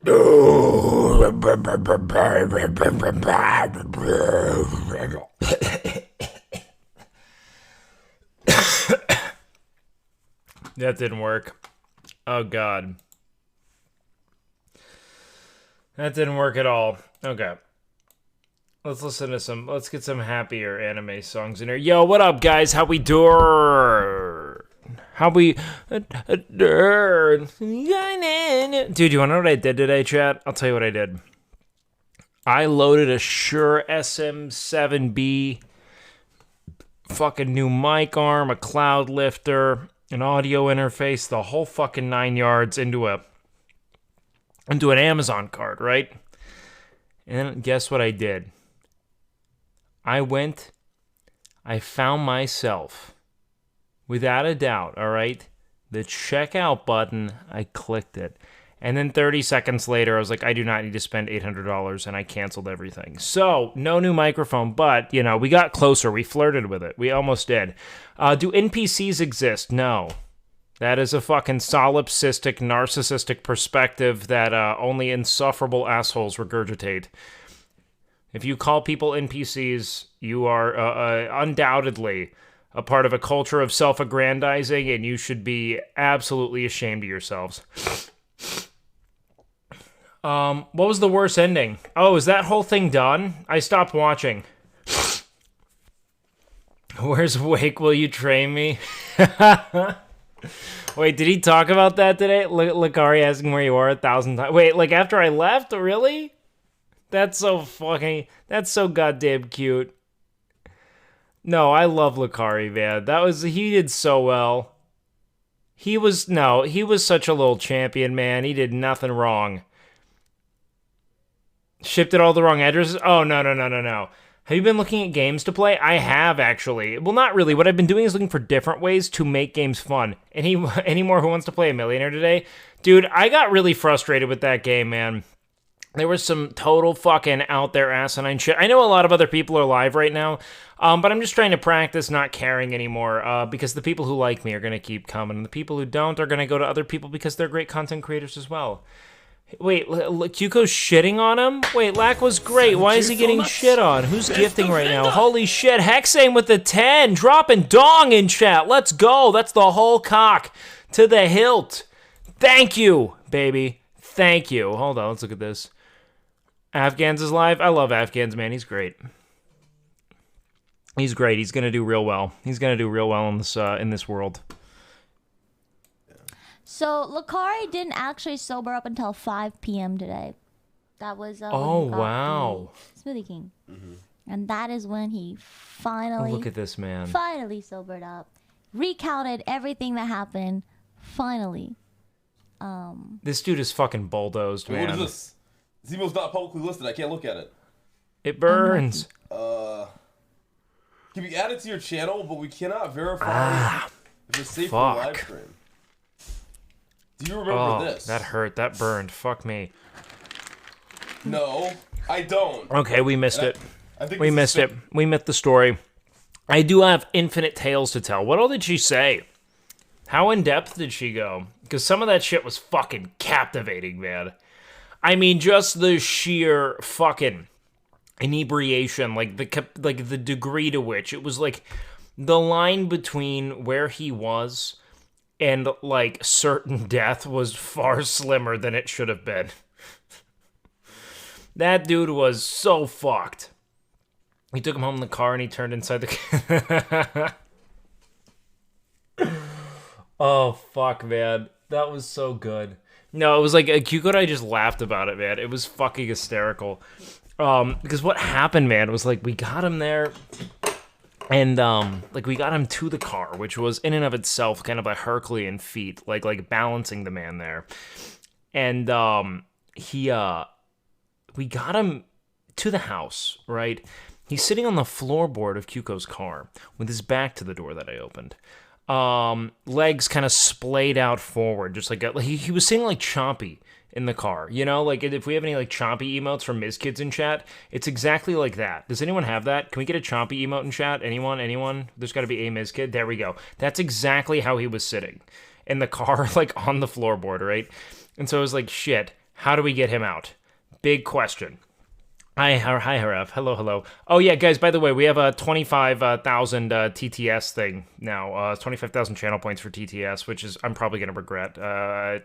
That didn't work. Oh, God. That didn't work at all. Okay. Let's get some happier anime songs in here. Yo, what up, guys? How we doing? Dude, you wanna know what I did today, chat? I'll tell you what I did. I loaded a Shure SM7B, fucking new mic arm, a cloud lifter, an audio interface, the whole fucking 9 yards into an Amazon cart, right? And then guess what I did? I found myself, without a doubt, all right? The checkout button, I clicked it. And then 30 seconds later, I was like, I do not need to spend $800, and I canceled everything. So, no new microphone, but, you know, we got closer. We flirted with it. We almost did. Do NPCs exist? No. That is a fucking solipsistic, narcissistic perspective that only insufferable assholes regurgitate. If you call people NPCs, you are undoubtedly a part of a culture of self-aggrandizing, and you should be absolutely ashamed of yourselves. What was the worst ending? Oh, is that whole thing done? I stopped watching. Where's Wake? Will you train me? Wait, did he talk about that today? Lakari asking where you are 1,000 times. Wait, like after I left? Really? That's so goddamn cute. No, I love Lakari, man. He did so well. He was such a little champion, man. He did nothing wrong. Shipped it all the wrong addresses? Oh, no. Have you been looking at games to play? I have, actually. Well, not really. What I've been doing is looking for different ways to make games fun. Any more Who Wants to Play a Millionaire today? Dude, I got really frustrated with that game, man. There was some total fucking out there asinine shit. I know a lot of other people are live right now, but I'm just trying to practice not caring anymore, because the people who like me are going to keep coming, and the people who don't are going to go to other people because they're great content creators as well. Wait, Kyuko's shitting on him? Wait, Lack was great. Why is he getting shit on? Who's gifting right now? Holy shit, Hexane with the 10, dropping dong in chat. Let's go. That's the whole cock to the hilt. Thank you, baby. Thank you. Hold on, let's look at this. Afghans is live. I love Afghans, man. He's great. He's great. He's gonna do real well. He's gonna do real well in this world. So Lakari didn't actually sober up until 5 p.m. today. That was oh wow, Smoothie King, and that is when he finally look at this man. Finally sobered up, recounted everything that happened. Finally, this dude is fucking bulldozed, man. What is this? This email's not publicly listed. I can't look at it. It burns. Can be added to your channel, but we cannot verify if it's safe for live stream. Do you remember this? That hurt. That burned. Fuck me. No, I don't. Okay, we missed it. I think we missed it. We missed the story. I do have infinite tales to tell. What all did she say? How in depth did she go? Because some of that shit was fucking captivating, man. I mean, just the sheer fucking inebriation, like the degree to which it was like the line between where he was and like certain death was far slimmer than it should have been. That dude was so fucked. He took him home in the car and he turned inside the Oh fuck, man. That was so good. No, it was like Kyuko and I just laughed about it, man. It was fucking hysterical. Because what happened, man, was like we got him there, and like we got him to the car, which was in and of itself kind of a Herculean feat, like balancing the man there. And we got him to the house, right? He's sitting on the floorboard of Kyuko's car with his back to the door that I opened. Legs kind of splayed out forward, just like he was sitting like Chompy in the car, you know, like if we have any like Chompy emotes from Miz Kids in chat, it's exactly like that. Does anyone have that? Can we get a Chompy emote in chat? Anyone? There's got to be a Miz Kid. There we go. That's exactly how he was sitting in the car, like on the floorboard, right? And so I was like, shit, How do we get him out? Big question. Hi, Haref. Hello. Oh, yeah, guys, by the way, we have a 25,000 TTS thing now. 25,000 channel points for TTS, which is, I'm probably going to regret. I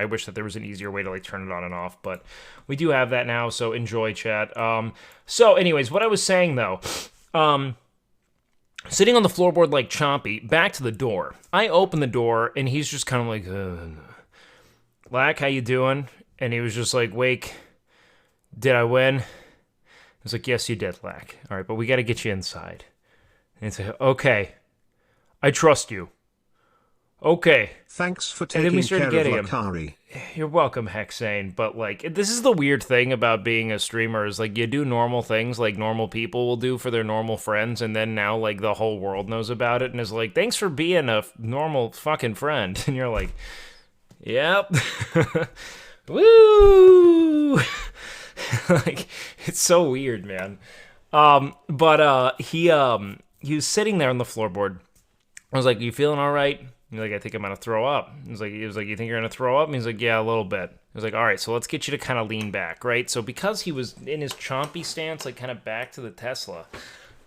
wish that there was an easier way to, like, turn it on and off, but we do have that now, so enjoy, chat. So, anyways, what I was saying, though, sitting on the floorboard like Chompy, back to the door. I open the door, and he's just kind of like, Lack, how you doing? And he was just like, Wake, did I win? I was like, yes, you did, Lack. All right, but we got to get you inside. And he's like, okay, I trust you. Okay. Thanks for taking care of Lakari. You're welcome, Hexane. But, like, this is the weird thing about being a streamer is, like, you do normal things like normal people will do for their normal friends, and then now, like, the whole world knows about it and is like, thanks for being a normal fucking friend. And you're like, yep. Woo! Like, it's so weird, man. But he was sitting there on the floorboard. I was like, you feeling all right? He's like, I think I'm gonna throw up. He was like, you think you're gonna throw up? And he's like, yeah, a little bit. I was like, all right, so let's get you to kind of lean back, right? So because he was in his chompy stance, like kind of back to the Tesla,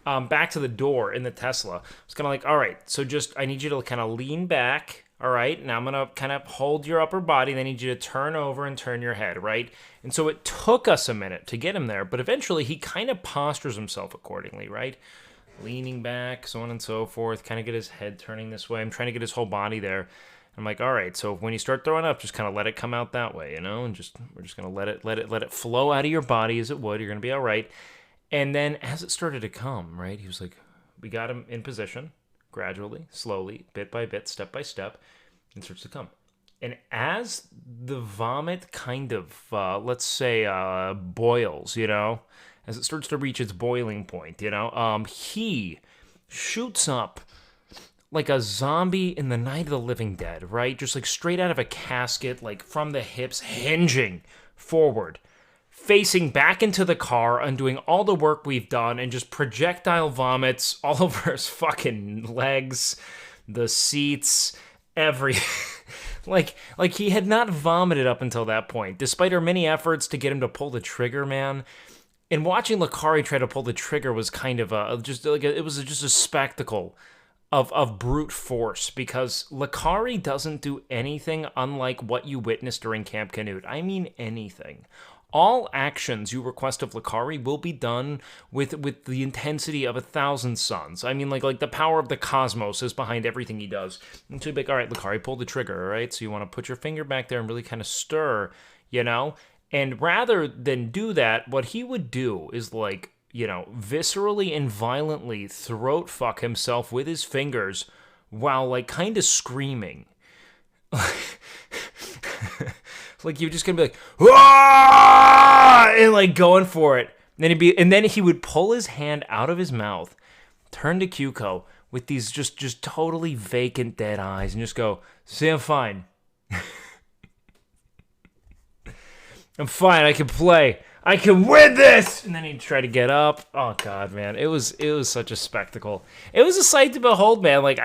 back to the door in the Tesla, I was kind of like, all right, so just, I need you to kind of lean back. All right, now I'm going to kind of hold your upper body, and I need you to turn over and turn your head, right? And so it took us a minute to get him there, but eventually he kind of postures himself accordingly, right? Leaning back, so on and so forth, kind of get his head turning this way. I'm trying to get his whole body there. I'm like, all right, so when you start throwing up, just kind of let it come out that way, you know? And we're just going to let it flow out of your body as it would. You're going to be all right. And then as it started to come, right, he was like, we got him in position. Gradually, slowly, bit by bit, step by step, it starts to come. And as the vomit kind of, let's say, boils, you know, as it starts to reach its boiling point, you know, he shoots up like a zombie in the Night of the Living Dead, right? Just like straight out of a casket, like from the hips, hinging forward, facing back into the car, undoing all the work we've done, and just projectile vomits all over his fucking legs, the seats, like he had not vomited up until that point, despite our many efforts to get him to pull the trigger, man. And watching Lakari try to pull the trigger was kind of it was just a spectacle of brute force, because Lakari doesn't do anything unlike what you witnessed during Camp Canute. I mean anything. All actions you request of Lakari will be done with the intensity of 1,000 suns. I mean, like the power of the cosmos is behind everything he does. And so you'd be like, all right, Lakari, pull the trigger, all right? So you want to put your finger back there and really kind of stir, you know? And rather than do that, what he would do is, like, you know, viscerally and violently throat fuck himself with his fingers while, like, kind of screaming. Like, you're just gonna be like, "Wah!" and like going for it. And then he would pull his hand out of his mouth, turn to Cuco with these just totally vacant dead eyes, and just go, "See, I'm fine. I'm fine. I can play. I can win this." And then he'd try to get up. Oh God, man, it was such a spectacle. It was a sight to behold, man. Like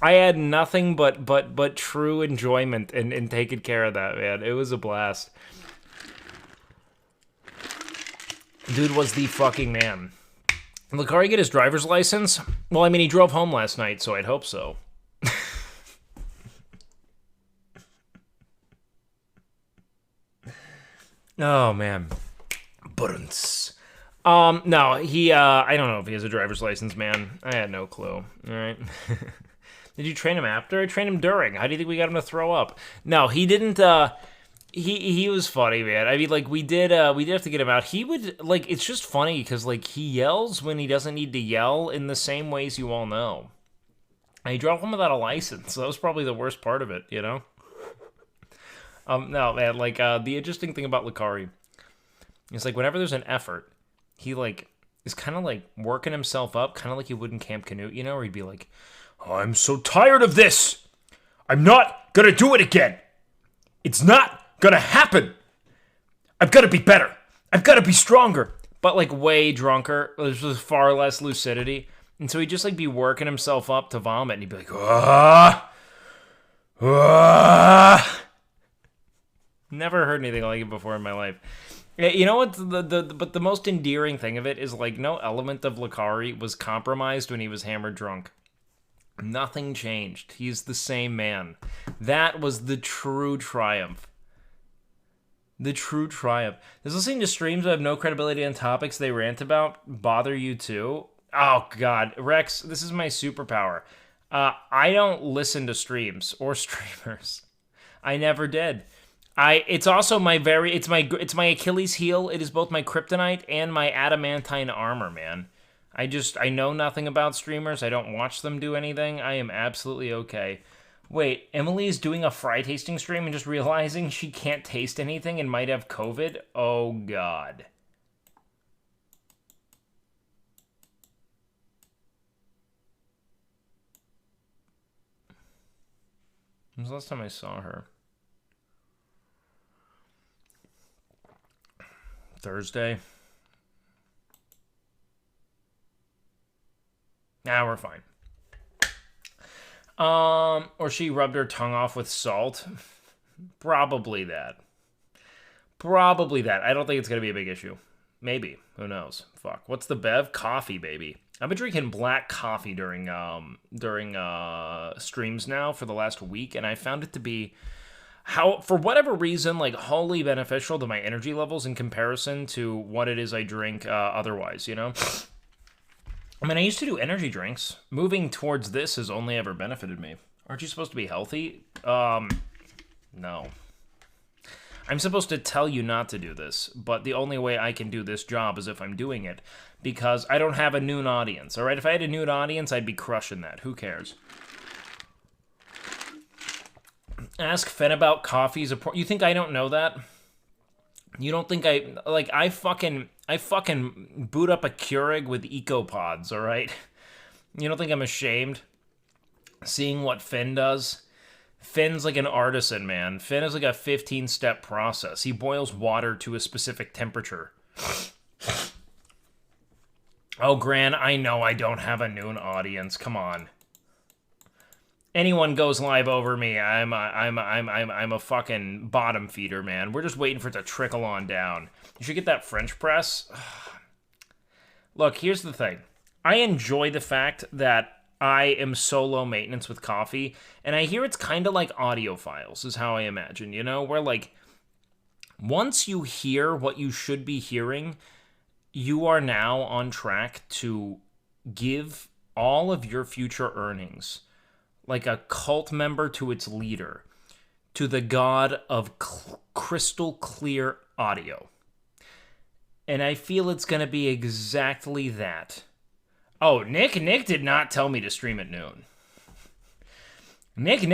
I had nothing but true enjoyment in taking care of that, man. It was a blast. Dude was the fucking man. Did Lakari get his driver's license? Well, I mean, he drove home last night, so I'd hope so. Oh, man. No, he, I don't know if he has a driver's license, man. I had no clue. All right. Did you train him after? I trained him during. How do you think we got him to throw up? No, he didn't, he was funny, man. I mean, like, we did have to get him out. He would, like, it's just funny because, like, he yells when he doesn't need to yell in the same ways you all know. And he drove him without a license, so that was probably the worst part of it, you know? No, man, like, the interesting thing about Lakari is, like, whenever there's an effort, he, like, is kind of, like, working himself up, kind of like he would in Camp Canute, you know? Where he'd be like, "I'm so tired of this! I'm not gonna do it again! It's not gonna happen! I've gotta be better! I've gotta be stronger!" But, like, way drunker. There's just far less lucidity. And so he'd just, like, be working himself up to vomit, and he'd be like, "Ah! Ah!" Never heard anything like it before in my life. You know what? But the most endearing thing of it is like no element of Lakari was compromised when he was hammered drunk. Nothing changed. He's the same man. That was the true triumph. The true triumph. Does listening to streams that have no credibility on topics they rant about bother you too? Oh, God. Rex, this is my superpower. I don't listen to streams or streamers. I never did. It's also it's my Achilles heel. It is both my kryptonite and my adamantine armor, man. I know nothing about streamers. I don't watch them do anything. I am absolutely okay. Wait, Emily's doing a fry tasting stream and just realizing she can't taste anything and might have COVID? Oh, God. When was the last time I saw her? Thursday. Nah, we're fine. Or she rubbed her tongue off with salt. Probably that. I don't think it's gonna be a big issue. Maybe. Who knows? Fuck. What's the bev? Coffee, baby. I've been drinking black coffee during streams now for the last week, and I found it to be for whatever reason, like wholly beneficial to my energy levels in comparison to what it is I drink otherwise, you know? I mean, I used to do energy drinks. Moving towards this has only ever benefited me. Aren't you supposed to be healthy? No. I'm supposed to tell you not to do this, but the only way I can do this job is if I'm doing it, because I don't have a noon audience, all right? If I had a noon audience, I'd be crushing that. Who cares? Ask Fen about coffee's important. You think I don't know that? You don't think I fucking boot up a Keurig with EcoPods, all right? You don't think I'm ashamed seeing what Finn does? Finn's like an artisan, man. Finn is like a 15-step process. He boils water to a specific temperature. Oh, Gran, I know I don't have a noon audience. Come on. Anyone goes live over me, I'm a fucking bottom feeder, man. We're just waiting for it to trickle on down. You should get that French press. Look, here's the thing. I enjoy the fact that I am solo maintenance with coffee, and I hear it's kind of like audiophiles, is how I imagine, you know? Where, like, once you hear what you should be hearing, you are now on track to give all of your future earnings, like a cult member to its leader, to the god of crystal clear audio. And I feel it's going to be exactly that. Oh, Nick did not tell me to stream at noon. Nick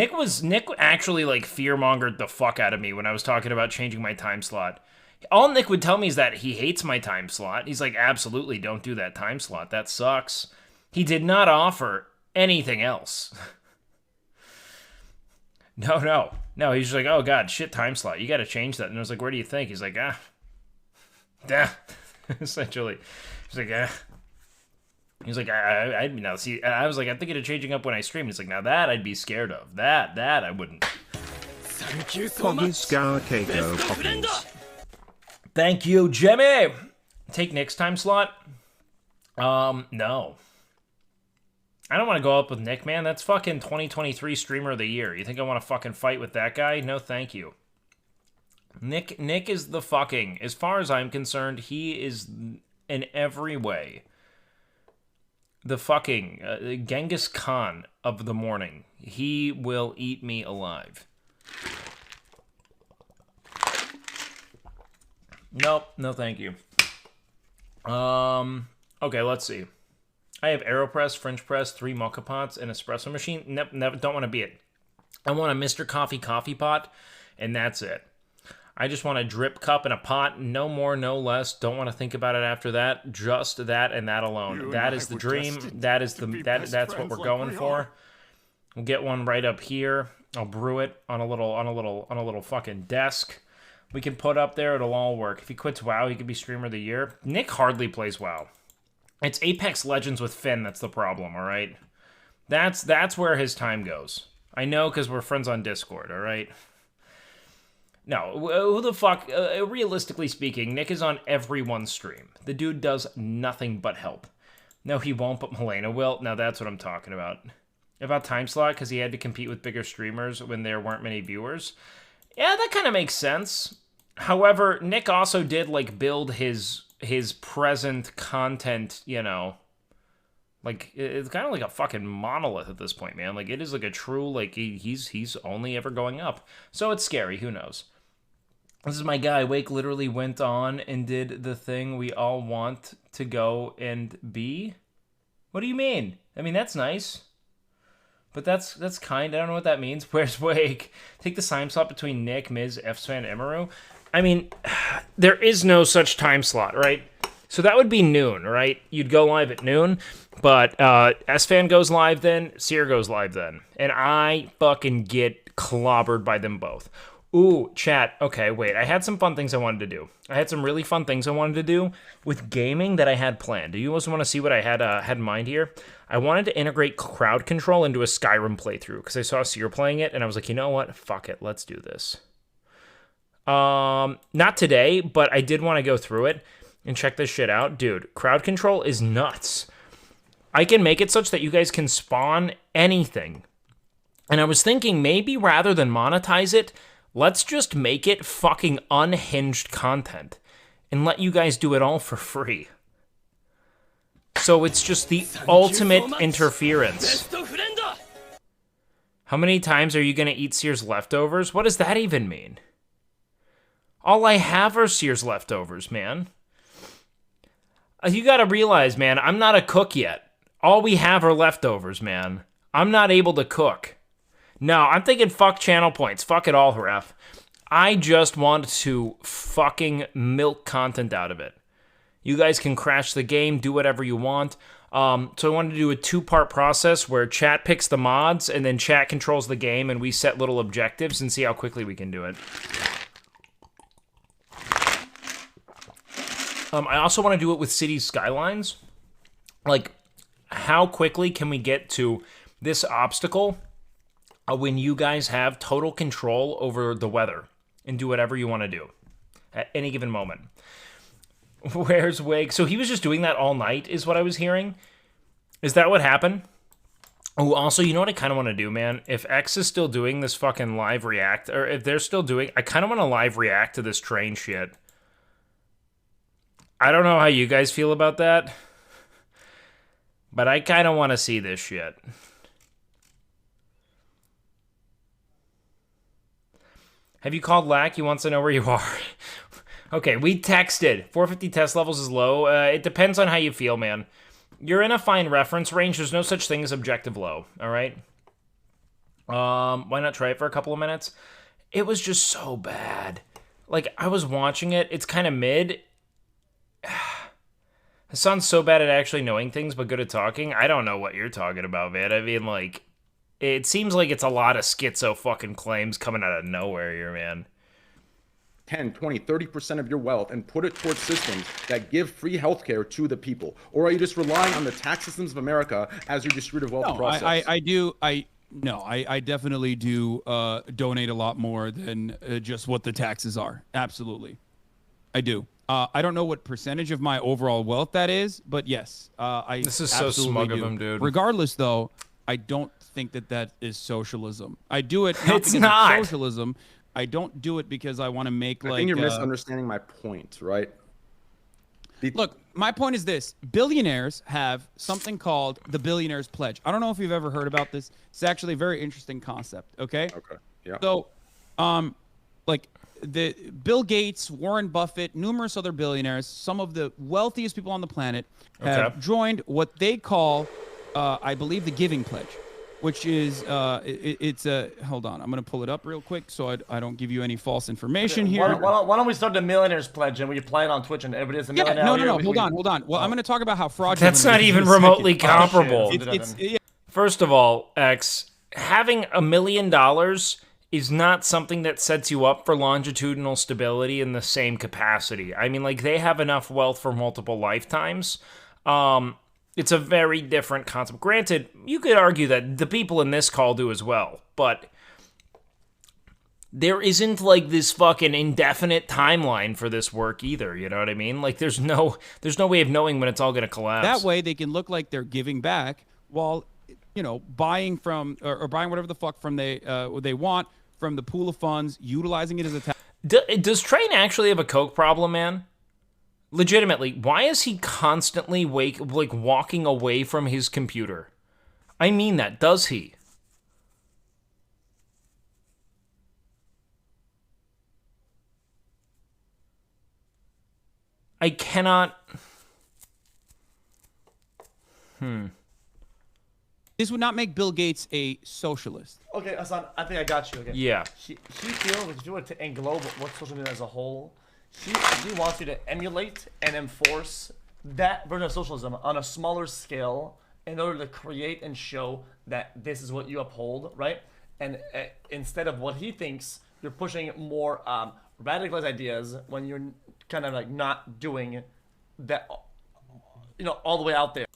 actually like fear-mongered the fuck out of me when I was talking about changing my time slot. All Nick would tell me is that he hates my time slot. He's like, absolutely, don't do that time slot. That sucks. He did not offer anything else. No. He's just like, oh god, shit time slot. You got to change that. And I was like, where do you think? He's like, essentially. He's like, He's like, I now see. I was like, I'm thinking of changing up when I stream. He's like, now that I'd be scared of. That I wouldn't. Thank you so much. Thank you, Jimmy. Take Nick's time slot. No. I don't want to go up with Nick, man. That's fucking 2023 Streamer of the Year. You think I want to fucking fight with that guy? No, thank you. Nick is the fucking, as far as I'm concerned, he is in every way the fucking Genghis Khan of the morning. He will eat me alive. Nope, no thank you. Okay, let's see. I have AeroPress, French press, 3 mocha pots, and espresso machine. Never, don't want to be it. I want a Mr. Coffee pot, and that's it. I just want a drip cup and a pot, no more, no less. Don't want to think about it after that. Just that and that alone. That is the dream. That's what we're going for. We'll get one right up here. I'll brew it on a little fucking desk. We can put up there. It'll all work. If he quits WoW, he could be Streamer of the Year. Nick hardly plays WoW. It's Apex Legends with Finn that's the problem, all right? That's where his time goes. I know because we're friends on Discord, all right? No, who the fuck? Realistically speaking, Nick is on everyone's stream. The dude does nothing but help. No, he won't, but Milena will. Now that's what I'm talking about. About time slot, because he had to compete with bigger streamers when there weren't many viewers. Yeah, that kind of makes sense. However, Nick also did, like, build his present content, you know. Like, it's kind of like a fucking monolith at this point, man. Like, it is like a true, like, he's only ever going up. So it's scary, who knows? This is my guy. Wake literally went on and did the thing we all want to go and be. What do you mean? I mean, that's nice. But that's kind. I don't know what that means. Where's Wake? Take the time slot between Nick, Miz, F-Span, Emeru. I mean, there is no such time slot, right? So that would be noon, right? You'd go live at noon, but S-Fan goes live then, Seer goes live then. And I fucking get clobbered by them both. Ooh, chat. Okay, wait. I had some fun things I wanted to do. I had some really fun things I wanted to do with gaming that I had planned. Do you also want to see what I had in mind here? I wanted to integrate crowd control into a Skyrim playthrough because I saw Seer playing it, and I was like, you know what? Fuck it. Let's do this. Not today, but I did want to go through it and check this shit out. Dude, crowd control is nuts. I can make it such that you guys can spawn anything. And I was thinking maybe rather than monetize it, let's just make it fucking unhinged content and let you guys do it all for free. So it's just the ultimate interference. How many times are you going to eat Seer's leftovers? What does that even mean? All I have are Seer's leftovers, man. You got to realize, man, I'm not a cook yet. All we have are leftovers, man. I'm not able to cook. No, I'm thinking fuck channel points. Fuck it all, ref. I just want to fucking milk content out of it. You guys can crash the game, do whatever you want. So I wanted to do a 2-part process where chat picks the mods and then chat controls the game and we set little objectives and see how quickly we can do it. I also want to do it with city skylines. Like, how quickly can we get to this obstacle when you guys have total control over the weather and do whatever you want to do at any given moment? Where's Wake? So he was just doing that all night is what I was hearing. Is that what happened? Oh, also, you know what I kind of want to do, man? If X is still doing this fucking live react, or if they're still doing, I kind of want to live react to this train shit. I don't know how you guys feel about that, but I kind of want to see this shit. Have you called Lack? He wants to know where you are. Okay, we texted. 450 test levels is low. It depends on how you feel, man. You're in a fine reference range. There's no such thing as objective low, all right? Why not try it for a couple of minutes? It was just so bad. Like, I was watching it. It's kind of mid. Hasan's so bad at actually knowing things, but good at talking. I don't know what you're talking about, man. I mean, like, it seems like it's a lot of schizo fucking claims coming out of nowhere here, man. 10, 20, 30% of your wealth and put it towards systems that give free healthcare to the people? Or are you just relying on the tax systems of America as your distributive wealth process? I definitely do donate a lot more than just what the taxes are. Absolutely. I do. I don't know what percentage of my overall wealth that is, but yes, I This is so smug of him, dude. Regardless, though, I don't think that is socialism. I do it not It's because not. it's socialism. I don't do it because I want to make I think you're misunderstanding my point, right? Look, my point is this. Billionaires have something called the Billionaire's Pledge. I don't know if you've ever heard about this. It's actually a very interesting concept, okay? Okay, yeah. So, like, the Bill Gates, Warren Buffett, numerous other billionaires, some of the wealthiest people on the planet have joined what they call, I believe, the Giving Pledge, which is, it's a, hold on, I'm going to pull it up real quick so I don't give you any false information here. Why don't we start the Millionaire's Pledge and we play it on Twitch and everybody's a millionaire? No, hold on. Well, I'm going to talk about how fraudulent That's not even remotely comparable. Yeah. First of all, X, having $1 million is not something that sets you up for longitudinal stability in the same capacity. I mean, like, they have enough wealth for multiple lifetimes. It's a very different concept. Granted, you could argue that the people in this call do as well, but there isn't like this fucking indefinite timeline for this work either. You know what I mean? Like there's no way of knowing when it's all gonna collapse. That way they can look like they're giving back while, buying from or buying whatever the fuck from they want from the pool of funds, utilizing it as a tax. Does Train actually have a coke problem, man? Legitimately, why is he constantly walking away from his computer? I mean that. Does he? I cannot. This would not make Bill Gates a socialist. Okay, Hasan, I think I got you. Okay. Yeah. He feels like if you were to englobe what social media as a whole, he wants you to emulate and enforce that version of socialism on a smaller scale in order to create and show that this is what you uphold, right? And instead of what he thinks, you're pushing more radicalized ideas when you're kind of like not doing that, all the way out there.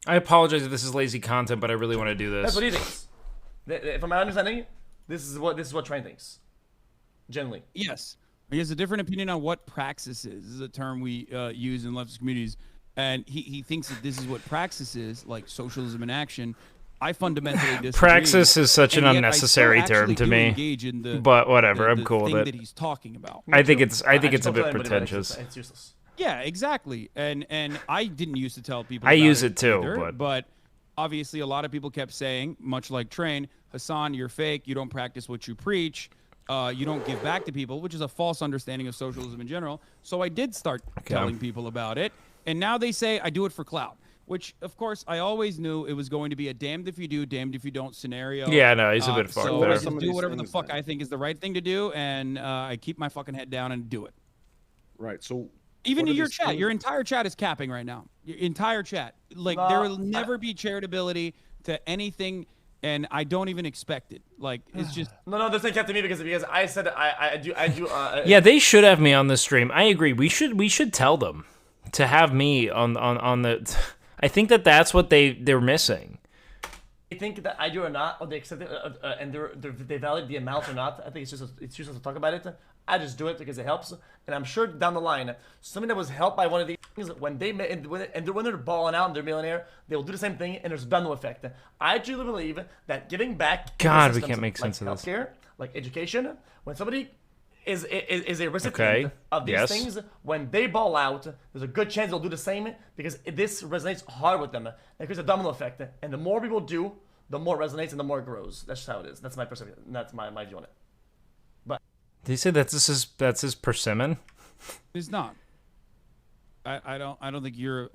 I apologize if this is lazy content, but I really want to do this. That's what he thinks. From my understanding, this is what Train thinks. Generally. Yes. He has a different opinion on what praxis is. This is a term we use in leftist communities. And he thinks that this is what praxis is, like socialism in action. I fundamentally disagree. Praxis is such an unnecessary term to me. But whatever, I'm cool with it. That he's talking about. I think it's a bit pretentious. It's useless. Yeah, exactly. And I didn't used to tell people. I use it too, either, but obviously a lot of people kept saying, much like Train, Hasan, you're fake. You don't practice what you preach. You don't give back to people, which is a false understanding of socialism in general. So I did start telling people about it. And now they say I do it for clout, which, of course, I always knew it was going to be a damned if you do, damned if you don't scenario. Yeah, no, he's a bit fucked there. So I do whatever the fuck I think is the right thing to do, and I keep my fucking head down and do it. Right, so... Even in your chat, your entire chat is capping right now. Your entire chat. Like, there will never be charitability to anything, and I don't even expect it. Like, it's just... No, this ain't kept to me because I said I do. Yeah, they should have me on the stream. I agree. We should tell them to have me on the... I think that's what they're missing. They think that I do or not, or they accept it, and they validate the amount or not. I think it's useless to talk about it. I just do it because it helps, and I'm sure down the line, something that was helped by one of these things, when they're balling out and they're millionaire, they will do the same thing, and there's domino effect. I truly believe that giving back, God, we can't make sense of this. Healthcare, like education, when somebody is a recipient of these things, when they ball out, there's a good chance they'll do the same because this resonates hard with them. It creates a domino effect, and the more people do, the more it resonates and the more it grows. That's how it is. That's my perception. That's my view on it. But did you say that's his persimmon? It's not. I don't think you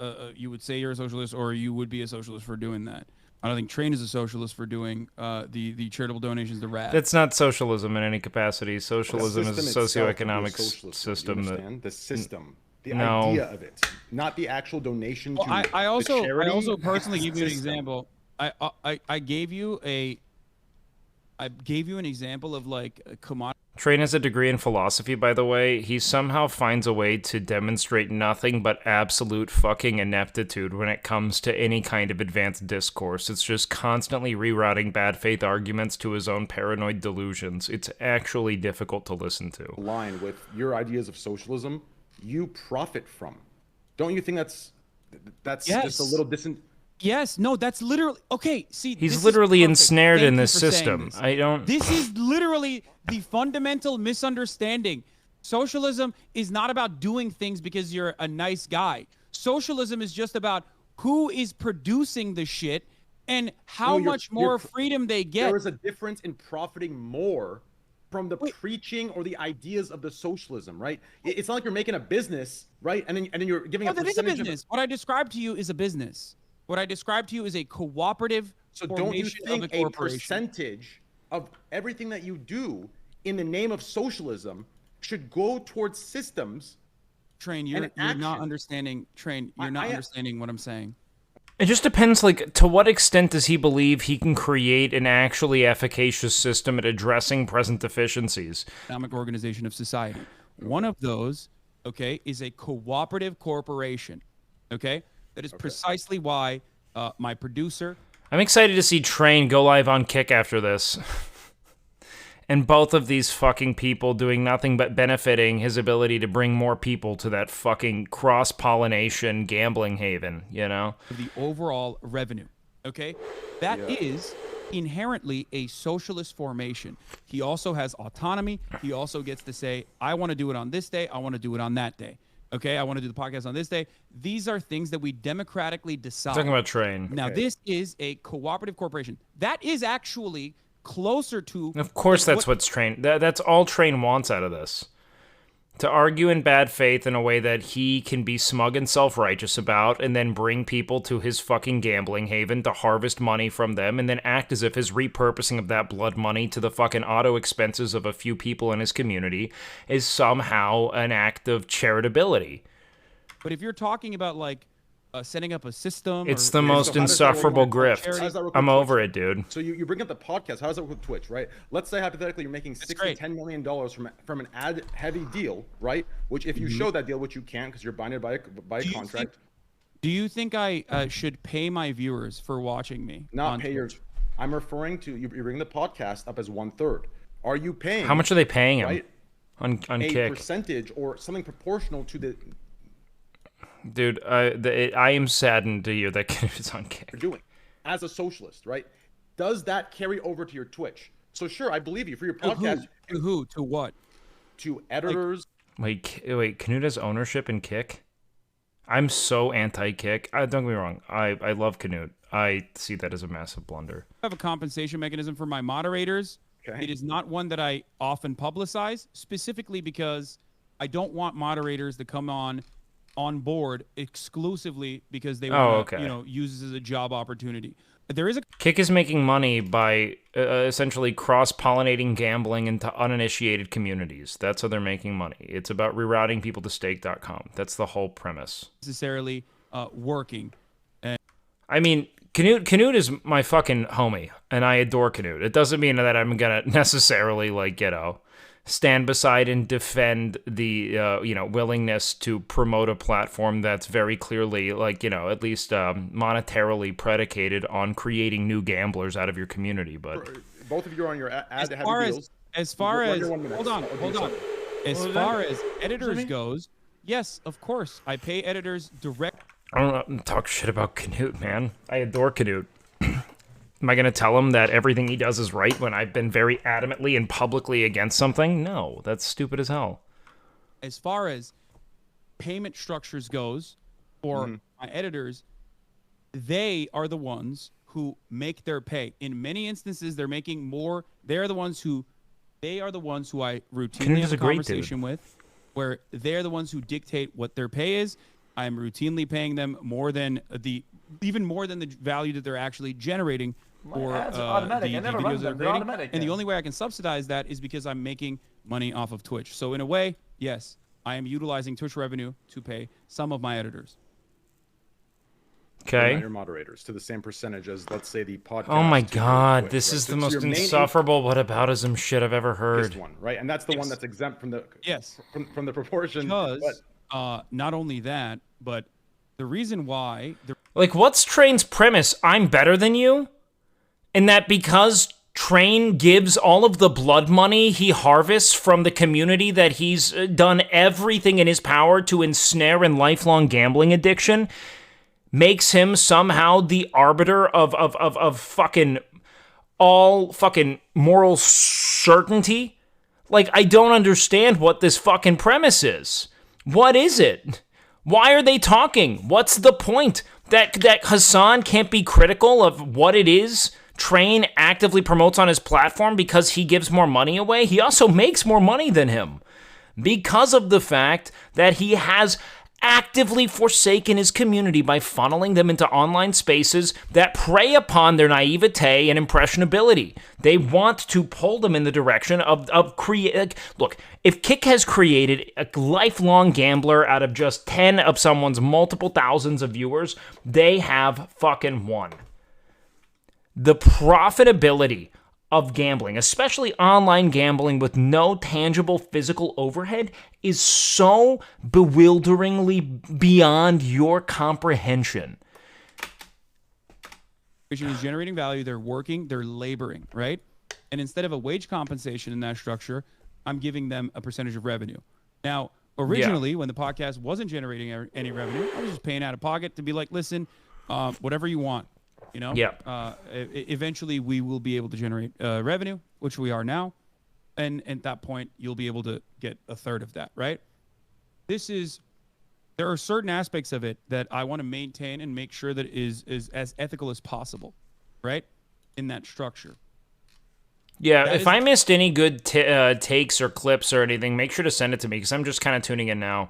would say you're a socialist, or you would be a socialist for doing that. I don't think Train is a socialist for doing the charitable donations to RAD. That's not socialism in any capacity. Socialism is a socioeconomic system. The system, the idea of it, not the actual donation. Well, to I also personally give you an example. I gave you an example of like a commodity. Train has a degree in philosophy, by the way. He somehow finds a way to demonstrate nothing but absolute fucking ineptitude when it comes to any kind of advanced discourse. It's just constantly rerouting bad faith arguments to his own paranoid delusions. It's actually difficult to listen to. Line with your ideas of socialism, you profit from. Don't you think that's just a little distant? Yes, no, that's literally okay. See, he's literally ensnared in this system. This is literally the fundamental misunderstanding. Socialism is not about doing things because you're a nice guy. Socialism is just about who is producing the shit and how much more freedom they get. There is a difference in profiting more from the preaching or the ideas of the socialism, right? It's not like you're making a business, right? And then you're giving a percentage. That is a business. What I described to you is a business. What I described to you is a cooperative don't you think a percentage of everything that you do in the name of socialism should go towards systems? Train, you're not understanding. Train, you're not understanding what I'm saying. It just depends, like, to what extent does he believe he can create an actually efficacious system at addressing present deficiencies? Economic organization of society. One of those, okay, is a cooperative corporation, okay? That is precisely why my producer... I'm excited to see Train go live on Kick after this. And both of these fucking people doing nothing but benefiting his ability to bring more people to that fucking cross-pollination gambling haven, you know? The overall revenue, okay? That is inherently a socialist formation. He also has autonomy. He also gets to say, I want to do it on this day. I want to do it on that day. Okay, I want to do the podcast on this day. These are things that we democratically decide. I'm talking about Train. Now, this is a cooperative corporation. That is actually closer to... Of course that's what's Train... That's all Train wants out of this. To argue in bad faith in a way that he can be smug and self-righteous about, and then bring people to his fucking gambling haven to harvest money from them, and then act as if his repurposing of that blood money to the fucking auto expenses of a few people in his community is somehow an act of charitability. But if you're talking about, like, setting up a system... It's the most insufferable grift. I'm over it, dude. So you bring up the podcast. How does that work with Twitch, right? Let's say, hypothetically, you're making $10 million from an ad-heavy deal, right? Which, if you show that deal, which you can't because you're binded by a contract... Do you think I should pay my viewers for watching me? Not pay your... I'm referring to... You bring the podcast up as 1/3. Are you paying... How much are they paying him right, on a Kick? Percentage or something proportional to the... Dude, I am saddened to hear that Canute's on Kick. You're doing as a socialist, right? Does that carry over to your Twitch? So sure, I believe you for your podcast. To who? To what? To editors. Wait, Canute has ownership in Kick? I'm so anti-Kick. Don't get me wrong. I love Canute. I see that as a massive blunder. I have a compensation mechanism for my moderators. Okay. It is not one that I often publicize, specifically because I don't want moderators to come on board exclusively because they want to, use this as a job opportunity. There is a Kick is making money by essentially cross-pollinating gambling into uninitiated communities. That's how they're making money. It's about rerouting people to stake.com. That's the whole premise. Necessarily working. I mean, Canute is my fucking homie, and I adore Canute. It doesn't mean that I'm gonna necessarily stand beside and defend the willingness to promote a platform that's very clearly at least monetarily predicated on creating new gamblers out of your community. But both of you are on your ad heavy deals. As far as hold on. As far as editors goes, yes, of course, I pay editors direct. I don't talk shit about Canute, man. I adore Canute. Am I going to tell him that everything he does is right when I've been very adamantly and publicly against something? No, that's stupid as hell. As far as payment structures goes for my editors, they are the ones who make their pay. In many instances, they're making more. They are the ones who I routinely have a conversation with, where they're the ones who dictate what their pay is. I'm routinely paying them even more than the value that they're actually generating for the videos they're creating. And the only way I can subsidize that is because I'm making money off of Twitch. So in a way, yes, I am utilizing Twitch revenue to pay some of my editors. Okay. Your moderators to the same percentage as, let's say, the podcast. Oh my God, this is the most insufferable whataboutism shit I've ever heard. This one, right? And that's the one that's exempt from the from the proportion. Because not only that, but the reason why... what's Train's premise? I'm better than you? And that because Train gives all of the blood money he harvests from the community that he's done everything in his power to ensnare in lifelong gambling addiction, makes him somehow the arbiter of fucking all fucking moral certainty? I don't understand what this fucking premise is. What is it? Why are they talking? What's the point? That Hasan can't be critical of what it is Train actively promotes on his platform because he gives more money away? He also makes more money than him because of the fact that he has actively forsaken his community by funneling them into online spaces that prey upon their naivete and impressionability. They want to pull them in the direction of create. Look, if Kick has created a lifelong gambler out of just 10 of someone's multiple thousands of viewers, they have fucking won. The profitability of gambling, especially online gambling with no tangible physical overhead, is so bewilderingly beyond your comprehension. Is generating value, they're working, they're laboring, right? And instead of a wage compensation in that structure, I'm giving them a percentage of revenue. Now, originally, when the podcast wasn't generating any revenue, I was just paying out of pocket to be like, listen, whatever you want, you know? Yeah. Eventually, we will be able to generate revenue, which we are now. And at that point, you'll be able to get a third of that, right? There are certain aspects of it that I want to maintain and make sure that is as ethical as possible, right? In that structure. Yeah, if I missed any good takes or clips or anything, make sure to send it to me because I'm just kind of tuning in now.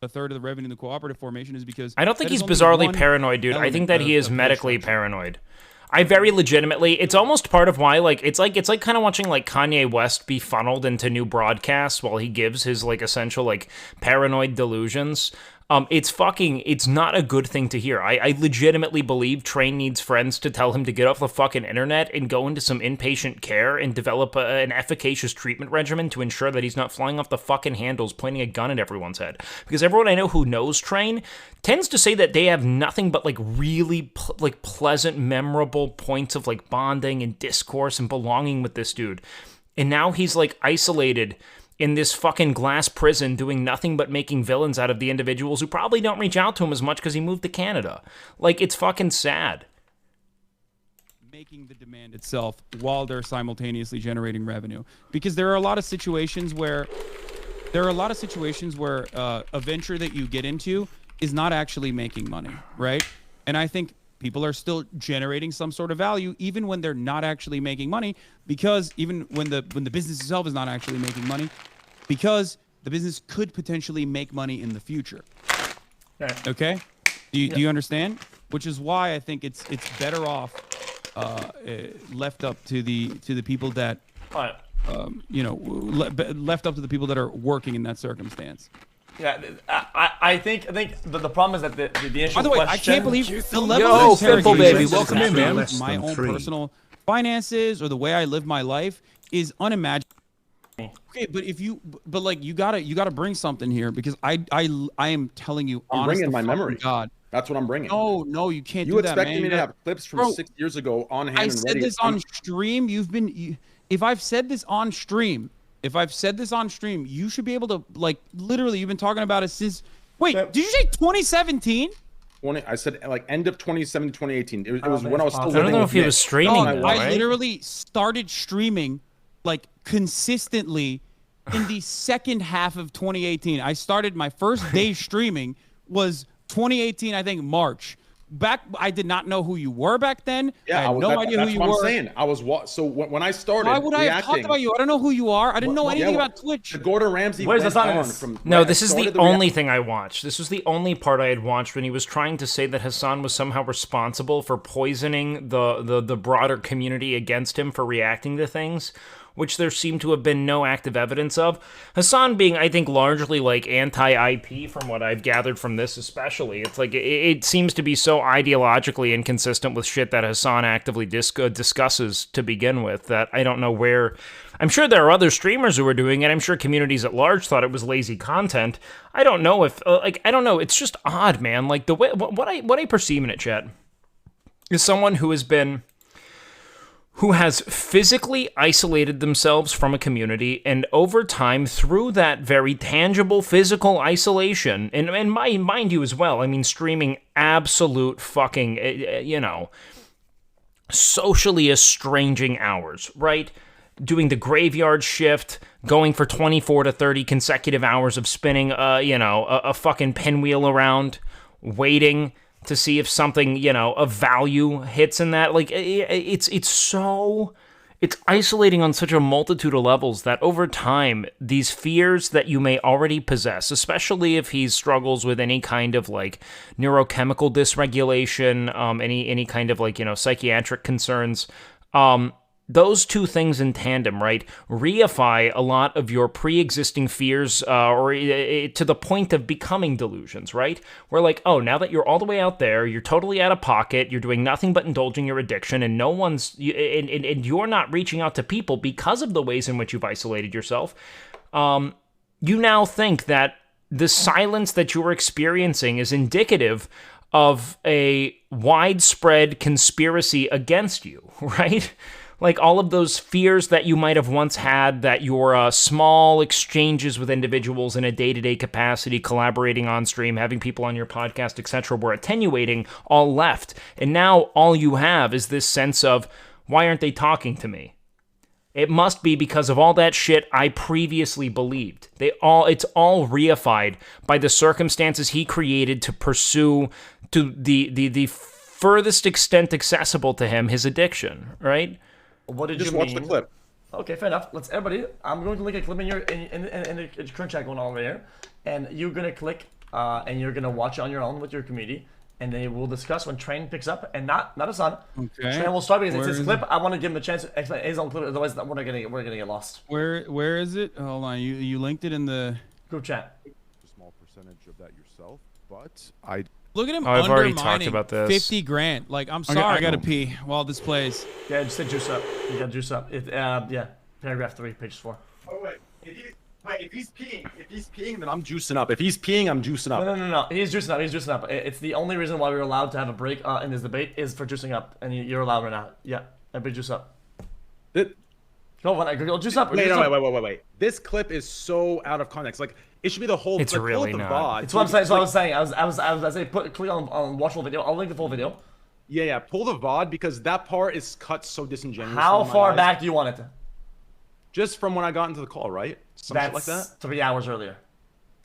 A third of the revenue in the cooperative formation is because I don't think he's bizarrely paranoid, dude. I think that he is medically paranoid. I very legitimately, it's almost part of why, like, it's like kind of watching, like, Kanye West be funneled into new broadcasts while he gives his, like, essential, like, paranoid delusions. It's not a good thing to hear. I legitimately believe Train needs friends to tell him to get off the fucking internet and go into some inpatient care and develop an efficacious treatment regimen to ensure that he's not flying off the fucking handles pointing a gun at everyone's head. Because everyone I know who knows Train tends to say that they have nothing but, like, really, pleasant, memorable points of, like, bonding and discourse and belonging with this dude. And now he's, like, isolated in this fucking glass prison doing nothing but making villains out of the individuals who probably don't reach out to him as much because he moved to Canada. Like, it's fucking sad. Making the demand itself while they're simultaneously generating revenue. Because there are a lot of situations where a venture that you get into is not actually making money, right? And I think people are still generating some sort of value even when they're not actually making money, because even when the business itself is not actually making money, because the business could potentially make money in the future. Okay? Do you understand? Which is why I think it's better off left up to the people that left up to the people that are working in that circumstance. Yeah, I think the problem is that the initial By the way, question... I can't believe the level of Fimple baby, welcome in, man. man. My own personal finances or the way I live my life is unimaginable. Okay, but you gotta bring something here, because I am telling you, I'm bringing my memory. God, that's what I'm bringing. No, you can't do that, man. You expected me to have clips from 6 years ago on hand I and ready. said this on stream. If I've said this on stream, you should be able to, like, literally, you've been talking about it since. Wait, did you say 2017? I said like end of 2017, 2018. It was when I was still living. I don't know if he was streaming. I literally started streaming, like, consistently in the second half of 2018. I started my first day streaming was 2018, I think March. I did not know who you were back then. Yeah, I had no idea who you were. That's what I'm saying. So when I started, why would I have talked about you? I don't know who you are. I didn't know anything about Twitch. The Gordon Ramsay. Where's the silence? No, this is the only thing I watched. This was the only part I had watched when he was trying to say that Hasan was somehow responsible for poisoning the broader community against him for reacting to things, which there seemed to have been no active evidence of. Hasan being, I think, largely, like, anti-IP from what I've gathered from this especially. It's like, it seems to be so ideologically inconsistent with shit that Hasan actively discusses to begin with that I don't know where... I'm sure there are other streamers who are doing it. I'm sure communities at large thought it was lazy content. I don't know if... I don't know. It's just odd, man. Like, the way... What I perceive in it, chat, is someone who has physically isolated themselves from a community, and over time, through that very tangible physical isolation, and mind you as well, I mean, streaming absolute fucking, socially estranging hours, right? Doing the graveyard shift, going for 24 to 30 consecutive hours of spinning, a fucking pinwheel around, waiting to see if something, of value hits in that. Like, it's isolating on such a multitude of levels that over time, these fears that you may already possess, especially if he struggles with any kind of, like, neurochemical dysregulation, any kind of, like, psychiatric concerns, those two things in tandem, right, reify a lot of your pre-existing fears, or to the point of becoming delusions, right? Where, like, oh, now that you're all the way out there, you're totally out of pocket, you're doing nothing but indulging your addiction, and and you're not reaching out to people because of the ways in which you've isolated yourself, you now think that the silence that you're experiencing is indicative of a widespread conspiracy against you, right? Like all of those fears that you might have once had, that your small exchanges with individuals in a day-to-day capacity, collaborating on stream, having people on your podcast, etc., were attenuating, all left. And now all you have is this sense of, why aren't they talking to me? It must be because of all that shit I previously believed. It's all reified by the circumstances he created to pursue to the furthest extent accessible to him his addiction, right? What did Just you watch mean? the clip. Okay, fair enough. Let's everybody. I'm going to link a clip in the current chat going on over here, and you're gonna click and you're gonna watch it on your own with your community, and then we'll discuss when Train picks up, and not Hasan. Okay. Train will start because it's Where his is clip. I want to give him a chance to explain his own clip. Otherwise, we're gonna get lost. Where is it? Hold on. You linked it in the Group chat. A small percentage of that yourself, but I. Look at him I've already undermining talked about this. 50 grand. Like, I'm sorry. I gotta pee while this plays. Yeah, just say juice up. You got juice up. Yeah. Paragraph 3, page 4. Oh wait, if he's peeing, then I'm juicing up. If he's peeing, I'm juicing up. No. He's juicing up. It's the only reason why we were allowed to have a break in this debate is for juicing up, and you're allowed right now. Yeah, everybody juice up. Go juice up. Wait. This clip is so out of context. Like, it should be the whole. It's like, really pull up not. the VOD. It's what I'm saying. That's what I was saying. I was saying click on watch full video. I'll link the full video. Yeah. Pull the VOD because that part is cut so disingenuously. How in my far eyes. back do you want it? Just from when I got into the call, right? Some shit like That's that. 3 hours earlier.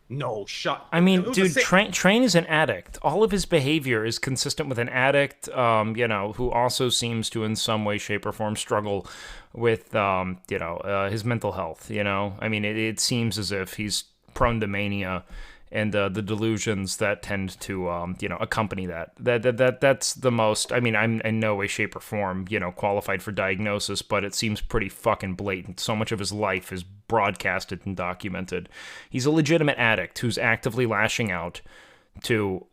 No, shut. I mean, It was the dude, same- Train is an addict. All of his behavior is consistent with an addict, who also seems to, in some way, shape, or form, struggle with, his mental health. I mean, it seems as if he's prone to mania and the delusions that tend to, accompany that. That's the most. I mean, I'm in no way, shape, or form, qualified for diagnosis, but it seems pretty fucking blatant. So much of his life is broadcasted and documented. He's a legitimate addict who's actively lashing out to,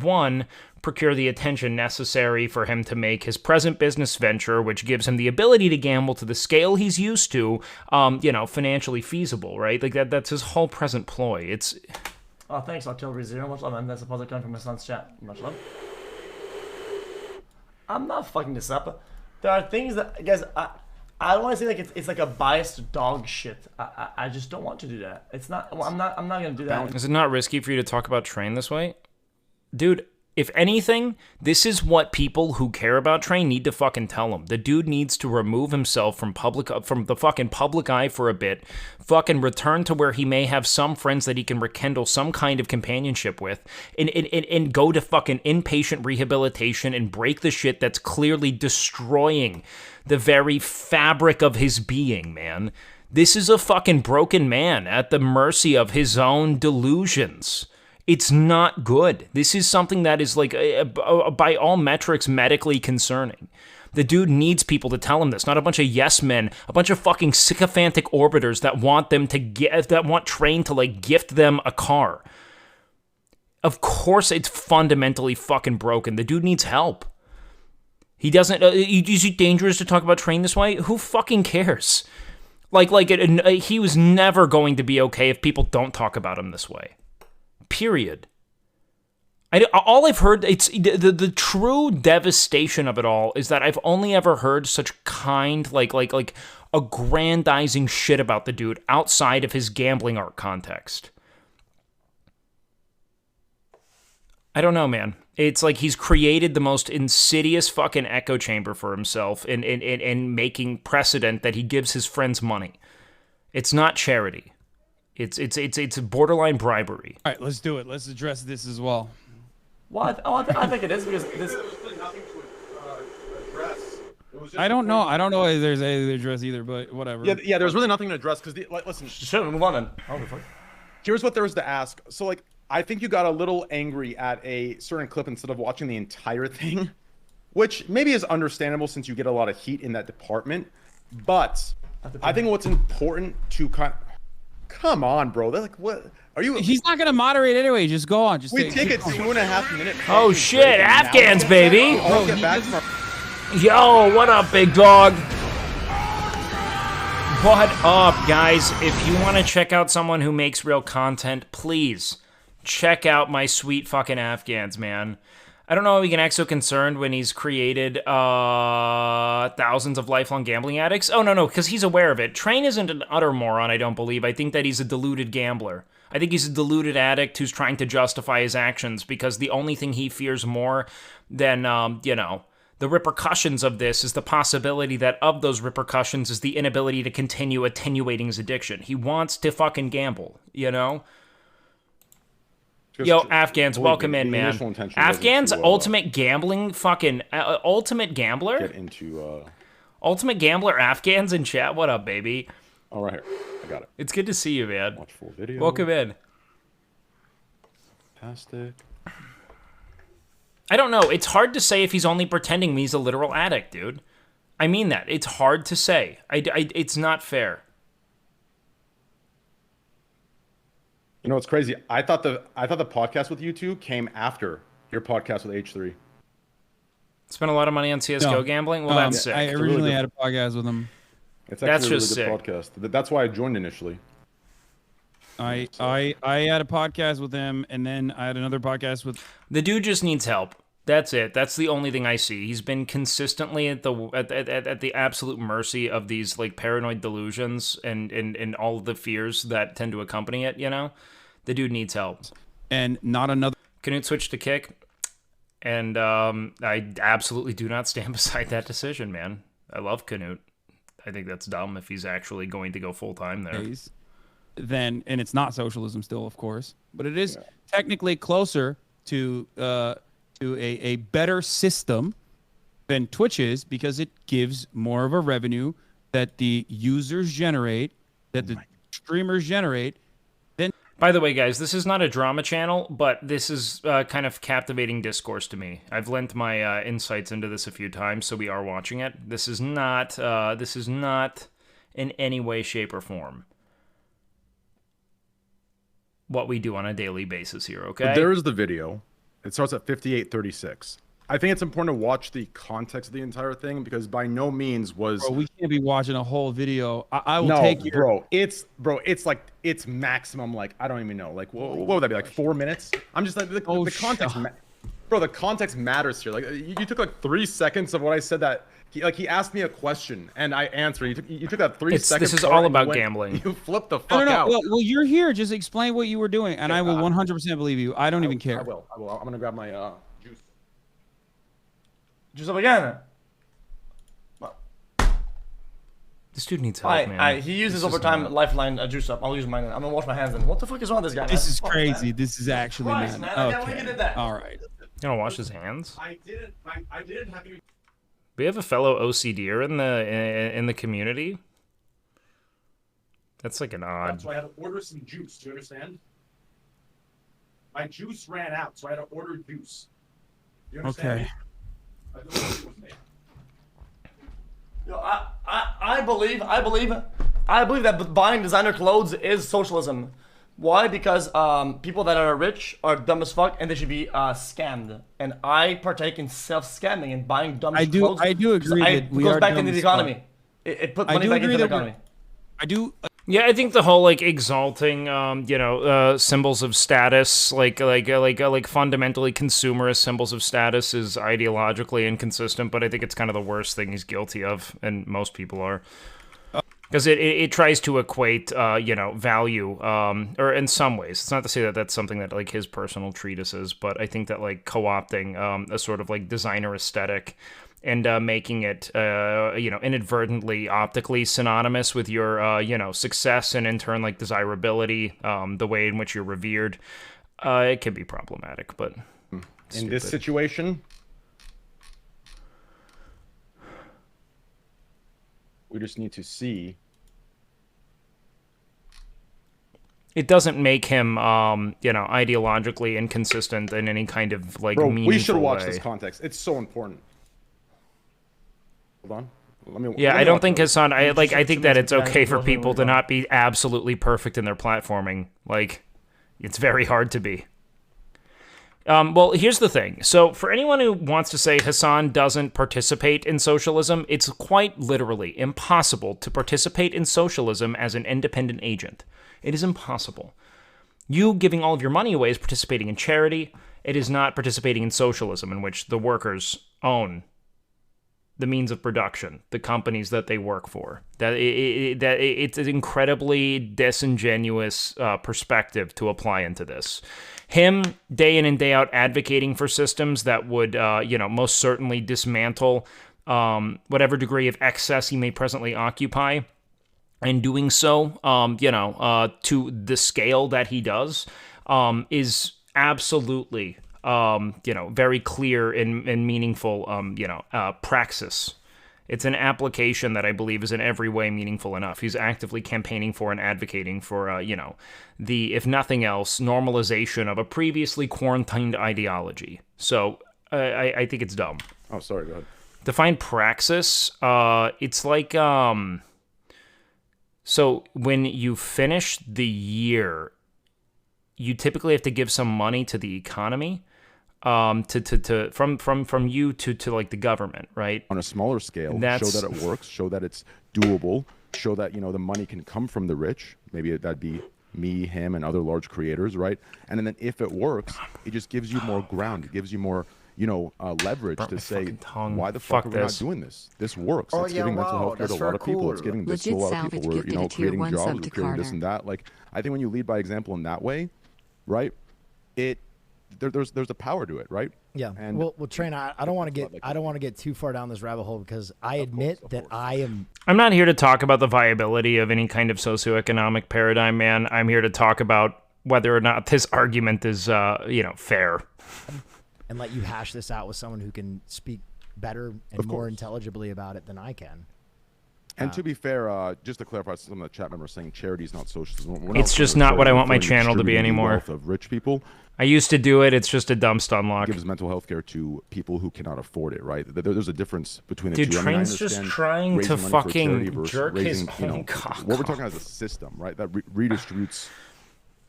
one, procure the attention necessary for him to make his present business venture, which gives him the ability to gamble to the scale he's used to, financially feasible, right? Like that's his whole present ploy. It's... Oh, thanks, Artillery Zero. Much love, man. That's a positive comment from my son's chat. Much love. I'm not fucking this up. There are things that, guys, I don't want to say like it's like a biased dog shit. I just don't want to do that. It's not. I'm not gonna do that. Is it not risky for you to talk about Train this way? Dude, if anything, this is what people who care about Train need to fucking tell him. The dude needs to remove himself from the fucking public eye for a bit, fucking return to where he may have some friends that he can rekindle some kind of companionship with, and go to fucking inpatient rehabilitation and break the shit that's clearly destroying the very fabric of his being, man. This is a fucking broken man at the mercy of his own delusions. It's not good. This is something that is, like, by all metrics, medically concerning. The dude needs people to tell him this, not a bunch of yes men, a bunch of fucking sycophantic orbiters that want Train to, like, gift them a car. Of course it's fundamentally fucking broken. The dude needs help. He doesn't... is it dangerous to talk about Train this way? Who fucking cares? He was never going to be okay if people don't talk about him this way. Period. All I've heard, it's the true devastation of it all is that I've only ever heard such kind, like aggrandizing shit about the dude outside of his gambling art context. I don't know, man. It's like he's created the most insidious fucking echo chamber for himself in making precedent that he gives his friends money. It's not charity. It's borderline bribery. All right, let's do it. Let's address this as well. Well, I think it is because this. I don't know if there's anything to address either, but whatever. Yeah. There's really nothing to address because listen. Sure, move on then. Oh, fuck. Here's what there is to ask. So, like, I think you got a little angry at a certain clip instead of watching the entire thing, which maybe is understandable since you get a lot of heat in that department. But I think what's important to come on, bro. They're like, what are you? He's not gonna moderate anyway. Just go on. Just take a 2.5 minute. Oh shit, Afghans, baby. I'll get back to Yo, what up, big dog? What up, guys? If you want to check out someone who makes real content, please check out my sweet fucking Afghans, man. I don't know how he can act so concerned when he's created thousands of lifelong gambling addicts. Oh, no, because he's aware of it. Train isn't an utter moron, I don't believe. I think that he's a deluded gambler. I think he's a deluded addict who's trying to justify his actions because the only thing he fears more than, the repercussions of this is the possibility that of those repercussions is the inability to continue attenuating his addiction. He wants to fucking gamble, Yo, Afghans, welcome in, man. Afghans, ultimate gambling, fucking ultimate gambler. Get into ultimate gambler. Afghans in chat. What up, baby? Oh, right here. I got it. It's good to see you, man. Watch full video. Welcome in. Fantastic. I don't know. It's hard to say if he's only pretending he's a literal addict, dude. I mean that. It's hard to say. It's not fair. You know what's crazy? I thought the podcast with you two came after your podcast with H3. Spent a lot of money on CS:GO gambling. Well, that's sick. I originally had a podcast with him. It's actually a really good podcast. That's why I joined initially. I had a podcast with him, and then I had another podcast with. The dude just needs help. That's it. That's the only thing I see. He's been consistently at the absolute mercy of these like paranoid delusions and all of the fears that tend to accompany it. The dude needs help. And not another. Canute switched to kick, and I absolutely do not stand beside that decision, man. I love Canute. I think that's dumb if he's actually going to go full time there. Then, and it's not socialism still, of course, but it is technically closer to a better system than Twitch is because it gives more of a revenue that the users generate, that the streamers generate. Then, by the way, guys, this is not a drama channel, but this is kind of captivating discourse to me. I've lent my insights into this a few times, so we are watching it. This is not in any way, shape, or form what we do on a daily basis here, okay? But there is the video. It starts at 58:36. I think it's important to watch the context of the entire thing because by no means was. Bro, we can't be watching a whole video. I will take your. It's like it's maximum like I don't even know like what would that be like 4 minutes? I'm just like the context. Bro, the context matters here. Like you took like 3 seconds of what I said that. He asked me a question and I answered. You took that 3 seconds. This is all about gambling. You flipped the fuck out. Well, you're here. Just explain what you were doing, and I will 100% believe you. I don't even care. I will. I'm gonna grab my juice. Juice up again. This dude needs help, man. He uses overtime lifeline juice up. I'll use mine. I'm gonna wash my hands. And what the fuck is wrong with this guy? This is crazy. This is actually man. I can't believe you did that. All right. You gonna wash his hands? I didn't have to. We have a fellow OCDer in the community. That's like an odd. So I had to order some juice. Do you understand? My juice ran out, so I had to order juice. Do you understand? Okay. Yo, I believe that buying designer clothes is socialism. Why? Because people that are rich are dumb as fuck and they should be scammed. And I partake in self-scamming and buying dumb clothes. I do agree that we goes are back dumb into the as economy. It put money back into the economy. I do. Yeah, I think the whole like exalting, symbols of status, like fundamentally consumerist symbols of status, is ideologically inconsistent. But I think it's kind of the worst thing he's guilty of, and most people are, because it tries to equate, value, or in some ways. It's not to say that that's something that like his personal treatise is, but I think that like co-opting a sort of like designer aesthetic and making it, inadvertently optically synonymous with your, success and in turn, like, desirability, the way in which you're revered, it can be problematic, but in this situation, we just need to see. It doesn't make him, ideologically inconsistent in any kind of, like, meaningful we should watch way. This context. It's so important. Hold on. I don't think Hasan. I think that it's okay for people to not be absolutely perfect in their platforming. Like, it's very hard to be. Well, here's the thing. So, for anyone who wants to say Hasan doesn't participate in socialism, it's quite literally impossible to participate in socialism as an independent agent. It is impossible. You giving all of your money away is participating in charity. It is not participating in socialism, in which the workers own the means of production, the companies that they work for. It's an incredibly disingenuous perspective to apply into this. Him, day in and day out, advocating for systems that would, most certainly dismantle whatever degree of excess he may presently occupy, and doing so, to the scale that he does, is absolutely, very clear and meaningful, praxis. It's an application that I believe is in every way meaningful enough. He's actively campaigning for and advocating for, the, if nothing else, normalization of a previously quarantined ideology. So I think it's dumb. Oh, sorry, go ahead. Define praxis. It's like, so when you finish the year, you typically have to give some money to the economy, from you to like the government, right? On a smaller scale, show that it works, show that it's doable, show that, the money can come from the rich. Maybe that'd be me, him, and other large creators, right? And then if it works, it just gives you more ground. It gives you more, leverage to say, why the fuck are we not doing this? This works. It's giving mental health care to a lot of people. It's giving this to a lot of people. We're, creating jobs, we're creating this and that. Like, I think when you lead by example in that way, right, there's a power to it, right? Yeah. And well, Train, I don't want to get too far down this rabbit hole, because I admit that I'm not here to talk about the viability of any kind of socioeconomic paradigm, man. I'm here to talk about whether or not this argument is, fair. And let you hash this out with someone who can speak better and more intelligibly about it than I can. And to be fair, just to clarify, some of the chat members saying charity is not socialism. It's just not what I want my channel to be anymore. Wealth of rich people. I used to do it. It's just a dumb stun lock. Gives mental health care to people who cannot afford it, right? There's a difference between the two. Dude, Train's just trying to fucking jerk his own cock. What we're talking about is a system, right? That redistributes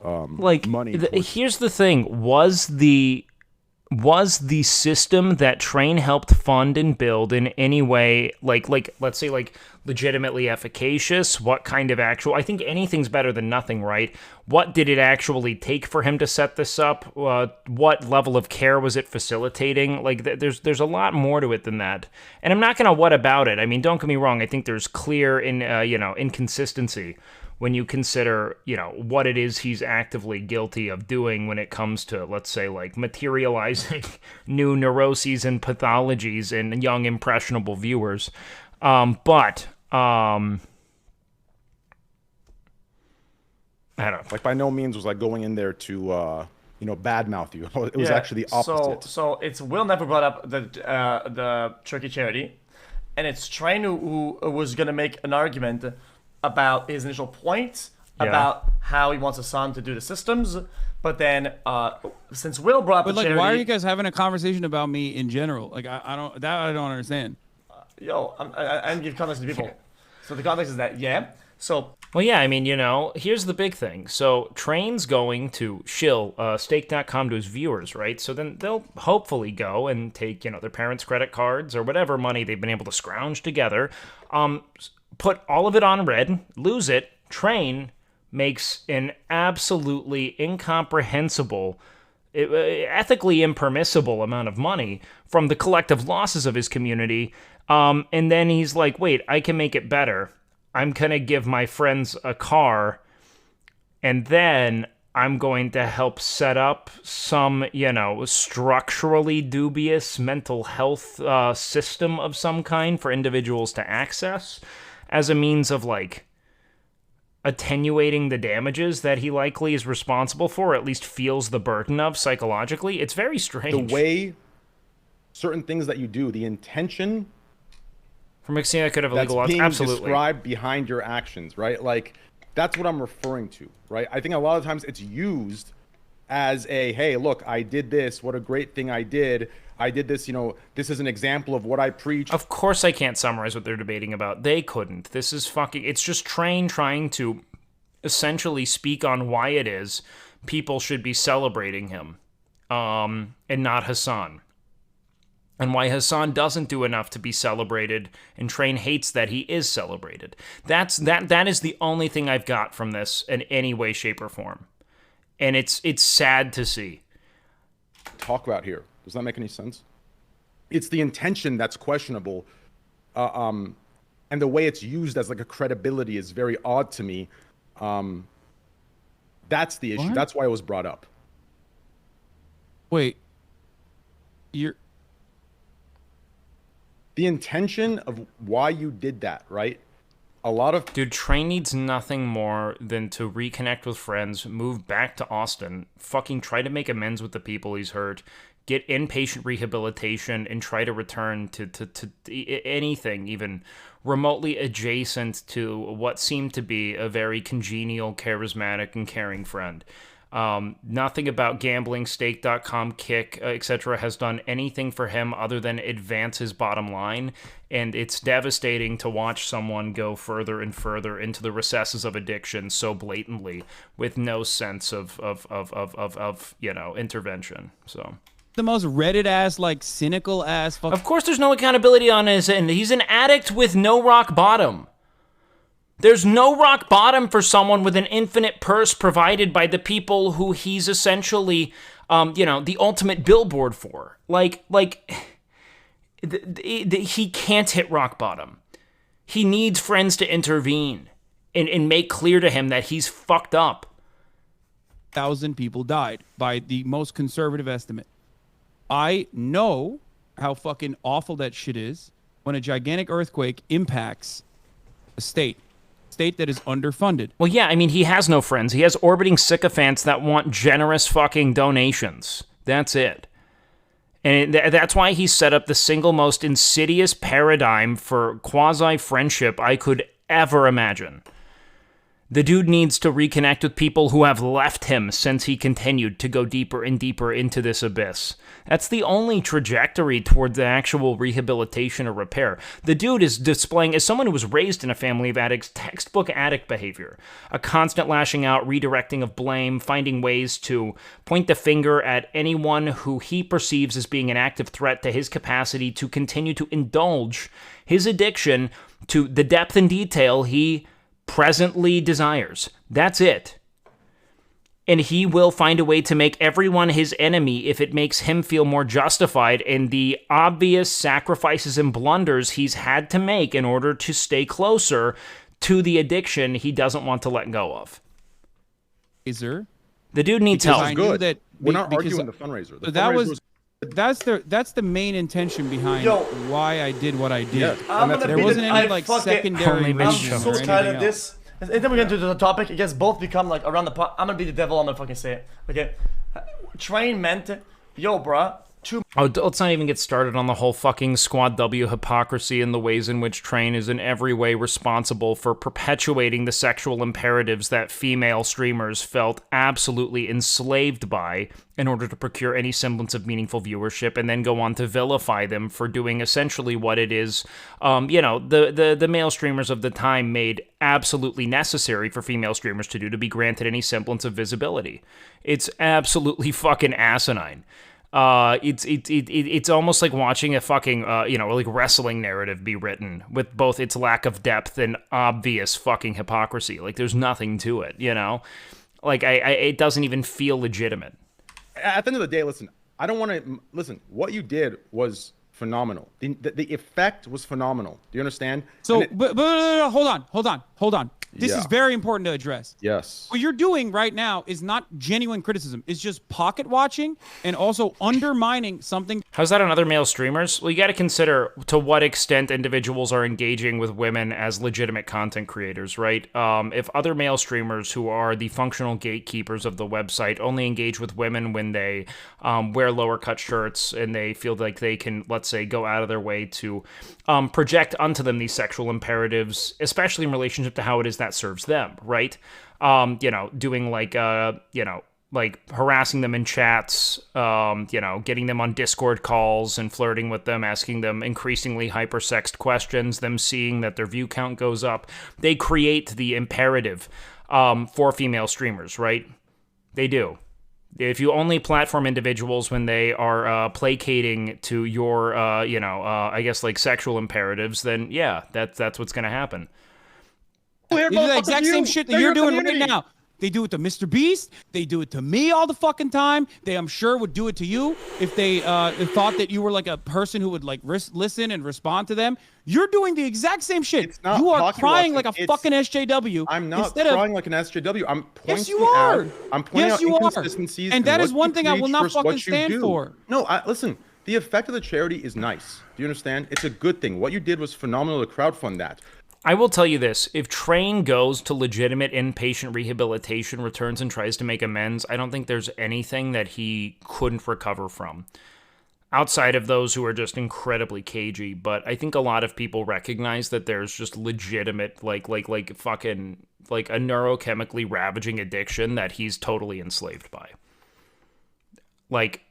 money. Here's the thing: was the system that Train helped fund and build in any way, like let's say, like, legitimately efficacious? What kind of actual? I think anything's better than nothing, right? What did it actually take for him to set this up? What level of care was it facilitating? Like, there's a lot more to it than that. And I'm not gonna what about it. I mean, don't get me wrong. I think there's clear inconsistency when you consider, what it is he's actively guilty of doing when it comes to, let's say, like, materializing new neuroses and pathologies in young, impressionable viewers. But I don't know. Like, by no means was I going in there to, badmouth you. It was actually the opposite. So it's Will never brought up the Turkey charity, and it's Train who was going to make an argument about his initial point about how he wants Hasan to do the systems, but then since Will brought up the charity, why are you guys having a conversation about me in general? Like, I don't understand. I'm give context to people. So the context is that So well, yeah, I mean, here's the big thing. So Train's going to shill stake.com to his viewers, right? So then they'll hopefully go and take, their parents' credit cards or whatever money they've been able to scrounge together, put all of it on red, lose it. Train makes an absolutely incomprehensible, ethically impermissible amount of money from the collective losses of his community. And then he's like, wait, I can make it better. I'm going to give my friends a car, and then I'm going to help set up some, structurally dubious mental health system of some kind for individuals to access as a means of, like, attenuating the damages that he likely is responsible for, or at least feels the burden of psychologically. It's very strange. The way certain things that you do, the intention for mixing that could have illegal that's being absolutely described behind your actions, right? Like, that's what I'm referring to, right? I think a lot of times it's used as a, hey, look, I did this. What a great thing I did. I did this, this is an example of what I preach. Of course I can't summarize what they're debating about. They couldn't. This is fucking, it's just Train trying to essentially speak on why it is people should be celebrating him, and not Hasan. And why Hasan doesn't do enough to be celebrated, and Train hates that he is celebrated. That is the only thing I've got from this in any way, shape, or form. And it's sad to see. Talk about here. Does that make any sense? It's the intention that's questionable. And the way it's used as like a credibility is very odd to me. That's the issue. What? That's why it was brought up. Wait. You're... The intention of why you did that, right? A lot of... Dude, Train needs nothing more than to reconnect with friends, move back to Austin, fucking try to make amends with the people he's hurt, get inpatient rehabilitation, and try to return to anything even remotely adjacent to what seemed to be a very congenial, charismatic, and caring friend. Nothing about gambling, stake.com, Kick, etc. has done anything for him other than advance his bottom line, and it's devastating to watch someone go further and further into the recesses of addiction so blatantly with no sense of intervention. So the most Reddit ass, like cynical ass. Of course, there's no accountability on his end. He's an addict with no rock bottom. There's no rock bottom for someone with an infinite purse provided by the people who he's essentially, the ultimate billboard for. He can't hit rock bottom. He needs friends to intervene and make clear to him that he's fucked up. 1,000 people died by the most conservative estimate. I know how fucking awful that shit is when a gigantic earthquake impacts a state that is underfunded. Well, yeah, I mean, he has no friends. He has orbiting sycophants that want generous fucking donations. That's it. And that's why he set up the single most insidious paradigm for quasi-friendship I could ever imagine. The dude needs to reconnect with people who have left him since he continued to go deeper and deeper into this abyss. That's the only trajectory toward the actual rehabilitation or repair. The dude is displaying, as someone who was raised in a family of addicts, textbook addict behavior. A constant lashing out, redirecting of blame, finding ways to point the finger at anyone who he perceives as being an active threat to his capacity to continue to indulge his addiction to the depth and detail he presently desires. That's it. And he will find a way to make everyone his enemy if it makes him feel more justified in the obvious sacrifices and blunders he's had to make in order to stay closer to the addiction he doesn't want to let go of. Is there? The dude needs help. I knew that we're not arguing the fundraiser. That's the main intention behind why I did what I did. Yeah. There wasn't any secondary. I'm so tired of this. And then we get into the topic. It gets both become like around the pot. I'm gonna be the devil. I'm gonna fucking say it. Okay. Train meant, bruh. Let's not even get started on the whole fucking Squad W hypocrisy and the ways in which Train is in every way responsible for perpetuating the sexual imperatives that female streamers felt absolutely enslaved by in order to procure any semblance of meaningful viewership, and then go on to vilify them for doing essentially what it is, the male streamers of the time made absolutely necessary for female streamers to do to be granted any semblance of visibility. It's absolutely fucking asinine. It's almost like watching a fucking like wrestling narrative be written with both its lack of depth and obvious fucking hypocrisy. Like there's nothing to it, Like it doesn't even feel legitimate. At the end of the day, listen, I don't want to listen. What you did was phenomenal. The effect was phenomenal. Do you understand? So, but hold on. This is very important to address. Yes. What you're doing right now is not genuine criticism. It's just pocket watching and also undermining something. How's that on other male streamers? Well, you got to consider to what extent individuals are engaging with women as legitimate content creators, right? If other male streamers who are the functional gatekeepers of the website only engage with women when they wear lower cut shirts and they feel like they can, let's say, go out of their way to project onto them these sexual imperatives, especially in relationship to how it is that serves them, right? Doing like harassing them in chats, getting them on Discord calls and flirting with them, asking them increasingly hypersexed questions, them seeing that their view count goes up. They create the imperative for female streamers, right? They do. If you only platform individuals when they are placating to your, I guess like sexual imperatives, then yeah, that's what's going to happen. It's the exact same shit that you're doing right now. They do it to Mr. Beast. They do it to me all the fucking time. They, I'm sure, would do it to you if they thought that you were like a person who would like listen and respond to them. You're doing the exact same shit. You are crying like a fucking SJW. I'm not crying like an SJW. I'm pointing yes, you are. I'm pointing out inconsistencies. And that is one thing I will not fucking stand for. No, listen. The effect of the charity is nice. Do you understand? It's a good thing. What you did was phenomenal to crowdfund that. I will tell you this. If Train goes to legitimate inpatient rehabilitation, returns and tries to make amends, I don't think there's anything that he couldn't recover from. Outside of those who are just incredibly cagey, but I think a lot of people recognize that there's just legitimate, like fucking, like a neurochemically ravaging addiction that he's totally enslaved by. Like,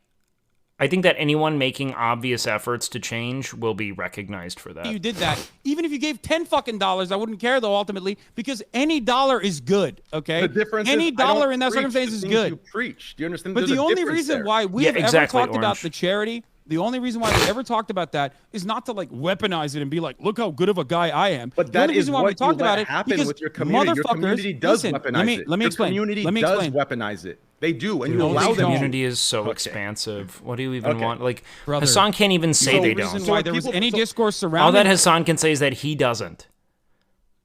I think that anyone making obvious efforts to change will be recognized for that. You did that. Even if you gave $10 fucking, I wouldn't care though ultimately, because any dollar is good. Okay. The difference any is dollar in that circumstance is good. You preach. Do you understand? But There's the only reason why we have ever talked about the charity, the only reason why we ever talked about that is not to like weaponize it and be like, look how good of a guy I am. But that is what we talked about it because with your community. Your community does weaponize it. Let me explain. Your community does weaponize it. They do, and you allow them. The community is so expansive. What do you even want? Like, brother, Hasan can't even say they don't. Why there was any discourse surrounding all that Hasan can say is that he doesn't.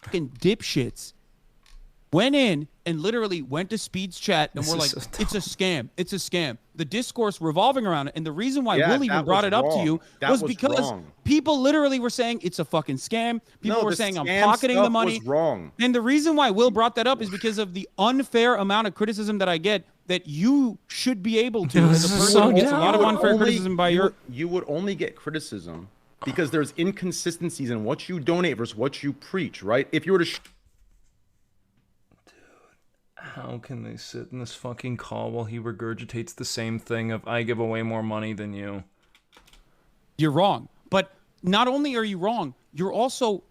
Fucking dipshits went in and literally went to Speed's chat and were like, it's a scam. It's a scam. The discourse revolving around it. And the reason why Will even brought it up to you was because people literally were saying it's a fucking scam. People were saying I'm pocketing the money. Wrong. And the reason why Will brought that up is because of the unfair amount of criticism that I get that you should be able to, as a person who gets a lot of unfair criticism by you would only get criticism because there's inconsistencies in what you donate versus what you preach, right? If you were to how can they sit in this fucking call while he regurgitates the same thing of I give away more money than you? You're wrong. But not only are you wrong, you're also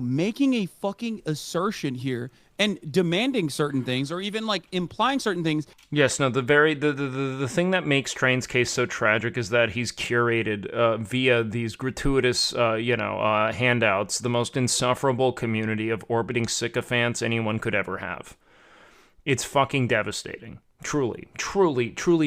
making a fucking assertion here and demanding certain things or even like implying certain things. Yes, no, the thing that makes Train's case so tragic is that he's curated via these gratuitous handouts the most insufferable community of orbiting sycophants anyone could ever have. It's fucking devastating. Truly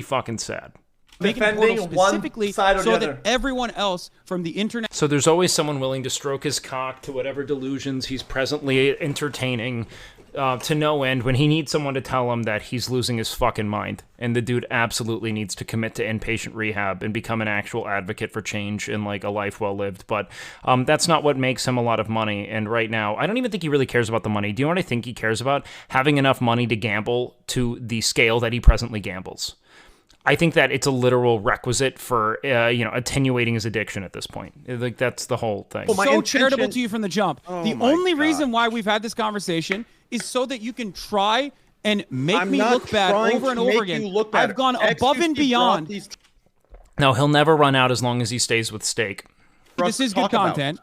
fucking sad. Defending specifically one side or so the that other. everyone else from the internet. So there's always someone willing to stroke his cock to whatever delusions he's presently entertaining to no end when he needs someone to tell him that he's losing his fucking mind. And the dude absolutely needs to commit to inpatient rehab and become an actual advocate for change and like a life well lived. But that's not what makes him a lot of money. And right now, I don't even think he really cares about the money. Do you know what I think he cares about? Having enough money to gamble to the scale that he presently gambles. I think that it's a literal requisite for, attenuating his addiction at this point. Like, that's the whole thing. Well, so charitable to you from the jump. The only reason why we've had this conversation is so that you can try and make me look bad over and over again. I've gone above and beyond. No, he'll never run out as long as he stays with Steak. This is good content.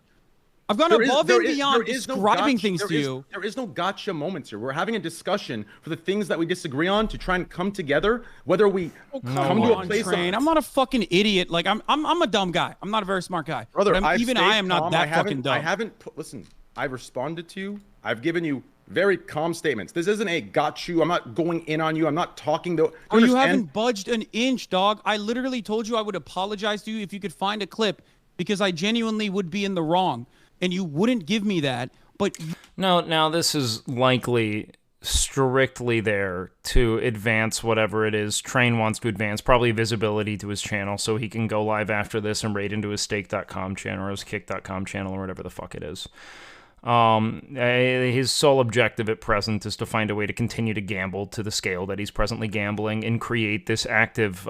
I've gone above and beyond describing things to you. There is no gotcha moments here. We're having a discussion for the things that we disagree on to try and come together, whether we come to a place Train. I'm not a fucking idiot. Like, I'm a dumb guy. I'm not a very smart guy. Brother, I am not that fucking dumb. Listen, I've responded to you. I've given you very calm statements. This isn't a got you. I'm not going in on you. I'm not talking to... You haven't budged an inch, dog. I literally told you I would apologize to you if you could find a clip because I genuinely would be in the wrong. And you wouldn't give me that, but... No, now this is likely strictly there to advance whatever it is Train wants to advance, probably visibility to his channel, so he can go live after this and raid into his stake.com channel or his kick.com channel or whatever the fuck it is. His sole objective at present is to find a way to continue to gamble to the scale that he's presently gambling and create this active,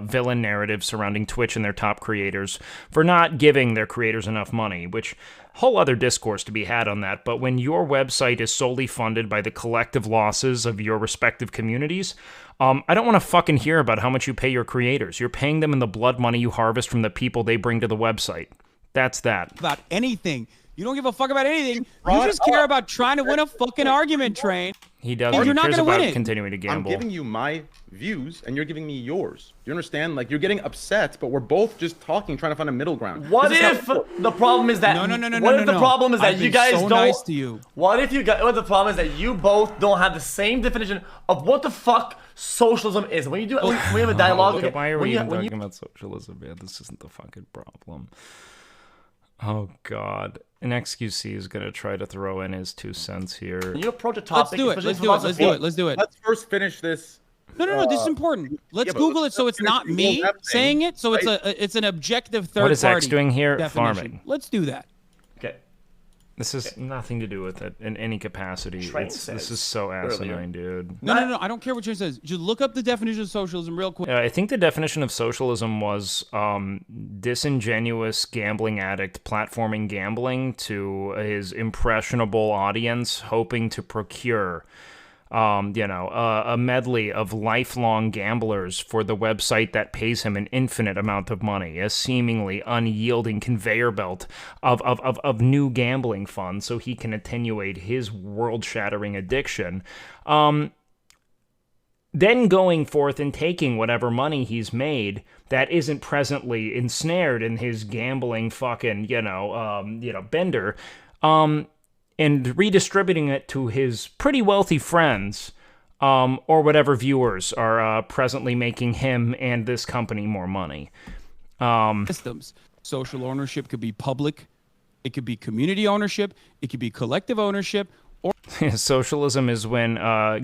villain narrative surrounding Twitch and their top creators for not giving their creators enough money, which whole other discourse to be had on that. But when your website is solely funded by the collective losses of your respective communities, I don't want to fucking hear about how much you pay your creators. You're paying them in the blood money you harvest from the people they bring to the website. That's that. About anything. You don't give a fuck about anything. You just care about trying to win a fucking argument, Train. He doesn't. You're not cares gonna about win it. continuing to gamble. I'm giving you my views, and you're giving me yours. You understand? Like, you're getting upset, but we're both just talking, trying to find a middle ground. What if the problem is that? No. What if the problem is that I've you been guys so don't? nice to you. What if the problem is that you both don't have the same definition of what the fuck socialism is? When you do, when we have a dialogue. Okay, why are we even when talking about socialism, man? This isn't the fucking problem. Oh God, an XQC is gonna try to throw in his 2 cents here. When you approach a topic, Let's do it. Let's first finish this. No. This is important. Let's Google it so it's not me saying it. So it's an objective third party. What is X doing here? Definition. Farming. Let's do that. Okay. This has nothing to do with it in any capacity. This is so asinine, dude. No. I don't care what Train says. Just look up the definition of socialism real quick. I think the definition of socialism was disingenuous gambling addict platforming gambling to his impressionable audience, hoping to procure a medley of lifelong gamblers for the website that pays him an infinite amount of money, a seemingly unyielding conveyor belt of new gambling funds so he can attenuate his world-shattering addiction. Then going forth and taking whatever money he's made that isn't presently ensnared in his gambling fucking, bender, and redistributing it to his pretty wealthy friends, or whatever viewers are presently making him and this company more money. Systems. Social ownership could be public, it could be community ownership, it could be collective ownership. Or socialism is when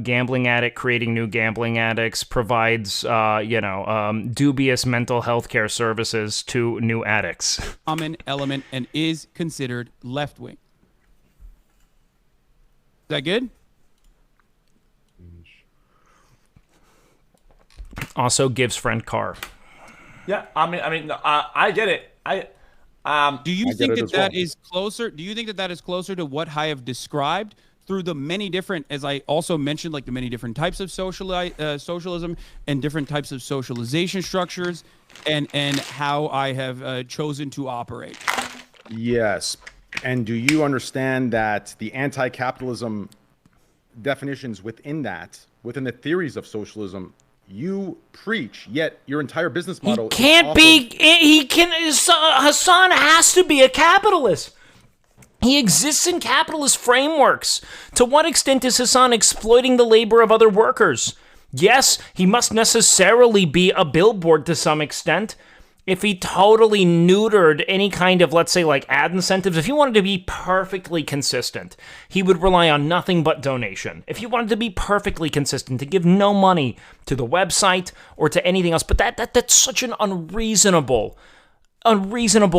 gambling addict creating new gambling addicts provides, dubious mental health care services to new addicts. Common element and is considered left-wing. Is that good? Also gives friend car. Yeah, I get it. Do you think that is closer? Do you think that is closer to what I have described through the many different, as I also mentioned, like the many different types of socialism and different types of socialization structures, and how I have chosen to operate? Yes. And do you understand that the anti-capitalism definitions within the theories of socialism, you preach, yet your entire business model Hasan has to be a capitalist. He exists in capitalist frameworks. To what extent is Hasan exploiting the labor of other workers? Yes, he must necessarily be a billboard to some extent. If he totally neutered any kind of, let's say, like ad incentives, if he wanted to be perfectly consistent, he would rely on nothing but donation. If he wanted to be perfectly consistent, to give no money to the website or to anything else, but that's such an unreasonable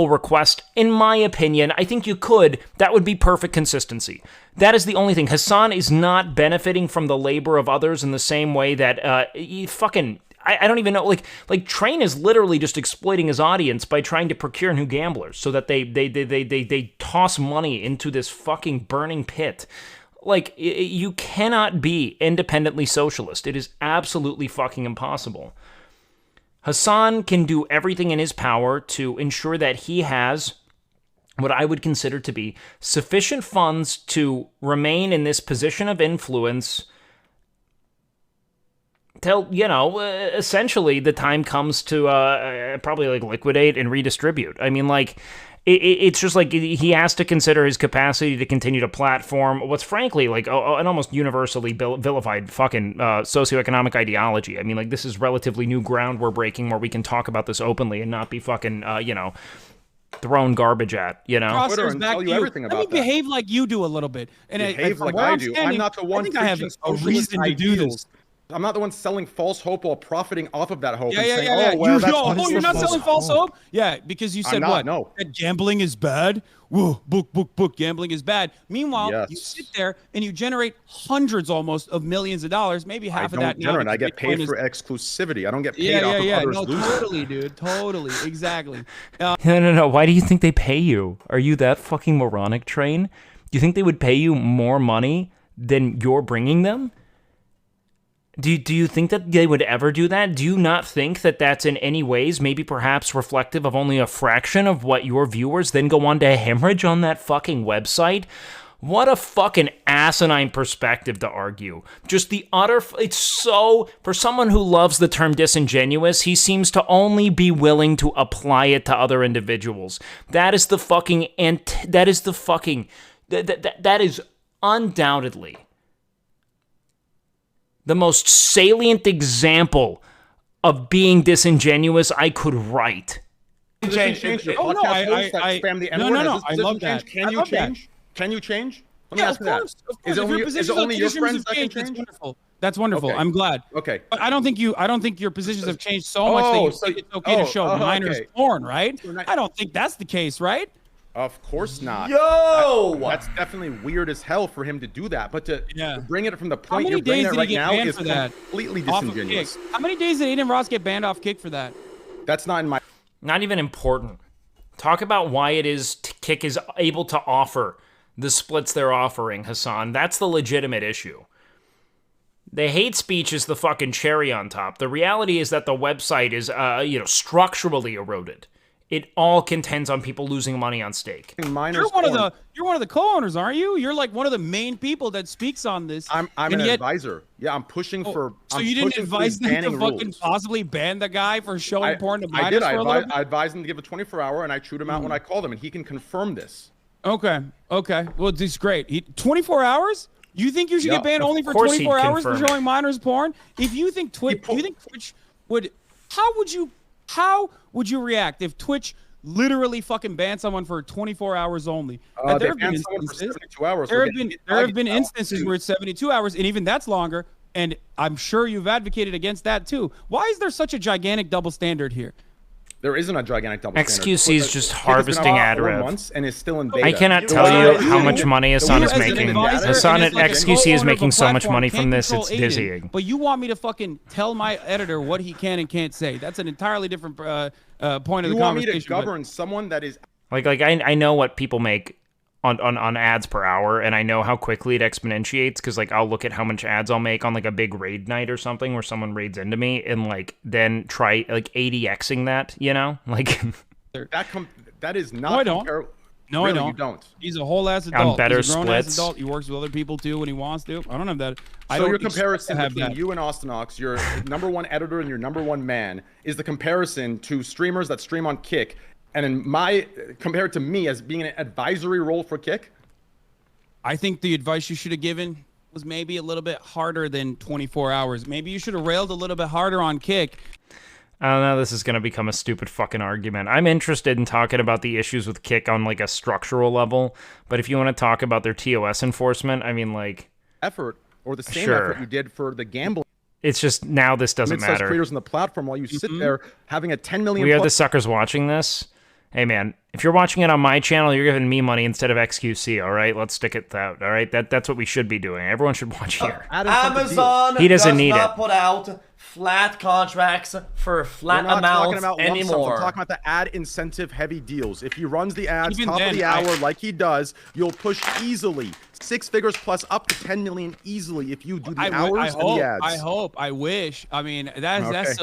request, in my opinion. I think you could. That would be perfect consistency. That is the only thing. Hasan is not benefiting from the labor of others in the same way that I don't even know. Like Train is literally just exploiting his audience by trying to procure new gamblers so that they toss money into this fucking burning pit. Like, you cannot be independently socialist. It is absolutely fucking impossible. Hasan can do everything in his power to ensure that he has what I would consider to be sufficient funds to remain in this position of influence till, essentially the time comes to probably like liquidate and redistribute. I mean, like, it's just like he has to consider his capacity to continue to platform what's frankly like an almost universally vilified fucking socioeconomic ideology. I mean, like, this is relatively new ground we're breaking where we can talk about this openly and not be fucking, thrown garbage at, Twitter and tell you everything about Let me behave like you do a little bit. And behave like I do. I'm not the one I have a reason to do this. I'm not the one selling false hope while profiting off of that hope. Yeah. You're not selling false hope? Yeah, because you said what? No. That gambling is bad? Whoa, book, gambling is bad. Meanwhile, you sit there and you generate hundreds almost of millions of dollars, maybe half of that. I get paid for exclusivity. I don't get paid off of others losing. Totally, dude. Totally. Exactly. No. Why do you think they pay you? Are you that fucking moronic, Train? Do you think they would pay you more money than you're bringing them? Do you think that they would ever do that? Do you not think that that's in any ways maybe perhaps reflective of only a fraction of what your viewers then go on to hemorrhage on that fucking website? What a fucking asinine perspective to argue. Just the utter... It's so... For someone who loves the term disingenuous, he seems to only be willing to apply it to other individuals. That is the fucking... That is the fucking... That is undoubtedly the most salient example of being disingenuous I could write. Change your podcast rules that spam the N-word. No. I love that. Can you change? Can you change? Let me ask you that. Is it only your friends that can change? That's wonderful. That's wonderful. Okay. I'm glad. Okay. But I don't think your positions have changed so much that you think it's okay to show minors porn, right? I don't think that's the case, right? Of course not. Yo! That's definitely weird as hell for him to do that. But to bring it from the point you're bringing it right now is completely disingenuous. How many days did Aiden Ross get banned off Kick for that? That's not in my... Not even important. Talk about why it is Kick is able to offer the splits they're offering, Hasan. That's the legitimate issue. The hate speech is the fucking cherry on top. The reality is that the website is, structurally eroded. It all contends on people losing money on stake. You're one of the co-owners, aren't you? You're like one of the main people that speaks on this. I'm an advisor. Yeah, I'm pushing for. So you didn't advise them to fucking possibly ban the guy for showing porn to minors? I advised him to give a 24-hour, and I chewed him out when I called him, and he can confirm this. Okay. Well, this is great. 24 hours? You think you should get banned only for 24 hours for showing minors porn? If you think Twitch would, how would you react if Twitch literally fucking banned someone for 24 hours only? There have been instances. There have been instances where it's 72 hours, and even that's longer. And I'm sure you've advocated against that too. Why is there such a gigantic double standard here? There isn't a gigantic double standard. XQC is just harvesting ad rev. And is still in beta. I cannot tell you how much money Hasan is making. Hasan at XQC is making so much money from this, it's dizzying. But you want me to fucking tell my editor what he can and can't say. That's an entirely different point of the conversation. You want me to govern someone that is... Like I know what people make on ads per hour, and I know how quickly it exponentiates, because like I'll look at how much ads I'll make on like a big raid night or something where someone raids into me, and like then try like 80xing that, like that is not No, really, I don't. You don't. He's a whole ass adult. On better He's a grown-ass splits. adult. He works with other people too when he wants to. I don't have that. So your comparison between you and Austinox, your #1 editor and your #1 man, is the comparison to streamers that stream on Kick. And compared to me as being an advisory role for Kick? I think the advice you should have given was maybe a little bit harder than 24 hours. Maybe you should have railed a little bit harder on Kick. I don't know, this is going to become a stupid fucking argument. I'm interested in talking about the issues with Kick on like a structural level, but if you want to talk about their TOS enforcement, I mean like... Effort, or the same effort you did for the gambling. It's just, now this doesn't matter. Creators on the platform while you sit there having a 10 million... We are the suckers watching this. Hey, man, if you're watching it on my channel, you're giving me money instead of XQC, all right? Let's stick it out, all right? That's what we should be doing. Everyone should watch here. Amazon does not put out flat contracts for flat amounts anymore. I'm talking about the ad incentive heavy deals. If he runs the ads top of the hour like he does, you'll push easily 6 figures plus up to 10 million easily if you do the hours and the ads. I wish. I mean, that's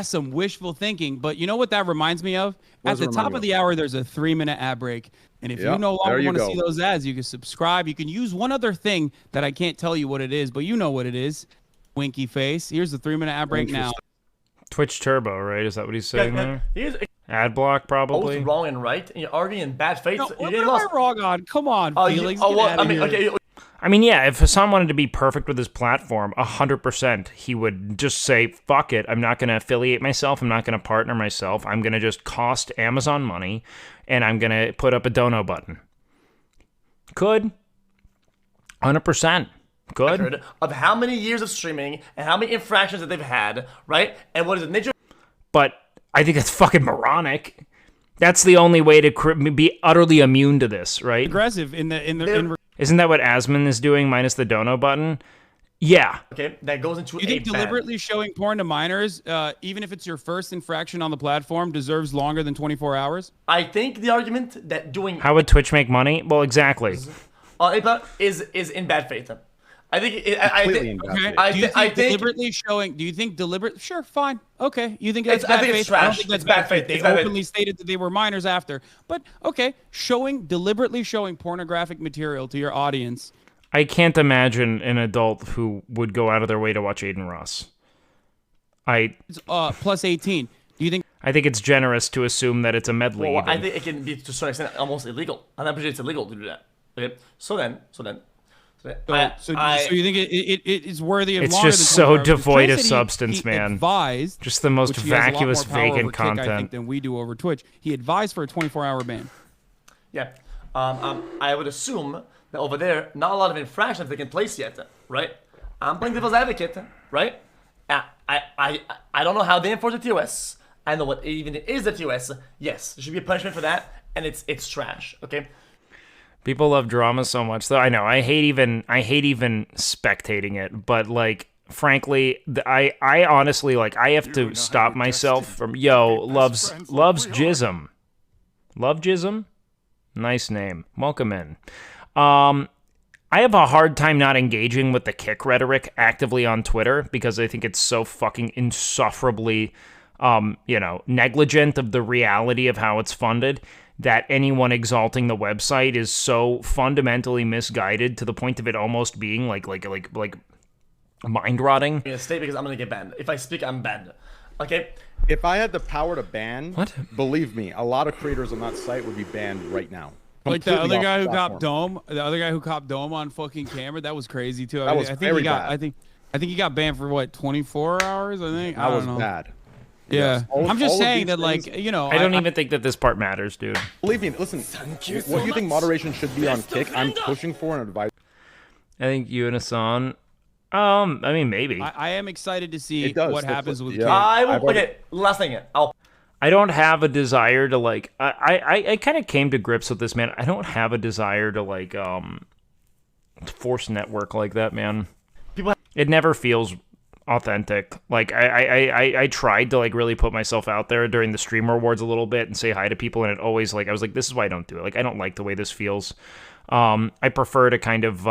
some wishful thinking. But you know what that reminds me of? At the top of the hour, there's a 3-minute ad break. And if you no longer want to see those ads, you can subscribe. You can use one other thing that I can't tell you what it is, but you know what it is. Winky face. Here's the 3-minute ad break now. Twitch Turbo, right? Is that what he's saying there? Ad block, probably. Both wrong and right, and you're already in bad faith. No, what am I wrong on? Come on, Felix. I mean, yeah, if Hasan wanted to be perfect with his platform, 100%, he would just say, fuck it, I'm not going to affiliate myself, I'm not going to partner myself, I'm going to just cost Amazon money, and I'm going to put up a dono button. Could. 100%. Good. Of how many years of streaming and how many infractions that they've had, right? And what is it? But I think that's fucking moronic. That's the only way to be utterly immune to this, right? Aggressive Isn't that what Asmon is doing minus the dono button? Yeah. Okay, that goes into you think deliberately showing porn to minors, even if it's your first infraction on the platform, deserves longer than 24 hours? I think the argument that doing... How would Twitch make money? Well, exactly. Is in bad faith. I think. I think. Okay. Do you think deliberately showing? Do you think deliberate? Sure, fine. Okay. You think that's bad faith? It's trash. I don't think that's bad faith. They openly stated that they were minors after. But okay, deliberately showing pornographic material to your audience. I can't imagine an adult who would go out of their way to watch Aiden Ross. Plus 18. Do you think? I think it's generous to assume that it's a medley. Well, I think it can be to some extent almost illegal. I'm not sure it's illegal to do that. Okay. So then. So you think it is worthy of? It's longer just than so 24 hours? devoid of He substance, man. Advised, just the most vacuous, vacant content. I think than we do over Twitch. He advised for a 24-hour ban. Yeah. I would assume that over there, not a lot of infractions have taken place yet, right? I'm playing devil's advocate, right? I don't know how they enforce the TOS. I know what even it is the TOS. Yes, there should be a punishment for that, and it's trash. Okay. People love drama so much, though. I know. I hate even spectating it, but like, frankly, I honestly like. I have to stop myself from. Loves Jism. Love Jism. Nice name. Welcome in. I have a hard time not engaging with the kick rhetoric actively on Twitter because I think it's so fucking insufferably, negligent of the reality of how it's funded that anyone exalting the website is so fundamentally misguided to the point of it almost being like mind rotting. I'm gonna stay because I'm gonna get banned. If I speak, I'm banned. Okay. If I had the power to ban, believe me, a lot of creators on that site would be banned right now. Like the other guy who copped Dome on fucking camera, that was crazy too. I think he got banned for what, 24 hours? I think that was bad. Yeah, yes. I'm just saying that, like, I don't even think that this part matters, dude. Believe me, listen. What you think moderation should be on Kick, I'm pushing for and advising. I think you and Hasan. I mean, maybe. I am excited to see what happens with Kick. Okay, last thing. I don't have a desire to like. I kind of came to grips with this, man. I don't have a desire to like force network like that, man. It never feels authentic. Like I tried to like really put myself out there during the streamer awards a little bit and say hi to people, and it always like I was like, this is why I don't do it. Like I don't like the way this feels. I prefer to kind of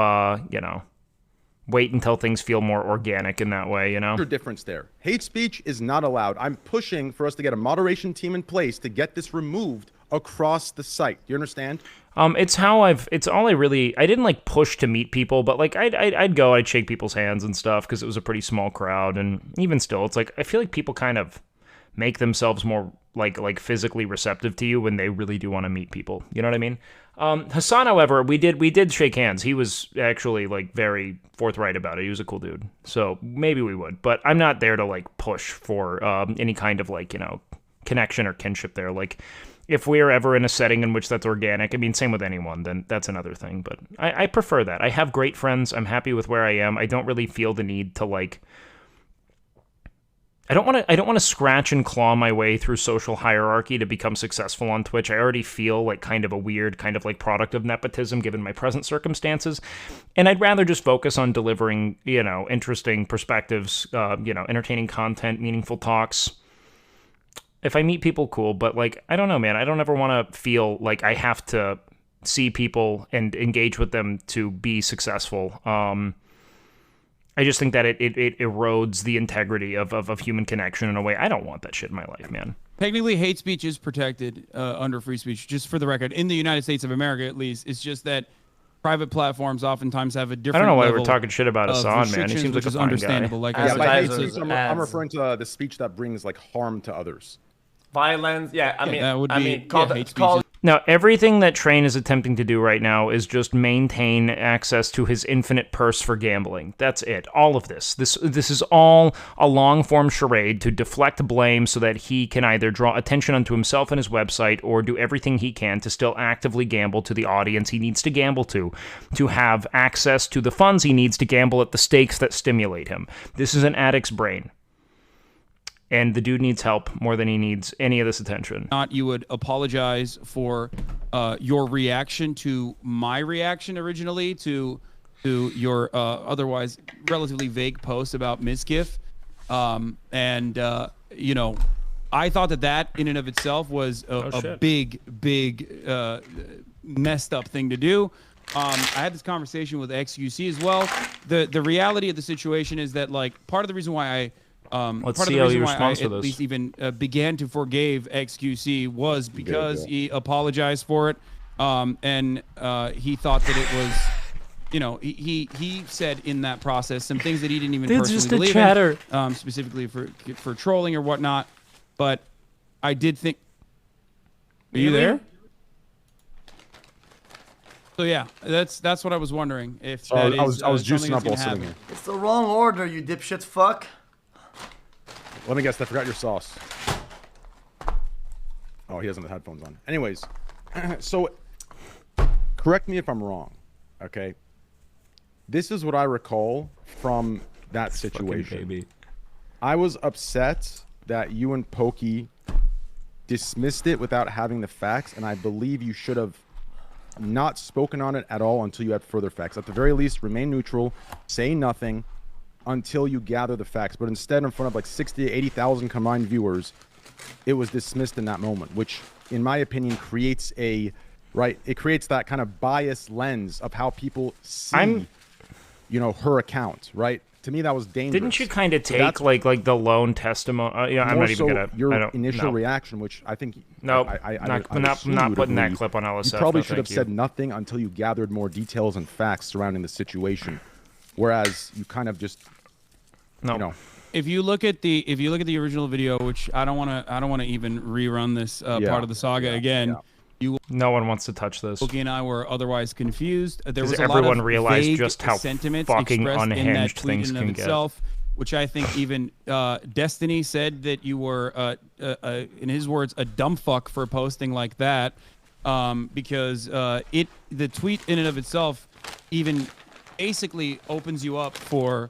wait until things feel more organic in that way, Difference there. Hate speech is not allowed. I'm pushing for us to get a moderation team in place to get this removed across the site. Do you understand? It's all I didn't like push to meet people, but like I'd shake people's hands and stuff because it was a pretty small crowd, and even still, it's like I feel like people kind of make themselves more like physically receptive to you when they really do want to meet people. You know what I mean? Hasan, however, we did shake hands. He was actually like very forthright about it. He was a cool dude. So maybe we would, but I'm not there to like push for any kind of like, connection or kinship there. Like if we're ever in a setting in which that's organic, I mean, same with anyone, then that's another thing. But I prefer that. I have great friends. I'm happy with where I am. I don't really feel the need to like, I don't want to scratch and claw my way through social hierarchy to become successful on Twitch. I already feel like kind of a weird kind of like product of nepotism given my present circumstances. And I'd rather just focus on delivering, interesting perspectives, entertaining content, meaningful talks. If I meet people, cool. But like, I don't know, man. I don't ever want to feel like I have to see people and engage with them to be successful. I just think that it erodes the integrity of human connection in a way. I don't want that shit in my life, man. Technically, hate speech is protected under free speech, just for the record. In the United States of America, at least, it's just that private platforms oftentimes have a different. I don't know why we're talking shit about Hasan, man. He seems like a fine understandable. guy. Like by hate speech, I'm referring to the speech that brings like harm to others. Violence, Now, everything that Train is attempting to do right now is just maintain access to his infinite purse for gambling. That's it. All of this. This is all a long-form charade to deflect blame so that he can either draw attention onto himself and his website or do everything he can to still actively gamble to the audience he needs to gamble to have access to the funds he needs to gamble at the stakes that stimulate him. This is an addict's brain. And the dude needs help more than he needs any of this attention. You would apologize for your reaction to my reaction originally to your otherwise relatively vague post about Mizkif. I thought that in and of itself was a big messed up thing to do. I had this conversation with XQC as well. The reality of the situation is that like part of the reason why Let's see how he responds to at this. least even began to forgive XQC was because he apologized for it, and he thought that it was, you know, he said in that process some things that he didn't even personally believe in, specifically for trolling or whatnot. But I did think. Are you there? So yeah, that's what I was wondering. If so that I was juicing up while sitting here. It's the wrong order, you dipshit fuck. Let me guess, I forgot your sauce. Oh, he doesn't have headphones on. Anyways, so correct me if I'm wrong, okay? This is what I recall from that situation. Baby. I was upset that you and Pokey dismissed it without having the facts, and I believe you should have not spoken on it at all until you had further facts. At the very least, remain neutral, say nothing until you gather the facts. But instead, in front of like 60 to 80,000 combined viewers, it was dismissed in that moment, which, in my opinion, creates it creates that kind of biased lens of how people see, you know, her account, right? To me, that was dangerous. Didn't you kind of take like the lone testimony? I'm not even gonna. Your initial reaction, which I think. No, not putting that clip on LSF. You probably should have said nothing until you gathered more details and facts surrounding the situation, whereas you kind of just. No. You know, if you look at the original video, which I don't want to even rerun this part of the saga again. No one wants to touch this. Pokey and I were otherwise confused. There was everyone a lot of realized vague just how sentiments fucking expressed unhinged in that tweet things in can of itself, which I think even Destiny said that you were, in his words, a dumb fuck for posting like that, because the tweet in and of itself even basically opens you up for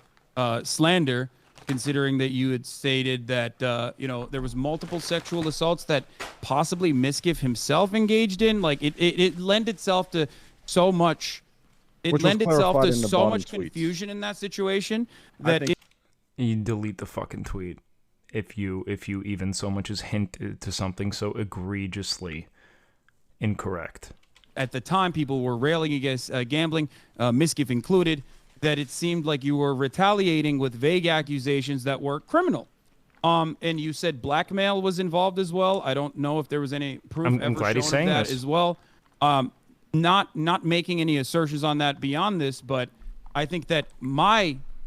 slander, considering that you had stated that you know, there was multiple sexual assaults that possibly Miskiff himself engaged in. Like it lent itself to so much. It lent itself to so much confusion in that situation that you delete the fucking tweet if you even so much as hint to something so egregiously incorrect. At the time, people were railing against gambling, Miskiff included, that it seemed like you were retaliating with vague accusations that were criminal. And you said blackmail was involved as well. I don't know if there was any proof I'm glad he's saying that this as well. Not making any assertions on that beyond this, but I think that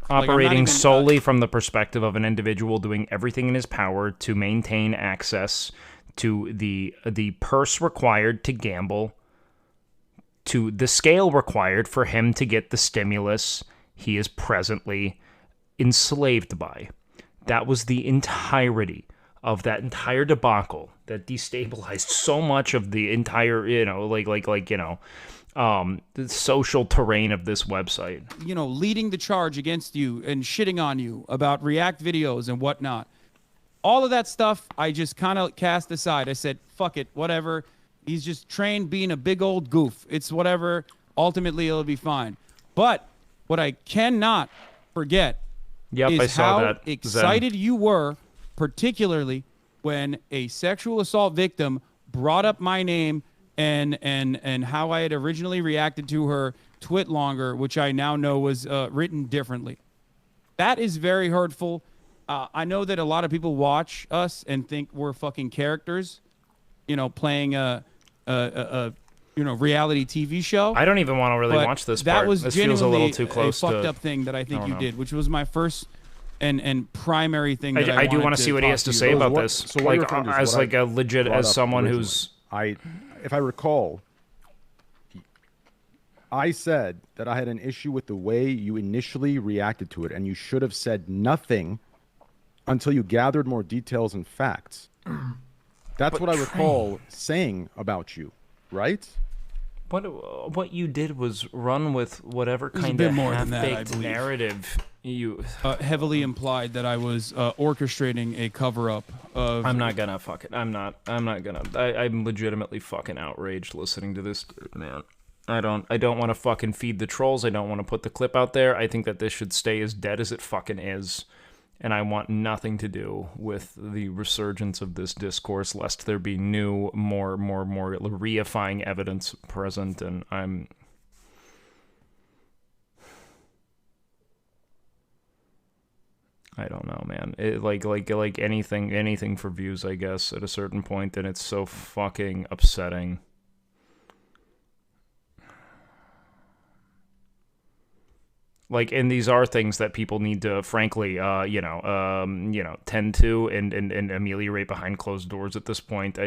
operating solely from the perspective of an individual doing everything in his power to maintain access to the purse required to gamble, to the scale required for him to get the stimulus he is presently enslaved by. That was the entirety of that entire debacle that destabilized so much of the entire, you know, the social terrain of this website. You know, leading the charge against you and shitting on you about React videos and whatnot. All of that stuff, I just kind of cast aside. I said, fuck it, whatever. He's just trained being a big old goof. It's whatever. Ultimately, it'll be fine. But what I cannot forget is how excited you were, particularly when a sexual assault victim brought up my name and how I had originally reacted to her twit longer, which I now know was written differently. That is very hurtful. I know that a lot of people watch us and think we're fucking characters, you know, playing a reality TV show. I don't even want to really watch this part. That was this genuinely feels a little too close a fucked up thing that I think you did, which was my first and primary thing that I do want to see what he has to say about this. So like as like a legit, as someone who's if I recall, I said that I had an issue with the way you initially reacted to it, and you should have said nothing until you gathered more details and facts. That's what I recall saying about you, right? What you did was run with whatever kind of half-baked narrative you heavily implied that I was orchestrating a cover-up of. I'm not gonna fuck it. I'm legitimately fucking outraged listening to this, man. I don't want to fucking feed the trolls. I don't want to put the clip out there. I think that this should stay as dead as it fucking is. And I want nothing to do with the resurgence of this discourse, lest there be new, more reifying evidence present. And I don't know, man. It, like anything for views, I guess, at a certain point, then it's so fucking upsetting. Like, and these are things that people need to, frankly, tend to and ameliorate behind closed doors at this point.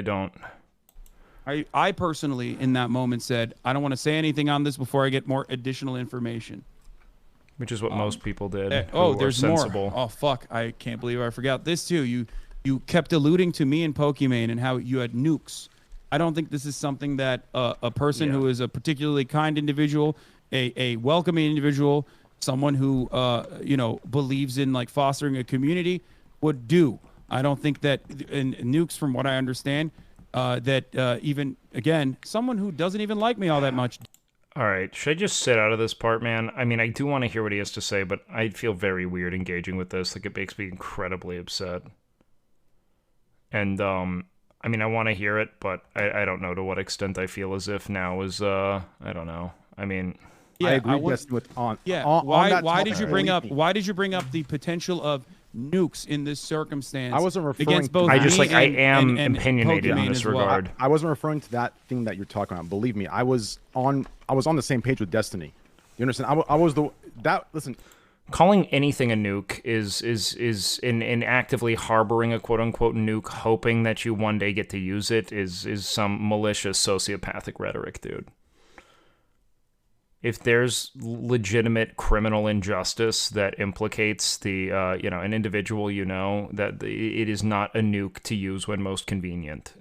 I personally, in that moment, said, I don't want to say anything on this before I get more additional information. Which is what most people did. There's sensible. more. Oh, fuck. I can't believe I forgot this, too. You kept alluding to me and Pokimane and how you had nukes. I don't think this is something that a person who is a particularly kind individual, a welcoming individual, someone who believes in like fostering a community would do. I don't think that in nukes, from what I understand, even again, someone who doesn't even like me all that much. All right, should I just sit out of this part, man? I mean, I do want to hear what he has to say, but I feel very weird engaging with this. Like, it makes me incredibly upset. And I mean, I want to hear it, but I don't know to what extent I feel as if now is I don't know. I mean. Yeah, I agree with on. Yeah. On why did you bring up the potential of nukes in this circumstance? I wasn't referring against both. I just me like I am and opinionated Pokimane in this as well. regard. I wasn't referring to that thing that you're talking about. Believe me, I was on the same page with Destiny. You understand? I was listen. Calling anything a nuke is in actively harboring a quote unquote nuke, hoping that you one day get to use it is some malicious sociopathic rhetoric, dude. If there's legitimate criminal injustice that implicates the an individual, that it is not a nuke to use when most convenient.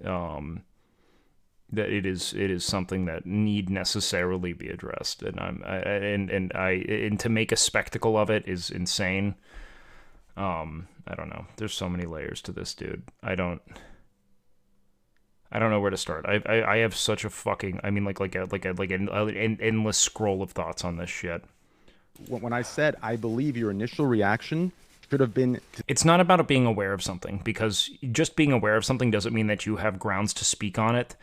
That it is something that need necessarily be addressed, and to make a spectacle of it is insane. I don't know. There's so many layers to this, dude. I don't know where to start. I have such a fucking an endless scroll of thoughts on this shit. When I said I believe your initial reaction should have been. It's not about being aware of something, because just being aware of something doesn't mean that you have grounds to speak on it.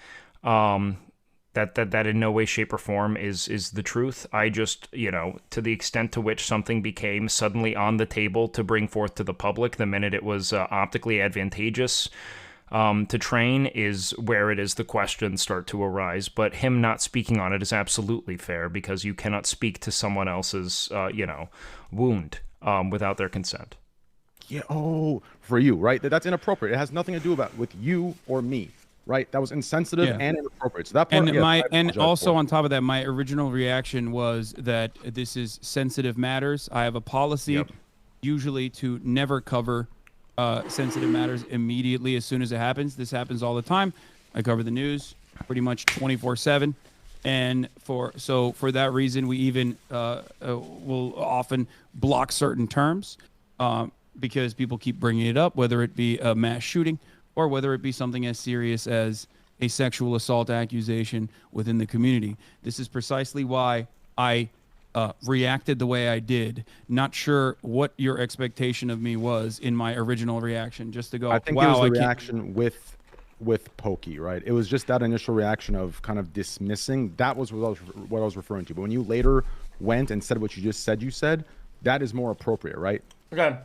That in no way, shape, or form is the truth. I just, to the extent to which something became suddenly on the table to bring forth to the public the minute it was optically advantageous to train is where it is the questions start to arise. But him not speaking on it is absolutely fair, because you cannot speak to someone else's, wound without their consent. Yeah. Oh, for you, right? That's inappropriate. It has nothing to do with you or me. Right, that was insensitive and inappropriate. So that part, and also on top of that, my original reaction was that this is sensitive matters. I have a policy, usually, to never cover sensitive matters immediately as soon as it happens. This happens all the time. I cover the news pretty much 24/7, and for that reason, we even will often block certain terms because people keep bringing it up, whether it be a mass shooting, or whether it be something as serious as a sexual assault accusation within the community. This is precisely why I reacted the way I did. Not sure what your expectation of me was in my original reaction. Just to go, I think it was the reaction with Pokey, right? It was just that initial reaction of kind of dismissing. That was what I was referring to. But when you later went and said what you just said, that is more appropriate, right? Okay. I think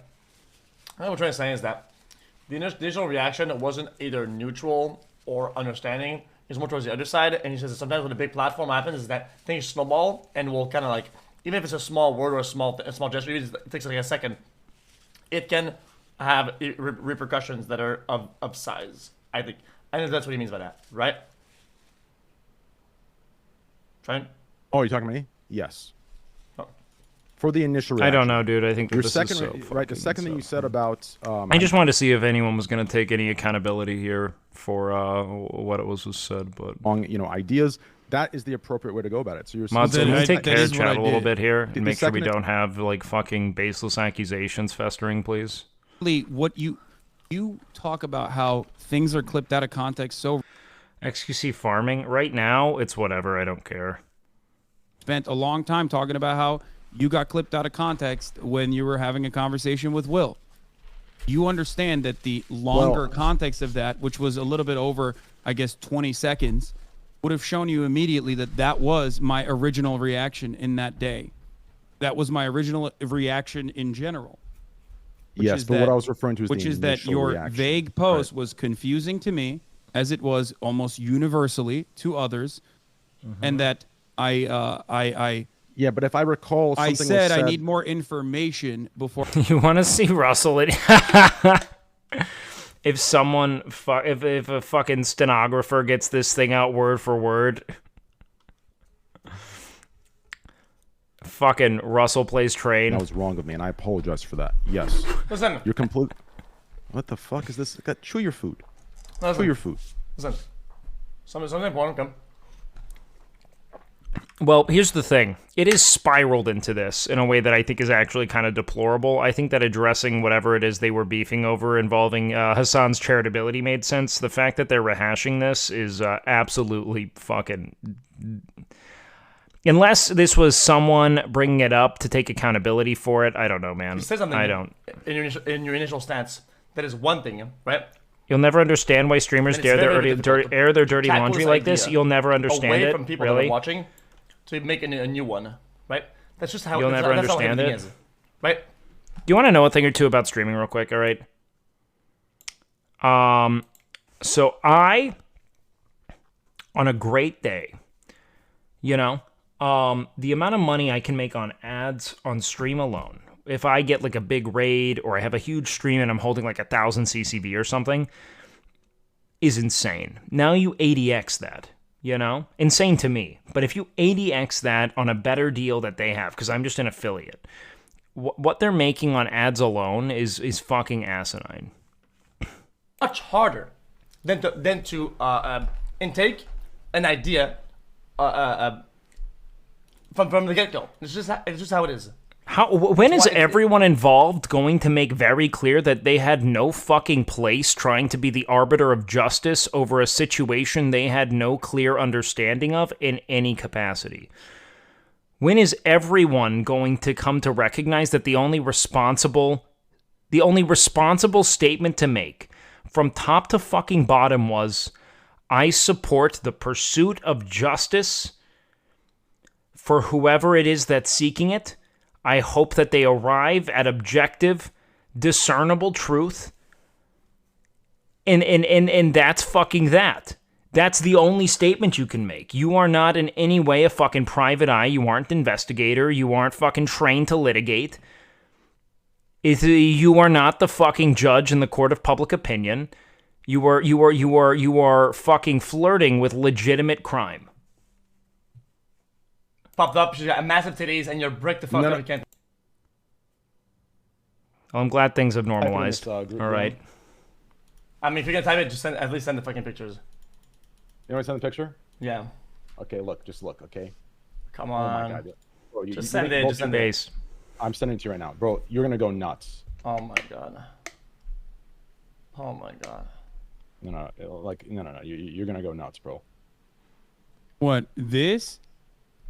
what I'm trying to say is that the initial reaction wasn't either neutral or understanding. It's more towards the other side. And he says that sometimes when a big platform happens is that things snowball and will kind of like, even if it's a small word or a small gesture, it takes like a second, it can have repercussions that are of size. I think that's what he means by that, right? Trying? Oh, you're talking to me? Yes. For the initial reaction. I don't know, dude. I think your second, right? The second thing you said about. I just wanted to see if anyone was going to take any accountability here for what it was said, but on ideas. That is the appropriate way to go about it. So you're. Mods, can we take care of chat a little bit here and make sure we don't have like fucking baseless accusations festering, please? What you talk about how things are clipped out of context. So XQC farming right now, it's whatever. I don't care. Spent a long time talking about how you got clipped out of context when you were having a conversation with Will. You understand that the longer context of that, which was a little bit over, I guess, 20 seconds, would have shown you immediately that was my original reaction in that day. That was my original reaction in general. Yes, but what I was referring to is which the is that your reaction. vague post was confusing to me, as it was almost universally to others, and that I yeah, but if I recall, something I said was I need more information before. You want to see Russell? If someone, if a fucking stenographer gets this thing out word for word, fucking Russell plays Train. That was wrong of me, and I apologize for that. Yes. Listen. You're complete. What the fuck is this? Chew your food. Listen. Chew your food. Listen. Something important. Come. Well, here's the thing. It is spiraled into this in a way that I think is actually kind of deplorable. I think that addressing whatever it is they were beefing over involving Hasan's charitability made sense. The fact that they're rehashing this is absolutely fucking... Unless this was someone bringing it up to take accountability for it, I don't know, man. You said something I don't. In your initial stance, that is one thing, right? You'll never understand why streamers air their dirty laundry like this. You'll never understand away it. From people really? that are watching, to make a new one, right? That's just how. You'll never understand it, is, right? Do you want to know a thing or two about streaming, real quick? All right. So I, on a great day, you know, the amount of money I can make on ads on stream alone, if I get like a big raid or I have a huge stream and I'm holding like 1,000 CCV or something, is insane. Now you 80x that, you know? Insane to me. But if you 80x that on a better deal that they have, because I'm just an affiliate, what they're making on ads alone is fucking asinine. Much harder than to intake an idea from the get-go. It's just how it is. When is everyone involved going to make very clear that they had no fucking place trying to be the arbiter of justice over a situation they had no clear understanding of in any capacity? When is everyone going to come to recognize that the only responsible statement to make from top to fucking bottom was, I support the pursuit of justice for whoever it is that's seeking it. I hope that they arrive at objective, discernible truth. And that's fucking that. That's the only statement you can make. You are not in any way a fucking private eye. You aren't an investigator. You aren't fucking trained to litigate. You are not the fucking judge in the court of public opinion. You are fucking flirting with legitimate crime. Popped up, she's got massive titties, and you're brick the fuck out of can't. Well, I'm glad things have normalized. All right. I mean, if you're gonna type it, just at least send the fucking pictures. You want to send the picture? Yeah. Okay, just look, okay? Come on. Oh my God. Bro, just send it, just send it. I'm sending it to you right now. Bro, you're gonna go nuts. Oh my God. Oh my God. No, you're gonna go nuts, bro. What, this?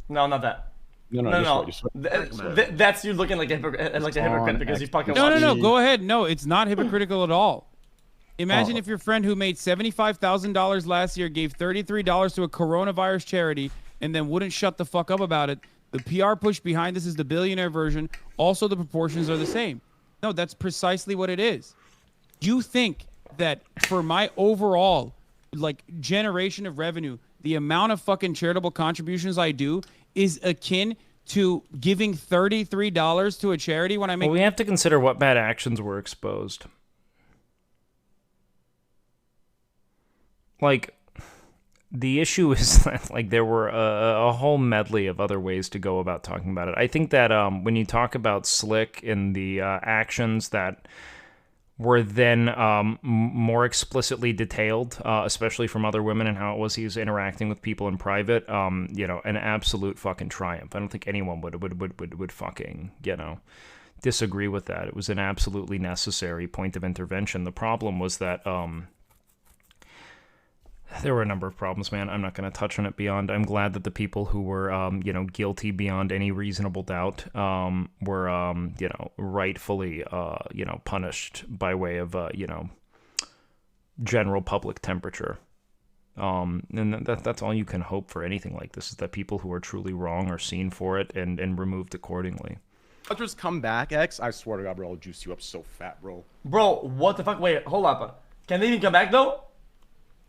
No, not that. No. That's you looking like a hypocrite because you fucking. No. Go ahead. No, it's not hypocritical at all. Imagine if your friend who made $75,000 last year gave $33 to a coronavirus charity and then wouldn't shut the fuck up about it. The PR push behind this is the billionaire version. Also, the proportions are the same. No, that's precisely what it is. You think that for my overall generation of revenue, the amount of fucking charitable contributions I do is akin to giving $33 to a charity when I make... Well, we have to consider what bad actions were exposed. The issue is that, there were a whole medley of other ways to go about talking about it. I think that when you talk about Slick and the actions that were then more explicitly detailed, especially from other women and how it was he was interacting with people in private, an absolute fucking triumph. I don't think anyone would fucking, disagree with that. It was an absolutely necessary point of intervention. The problem was that there were a number of problems, man. I'm not going to touch on it beyond. I'm glad that the people who were, guilty beyond any reasonable doubt, were, rightfully, punished by way of, general public temperature. And that's all you can hope for anything like this, is that people who are truly wrong are seen for it and removed accordingly. Dodgers come back, X, I swear to God, bro, I'll juice you up so fat, bro. Bro, what the fuck? Wait, hold up. Can they even come back though?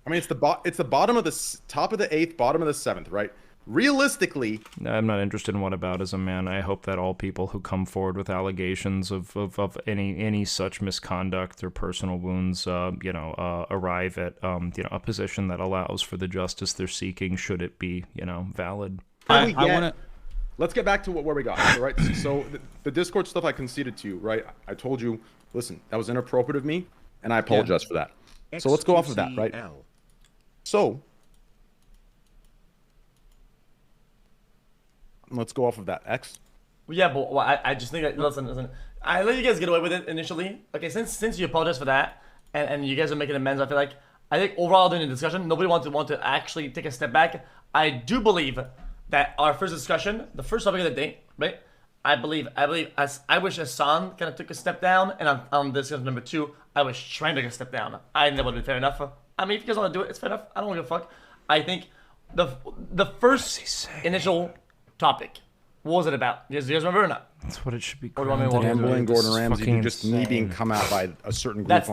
I mean, it's the bottom of the top of the 8th, bottom of the 7th, right? Realistically, I'm not interested in whataboutism, man. I hope that all people who come forward with allegations of any such misconduct or personal wounds, arrive at a position that allows for the justice they're seeking, should it be, valid. Let's get back to where we got, right? So the Discord stuff I conceded to you, right? I told you, listen, that was inappropriate of me, and I apologize for that. So let's go off of that, right? So let's go off of that. X. Yeah, but I just think that, listen. I let you guys get away with it initially. Okay, since you apologize for that, and you guys are making amends, I think overall during the discussion, nobody want to actually take a step back. I do believe that our first discussion, the first topic of the day, right? I believe I wish Hasan kind of took a step down, and on discussion number 2, I was trying to take a step down. I think that would be fair enough. I mean, if you guys want to do it, it's fair enough. I don't give a fuck. I think the first initial topic, what was it about? Do you guys remember or not? That's what it should be called. Gambling, Gordon Ramsay, just me being come out by a certain group. That's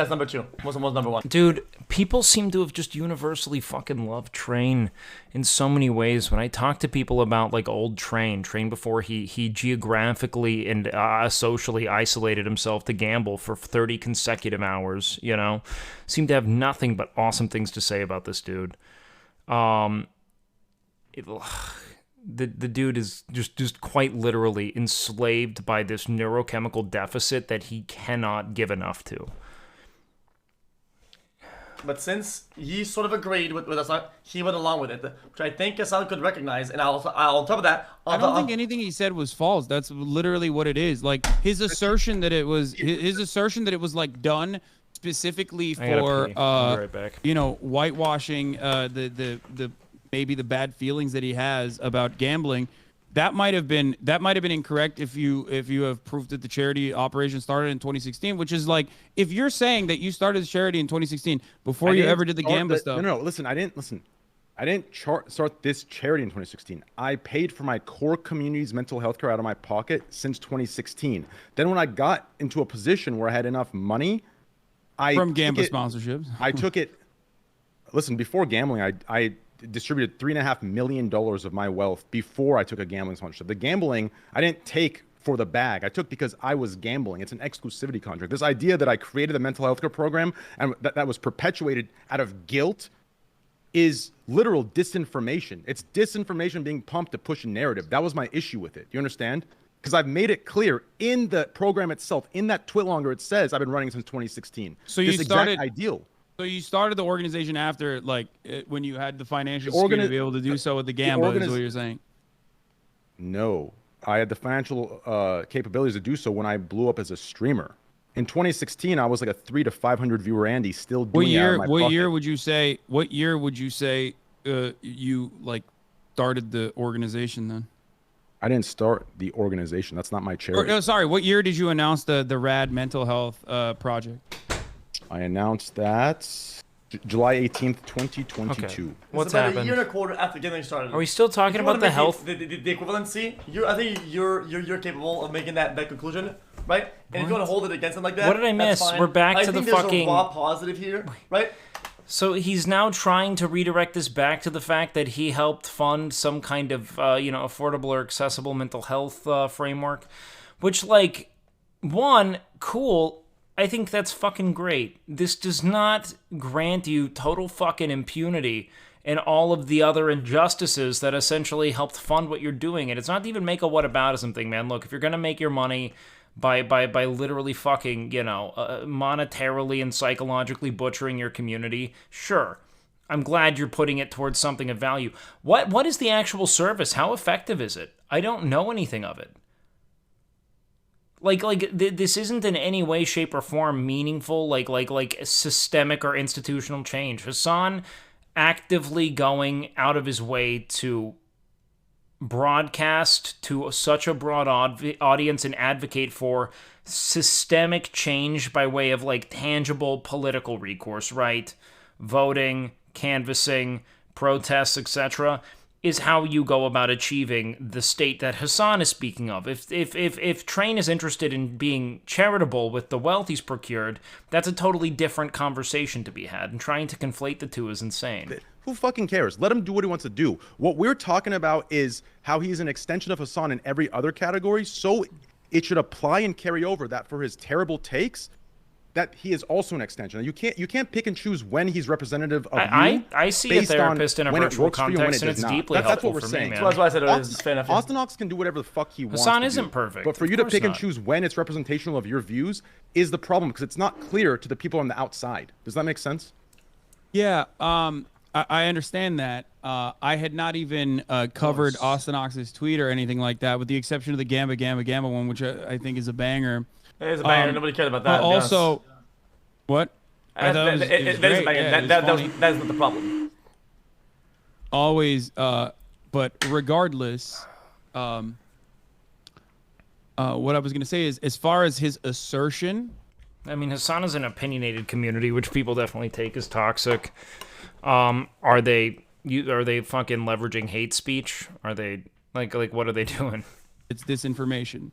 number 2. What's number 1? Dude, people seem to have just universally fucking loved Train in so many ways. When I talk to people about like old Train before he geographically and socially isolated himself to gamble for 30 consecutive hours, seem to have nothing but awesome things to say about this dude. The dude is just quite literally enslaved by this neurochemical deficit that he cannot give enough to. But since he sort of agreed with us, he went along with it, which I think Hasan could recognize. And on top of that, I don't think anything he said was false. That's literally what it is. Like his assertion that it was like done specifically for right back. Whitewashing the maybe the bad feelings that he has about gambling. That might have been incorrect if you have proof that the charity operation started in 2016, which is like, if you're saying that you started the charity in 2016 before you ever did the gambling stuff. No, listen, I didn't start this charity in 2016. I paid for my core community's mental health care out of my pocket since 2016. Then when I got into a position where I had enough money, from gambling sponsorships, I took it. Listen, before gambling, I distributed $3.5 million of my wealth before I took a gambling sponsorship. The gambling I didn't take for the bag. I took because I was gambling. It's an exclusivity contract. This idea that I created a mental health care program and that was perpetuated out of guilt is literal disinformation. It's disinformation being pumped to push a narrative. That was my issue with it. You understand? Because I've made it clear in the program itself, in that Twitlonger, it says I've been running since 2016. So this exact ideal. So you started the organization after, when you had the financial security to be able to do so with the gambling, is what you're saying? No. I had the financial capabilities to do so when I blew up as a streamer. In 2016, I was like a 300 to 500 viewer Andy, still doing What year would you say you started the organization then? I didn't start the organization. That's not my charity. Sorry. What year did you announce the RAD mental health project? I announced that July 18th, 2022. Okay. What's about happened? A year and a quarter after getting started. Are we still talking about the health? The equivalency. I think you're capable of making that conclusion, right? And if you want to hold it against him like that, what did I miss? We're back to the fucking. I think there's a raw positive here, right? So he's now trying to redirect this back to the fact that he helped fund some kind of affordable or accessible mental health framework, which cool. I think that's fucking great. This does not grant you total fucking impunity and all of the other injustices that essentially helped fund what you're doing. And it's not to even make a whataboutism thing, man. Look, if you're going to make your money by literally fucking, monetarily and psychologically butchering your community, sure. I'm glad you're putting it towards something of value. What is the actual service? How effective is it? I don't know anything of it. This isn't in any way, shape, or form meaningful, like systemic or institutional change. Hasan actively going out of his way to broadcast to such a broad audience and advocate for systemic change by way of tangible political recourse, right? Voting, canvassing, protests, etc. is how you go about achieving the state that Hasan is speaking of. If Train is interested in being charitable with the wealth he's procured, that's a totally different conversation to be had, and trying to conflate the two is insane. Who fucking cares? Let him do what he wants to do. What we're talking about is how he's an extension of Hasan in every other category, so it should apply and carry over that for his terrible takes, that he is also an extension. You can't pick and choose when he's representative of you. I see a therapist in a virtual context, and it's deeply that's helpful what we're for saying. me, man. That's why I said it was fair enough. Ostonox can do whatever the fuck he wants. Hasan isn't perfect. But for you to pick and choose when it's representational of your views is the problem, because it's not clear to the people on the outside. Does that make sense? Yeah, I understand that. I had not even covered Ostonox's tweet or anything like that, with the exception of the Gamba one, which I think is a banger. It is a banger. Nobody cared about that. Also, what? That is a banger. Yeah, that is not the problem. Always, but regardless, what I was going to say is, as far as his assertion, I mean, Hasan is an opinionated community, which people definitely take as toxic. Are they fucking leveraging hate speech? Are they like what are they doing? It's disinformation.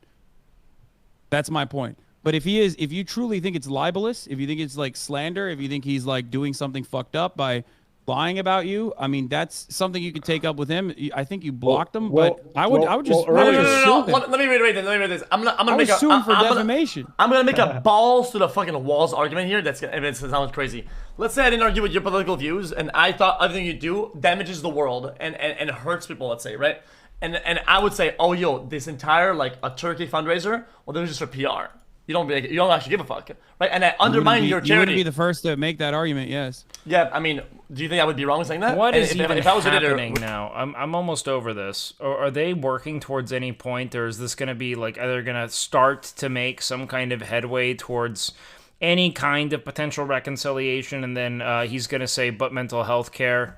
That's my point. But if you truly think it's libelous, if you think it's like slander, if you think he's like doing something fucked up by lying about you, I mean, that's something you could take up with him. I think you blocked him, but I would just no. Let me reiterate this. I'm gonna make sue him for defamation. I'm gonna make a balls to the fucking walls argument here. It sounds crazy. Let's say I didn't argue with your political views, and I thought everything you do damages the world and hurts people. Let's say, right? And I would say, oh yo, this entire like a turkey fundraiser, well, that was just for PR. You don't actually give a fuck, right? And I undermine your charity. You wouldn't be the first to make that argument, yes. Yeah, I mean, do you think I would be wrong saying that? What is even happening now? I'm almost over this. Or are they working towards any point, or is this going to be like, are they going to start to make some kind of headway towards any kind of potential reconciliation, and then he's going to say, but mental health care?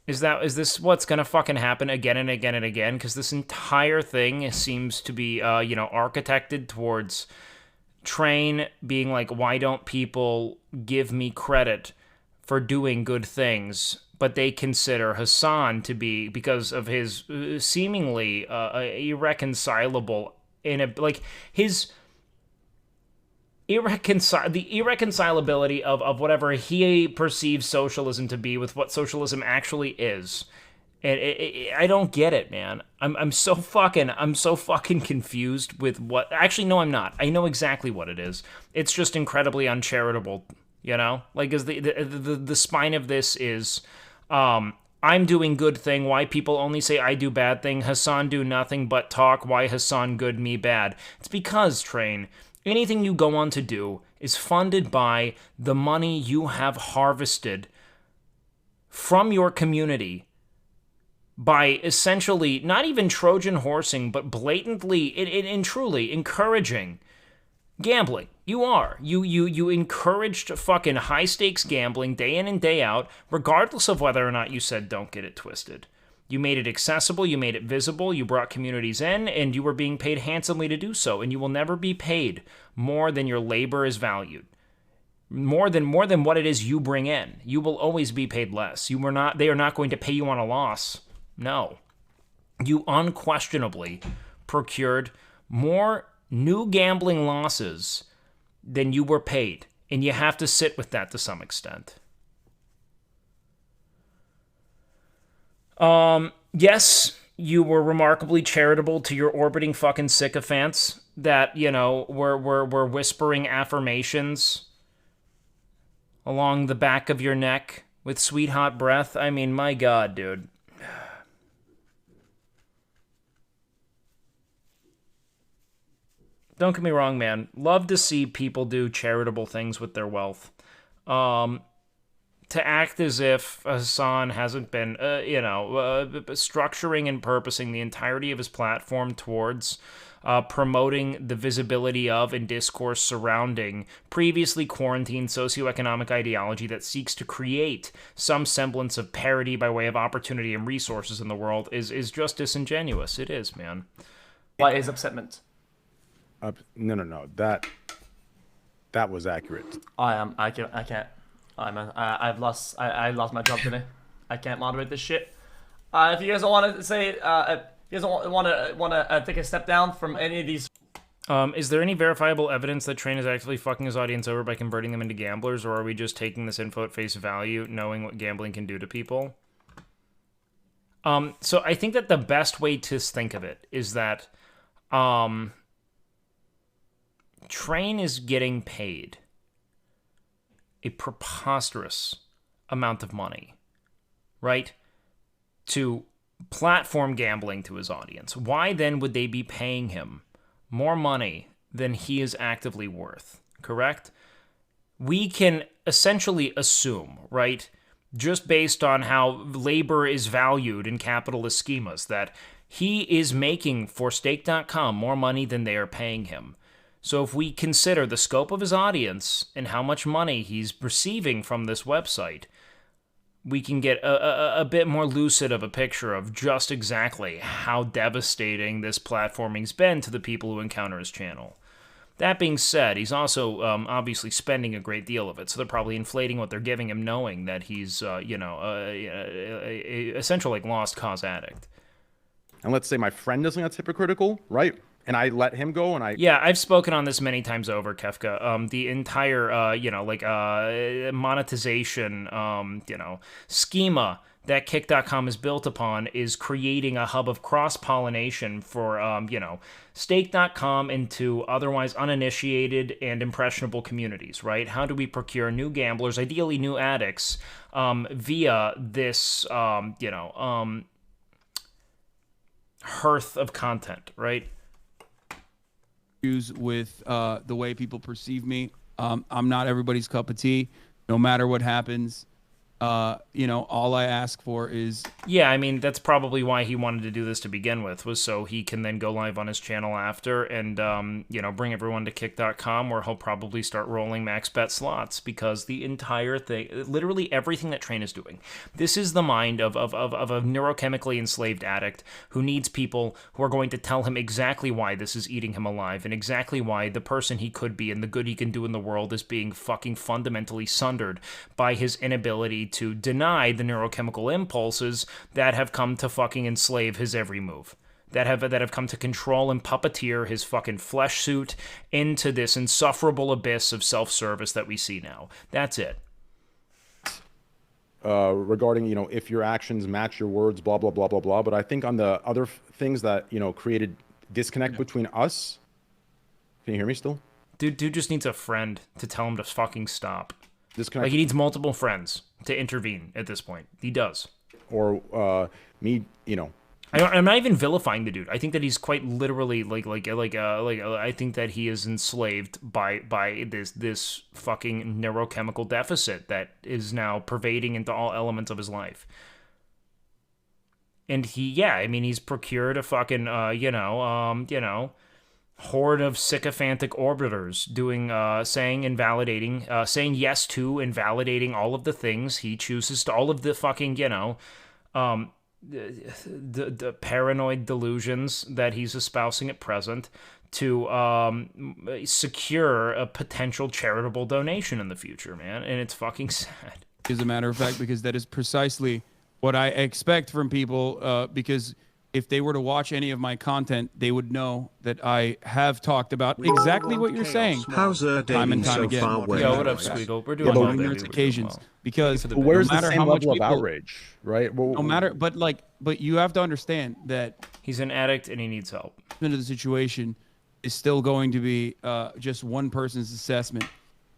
Is this what's gonna fucking happen again and again and again? Because this entire thing seems to be, architected towards Train being like, why don't people give me credit for doing good things? But they consider Hasan to be, because of his seemingly irreconcilable the irreconcilability of whatever he perceives socialism to be with what socialism actually is. And I don't get it, man. I'm so fucking confused with what. Actually, no, I'm not. I know exactly what it is. It's just incredibly uncharitable, you know? Like, is the spine of this is, I'm doing good thing, why people only say I do bad thing, Hasan do nothing but talk, why Hasan good, me bad. It's because, Train, anything you go on to do is funded by the money you have harvested from your community by essentially not even Trojan horsing, but blatantly and truly encouraging gambling. You are. You encouraged fucking high-stakes gambling day in and day out, regardless of whether or not you said don't get it twisted. You made it accessible, you made it visible, you brought communities in, and you were being paid handsomely to do so, and you will never be paid more than your labor is valued. More than what it is you bring in. You will always be paid less. They are not going to pay you on a loss. No. You unquestionably procured more new gambling losses than you were paid, and you have to sit with that to some extent. Yes, you were remarkably charitable to your orbiting fucking sycophants that, were whispering affirmations along the back of your neck with sweet hot breath. I mean, my God, dude. Don't get me wrong, man. Love to see people do charitable things with their wealth. To act as if Hasan hasn't been, structuring and purposing the entirety of his platform towards promoting the visibility of and discourse surrounding previously quarantined socioeconomic ideology that seeks to create some semblance of parity by way of opportunity and resources in the world is just disingenuous. It is, man. Why is upsetment? No. That was accurate. I can't. I lost my job today. I can't moderate this shit. If you guys don't want to say, if you guys don't want to take a step down from any of these. Is there any verifiable evidence that Train is actively fucking his audience over by converting them into gamblers, or are we just taking this info at face value, knowing what gambling can do to people? So I think that the best way to think of it is that Train is getting paid a preposterous amount of money, right, to platform gambling to his audience. Why then would they be paying him more money than he is actively worth, correct? We can essentially assume, right, just based on how labor is valued in capitalist schemas, that he is making for Stake.com more money than they are paying him. So if we consider the scope of his audience and how much money he's receiving from this website, we can get a bit more lucid of a picture of just exactly how devastating this platforming's been to the people who encounter his channel. That being said, he's also obviously spending a great deal of it, so they're probably inflating what they're giving him, knowing that he's, a essential like lost cause addict. And let's say my friend does something that's hypocritical, right? And I let him go, and Yeah, I've spoken on this many times over, Kefka. The entire, monetization, schema that Kick.com is built upon is creating a hub of cross-pollination for, Stake.com into otherwise uninitiated and impressionable communities, right? How do we procure new gamblers, ideally new addicts, via this, hearth of content, right? With the way people perceive me. I'm not everybody's cup of tea. No matter what happens, all I ask for is... Yeah, I mean, that's probably why he wanted to do this to begin with, was so he can then go live on his channel after and, bring everyone to Kick.com, where he'll probably start rolling max bet slots, because the entire thing, literally everything that Train is doing, this is the mind of a neurochemically enslaved addict who needs people who are going to tell him exactly why this is eating him alive, and exactly why the person he could be and the good he can do in the world is being fucking fundamentally sundered by his inability to deny the neurochemical impulses that have come to fucking enslave his every move, that have come to control and puppeteer his fucking flesh suit into this insufferable abyss of self-service that we see now. That's it. Regarding, if your actions match your words, blah, blah, blah, blah, blah. But I think on the other things that, created disconnect between us. Can you hear me still? Dude just needs a friend to tell him to fucking stop. Disconnect. Like, he needs multiple friends to intervene at this point. He does. Or me, I'm not even vilifying the dude. I think that he's quite literally I think that he is enslaved by this fucking neurochemical deficit that is now pervading into all elements of his life. And he's procured a fucking horde of sycophantic orbiters doing, saying yes to and validating all of the things he chooses to, all of the fucking, the paranoid delusions that he's espousing at present to secure a potential charitable donation in the future, man. And it's fucking sad. As a matter of fact, because that is precisely what I expect from people, because if they were to watch any of my content, they would know that I have talked about exactly what you're saying. How's time and time again. Yo, what up, Squeagle? We're doing well, numerous occasions. Because where's no matter the same how much level of people, outrage, right? No matter, but you have to understand that he's an addict and he needs help. Into the situation is still going to be just one person's assessment,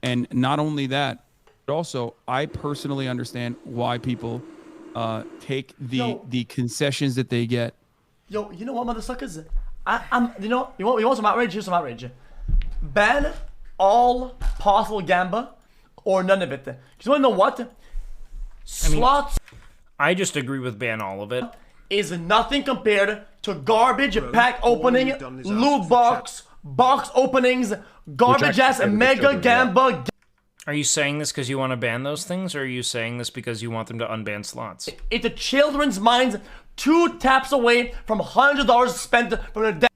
and not only that, but also I personally understand why people take the concessions that they get. Yo, you know what, motherfuckers? You want some outrage? Here's some outrage. Ban all possible gamba or none of it. Because you want to know what? Slots. I just agree with ban all of it. Is nothing compared to garbage pack opening, loot box openings, garbage ass mega gamba. Are you saying this because you want to ban those things, or are you saying this because you want them to unban slots? It's a children's minds 2 taps away from $100 spent from a day.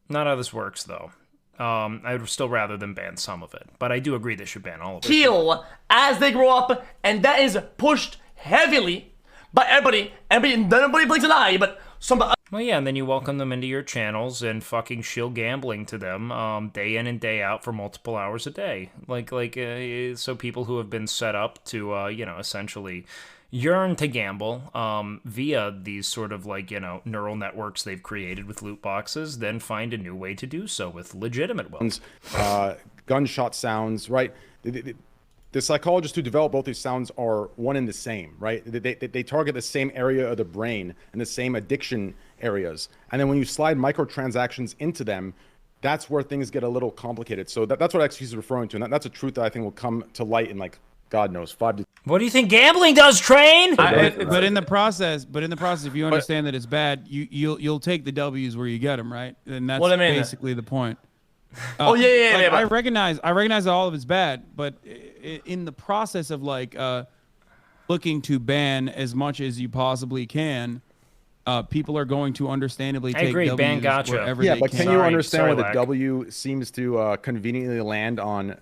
Not how this works, though. I would still rather than ban some of it, but I do agree they should ban all of it. Heal as they grow up, and that is pushed heavily But nobody blinks an eye, but somebody. Well, yeah, and then you welcome them into your channels and fucking shill gambling to them day in and day out for multiple hours a day. So people who have been set up to, essentially yearn to gamble via these sort of neural networks they've created with loot boxes, then find a new way to do so with legitimate wealth. Gunshot sounds, right? The psychologists who develop both these sounds are one and the same, right? They target the same area of the brain and the same addiction areas. And then when you slide microtransactions into them, that's where things get a little complicated. So that's what XQ is referring to. And that's a truth that I think will come to light in God knows, 5 to. What do you think gambling does, Train? But in the process, if you understand that it's bad, you'll take the W's where you get them, right? And that's basically the point. I recognize all of it's bad, but in the process of looking to ban as much as you possibly can, people are going to understandably take W's ban gotcha. wherever they can. Can you understand why the W seems to conveniently land on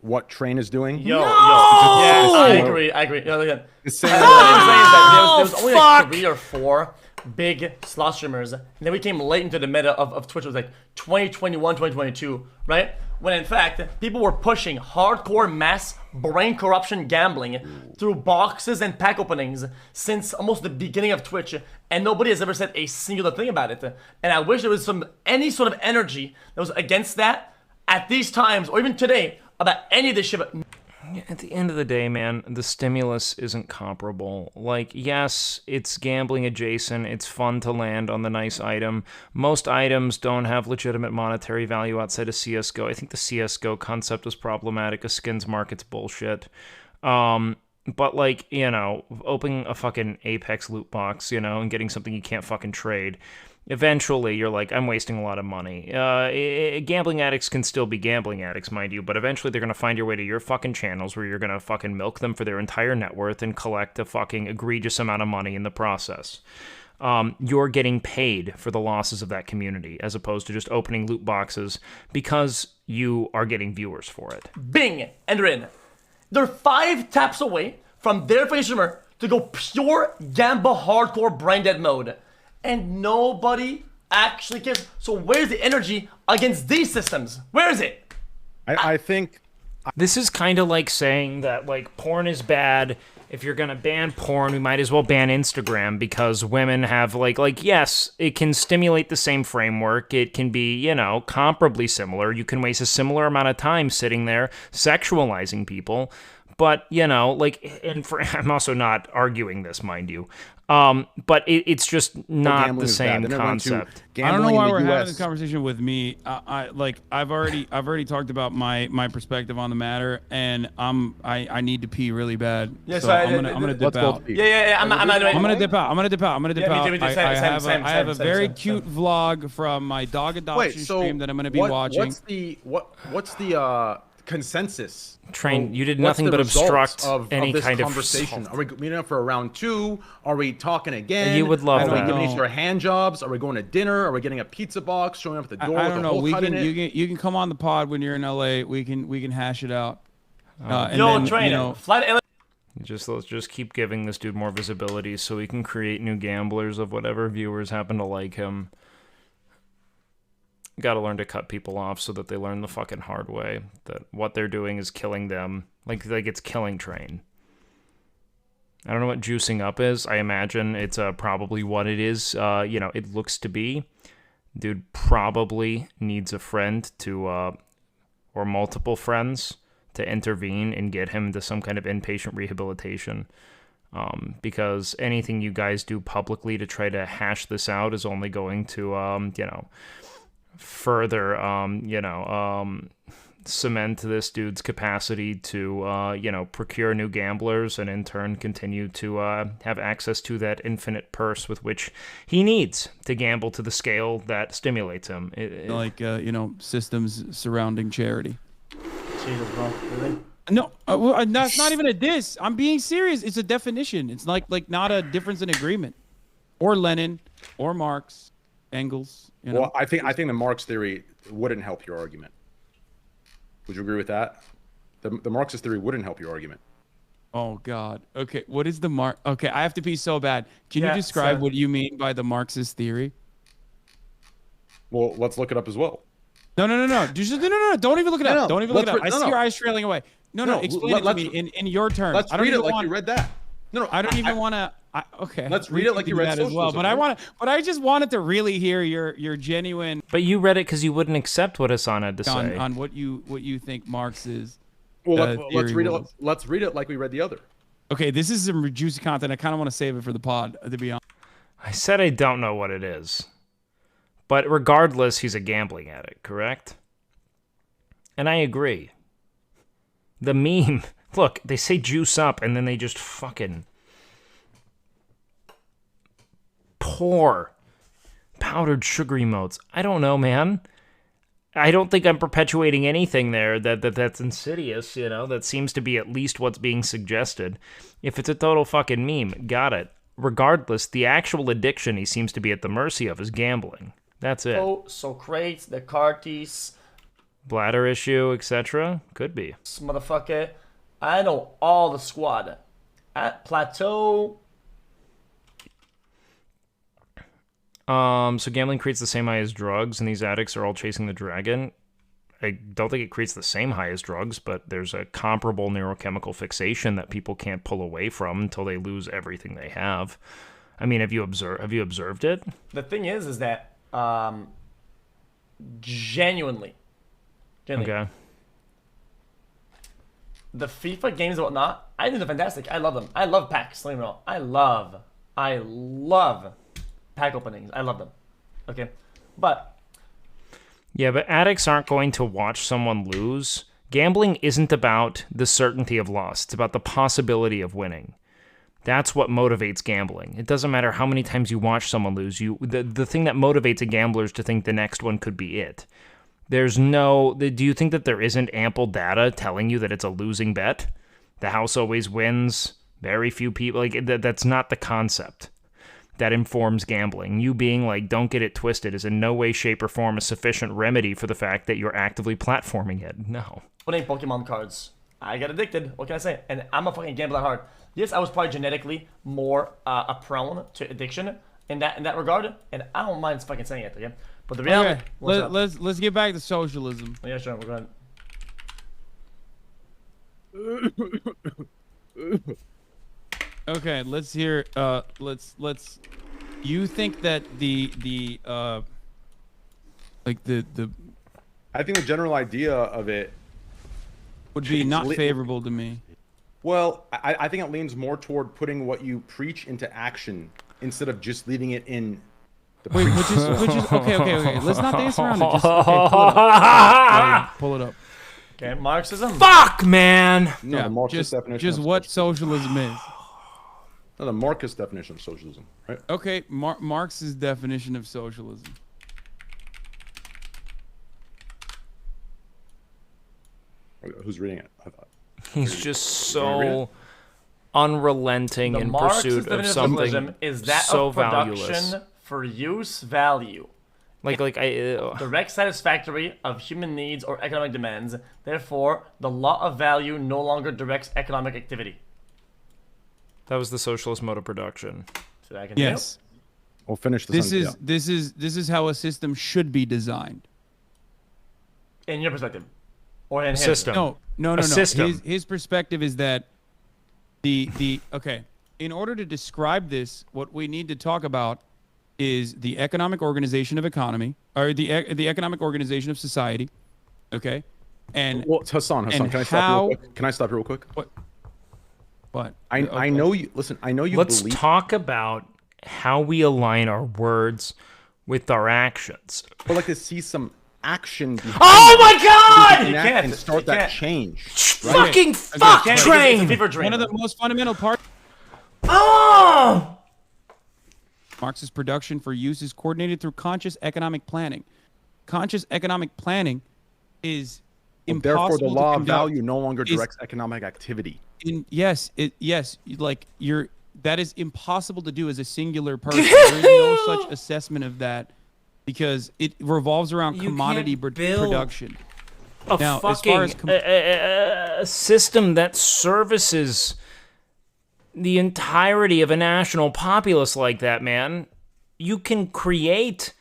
what Train is doing? I agree. The same there was only 3 or 4 big slot streamers, and then we came late into the meta of Twitch. It was 2021, 2022, right? When in fact, people were pushing hardcore mass brain corruption gambling through boxes and pack openings since almost the beginning of Twitch, and nobody has ever said a singular thing about it. And I wish there was any sort of energy that was against that at these times, or even today, about any of this shit. At the end of the day, man, the stimulus isn't comparable. Yes, it's gambling adjacent. It's fun to land on the nice item. Most items don't have legitimate monetary value outside of CSGO. I think the CSGO concept is problematic. A skins market's bullshit. But opening a fucking Apex loot box, and getting something you can't fucking trade. Eventually, you're I'm wasting a lot of money. Gambling addicts can still be gambling addicts, mind you, but eventually they're going to find your way to your fucking channels where you're going to fucking milk them for their entire net worth and collect a fucking egregious amount of money in the process. You're getting paid for the losses of that community as opposed to just opening loot boxes because you are getting viewers for it. Bing! Enter in. They're 5 taps away from their face streamer to go pure gamble hardcore brain dead mode. And nobody actually cares. So where's the energy against these systems? Where is it? I think this is kind of like saying that porn is bad. If you're gonna ban porn, we might as well ban Instagram because women have yes, it can stimulate the same framework. It can be comparably similar. You can waste a similar amount of time sitting there sexualizing people. But I'm also not arguing this, mind you. But it's just not the same concept. I don't know why we're having this conversation with me. I've already talked about my perspective on the matter, and I need to pee really bad. Yeah, so I'm gonna dip out. Yeah. I'm gonna dip out. I have a very cute vlog from my dog adoption stream that I'm gonna be watching. What's the consensus? Train, you did nothing but obstruct any this kind of conversation. Are we meeting up for round 2? Are we talking again? You would love that. Are we giving each other hand jobs? Are we going to dinner? Are we getting a pizza box showing up at the door? I don't know. You can come on the pod when you're in LA. We can hash it out. Train. Flight. Let's just keep giving this dude more visibility so we can create new gamblers of whatever viewers happen to like him. Got to learn to cut people off so that they learn the fucking hard way that what they're doing is killing them. Like it's killing Train. I don't know what juicing up is. I imagine it's probably what it is. It looks to be. Dude probably needs a friend to, or multiple friends to intervene and get him to some kind of inpatient rehabilitation. Because anything you guys do publicly to try to hash this out is only going to, further, cement this dude's capacity to, procure new gamblers and in turn continue to have access to that infinite purse with which he needs to gamble to the scale that stimulates him. Systems surrounding charity. Jesus, bro. Really? No, that's not even a diss. I'm being serious. It's a definition. It's like not a difference in agreement. Or Lenin, or Marx, Engels. Well, I think the Marx theory wouldn't help your argument. Would you agree with that? The Marxist theory wouldn't help your argument. Oh God. Okay, what is the Mark? Okay, I have to pee so bad. Can you describe what you mean by the Marxist theory? Well, let's look it up as well. No. No. Don't even look it up. Don't even look it up. I see your eyes trailing away. No. Explain it to me in your terms. Let's read it like you read that. No. I don't even want to. Okay. Let's read it like you read that as well. But I just wanted to really hear your genuine. But you read it because you wouldn't accept what Hasan had to say on what you think Marx is. Well, let's read it. Let's read it like we read the other. Okay, this is some juicy content. I kind of want to save it for the pod, to be honest. I said I don't know what it is. But regardless, he's a gambling addict, correct? And I agree. The meme, look, they say juice up, and then they just fucking pour powdered sugar emotes. I don't know, man. I don't think I'm perpetuating anything there that's insidious, that seems to be at least what's being suggested. If it's a total fucking meme, got it. Regardless, the actual addiction he seems to be at the mercy of is gambling. That's it. Oh, Socrates, Descartes. Bladder issue, etc. Could be. This motherfucker. I know all the squad. At Plateau. So gambling creates the same high as drugs, and these addicts are all chasing the dragon. I don't think it creates the same high as drugs, but there's a comparable neurochemical fixation that people can't pull away from until they lose everything they have. I mean, have you observed it? The thing is that genuinely, okay. The FIFA games and whatnot, I think they're fantastic. I love them. I love packs. Let me know. I love pack openings. I love them. Okay, but yeah, but addicts aren't going to watch someone lose. Gambling isn't about the certainty of loss. It's about the possibility of winning. That's what motivates gambling. It doesn't matter how many times you watch someone lose. The thing that motivates a gambler is to think the next one could be it. Do you think that there isn't ample data telling you that it's a losing bet? The house always wins. Very few people, that's not the concept that informs gambling. You being like, don't get it twisted, is in no way, shape, or form a sufficient remedy for the fact that you're actively platforming it. No. Playing Pokemon cards. I got addicted. What can I say? And I'm a fucking gambler at heart. Yes, I was probably genetically more prone to addiction in that regard, and I don't mind fucking saying it, okay? But the reality. Okay. Let's get back to socialism. Oh, yeah, sure. We're going. Okay, let's hear. Let's. You think that the I think the general idea of it would be not favorable to me. Well, I think it leans more toward putting what you preach into action instead of just leaving it in the Wait, which is okay. Let's not dance around it. Just pull it up. Okay, Marxism. Fuck, man. No, yeah, the Marxist definition. Just what socialism is. No, the Marxist definition of socialism, right? Okay, Marx's definition of socialism. Who's reading it? I thought. He's just so unrelenting in pursuit of something is that so of production valueless. For use value. Direct satisfactory of human needs or economic demands. Therefore, the law of value no longer directs economic activity. That was the socialist mode of production. So I can yes. We'll finish this. This is how a system should be designed. In your perspective, or in his? System. No. System. His perspective is that okay. In order to describe this, what we need to talk about is the economic organization of economy, or the economic organization of society. Okay. And Hasan, can I stop you real quick? What? I know you. Listen, I know you. Let's talk about how we align our words with our actions. But like to see some action. Oh my God! You can't and start that change. Fucking fuck train. One of the most fundamental parts. Oh! Marx's production for use is coordinated through conscious economic planning. Conscious economic planning is impossible. Therefore, the law of value no longer directs economic activity. That is impossible to do as a singular person. There is no such assessment of that because it revolves around commodity production. A system that services the entirety of a national populace like that, man. You can create,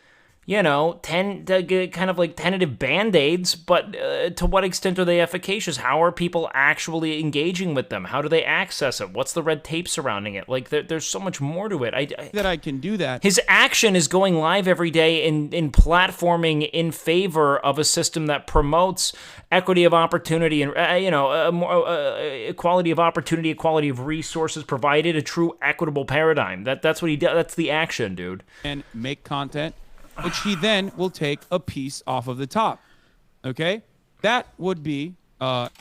kind of like tentative band-aids, but to what extent are they efficacious? How are people actually engaging with them? How do they access it? What's the red tape surrounding it? Like, there's so much more to it. I can do that. His action is going live every day in platforming in favor of a system that promotes equity of opportunity and, equality of opportunity, equality of resources provided, a true equitable paradigm. That's what he does. That's the action, dude. And make content, which he then will take a piece off of the top. Okay? That would be...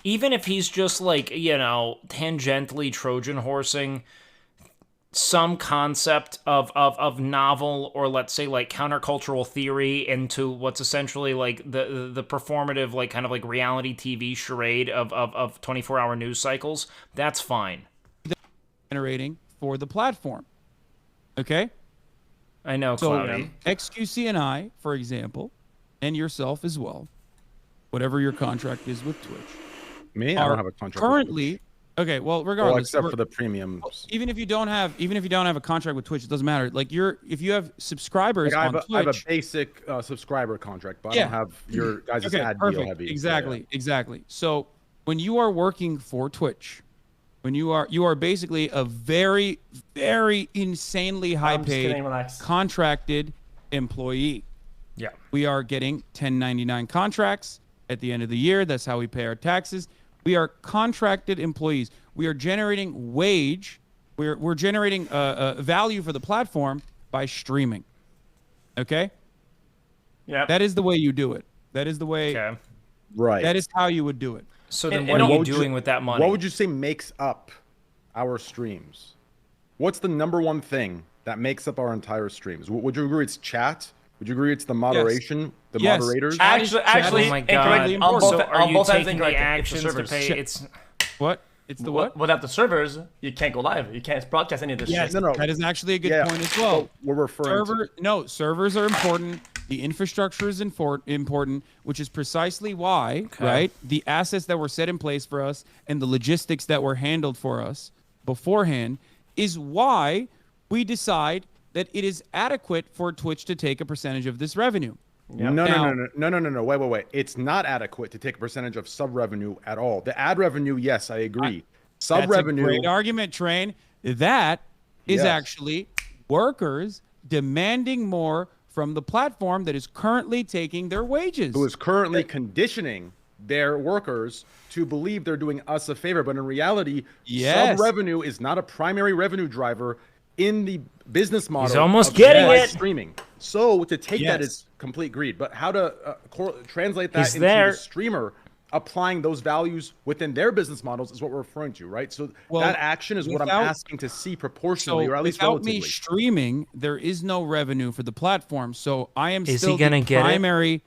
even if he's just like, tangentially Trojan horsing some concept of novel or let's say like countercultural theory into what's essentially like the performative, like kind of like reality TV charade of 24-hour news cycles, that's fine. Generating for the platform. Okay? I know, Cloudy. So, XQC and I, for example, and yourself as well, whatever your contract is with Twitch. Me? I don't have a contract. Currently, okay. Well, regardless, except for the premiums. Even if you don't have a contract with Twitch, it doesn't matter. Like if you have subscribers on Twitch, I have a basic subscriber contract, but I don't have your guys' ad deal heavy. Exactly. So when you are working for Twitch, when you are basically a very, very insanely high-paid contracted employee. Yeah. We are getting 1099 contracts at the end of the year. That's how we pay our taxes. We are contracted employees. We are generating wage. We're generating value for the platform by streaming. Okay? Yeah. That is the way you do it. That is the way. Okay. Right. That is how you would do it. So then what are you doing with that money? What would you say makes up our streams? What's the number one thing that makes up our entire streams? Would you agree it's chat? Would you agree it's the moderation, the moderators? Actually, oh my God. So are you taking the incorrect. actions to pay? It's what? It's the what? Without the servers, you can't go live. You can't broadcast any of this shit. No. That is actually a good point as well. We're referring servers are important. The infrastructure is important, which is precisely why, right? The assets that were set in place for us and the logistics that were handled for us beforehand is why we decide that it is adequate for Twitch to take a percentage of this revenue. Yep. No. Wait. It's not adequate to take a percentage of sub revenue at all. The ad revenue, yes, I agree. Sub revenue. That's a great argument, Train. That is actually workers demanding more from the platform that is currently taking their wages. Who is currently conditioning their workers to believe they're doing us a favor. But in reality, sub revenue is not a primary revenue driver in the business model. He's almost getting it. Streaming. So to take that is complete greed. But how to translate that into the streamer applying those values within their business models is what we're referring to, right? So that action is what I'm asking to see proportionally, or at least relatively. Without me streaming, there is no revenue for the platform. So I am still the primary.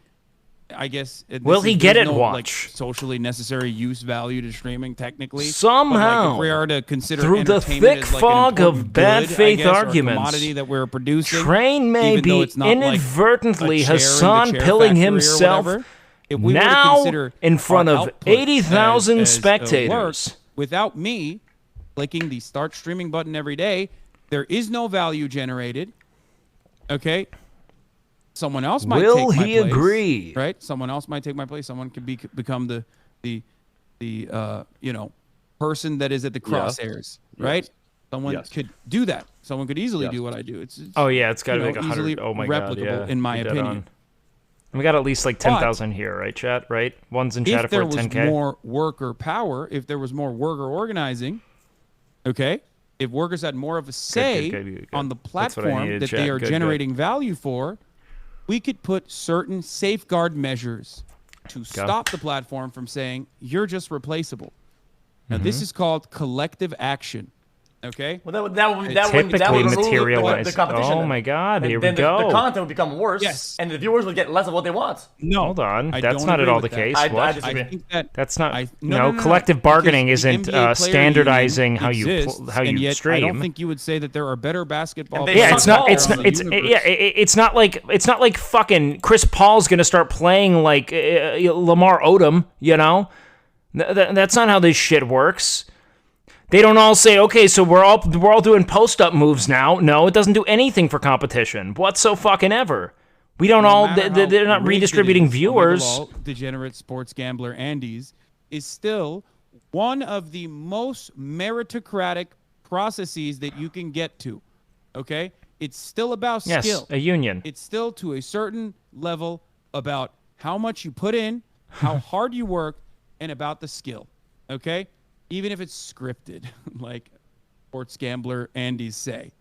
I guess. Will he get it? Watch. Socially necessary use value to streaming, technically. Somehow, if we are to consider through the thick fog of bad faith arguments, commodity that we're producing, Train may be inadvertently Hasan pilling himself. Now in front of 80,000 spectators. Without me clicking the start streaming button every day, there is no value generated. Okay. Someone else might take my place. Will he agree? Right? Someone else might take my place. Someone could become the person that is at the crosshairs, right? Someone could do that. Someone could easily do what I do. It's it's got to be like 100. Oh my God, replicable in my opinion. We got at least like 10,000 here, right, chat? Right? One's in chat for 10K. If there was more worker power, if there was more worker organizing, okay? If workers had more of a say on the platform that they are generating value for, we could put certain safeguard measures to stop the platform from saying, you're just replaceable. Now, this is called collective action. Okay. Well, that would materialize. The competition. Oh my God! Here we go. The content would become worse, and the viewers would get less of what they want. No, hold on. That's not at all the case. I disagree. That's not. No, collective bargaining isn't standardizing how you stream. I don't think you would say that there are better basketball. Yeah, it's not. It's not like fucking Chris Paul's gonna start playing like Lamar Odom. You know, that's not how this shit works. They don't all say, okay, so we're all doing post-up moves now. No, it doesn't do anything for competition. What so fucking ever? We don't they're not redistributing viewers. Degenerate sports gambler Andy's is still one of the most meritocratic processes that you can get to. Okay? It's still about skill. Yes, a union. It's still to a certain level about how much you put in, how hard you work, and about the skill. Okay? Even if it's scripted, like sports gambler Andy's say.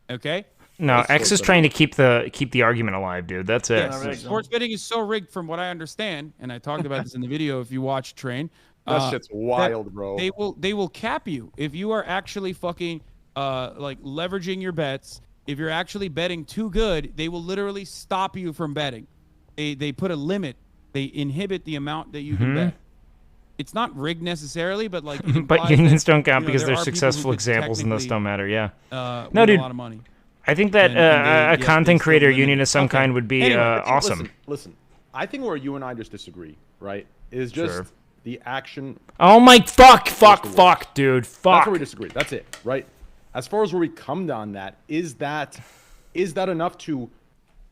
Okay? No, X is trying to keep the argument alive, dude. That's it. Yeah, sports betting is so rigged from what I understand, and I talked about this in the video if you watch Train. That shit's wild, bro. They will cap you if you are actually fucking like leveraging your bets. If you're actually betting too good, they will literally stop you from betting. They put a limit. They inhibit the amount that you can bet. It's not rigged necessarily, but like. But unions don't count because they're successful examples, and those don't matter. Yeah. No, dude. A lot of money. I think that a content creator union of some kind would be awesome. Listen, I think where you and I just disagree, right, is just the action. Oh my fuck, dude, fuck. That's where we disagree. That's it, right? As far as where we come down, is that enough to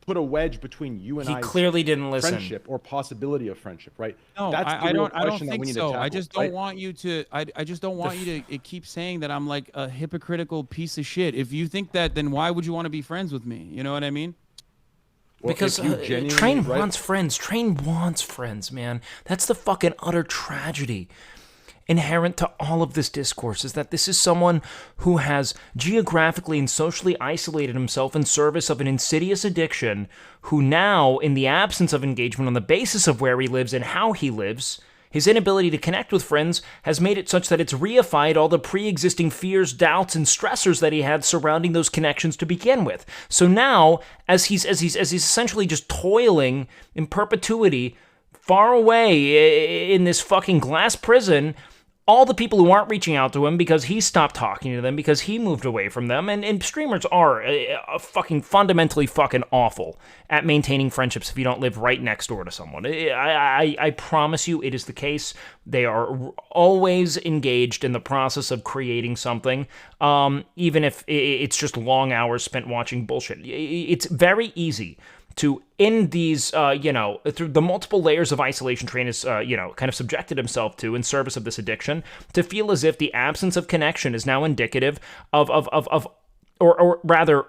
put a wedge between you and I? He clearly didn't listen. Friendship or possibility of friendship, right? No, that's I don't think so. Tackle, I just don't want you to. I just don't want you to keep saying that I'm like a hypocritical piece of shit. If you think that, then why would you want to be friends with me? You know what I mean? Well, because Train wants friends. Train wants friends, man. That's the fucking utter tragedy inherent to all of this discourse, is that this is someone who has geographically and socially isolated himself in service of an insidious addiction, who now, in the absence of engagement on the basis of where he lives and how he lives, his inability to connect with friends has made it such that it's reified all the pre-existing fears, doubts, and stressors that he had surrounding those connections to begin with. So now, as he's essentially just toiling in perpetuity, far away in this fucking glass prison, all the people who aren't reaching out to him because he stopped talking to them, because he moved away from them, and streamers are fucking fundamentally fucking awful at maintaining friendships if you don't live right next door to someone. I promise you it is the case. They are always engaged in the process of creating something, even if it's just long hours spent watching bullshit. It's very easy to, in these, through the multiple layers of isolation Train has, kind of subjected himself to in service of this addiction, to feel as if the absence of connection is now indicative or rather,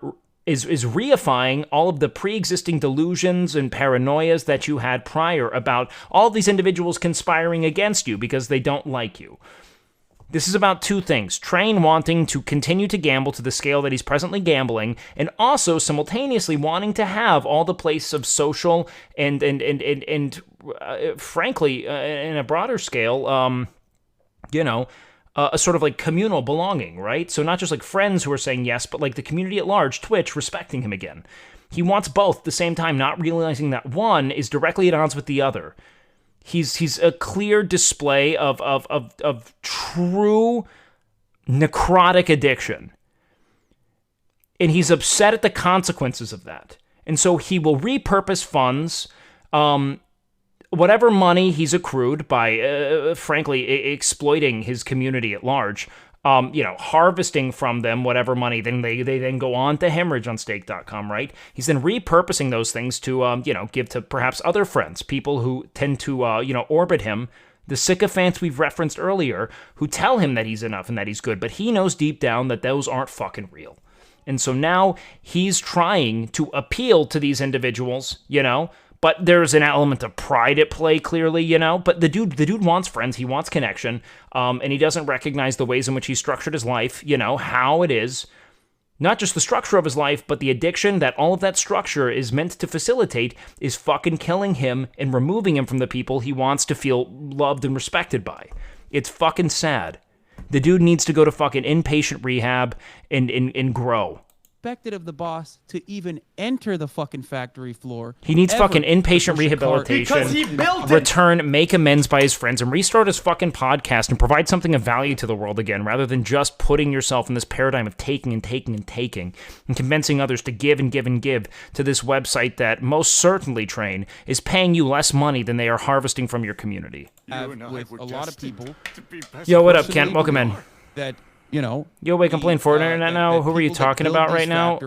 is reifying all of the pre-existing delusions and paranoias that you had prior about all these individuals conspiring against you because they don't like you. This is about two things: Train wanting to continue to gamble to the scale that he's presently gambling, and also simultaneously wanting to have all the place of social and frankly, in a broader scale, a sort of like communal belonging, right? So not just like friends who are saying yes, but like the community at large, Twitch, respecting him again. He wants both at the same time, not realizing that one is directly at odds with the other. He's a clear display of true necrotic addiction. And he's upset at the consequences of that. And so he will repurpose funds, whatever money he's accrued by, frankly, exploiting his community at large, harvesting from them whatever money, then they then go on to hemorrhage on stake.com, right? He's then repurposing those things to, give to perhaps other friends, people who tend to, orbit him, the sycophants we've referenced earlier, who tell him that he's enough and that he's good, but he knows deep down that those aren't fucking real. And so now he's trying to appeal to these individuals, but there's an element of pride at play, clearly, But the dude wants friends, he wants connection, and he doesn't recognize the ways in which he structured his life, how it is. Not just the structure of his life, but the addiction that all of that structure is meant to facilitate is fucking killing him and removing him from the people he wants to feel loved and respected by. It's fucking sad. The dude needs to go to fucking inpatient rehab and grow. Expected of the boss to even enter the fucking factory floor. He needs fucking inpatient rehabilitation, because he built it. Return, make amends by his friends, and restart his fucking podcast and provide something of value to the world again, rather than just putting yourself in this paradigm of taking and taking and taking, and convincing others to give and give and give to this website that most certainly, Train, is paying you less money than they are harvesting from your community. With a lot of people. Yo, what up, Kent? Welcome in. that Yo, wait, I'm playing Fortnite right now. Who are you talking about right now?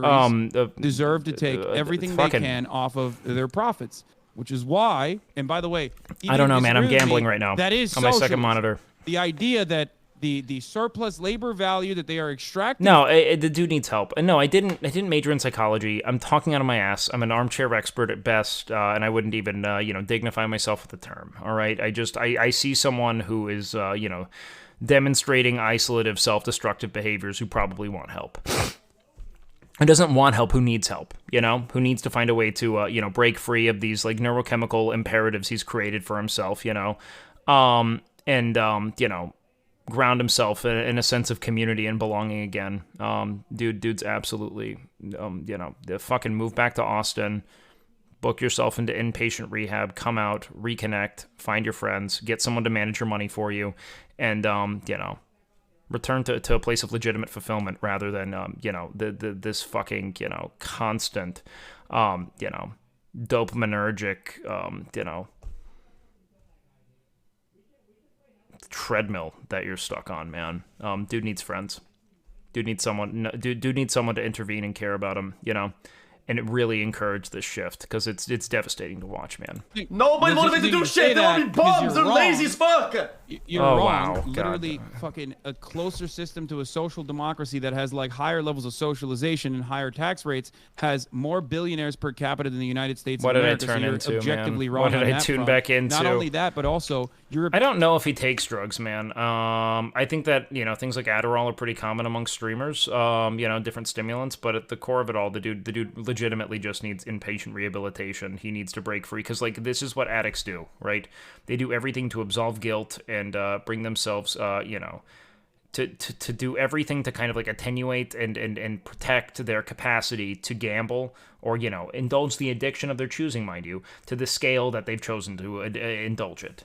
Deserve to take everything they can off of their profits, which is why. And by the way, I don't know, man. I'm gambling right now. That is on my second monitor. The idea that the surplus labor value that they are extracting. No, the dude needs help. And no, I didn't major in psychology. I'm talking out of my ass. I'm an armchair expert at best, and I wouldn't even dignify myself with the term. All right, I see someone who is demonstrating isolative, self-destructive behaviors who probably want help. Who doesn't want help, who needs help, who needs to find a way to, break free of these, like, neurochemical imperatives he's created for himself, ground himself in a sense of community and belonging again. Dude's absolutely, fucking move back to Austin, book yourself into inpatient rehab, come out, reconnect, find your friends, get someone to manage your money for you, and, return to a place of legitimate fulfillment rather than, this fucking, constant, dopaminergic, treadmill that you're stuck on, man. Dude needs friends. Dude needs someone to intervene and care about him, and it really encouraged this shift because it's devastating to watch, man. Nobody motivated to do shit. They're all be bums. They're lazy as fuck. You're wrong. Wow. Literally, fucking a closer system to a social democracy that has like higher levels of socialization and higher tax rates has more billionaires per capita than the United States. What of did America, I turn so you're into, objectively man? wrong. What did I tune back into? Not only that, but also I don't know if he takes drugs, man. I think that things like Adderall are pretty common among streamers. Different stimulants, but at the core of it all, the dude legitimately just needs inpatient rehabilitation. He needs to break free because, like, this is what addicts do, right? They do everything to absolve guilt and bring themselves, to do everything to kind of like attenuate and protect their capacity to gamble or, indulge the addiction of their choosing, mind you, to the scale that they've chosen to indulge it.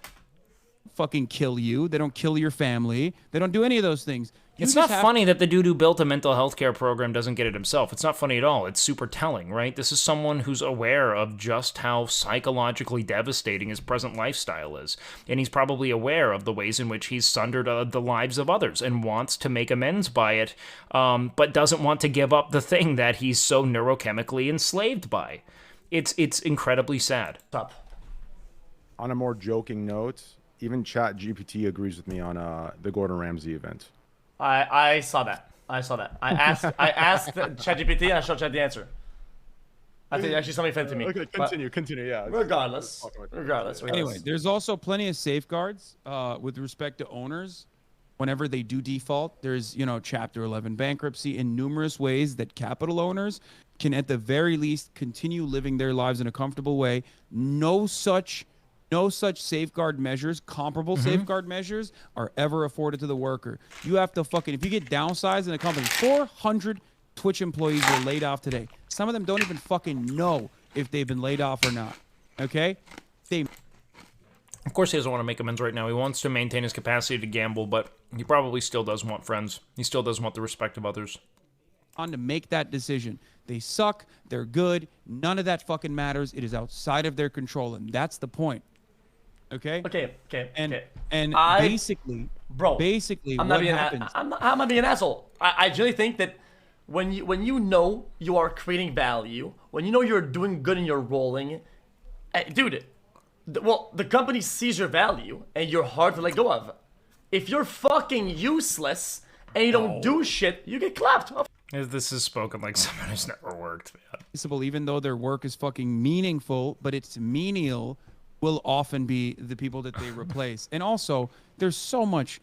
Fucking kill you. They don't kill your family. They don't do any of those things. It's not funny that the dude who built a mental health care program doesn't get it himself. It's not funny at all. It's super telling, right? This is someone who's aware of just how psychologically devastating his present lifestyle is. And he's probably aware of the ways in which he's sundered the lives of others and wants to make amends by it, but doesn't want to give up the thing that he's so neurochemically enslaved by. It's incredibly sad. Stop. On a more joking note, even ChatGPT agrees with me on the Gordon Ramsay event. I saw that. I asked ChatGPT and I showed Chat the answer. I think actually somebody sent it to me. Okay, continue. Yeah. Regardless. Anyway, there's also plenty of safeguards with respect to owners. Whenever they do default, there's Chapter 11 bankruptcy in numerous ways that capital owners can at the very least continue living their lives in a comfortable way. No such safeguard measures, comparable safeguard measures, are ever afforded to the worker. You have to if you get downsized in a company, 400 Twitch employees were laid off today. Some of them don't even fucking know if they've been laid off or not. Okay? Of course he doesn't want to make amends right now. He wants to maintain his capacity to gamble, but he probably still does want friends. He still does want the respect of others. On to make that decision. They suck. They're good. None of that fucking matters. It is outside of their control, and that's the point. Okay. And basically, I'm not being an asshole. I generally think that when you know you are creating value, when you know you're doing good and you're rolling, dude, the company sees your value and you're hard to let go of. If you're fucking useless and you don't do shit, you get clapped. This is spoken like someone who's never worked, man. Even though their work is fucking meaningful, but it's menial, will often be the people that they replace. And also, there's so much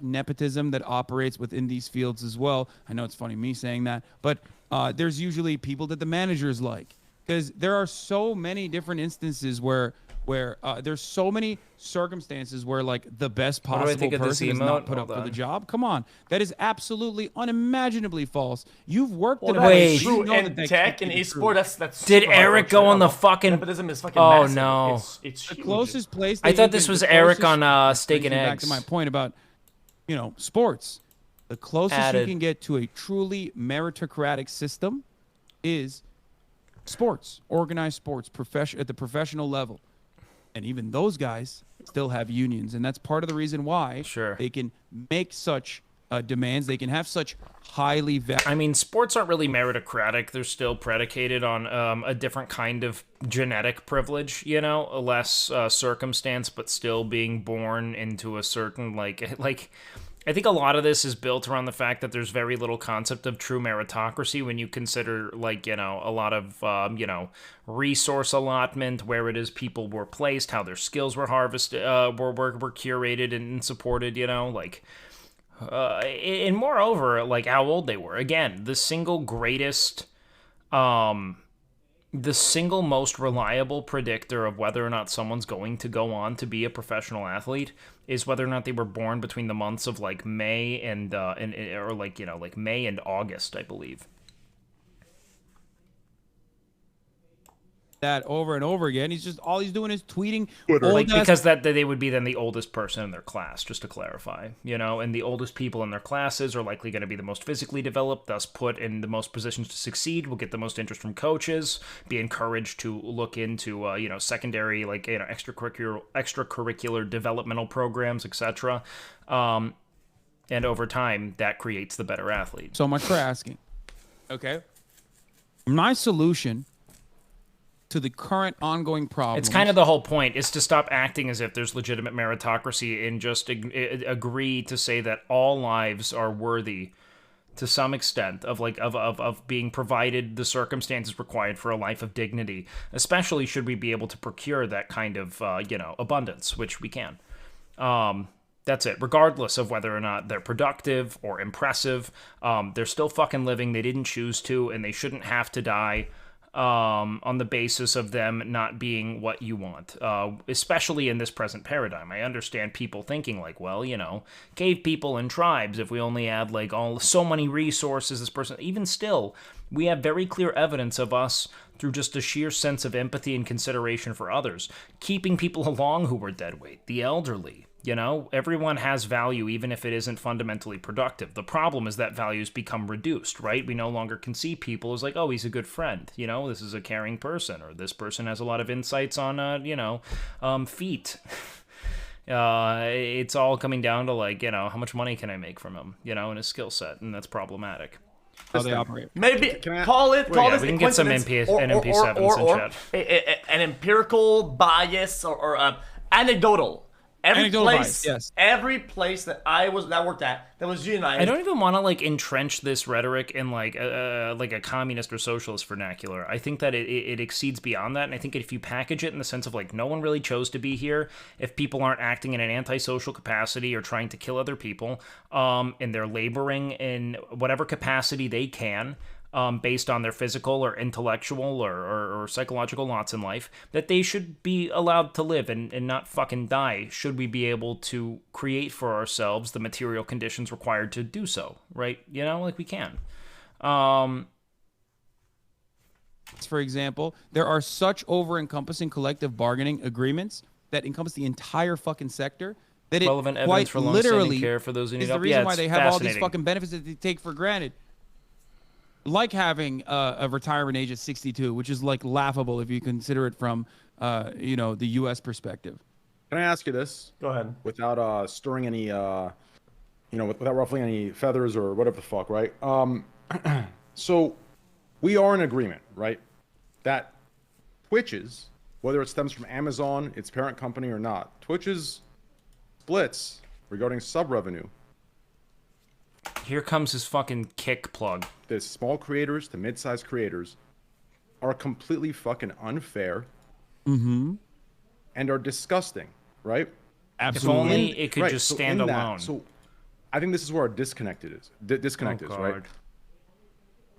nepotism that operates within these fields as well. I know it's funny me saying that, but there's usually people that the managers like, because there are so many different instances where there's so many circumstances where like the best possible person is not put up for the job. Come on, that is absolutely unimaginably false. You've worked in tech and esports. That's did Eric go on the fucking? Nepotism is fucking massive. No, it's the closest place. I thought this was Eric on Steak and Eggs. Back to my point about sports. The closest you can get to a truly meritocratic system is sports, organized sports, at the professional level. And even those guys still have unions, and that's part of the reason why they can make such demands. They can have such highly I mean, sports aren't really meritocratic. They're still predicated on a different kind of genetic privilege, you know, a less circumstance, but still being born into a certain, like, I think a lot of this is built around the fact that there's very little concept of true meritocracy when you consider, like, you know, a lot of, you know, resource allotment, where it is people were placed, how their skills were harvested, were curated and supported, you know, like, and moreover, like, how old they were. Again, the single most reliable predictor of whether or not someone's going to go on to be a professional athlete is whether or not they were born between the months of like May and or like, you know, like May and August, I believe. That over and over again. He's just all he's doing is tweeting. Like, because that they would be then the oldest person in their class, just to clarify, you know, and the oldest people in their classes are likely going to be the most physically developed, thus put in the most positions to succeed, will get the most interest from coaches, be encouraged to look into you know, secondary, like, you know, extracurricular developmental programs, etc. And over time, that creates the better athlete. So much for asking. Okay. My solution to the current ongoing problem. It's kind of the whole point, is to stop acting as if there's legitimate meritocracy and just agree to say that all lives are worthy to some extent of like of being provided the circumstances required for a life of dignity, especially should we be able to procure that kind of you know, abundance, which we can. That's it. Regardless of whether or not they're productive or impressive, they're still fucking living. They didn't choose to, and they shouldn't have to die on the basis of them not being what you want, especially in this present paradigm. I understand people thinking like, well, you know, cave people and tribes, if we only had like so many resources, this person, even still, we have very clear evidence of us through just a sheer sense of empathy and consideration for others, keeping people along who were dead weight, the elderly. You know, everyone has value, even if it isn't fundamentally productive. The problem is that values become reduced, right? We no longer can see people as like, oh, he's a good friend. You know, this is a caring person, or this person has a lot of insights on, you know, feet. It's all coming down to like, you know, how much money can I make from him, you know, and his skill set, and that's problematic. How they operate. Maybe call this we can get some MP7s in chat. An empirical bias or anecdotal. Every place that I worked at that was unionized. I don't even want to like entrench this rhetoric in like a communist or socialist vernacular. I think that it exceeds beyond that, and I think if you package it in the sense of like no one really chose to be here, if people aren't acting in an antisocial capacity or trying to kill other people, and they're laboring in whatever capacity they can, based on their physical or intellectual or psychological lots in life, that they should be allowed to live and not fucking die, should we be able to create for ourselves the material conditions required to do so, right? You know, like we can. For example, there are such over-encompassing collective bargaining agreements that encompass the entire fucking sector that relevant it evidence quite for literally care for those who need is the reason why they have all these fucking benefits that they take for granted. Like having a retirement age at 62, which is like laughable if you consider it from, you know, the U.S. perspective. Can I ask you this? Go ahead. Without stirring any, you know, without ruffling any feathers or whatever the fuck, right? So we are in agreement, right? That Twitch's, whether it stems from Amazon, its parent company or not, Twitch's splits regarding sub-revenue. Here comes his fucking kick plug. The small creators to mid-sized creators are completely fucking unfair. Mm-hmm. And are disgusting, right? Absolutely. If only it could just stand alone. So I think this is where our disconnect is. Right?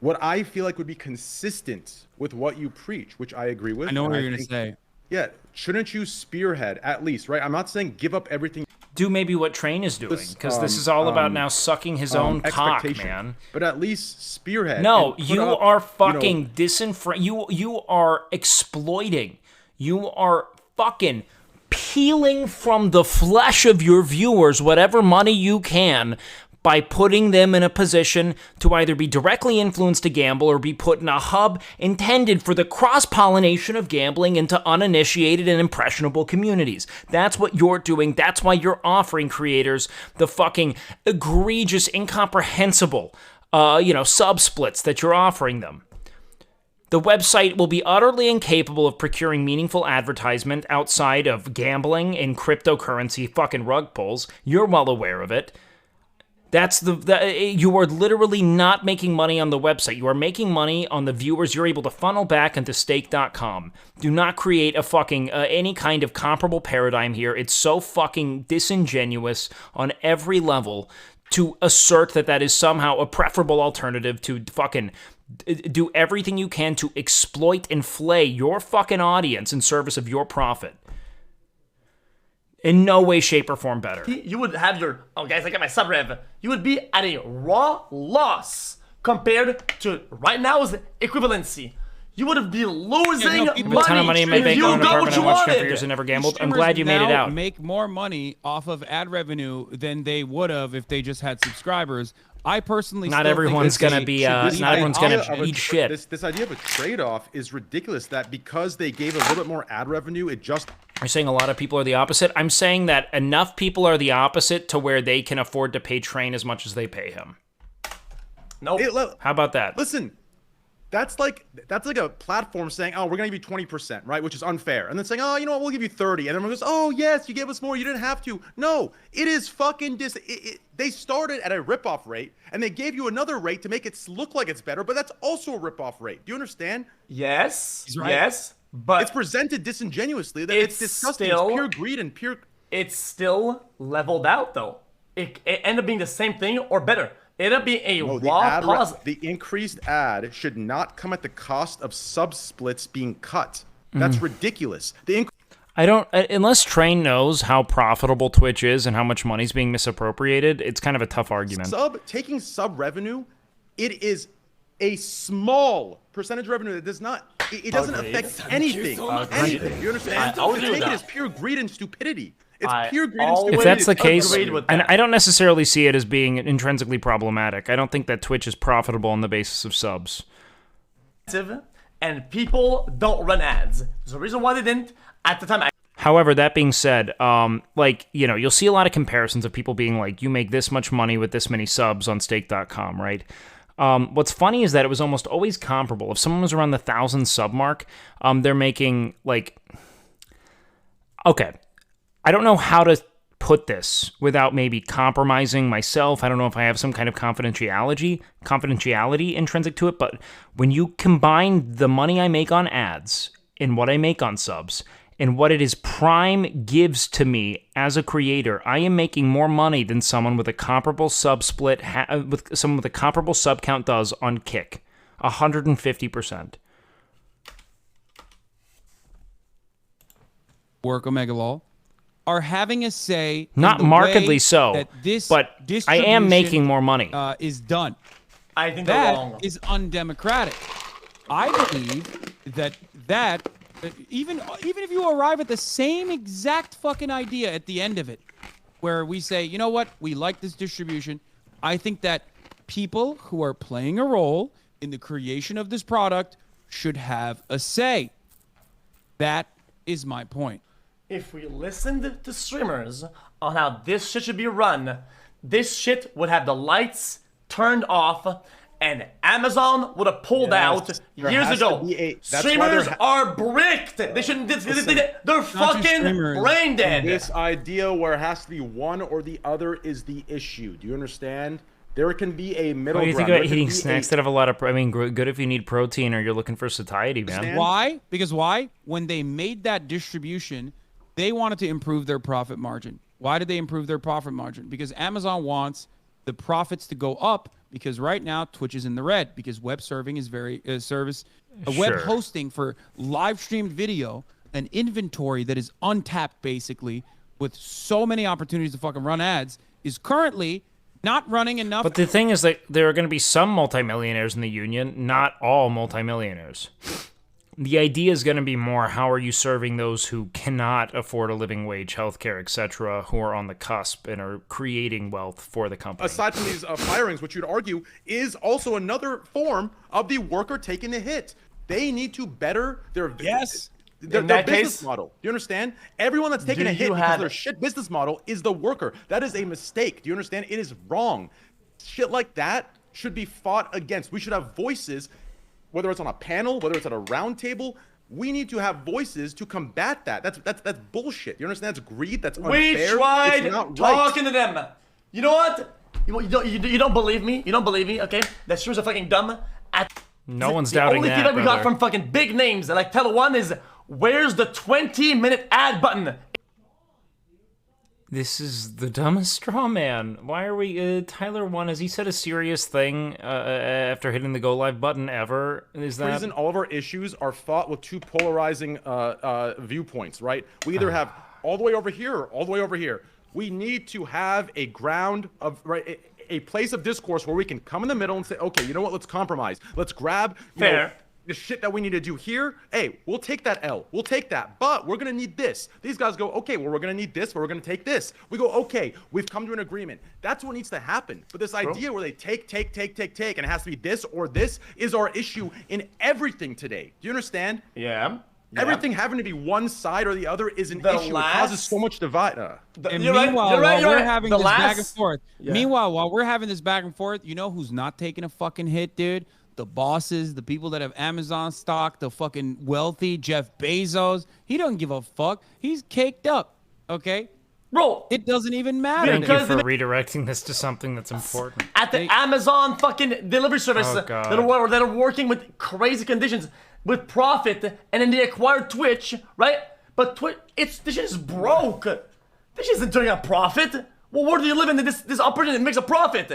What I feel like would be consistent with what you preach, which I agree with. I know what you're going to say. Yeah, shouldn't you spearhead at least, right? I'm not saying give up everything. Do maybe what Train is doing, because this is all about now sucking his own cock, man. But at least spearhead. No, you are fucking you are exploiting. You are fucking peeling from the flesh of your viewers whatever money you can by putting them in a position to either be directly influenced to gamble or be put in a hub intended for the cross-pollination of gambling into uninitiated and impressionable communities. That's what you're doing. That's why you're offering creators the fucking egregious, incomprehensible, sub-splits that you're offering them. The website will be utterly incapable of procuring meaningful advertisement outside of gambling and cryptocurrency fucking rug pulls. You're well aware of it. You are literally not making money on the website. You are making money on the viewers you're able to funnel back into stake.com. Do not create a fucking any kind of comparable paradigm here. It's so fucking disingenuous on every level to assert that is somehow a preferable alternative to fucking do everything you can to exploit and flay your fucking audience in service of your profit. In no way, shape, or form better. You would have guys, I got my sub rev. You would be at a raw loss compared to right now's equivalency. You would be losing money. A ton of money in my bank on an apartment I watched for years and never gambled. I'm glad you made it out. Make more money off of ad revenue than they would have if they just had subscribers. I personally not everyone's gonna be not everyone's gonna eat shit. This idea of a trade-off is ridiculous. That because they gave a little bit more ad revenue, it just. You're saying a lot of people are the opposite. I'm saying that enough people are the opposite to where they can afford to pay Train as much as they pay him. Nope. How about that? Listen. That's like a platform saying, oh, we're going to give you 20%, right? Which is unfair. And then saying, oh, you know what, we'll give you 30. And everyone goes, oh, yes, you gave us more. You didn't have to. No, it is fucking they started at a ripoff rate, and they gave you another rate to make it look like it's better, but that's also a ripoff rate. Do you understand? Yes. Right. Yes. But it's presented disingenuously. That it's disgusting. It's pure greed and pure. It's still leveled out, though. It ended up being the same thing or better. It'll be a raw pause. The increased ad should not come at the cost of sub-splits being cut. That's ridiculous. I don't, unless Train knows how profitable Twitch is and how much money's being misappropriated, it's kind of a tough argument. Taking sub revenue, it is a small percentage revenue that does not, it doesn't affect anything. Anything. You understand? To take it as pure greed and stupidity. It's pure greed and stupidity. If that's the case, and I don't necessarily see it as being intrinsically problematic. I don't think that Twitch is profitable on the basis of subs. And people don't run ads. There's a reason why they didn't at the time. However, that being said, you'll see a lot of comparisons of people being like, you make this much money with this many subs on stake.com, right? What's funny is that it was almost always comparable. If someone was around the 1,000 sub mark, they're making okay, I don't know how to put this without maybe compromising myself. I don't know if I have some kind of confidentiality intrinsic to it, but when you combine the money I make on ads and what I make on subs and what it is Prime gives to me as a creator, I am making more money than someone with a comparable sub split, with someone with a comparable sub count does on Kick. 150%. Work Omega Law are having a say. Not markedly so, but I am making more money. Is done. I think that wrong. Is undemocratic. I believe that even if you arrive at the same exact fucking idea at the end of it, where we say, you know what, we like this distribution, I think that people who are playing a role in the creation of this product should have a say. That is my point. If we listened to streamers on how this shit should be run, this shit would have the lights turned off and Amazon would have pulled out years ago. Streamers are bricked. They shouldn't. They're fucking brain dead. This idea where it has to be one or the other is the issue. Do you understand? There can be a middle ground. What do you think about eating snacks that have a lot of, good if you need protein or you're looking for satiety, man. Why? Because why? When they made that distribution, they wanted to improve their profit margin. Why did they improve their profit margin? Because Amazon wants the profits to go up, because right now Twitch is in the red because web serving is very web hosting for live streamed video, an inventory that is untapped basically with so many opportunities to fucking run ads is currently not running enough. But the thing is that there are going to be some multimillionaires in the union, not all multimillionaires. the idea is going to be more, how are you serving those who cannot afford a living wage, healthcare, etc., who are on the cusp and are creating wealth for the company? Aside from these firings, which you'd argue is also another form of the worker taking the hit. They need to better their their business model. Do you understand? Everyone that's taking a hit because of their shit business model is the worker. That is a mistake. Do you understand? It is wrong. Shit like that should be fought against. We should have voices, whether it's on a panel, whether it's at a round table. We need to have voices to combat that. That's bullshit. You understand? That's greed. That's unfair. We tried talking to them. You know what? You don't believe me? You don't believe me? Okay? That sure is fucking dumb. No one's doubting that, The only feedback we got brother. from fucking big names, like Tele1, is where's the 20-minute ad button? This is the dumbest straw man. Why are we... Tyler 1, has he said a serious thing after hitting the go live button ever? Is that... The reason all of our issues are fought with two polarizing viewpoints, right? We either have all the way over here or all the way over here. We need to have a ground of... right. A place of discourse where we can come in the middle and say, okay, you know what, let's compromise. Let's grab the shit that we need to do here. Hey, we'll take that L. We'll take that. But we're going to need this. These guys go, okay, well, we're going to need this, but we're going to take this. We go, okay, we've come to an agreement. That's what needs to happen. But this idea where they take, and it has to be this or this is our issue in everything today. Do you understand? Yeah. Everything having to be one side or the other is an issue. It causes so much divide. Meanwhile, while we're having this back and forth, meanwhile, while we're having this back and forth, you know who's not taking a fucking hit, dude? The bosses, the people that have Amazon stock, the fucking wealthy Jeff Bezos. He doesn't give a fuck. He's caked up, okay? Bro, it doesn't even matter. Thank you for redirecting this to something that's important. At the Amazon fucking delivery service that are working with crazy conditions, with profit, and then they acquired Twitch, right? But this shit is broke. This shit isn't turning a profit. Well, where do you live in this operation that makes a profit?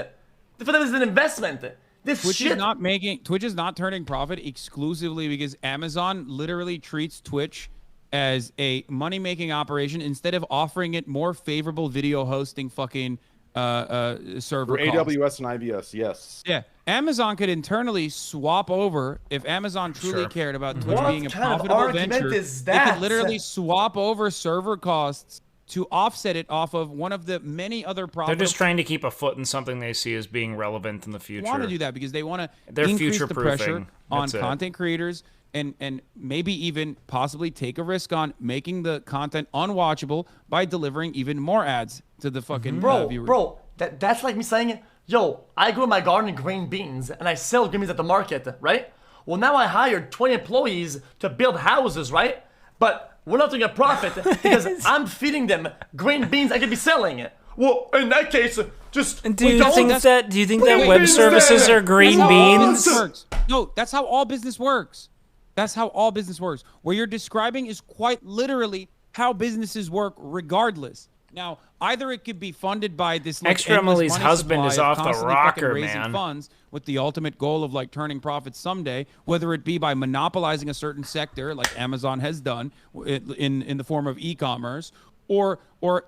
For them, it's an investment. Twitch is not turning profit exclusively because Amazon literally treats Twitch as a money-making operation instead of offering it more favorable video hosting fucking server costs. AWS and IBS, yes. Yeah. Amazon could internally swap over if Amazon truly cared about Twitch being a profitable venture. They could literally swap over server costs to offset it off of one of the many other profitable. They're just trying to keep a foot in something they see as being relevant in the future. They want to do that because they want to increase the pressure on content creators and maybe even possibly take a risk on making the content unwatchable by delivering even more ads to the fucking viewers. Bro, that's like me saying, yo, I grow my garden green beans and I sell green beans at the market, right? Well, now I hired 20 employees to build houses, right? But we're not doing a profit because I'm feeding them green beans I could be selling. Well, in that case, just do you think that web services are green beans? No, that's how all business works. That's how all business works. What you're describing is quite literally how businesses work regardless. Now, either it could be funded by this Extra Emily's husband is off the rocker, man. Funds with the ultimate goal of like turning profits someday, whether it be by monopolizing a certain sector like Amazon has done in the form of e-commerce, or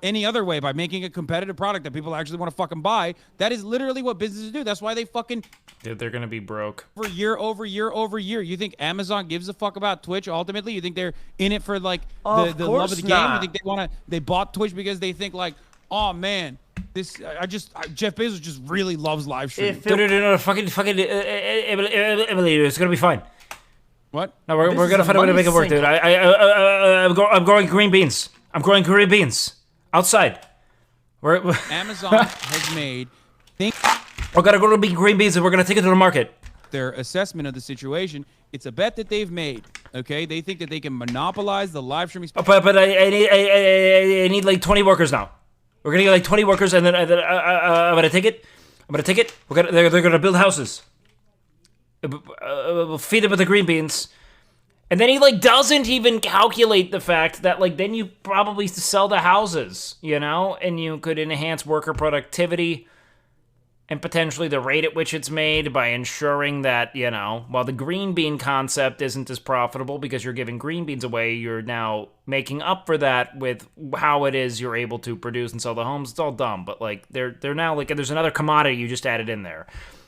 any other way by making a competitive product that people actually want to fucking buy. That is literally what businesses do. That's why they fucking... Dude, they're going to be broke. Over year. You think Amazon gives a fuck about Twitch ultimately? You think they're in it for like the love of the game? You think they bought Twitch because they think like, oh man, Jeff Bezos just really loves live streaming. No, fucking Emily, it's going to be fine. What? No, we're going to find a way to make it work, dude. I'm growing green beans. I'm growing green beans outside. Amazon has made. We're gonna grow green beans and we're gonna take it to the market. Their assessment of the situation. It's a bet that they've made. Okay, they think that they can monopolize the live streaming. But I need like 20 workers now. We're gonna get like 20 workers and then I'm gonna take it. They're gonna build houses. We'll feed them with the green beans. And then he like doesn't even calculate the fact that like then you probably sell the houses, you know, and you could enhance worker productivity and potentially the rate at which it's made by ensuring that, you know, while the green bean concept isn't as profitable because you're giving green beans away, you're now making up for that with how it is you're able to produce and sell the homes. It's all dumb, but like they're now like there's another commodity you just added in there.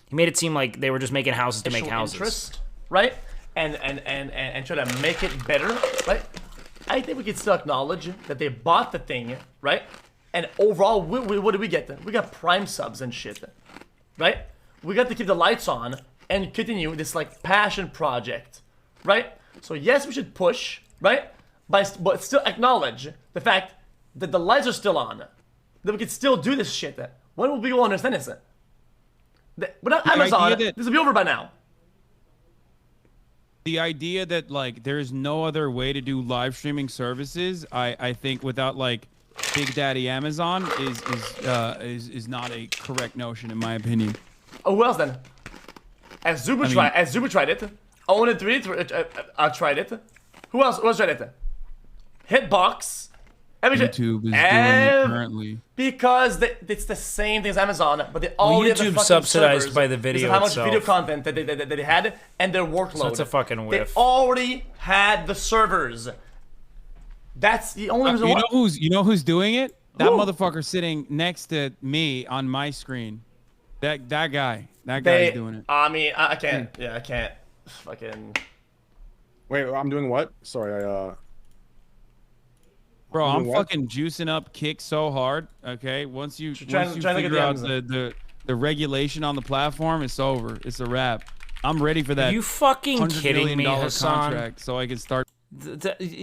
He made it seem like they were just making houses to make houses. Interest, right? and try to make it better, right? I think we can still acknowledge that they bought the thing, right? And overall, what did we get? We got Prime subs and shit, right? We got to keep the lights on and continue this like passion project, right? So yes, we should push, right? But still acknowledge the fact that the lights are still on, that we can still do this shit. When will people understand this? Without Amazon, this will be over by now. The idea that like there's no other way to do live streaming services, I think without like Big Daddy Amazon is not a correct notion in my opinion. Oh, who else then? As Zubu tried it. Owen3 tried it. Who else tried it? Hitbox. YouTube is doing it currently. Because it's the same thing as Amazon, but they already have the fucking subsidized by the video how much itself. video content that they had and their workload. So it's a fucking whiff. They already had the servers. That's the only reason why. You know who's doing it? That motherfucker sitting next to me on my screen. That guy. That guy's doing it. I mean, I can't. Yeah, I can't. Fucking. Wait, I'm doing what? Sorry, Bro, I'm fucking juicing up Kick so hard. Okay, once you figure out the regulation on the platform, it's over. It's a wrap. I'm ready for that. Are you fucking kidding me, Hasan? Contract so I can start.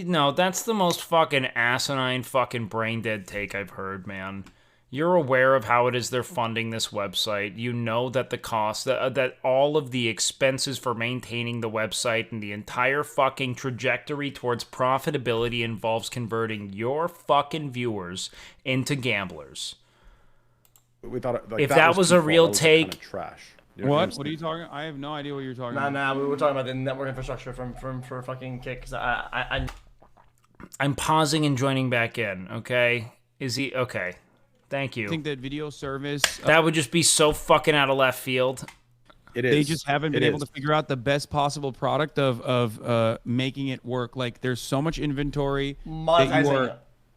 No, that's the most fucking asinine fucking brain dead take I've heard, man. You're aware of how it is they're funding this website. You know that the cost, that all of the expenses for maintaining the website and the entire fucking trajectory towards profitability involves converting your fucking viewers into gamblers. We thought if that was a real take, kind of trash. What are you talking? I have no idea what you're talking about. Nah, we were talking about the network infrastructure for fucking Kick. I'm pausing and joining back in. Okay, is he okay? Thank you. I think that video service... that would just be so fucking out of left field. It is. They just haven't been able to figure out the best possible product of making it work. Like, there's so much inventory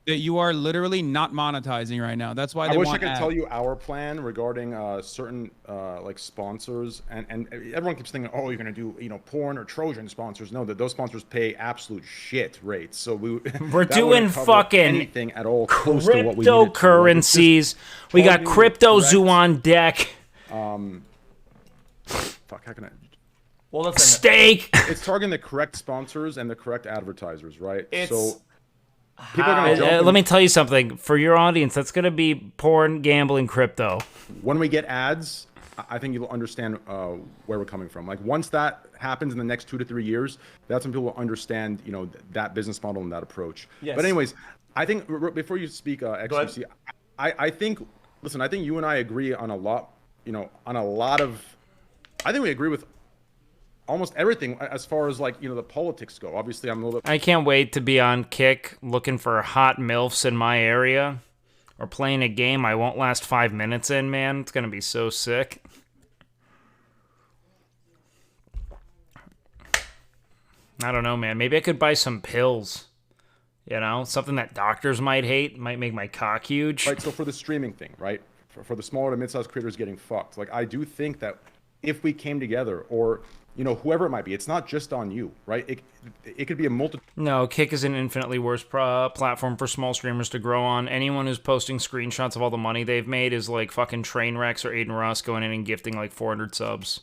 that you are literally not monetizing right now. That's why they want I wish I could tell you our plan regarding certain like sponsors, and everyone keeps thinking, oh, you're gonna do porn or Trojan sponsors. No, those sponsors pay absolute shit rates. So we're doing fucking anything at all close to what we cryptocurrencies. We got Crypto Zoo on deck. Fuck, how can I? Well, listen, steak. It's targeting the correct sponsors and the correct advertisers, right? So. People are gonna let me tell you something. For your audience, that's going to be porn, gambling, crypto. When we get ads, I think you'll understand where we're coming from. Like, once that happens in the next 2 to 3 years, that's when people will understand, that business model and that approach. Yes. But anyways, I think before you speak, XQC, I think, listen, I think you and I agree on a lot, I think we agree with almost everything as far as the politics go. Obviously, I'm a little bit... I can't wait to be on Kick looking for hot MILFs in my area or playing a game I won't last 5 minutes in, man. It's going to be so sick. I don't know, man. Maybe I could buy some pills. Something that doctors might hate, might make my cock huge. Right, so for the streaming thing, right? For the smaller to mid-sized creators getting fucked, I do think that if we came together, or whoever it might be, it's not just on you, right? It could be a multitude. No, Kick is an infinitely worse platform for small streamers to grow on. Anyone who's posting screenshots of all the money they've made is like fucking Trainwrecks or Aiden Ross going in and gifting like 400 subs.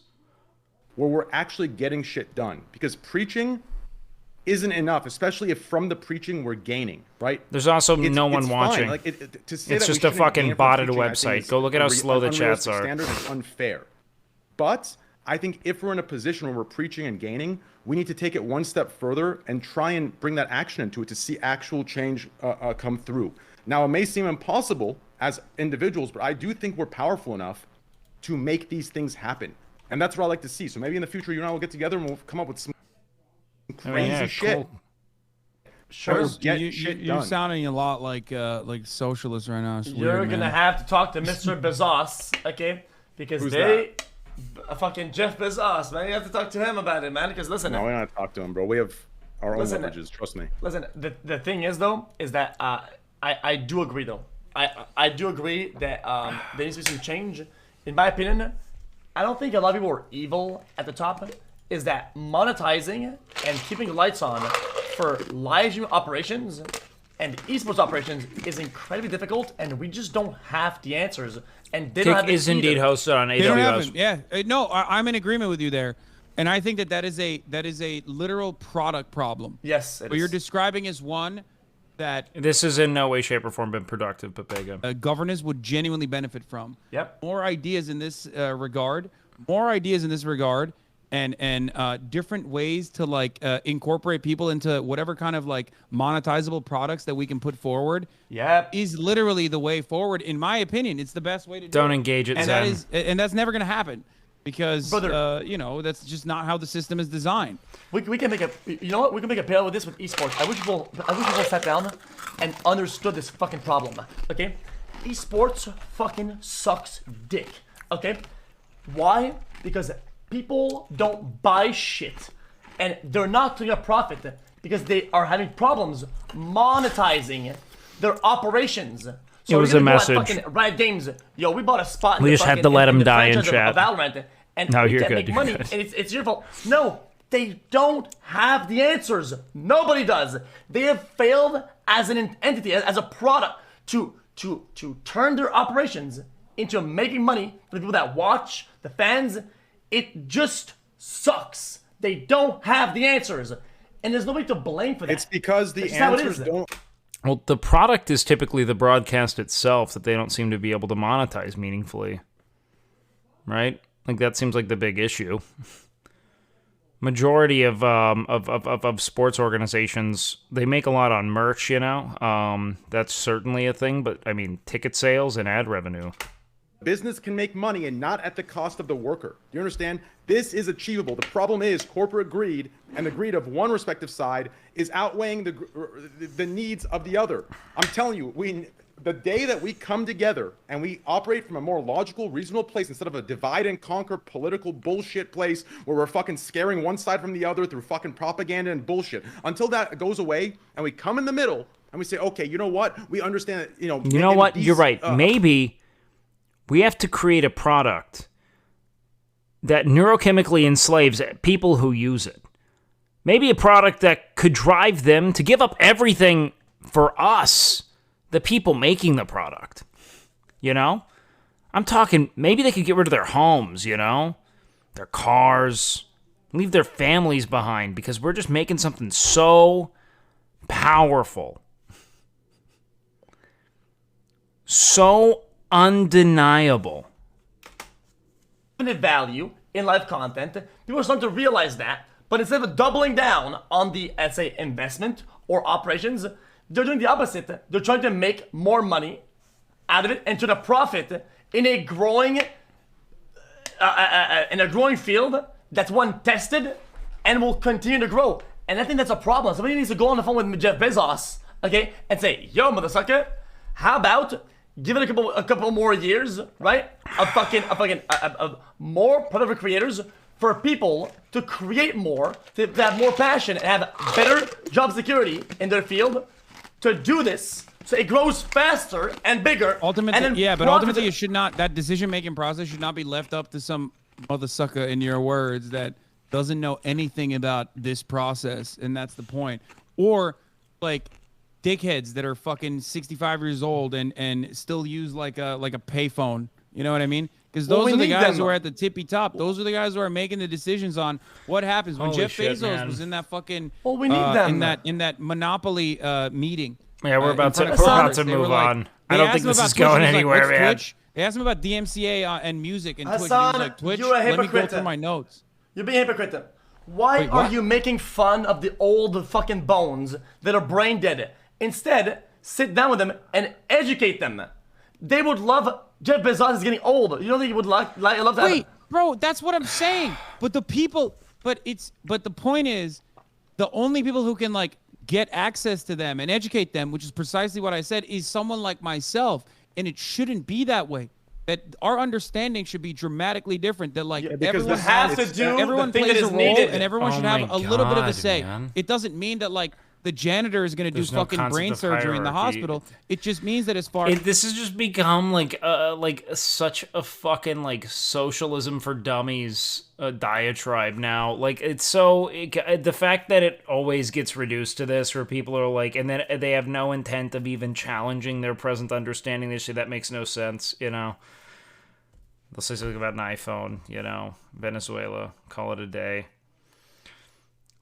Where we're actually getting shit done, because preaching isn't enough, especially if from the preaching we're gaining, right? There's also no one watching. It's just a fucking botted website. Go look at how slow the chats are. Standard is unfair. But I think if we're in a position where we're preaching and gaining, we need to take it one step further and try and bring that action into it to see actual change come through. Now, it may seem impossible as individuals, but I do think we're powerful enough to make these things happen. And that's what I like to see. So maybe in the future, you and I will get together and we'll come up with some crazy shit. Cool. Sure. You're sounding a lot like socialists right now. You're going to have to talk to Mr. Bezos, okay? Because fucking Jeff Bezos, man. You have to talk to him about it, man. Because listen. No, we're not talk to him, bro. We have our own leverages. Trust me. Listen, the thing is though, is that I do agree though. I do agree that there needs to be some change. In my opinion, I don't think a lot of people are evil at the top. is that monetizing and keeping the lights on for live stream operations and esports operations is incredibly difficult, and we just don't have the answers. And they don't have is indeed hosted on AWS. Yeah, no, I'm in agreement with you there, and I think that is a literal product problem. Yes, what you're describing is one that this is in no way, shape, or form been productive, but Bega. Governors would genuinely benefit from. Yep. More ideas in this regard. More ideas in this regard. And different ways to like incorporate people into whatever kind of like monetizable products that we can put forward. Yep. Is literally the way forward, in my opinion. It's the best way to don't engage it. And that's never going to happen because you know, that's just not how the system is designed. We can make you know what? We can make a parallel with this with esports. I wish people sat down and understood this fucking problem. Okay, esports fucking sucks dick. Okay, why? Because people don't buy shit, and they're not doing a profit because they are having problems monetizing their operations. So it was a message. Fucking Riot Games, yo, we bought a spot. We just had to let them die in chat. Valorant, and no, we you're can't good. make money, and it's your fault. No, they don't have the answers. Nobody does. They have failed as an entity, as a product, to turn their operations into making money for the people that watch, the fans. It just sucks. They don't have the answers, and there's nobody to blame for that. It's because the answers don't. Well, the product is typically the broadcast itself that they don't seem to be able to monetize meaningfully, right? Like that seems like the big issue. Majority of sports organizations, they make a lot on merch, you know. That's certainly a thing, but I mean ticket sales and ad revenue. Business can make money and not at the cost of the worker. Do you understand? This is achievable. The problem is corporate greed, and the greed of one respective side is outweighing the needs of the other. I'm telling you, the day that we come together and we operate from a more logical, reasonable place instead of a divide and conquer political bullshit place where we're fucking scaring one side from the other through fucking propaganda and bullshit. Until that goes away and we come in the middle and we say, okay, you know what? We understand that, You know what? You're right. Maybe we have to create a product that neurochemically enslaves people who use it. Maybe a product that could drive them to give up everything for us, the people making the product. You know? I'm talking, maybe they could get rid of their homes, you know? Their cars, leave their families behind because we're just making something so powerful. So undeniable. Value in live content. People are starting to realize that, but instead of doubling down on the, let's say, investment or operations, they're doing the opposite. They're trying to make more money out of it and turn a profit in a growing field that's one tested and will continue to grow. And I think that's a problem. Somebody needs to go on the phone with Jeff Bezos, okay, and say, "Yo, motherfucker, how about give it a couple more years, right? Of more productive creators for people to create more, to have more passion and have better job security in their field to do this, so it grows faster and bigger." Ultimately, but ultimately, it should not. That decision-making process should not be left up to some motherfucker, in your words, that doesn't know anything about this process, and that's the point. Or like dickheads that are fucking 65 years old and still use like a payphone. You know what I mean? Because those are the guys who are at the tippy top. Those are the guys who are making the decisions on what happens when Jeff Bezos was in that fucking we need them in that monopoly meeting. Yeah, we're about to move on. I don't think this is going anywhere, man. They asked him about DMCA and music and Hasan, Twitch. And he was like, Twitch, you're a let me hypocrite. go through my notes. You're being a hypocrite. Why are you making fun of the old fucking bones that are brain dead? Instead, sit down with them and educate them. They would love. Jeff Bezos is getting old. You know that you would love to. Wait, bro, that's what I'm saying. But the point is, the only people who can like get access to them and educate them, which is precisely what I said, is someone like myself. And it shouldn't be that way. That our understanding should be dramatically different. That like everyone has to do everyone the thing plays that a is role, needed. and everyone should have a little bit of a say. Man. It doesn't mean that like the janitor is going to do fucking brain surgery in the hospital. It just means that as far this has just become like such a fucking like socialism for dummies diatribe now. Like it's so the fact that it always gets reduced to this, where people are like, and then they have no intent of even challenging their present understanding. They say that makes no sense, you know. They'll say something about an iPhone, you know, Venezuela, call it a day.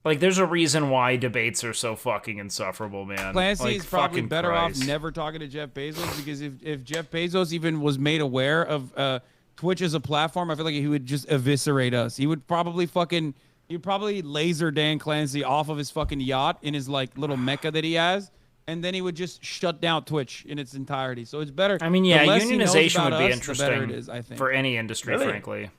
Like, there's a reason why debates are so fucking insufferable, man. Clancy like, is probably better off never talking to Jeff Bezos, because if Jeff Bezos even was made aware of Twitch as a platform, I feel like he would just eviscerate us. He would probably laser Dan Clancy off of his fucking yacht in his like little mecca that he has, and then he would just shut down Twitch in its entirety. So it's better. I mean, yeah, unionization would be us, interesting the better it is, I think. for any industry, frankly.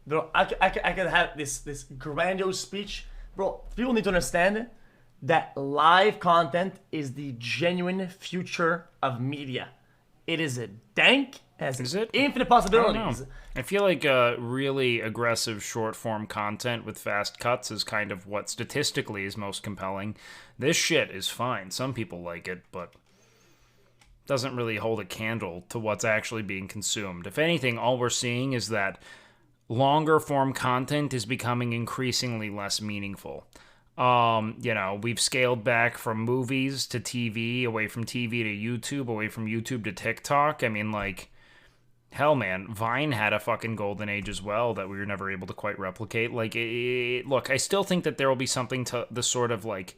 Bro, I could have this grandiose speech. Bro, people need to understand that live content is the genuine future of media. It is a dank, has infinite possibilities. I feel like really aggressive short-form content with fast cuts is kind of what statistically is most compelling. This shit is fine. Some people like it, but doesn't really hold a candle to what's actually being consumed. If anything, all we're seeing is that longer form content is becoming increasingly less meaningful. You know, we've scaled back from movies to TV, away from TV to YouTube, away from YouTube to TikTok. I mean, like, hell, man, Vine had a fucking golden age as well that we were never able to quite replicate. Like, look, I still think that there will be something to the sort of, like,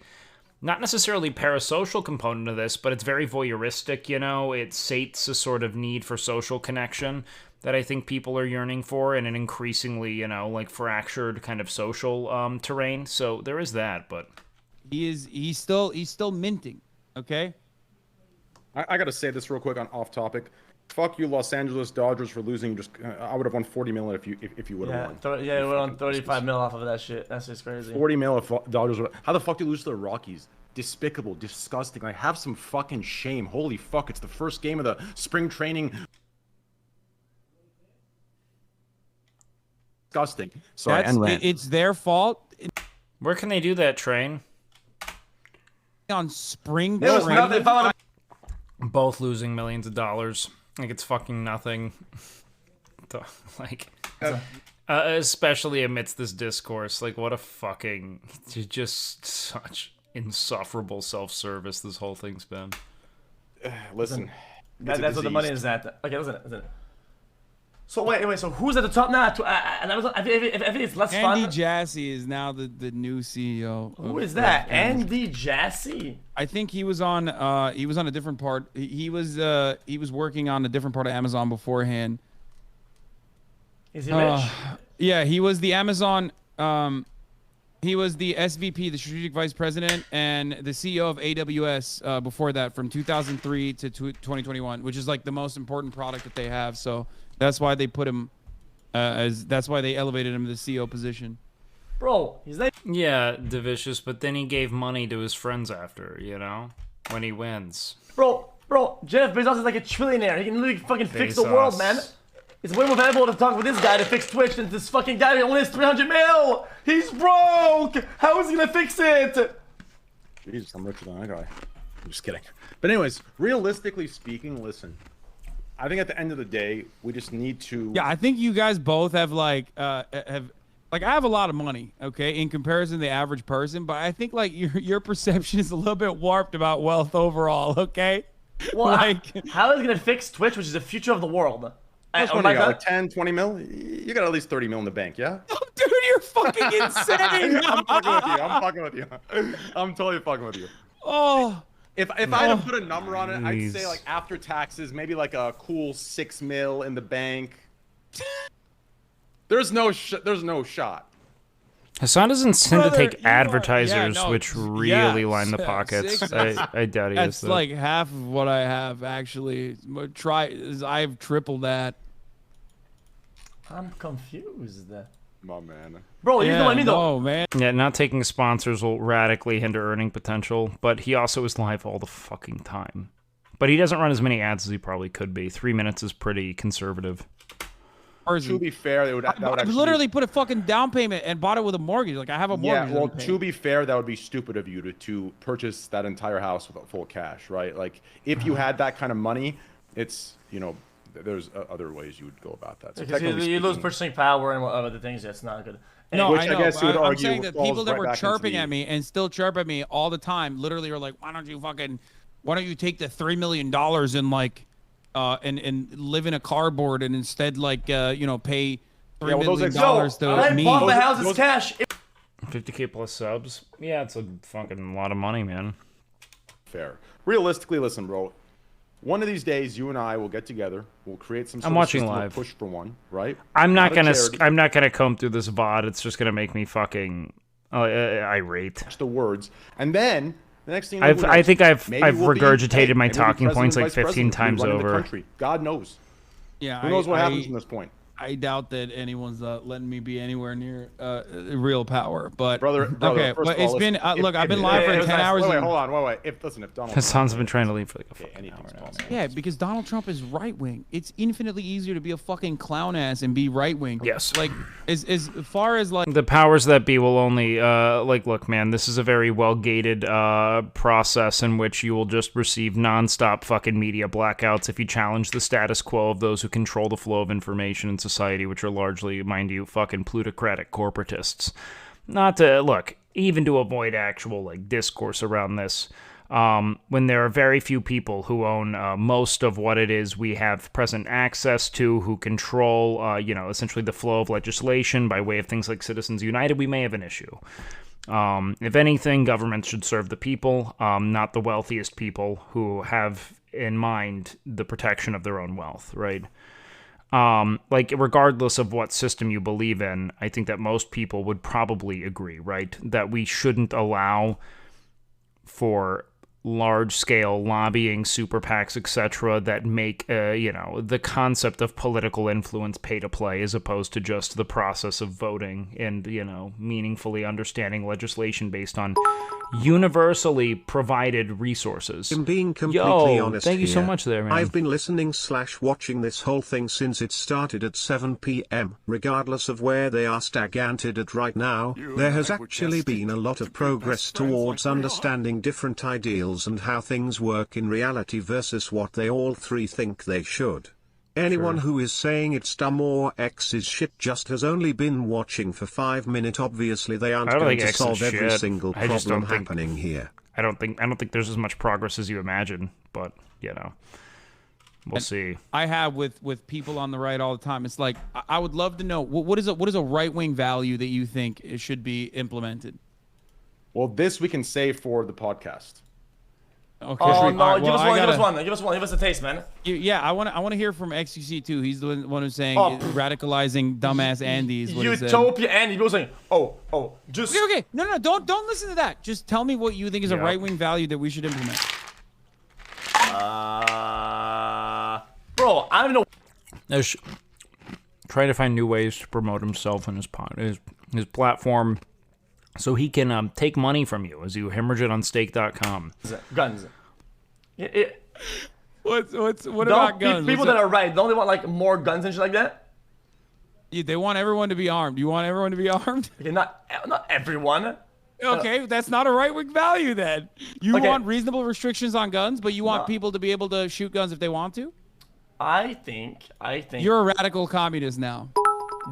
not necessarily parasocial component of this, but it's very voyeuristic, you know? It sates a sort of need for social connection that I think people are yearning for in an increasingly, you know, like fractured kind of social terrain. So there is that, but he's still minting, okay? I gotta say this real quick on off topic. Fuck you, Los Angeles Dodgers, for losing. Just I would have won 40 million if you would have won. Yeah, we won 35 mil off of that shit. That's just crazy. 40 mil if Dodgers. How the fuck do you lose to the Rockies? Despicable, disgusting. Like, have some fucking shame. Holy fuck! It's the first game of the spring training. Disgusting. Sorry, it's their fault. Where can they do that, Train? On spring training. Both losing millions of dollars. Like, it's fucking nothing. Like, especially amidst this discourse. Like, what a fucking... Just such insufferable self-service this whole thing's been. Listen. That's what the money is at. Okay, listen. So wait. So who's at the top now? I think it's less fun. Andy Jassy is now the new CEO. Who is that? Andy Jassy. I think he was on a different part. He was working on a different part of Amazon beforehand. Is he rich? Yeah, he was the Amazon. He was the SVP, the strategic vice president, and the CEO of AWS before that, from 2003 to 2021, which is like the most important product that they have. So that's why they put him that's why they elevated him to the CEO position. Bro, he's like... Yeah, Divicious, but then he gave money to his friends after, you know, when he wins. Bro, Jeff Bezos is like a trillionaire. He can literally fucking fix the world, man. It's way more valuable to talk with this guy to fix Twitch than this fucking guy who only has 300 mil. He's broke. How is he gonna fix it? Jesus, I'm richer than that guy. I'm just kidding. But anyways, realistically speaking, listen. I think at the end of the day, we just need to... Yeah, I think you guys both have I have a lot of money, okay, in comparison to the average person, but I think like your perception is a little bit warped about wealth overall, okay? Well, like, how is it gonna fix Twitch, which is the future of the world? What do you got, like 10, 20 mil? You got at least 30 mil in the bank, yeah? Oh, dude, you're fucking insane! I'm fucking with you. I'm totally fucking with you. Oh. If I had to put a number on it, I'd say like after taxes, maybe like a cool 6 mil in the bank. There's no shot. Hasan doesn't tend to take advertisers, which really line the pockets. I doubt he is. That's like half of what I have, actually. I've tripled that. I'm confused. My man. Bro, you know what I mean, though? Oh, man. Yeah, not taking sponsors will radically hinder earning potential, but he also is live all the fucking time. But he doesn't run as many ads as he probably could be. 3 minutes is pretty conservative. To be fair, that would actually literally put a fucking down payment and bought it with a mortgage. Like I have a mortgage. Yeah, well, to be fair, that would be stupid of you to purchase that entire house with full cash, right? Like if you had that kind of money, it's there's other ways you would go about that. So you lose purchasing power and other things. That's not good. No, which I know. I guess you would I'm argue saying that people that were chirping the... at me and still chirp at me all the time, literally are like, why don't you take the $3 million and like, and live in a cardboard and instead like, pay $3 million to me. I bought my house as cash. 50K plus subs. Yeah, it's a fucking lot of money, man. Fair. Realistically, listen, bro. One of these days, you and I will get together. We'll create some. I'm watching live. Push for one, right? I'm not gonna comb through this VOD. It's just gonna make me fucking irate. Just the words, and then the next thing I think I've regurgitated my talking points like 15 times over. God knows. Yeah. Who knows what happens from this point? I doubt that anyone's letting me be anywhere near real power. But brother okay, but it's been look. I've been live for 10 hours. Wait, hold on. If Donald Hasan's been trying to leave for like a fucking hour now. Yeah, because Donald Trump is right wing. It's infinitely easier to be a fucking clown ass and be right wing. Yes. Like as far as like the powers that be will only look, man. This is a very well gated process in which you will just receive nonstop fucking media blackouts if you challenge the status quo of those who control the flow of information in society, which are largely, mind you, fucking plutocratic corporatists. Not to look, even to avoid actual like discourse around this, when there are very few people who own most of what it is we have present access to, who control, essentially the flow of legislation by way of things like Citizens United, we may have an issue. If anything, governments should serve the people, not the wealthiest people who have in mind the protection of their own wealth, right? Like regardless of what system you believe in, I think that most people would probably agree, right? That we shouldn't allow for large-scale lobbying, super PACs, etc., that make, the concept of political influence pay to play as opposed to just the process of voting and, meaningfully understanding legislation based on universally provided resources. I'm being completely honest thank you here. so much there, man. I've been listening / watching this whole thing since it started at 7 p.m. Regardless of where they are stagnated at right now, there has actually been a lot of progress towards understanding different ideals and how things work in reality versus what they all three think they should. Anyone who is saying it's dumb or X is shit just has only been watching for 5 minutes. Obviously they aren't going to solve every single problem happening here. I don't think there's as much progress as you imagine, but we'll see. I have with people on the right all the time. It's like I would love to know what is a right wing value that you think it should be implemented. Well, this we can save for the podcast. Okay. Oh no! Give us one. Give us a taste, man. Yeah, I want to hear from XQC too. He's the one who's saying radicalizing dumbass Andy's. Utopia Andy. People saying, just okay. No, don't listen to that. Just tell me what you think is a right wing value that we should implement. Bro, I don't know. There's trying to find new ways to promote himself and his platform, so he can take money from you as you hemorrhage it on stake.com. Guns. What about guns? People that are right, don't they want like more guns and shit like that? Yeah, they want everyone to be armed. You want everyone to be armed? Okay, not everyone. Okay, that's not a right-wing value then. You want reasonable restrictions on guns, but you want people to be able to shoot guns if they want to? I think you're a radical communist now.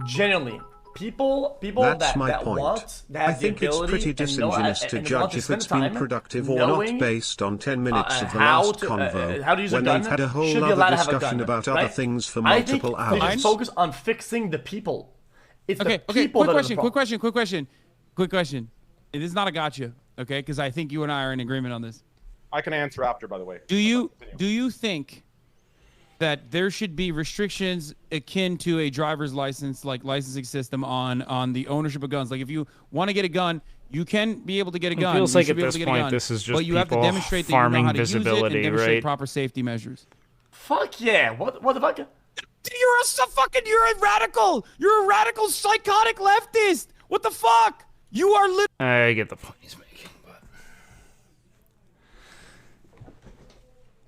Genuinely. People That's that point. Want, that I think it's pretty disingenuous to judge if it's been productive or not based on 10 minutes of the last convo, how to use when a gun, they've had a whole other discussion about other things for multiple hours. I think focus on fixing the people. It's okay, the people quick question. It is not a gotcha, okay? Because I think you and I are in agreement on this. I can answer after, by the way. Do you think that there should be restrictions akin to a driver's license, like licensing system on the ownership of guns? Like if you want to get a gun, you can be able to get a gun. It feels like at this point this is just but you have to demonstrate that you know how to use it and demonstrate proper safety measures. Fuck yeah! What the fuck? You're a radical. You're a radical psychotic leftist. What the fuck? You are I get the point he's making, but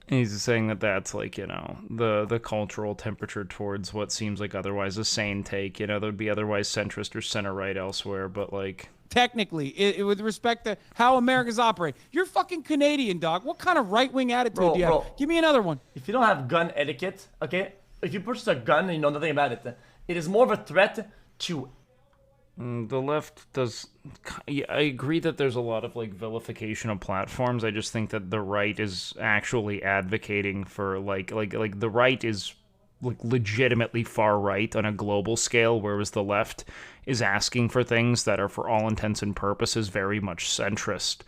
He's saying that that's like, the cultural temperature towards what seems like otherwise a sane take. That would be otherwise centrist or center-right elsewhere, but like... Technically, with respect to how Americans operate. You're fucking Canadian, dog. What kind of right-wing attitude do you have? Give me another one. If you don't have gun etiquette, okay? If you purchase a gun and you know nothing about it, it is more of a threat to... The left does... I agree that there's a lot of, like, vilification of platforms. I just think that the right is actually advocating for, like the right is, like, legitimately far right on a global scale, whereas the left is asking for things that are, for all intents and purposes, very much centrist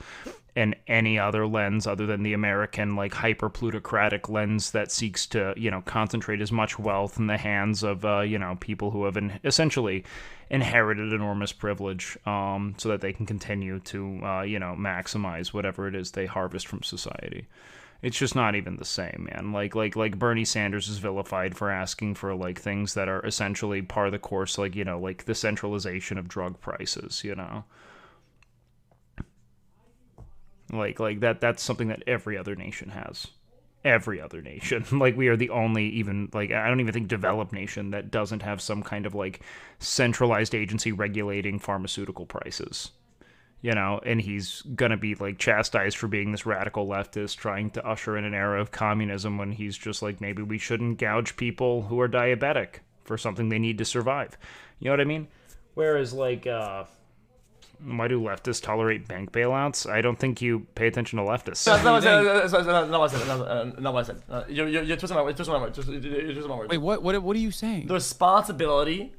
in any other lens other than the American, like, hyper-plutocratic lens that seeks to, concentrate as much wealth in the hands of, people who have essentially inherited enormous privilege, so that they can continue to, maximize whatever it is they harvest from society. It's just not even the same, man. Like Bernie Sanders is vilified for asking for, like, things that are essentially par the course, like, like the centralization of drug prices, Like that's something that every other nation has. Every other nation. Like, we are the only even, like, I don't even think developed nation that doesn't have some kind of, like, centralized agency regulating pharmaceutical prices. And he's gonna be, like, chastised for being this radical leftist trying to usher in an era of communism when he's just like, maybe we shouldn't gouge people who are diabetic for something they need to survive. You know what I mean? Whereas, like, why do leftists tolerate bank bailouts? I don't think you pay attention to leftists. No, I said. You're twisting my words. Wait, what are you saying? The responsibility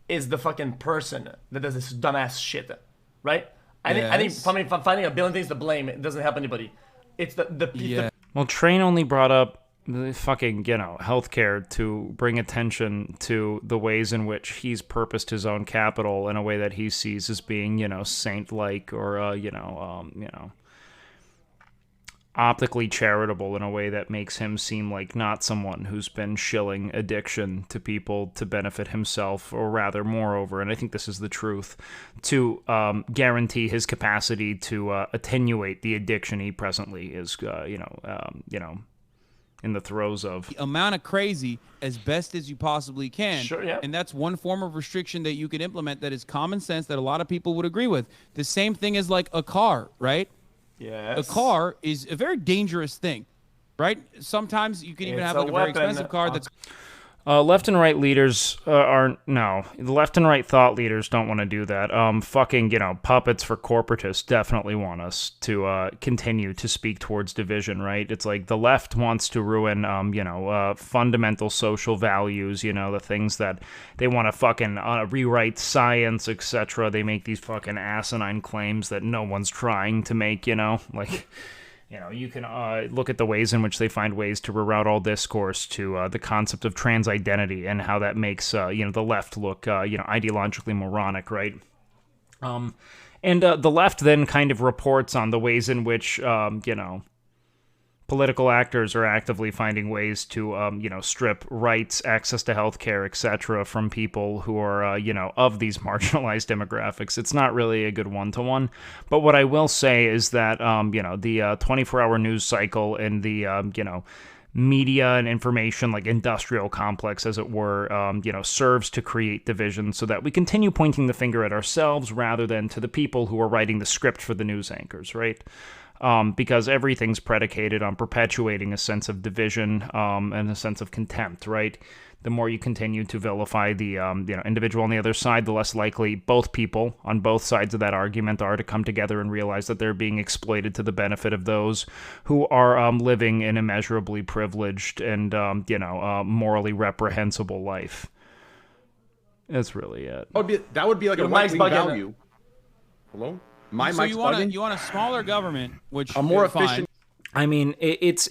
is the fucking person that does this dumbass shit, right? I think finding a billion things to blame, it doesn't help anybody. It's the Well, Train only brought up the fucking, healthcare to bring attention to the ways in which he's purposed his own capital in a way that he sees as being, saint-like or, optically charitable in a way that makes him seem like not someone who's been shilling addiction to people to benefit himself, or rather, moreover, and I think this is the truth, to guarantee his capacity to attenuate the addiction he presently is, in the throes of. Amount of crazy as best as you possibly can. Sure, yeah. And that's one form of restriction that you can implement that is common sense that a lot of people would agree with. The same thing as, like, a car, right? Yes. A car is a very dangerous thing, right? Sometimes you can even have, like, a very expensive car that's... Left and right leaders the left and right thought leaders don't want to do that. Puppets for corporatists definitely want us to continue to speak towards division, right? It's like the left wants to ruin, fundamental social values, the things that they want to fucking rewrite science, etc. They make these fucking asinine claims that no one's trying to make, like... you can look at the ways in which they find ways to reroute all discourse to the concept of trans identity and how that makes, the left look, ideologically moronic, right? And the left then kind of reports on the ways in which, political actors are actively finding ways to, strip rights, access to healthcare, etc., from people who are, of these marginalized demographics. It's not really a good one-to-one. But what I will say is that, the 24-hour news cycle and the, media and information, like industrial complex, as it were, serves to create division so that we continue pointing the finger at ourselves rather than to the people who are writing the script for the news anchors, right? Because everything's predicated on perpetuating a sense of division and a sense of contempt, right? The more you continue to vilify the individual on the other side, the less likely both people on both sides of that argument are to come together and realize that they're being exploited to the benefit of those who are living an immeasurably privileged and morally reprehensible life. That's really it. That would be like a right-wing value. Hello? So you want a smaller government, which a more efficient. I mean, it's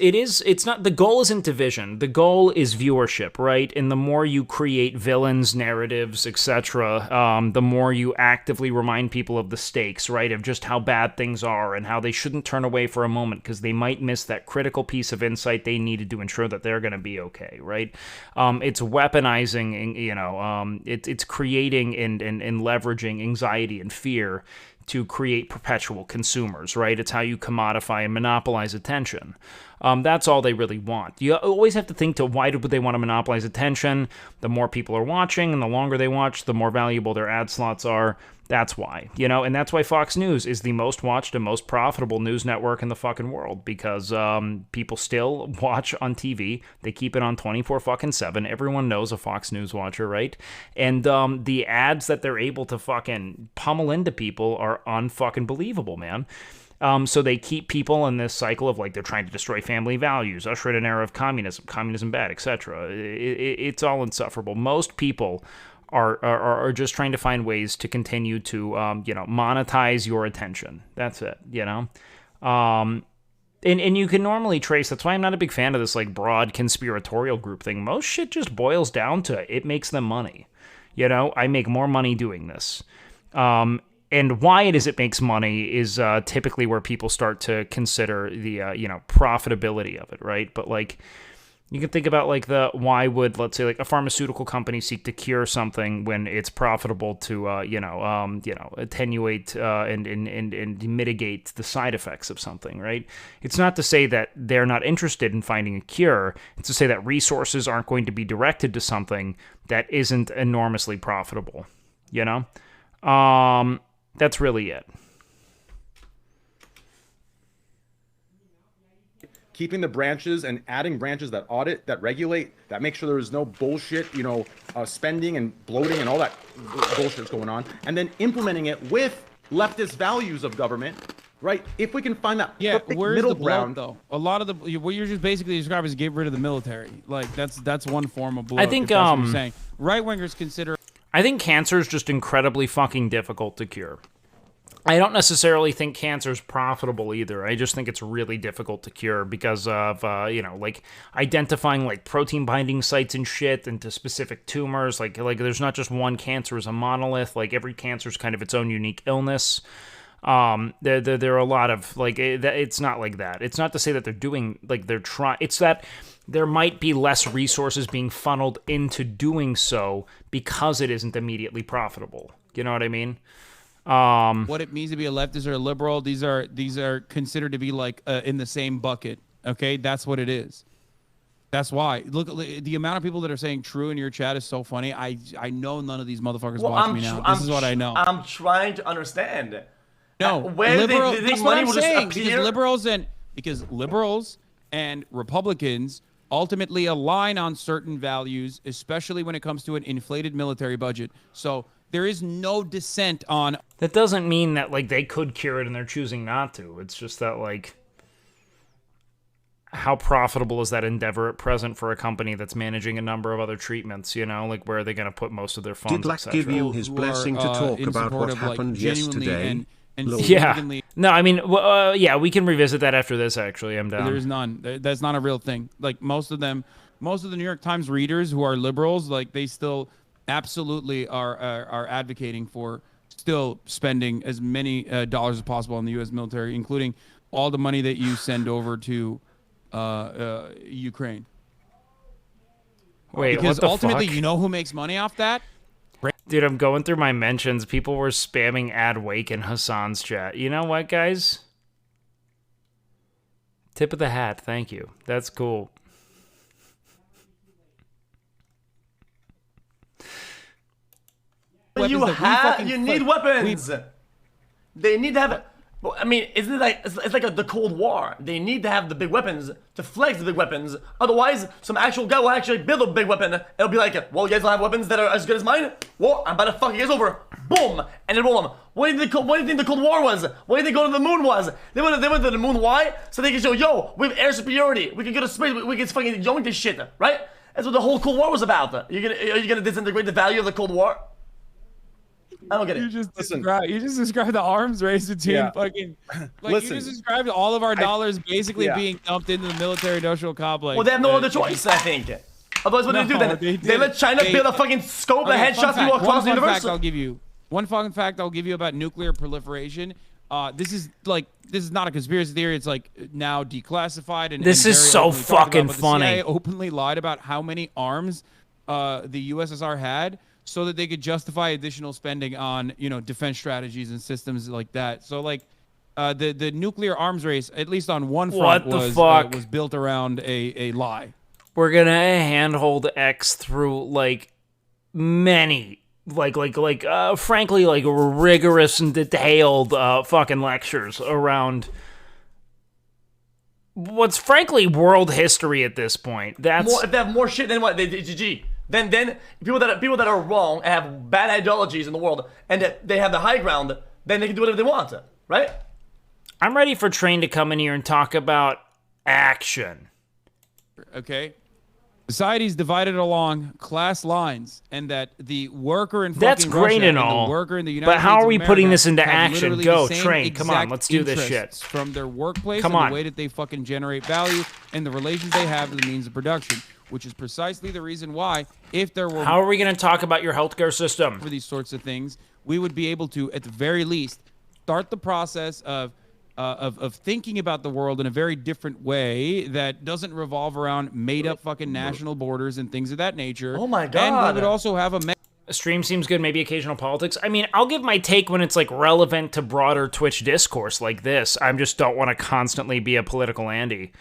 not, the goal isn't division. The goal is viewership, right? And the more you create villains, narratives, etc., the more you actively remind people of the stakes, right? Of just how bad things are and how they shouldn't turn away for a moment because they might miss that critical piece of insight they needed to ensure that they're going to be okay, right? It's weaponizing, it's creating and leveraging anxiety and fear to create perpetual consumers, right? It's how you commodify and monopolize attention. That's all they really want. You always have to think to why would they want to monopolize attention? The more people are watching and the longer they watch, the more valuable their ad slots are. That's why, and that's why Fox News is the most watched and most profitable news network in the fucking world, because people still watch on TV. They keep it on 24/7. Everyone knows a Fox News watcher, right? And the ads that they're able to fucking pummel into people are unfucking believable, man. So they keep people in this cycle of like they're trying to destroy family values, usher in an era of communism bad, etc. It's all insufferable. Most people are just trying to find ways to continue to monetize your attention. That's it, And you can normally trace. That's why I'm not a big fan of this like broad conspiratorial group thing. Most shit just boils down to it makes them money. I make more money doing this. And why it makes money is typically where people start to consider the profitability of it, right? But like you can think about like why would, let's say, like a pharmaceutical company seek to cure something when it's profitable to attenuate and mitigate the side effects of something, right? It's not to say that they're not interested in finding a cure. It's to say that resources aren't going to be directed to something that isn't enormously profitable. That's really it. Keeping the branches and adding branches that audit, that regulate, that make sure there is no bullshit, spending and bloating and all that bullshit's going on, and then implementing it with leftist values of government, right? If we can find that perfect middle ground, though. A lot of what you're just basically describing is get rid of the military. Like that's one form of bloat. I think if that's what you're saying. Right wingers consider. I think cancer is just incredibly fucking difficult to cure. I don't necessarily think cancer is profitable either. I just think it's really difficult to cure because of, like identifying like protein binding sites and shit into specific tumors. Like there's not just one cancer as a monolith. Like every cancer is kind of its own unique illness. There are a lot of like, it's not like that. It's not to say that they're doing, like they're trying, it's that there might be less resources being funneled into doing so because it isn't immediately profitable. You know what I mean? What it means to be a leftist or a liberal, these are considered to be like in the same bucket. Okay, that's what it is. That's why. Look, the amount of people that are saying true in your chat is so funny. I know none of these motherfuckers watch me now. This is what I know. I'm trying to understand. No, where that's what I'm saying. Because liberals and Republicans ultimately align on certain values, especially when it comes to an inflated military budget. So there is no dissent on. That doesn't mean that like they could cure it and they're choosing not to. It's just that like, how profitable is that endeavor at present for a company that's managing a number of other treatments? Like where are they going to put most of their funds? Did Black give you his blessing to talk about what happened yesterday? Yeah. No, I mean, yeah, we can revisit that after this. Actually, I'm down. There's none. That's not a real thing. Like most of the New York Times readers who are liberals, like they still absolutely are advocating for still spending as many dollars as possible on the U.S. military, including all the money that you send over to Ukraine. Wait, because what the ultimately, fuck? you know who makes money off that? Dude, I'm going through my mentions. People were spamming ad Wake in Hasan's chat. You know what, guys? Tip of the hat. Thank you. That's cool. You need weapons. They need to have. I mean, isn't it like it's like the Cold War? They need to have the big weapons to flex the big weapons. Otherwise, some actual guy will actually build a big weapon. It'll be like, well, you guys don't have weapons that are as good as mine. Well, I'm about to fuck you guys over. Boom, and then roll them. What do you think the Cold War was? What do you think going to the moon was? They went to the moon. Why? So they can show, yo, we have air superiority. We can go to space. We can fucking yoink this shit, right? That's what the whole Cold War was about. Are you gonna disintegrate the value of the Cold War? I don't get it. You just described the arms race between fucking. Like you just described all of our dollars basically being dumped into the military-industrial complex. Well, they have no other choice, I think. Otherwise, what do they do then? They let China build a fucking scope of headshots people across the universe. One fun fact I'll give you about nuclear proliferation. This is not a conspiracy theory. It's like now declassified and this is so fucking funny. The CIA openly lied about how many arms the USSR had. so that they could justify additional spending on, defense strategies and systems like that. So like the nuclear arms race, at least on one front, was built around a lie. We're gonna handhold X through like many, frankly, like rigorous and detailed fucking lectures around what's frankly world history at this point. If they have more shit than what they did. Then people that are wrong and have bad ideologies in the world and that they have the high ground, then they can do whatever they want, right? I'm ready for Train to come in here and talk about action. Okay. Society's divided along class lines, and that the worker in that's fucking great Russia and all, the worker in the United but how States are we of putting America this into have action? literally Go, the same Train, come on, exact let's do this shit. interests from their workplace Come and on. the way that they fucking generate value and the relations they have to the means of production, which is precisely the reason why, if there were how are we going to talk about your healthcare system for these sorts of things, we would be able to, at the very least, start the process of thinking about the world in a very different way that doesn't revolve around made-up fucking national borders and things of that nature. Oh my God. And we would also have a stream seems good, maybe occasional politics. I mean, I'll give my take when it's like relevant to broader Twitch discourse like this. I just don't want to constantly be a political Andy,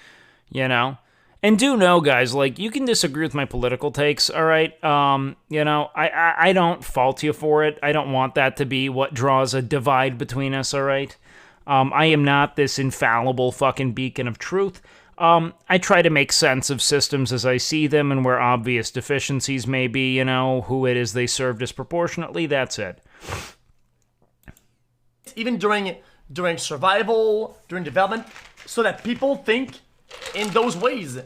And do know, guys, like, you can disagree with my political takes, all right? I don't fault you for it. I don't want that to be what draws a divide between us, all right? I am not this infallible fucking beacon of truth. I try to make sense of systems as I see them and where obvious deficiencies may be, who it is they serve disproportionately, that's it. Even during survival, during development, so that people think in those ways.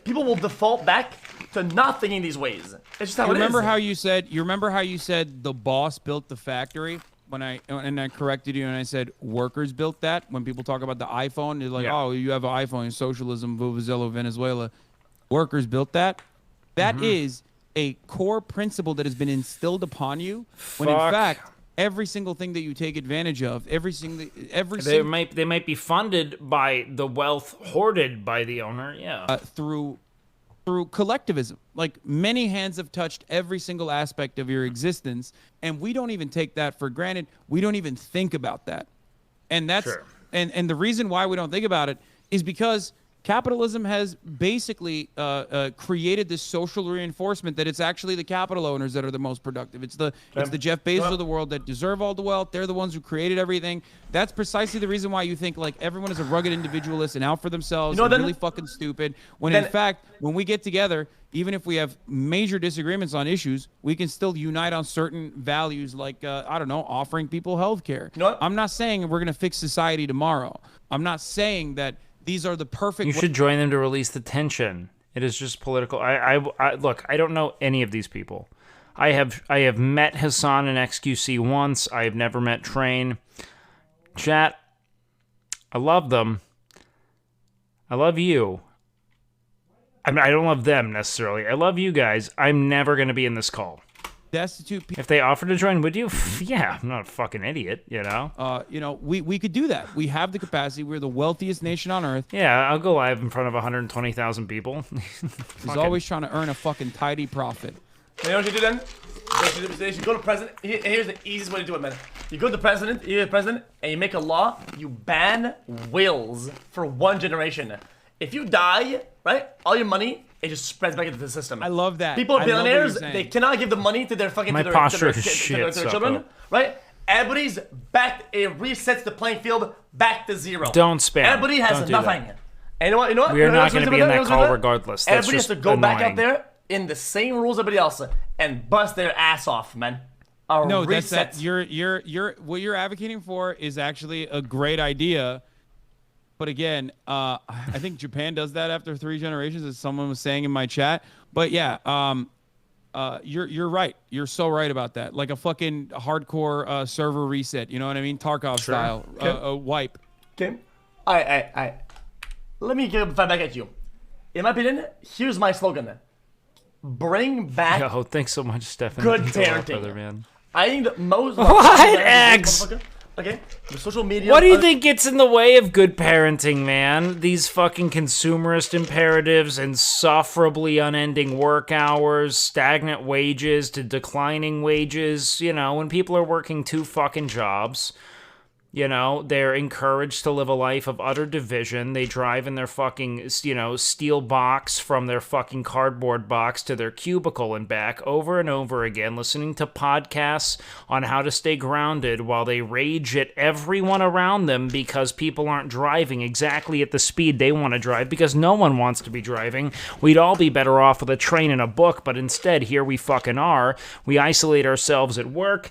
People will default back to not thinking these ways. It's just how it is. You remember how you said the boss built the factory? When I corrected you and I said workers built that. When people talk about the iPhone, they're like, oh, you have an iPhone, socialism, Vuvuzela, Venezuela. Workers built that. That is a core principle that has been instilled upon you. When in fact, every single thing that you take advantage of, they might be funded by the wealth hoarded by the owner, through collectivism. Like, many hands have touched every single aspect of your existence, and we don't even take that for granted. We don't even think about that. And that's and the reason why we don't think about it is because capitalism has basically created this social reinforcement that it's actually the capital owners that are the most productive. It's the Jeff Bezos of the world that deserve all the wealth. They're the ones who created everything. That's precisely the reason why you think like everyone is a rugged individualist and out for themselves and really fucking stupid. When in fact, when we get together, even if we have major disagreements on issues, we can still unite on certain values like, offering people health care. I'm not saying we're going to fix society tomorrow. I'm not saying that these are the perfect. You should join them to release the tension. It is just political. I look. I don't know any of these people. I have met Hasan and XQC once. I have never met Train. Chat. I love them. I love you. I mean, I don't love them necessarily. I love you guys. I'm never going to be in this call. Destitute people. If they offer to join, would you? Yeah, I'm not a fucking idiot, we could do that. We have the capacity. We're the wealthiest nation on earth. Yeah, I'll go live in front of 120,000 people. He's always trying to earn a fucking tidy profit. You know what you do then? You should go to president. Here's the easiest way to do it, man. You go to you're the president, and you make a law. You ban wills for 1 generation. If you die, right, all your money, it just spreads back into the system. I love that. People are billionaires. They cannot give the money to their fucking to their children, right? Everybody's back. It resets the playing field back to zero. Don't spam. Everybody has nothing. And you know what? We are not going to be in that call regardless. That's everybody has to go back out there in the same rules as everybody else and bust their ass off, man. No, that's that. You're what you're advocating for is actually a great idea. But again, I think Japan does that after 3 generations, as someone was saying in my chat. But yeah, you're right. You're so right about that. Like a fucking hardcore server reset. You know what I mean? Tarkov style wipe. Okay. I let me get back at you. In my opinion, here's my slogan. Bring back. Yo, thanks so much, Stefan. Good parenting, brother, man. I think that most. What? Eggs. Okay, the social media. What do you think gets in the way of good parenting, man? These fucking consumerist imperatives, insufferably unending work hours, stagnant wages to declining wages. You know, when people are working 2 fucking jobs, you know, they're encouraged to live a life of utter division. They drive in their fucking, you know, steel box from their fucking cardboard box to their cubicle and back over and over again, listening to podcasts on how to stay grounded while they rage at everyone around them because people aren't driving exactly at the speed they want to drive, because no one wants to be driving. We'd all be better off with a train and a book, but instead, here we fucking are. We isolate ourselves at work.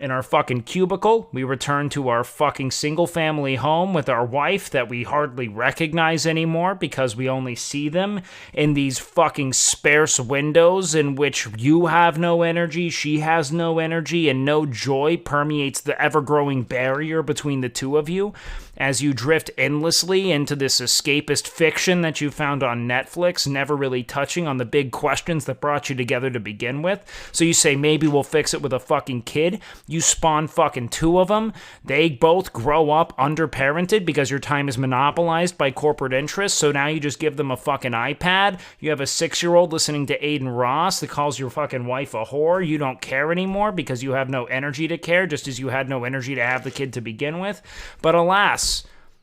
In our fucking cubicle, we return to our fucking single-family home with our wife that we hardly recognize anymore because we only see them in these fucking sparse windows in which you have no energy, she has no energy, and no joy permeates the ever-growing barrier between the two of you as you drift endlessly into this escapist fiction that you found on Netflix, never really touching on the big questions that brought you together to begin with. So you say, maybe we'll fix it with a fucking kid. You spawn fucking 2 of them. They both grow up underparented because your time is monopolized by corporate interests. So now you just give them a fucking iPad. You have a 6-year-old listening to Aiden Ross that calls your fucking wife a whore. You don't care anymore because you have no energy to care, just as you had no energy to have the kid to begin with. But alas,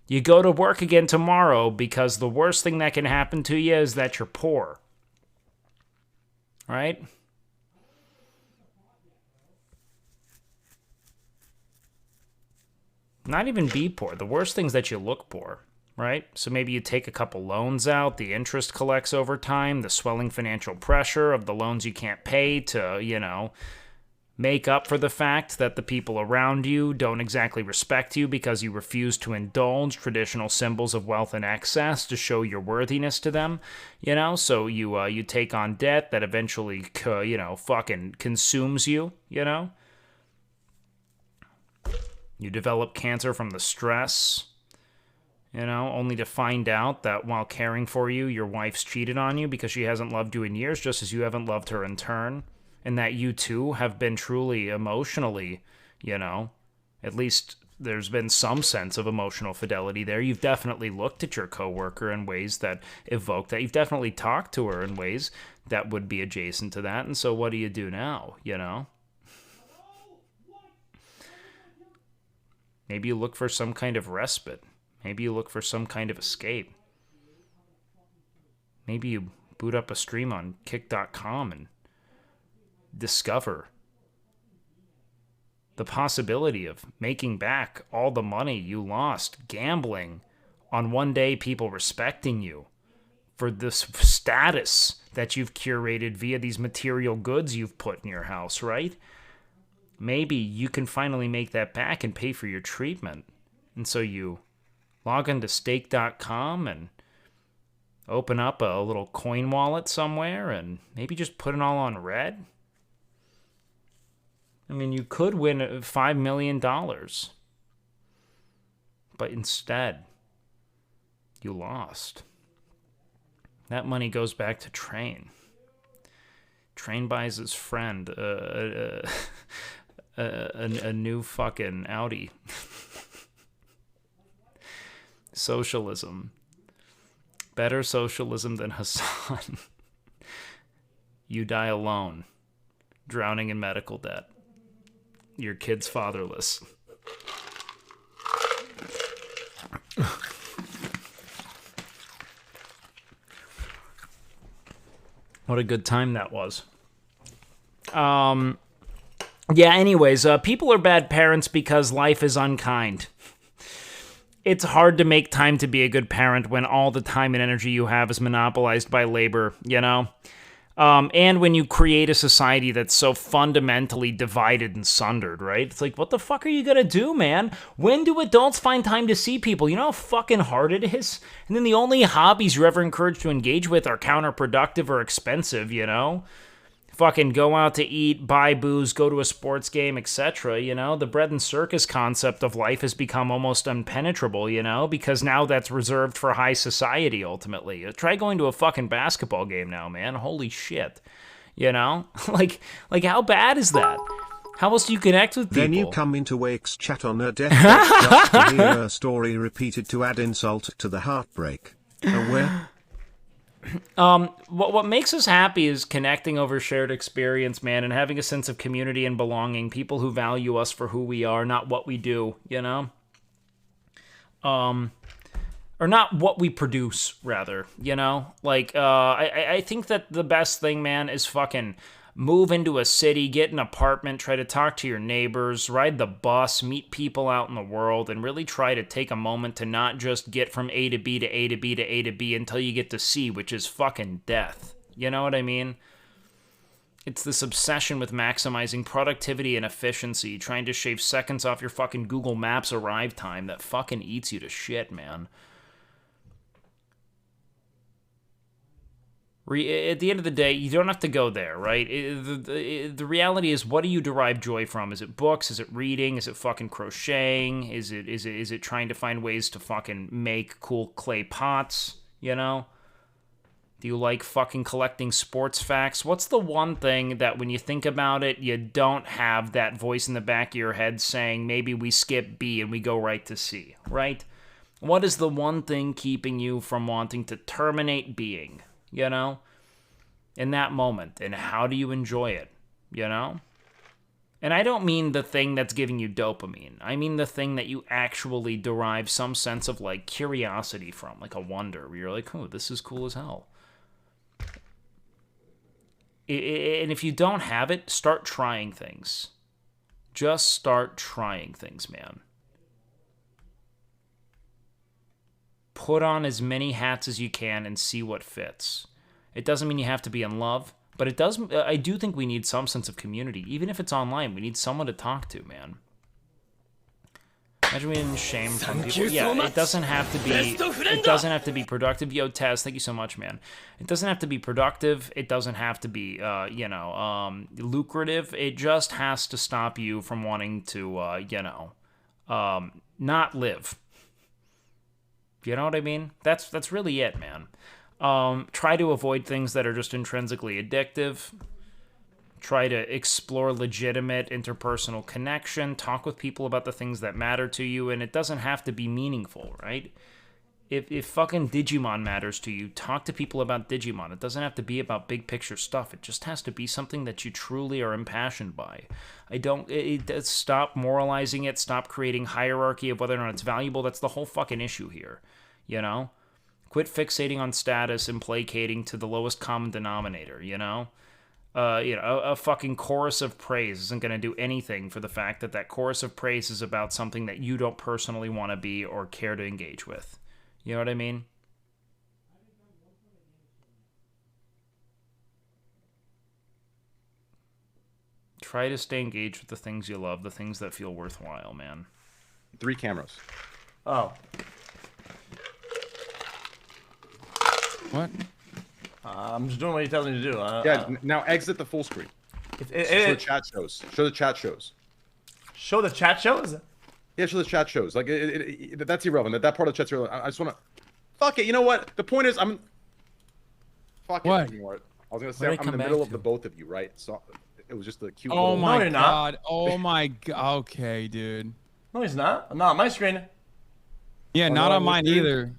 you go to work again tomorrow because the worst thing that can happen to you is that you're poor. Right? Not even be poor. The worst thing is that you look poor, right? So maybe you take a couple loans out, the interest collects over time, the swelling financial pressure of the loans you can't pay to, you know, make up for the fact that the people around you don't exactly respect you because you refuse to indulge traditional symbols of wealth and excess to show your worthiness to them, you know? So you take on debt that eventually, you know, fucking consumes you, you know? You develop cancer from the stress, you know, only to find out that while caring for you, your wife's cheated on you because she hasn't loved you in years, just as you haven't loved her in turn. And that you two have been truly emotionally, you know, at least there's been some sense of emotional fidelity there. You've definitely looked at your coworker in ways that evoke that. You've definitely talked to her in ways that would be adjacent to that. And so what do you do now, you know? Maybe you look for some kind of respite. Maybe you look for some kind of escape. Maybe you boot up a stream on kick.com and discover the possibility of making back all the money you lost gambling on one day people respecting you for this status that you've curated via these material goods you've put in your house, right? Maybe you can finally make that back and pay for your treatment. And so you log into stake.com and open up a little coin wallet somewhere and maybe just put it all on red. I mean, you could win $5 million. But instead, you lost. That money goes back to Train. Train buys his friend a new fucking Audi. Socialism. Better socialism than Hasan. You die alone, drowning in medical debt. Your kid's fatherless. What a good time that was. Yeah, anyways, people are bad parents because life is unkind. It's hard to make time to be a good parent when all the time and energy you have is monopolized by labor, you know? And when you create a society that's so fundamentally divided and sundered, right? It's like, what the fuck are you gonna do, man? When do adults find time to see people? You know how fucking hard it is? And then the only hobbies you're ever encouraged to engage with are counterproductive or expensive, you know? Fucking go out to eat, buy booze, go to a sports game, etc., you know? The bread and circus concept of life has become almost impenetrable, you know? Because now that's reserved for high society, ultimately. Try going to a fucking basketball game now, man. Holy shit. You know? Like how bad is that? How else do you connect with people? Then you come into Wake's chat on her deathbed just to hear her story repeated to add insult to the heartbreak. Aware? What makes us happy is connecting over shared experience, man, and having a sense of community and belonging. People who value us for who we are, not what we do, you know? Or not what we produce, rather, you know? Like, I think that the best thing, man, is fucking move into a city, get an apartment, try to talk to your neighbors, ride the bus, meet people out in the world, and really try to take a moment to not just get from A to B to A to B to A to B until you get to C, which is fucking death. You know what I mean? It's this obsession with maximizing productivity and efficiency, trying to shave seconds off your fucking Google Maps arrive time that fucking eats you to shit, man. At the end of the day, you don't have to go there, right? The reality is, what do you derive joy from? Is it books? Is it reading? Is it fucking crocheting? Is it trying to find ways to fucking make cool clay pots, you know? Do you like fucking collecting sports facts? What's the one thing that when you think about it, you don't have that voice in the back of your head saying, maybe we skip B and we go right to C, right? What is the one thing keeping you from wanting to terminate being? You know, in that moment, and how do you enjoy it, you know? And I don't mean the thing that's giving you dopamine. I mean the thing that you actually derive some sense of, like, curiosity from, like a wonder, where you're like, oh, this is cool as hell. And if you don't have it, start trying things. Just start trying things, man. Put on as many hats as you can and see what fits. It doesn't mean you have to be in love, but it does. I do think we need some sense of community, even if it's online. We need someone to talk to, man. Imagine we didn't shame from people. Yeah, it doesn't have to be. It doesn't have to be productive. Yo, Taz, thank you so much, man. It doesn't have to be productive. It doesn't have to be, lucrative. It just has to stop you from wanting to, not live. You know what I mean? That's really it, man. Try to avoid things that are just intrinsically addictive. Try to explore legitimate interpersonal connection. Talk with people about the things that matter to you, and it doesn't have to be meaningful, right? If fucking Digimon matters to you, talk to people about Digimon. It doesn't have to be about big picture stuff. It just has to be something that you truly are impassioned by. Stop moralizing it. Stop creating hierarchy of whether or not it's valuable. That's the whole fucking issue here, you know? Quit fixating on status and placating to the lowest common denominator, you know? A fucking chorus of praise isn't going to do anything for the fact that chorus of praise is about something that you don't personally want to be or care to engage with. You know what I mean? Try to stay engaged with the things you love, the things that feel worthwhile, man. 3 cameras. Oh. What? I'm just doing what you're telling me to do. Now exit the full screen. Show the chat shows. Show the chat shows. Show the chat shows? Yeah, show the chat shows. Like, that's irrelevant. That part of the chat's irrelevant. I just want to... Fuck it. You know what? The point is, Fuck what? it. I was going to say, I'm in the middle of the both of you, right? So it was just a cute Oh little... my god. Oh my god. Okay, dude. No, he's not. Not on my screen. Yeah, not on mine either.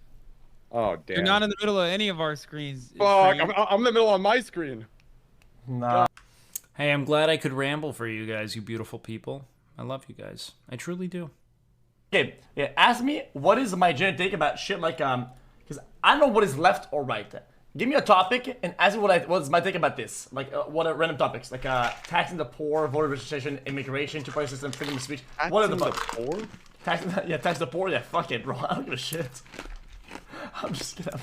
Oh, damn. You're not in the middle of any of our screens. Fuck, I'm in the middle on my screen. Nah. Hey, I'm glad I could ramble for you guys, you beautiful people. I love you guys. I truly do. Okay, yeah, ask me what is my general take about shit like, because I don't know what is left or right. Give me a topic and ask me what is my take about this. Like, what are random topics? Like, taxing the poor, voter registration, immigration, two-party system, freedom of speech. What are the poor? Tax the poor? Yeah, fuck it, bro. I don't give a shit. I'm just kidding.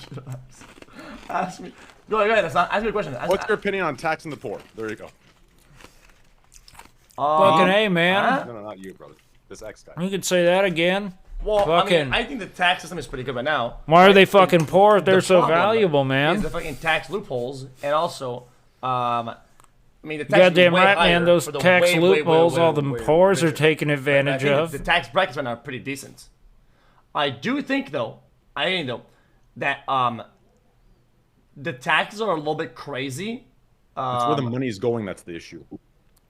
Ask me. Go ahead, Hasan. Ask me a question. What's your opinion on taxing the poor? There you go. Fucking hey, man. No, not you, brother. This X guy. You could say that again. Well, fucking... I think the tax system is pretty good right now. Why are they fucking poor if they're so valuable, man? Is the fucking tax loopholes, and also, the tax goddamn right, man. Those tax loopholes, all the poors are taking advantage of. The tax brackets right now are pretty decent. I do think, though, that the taxes are a little bit crazy. That's where the money is going. That's the issue.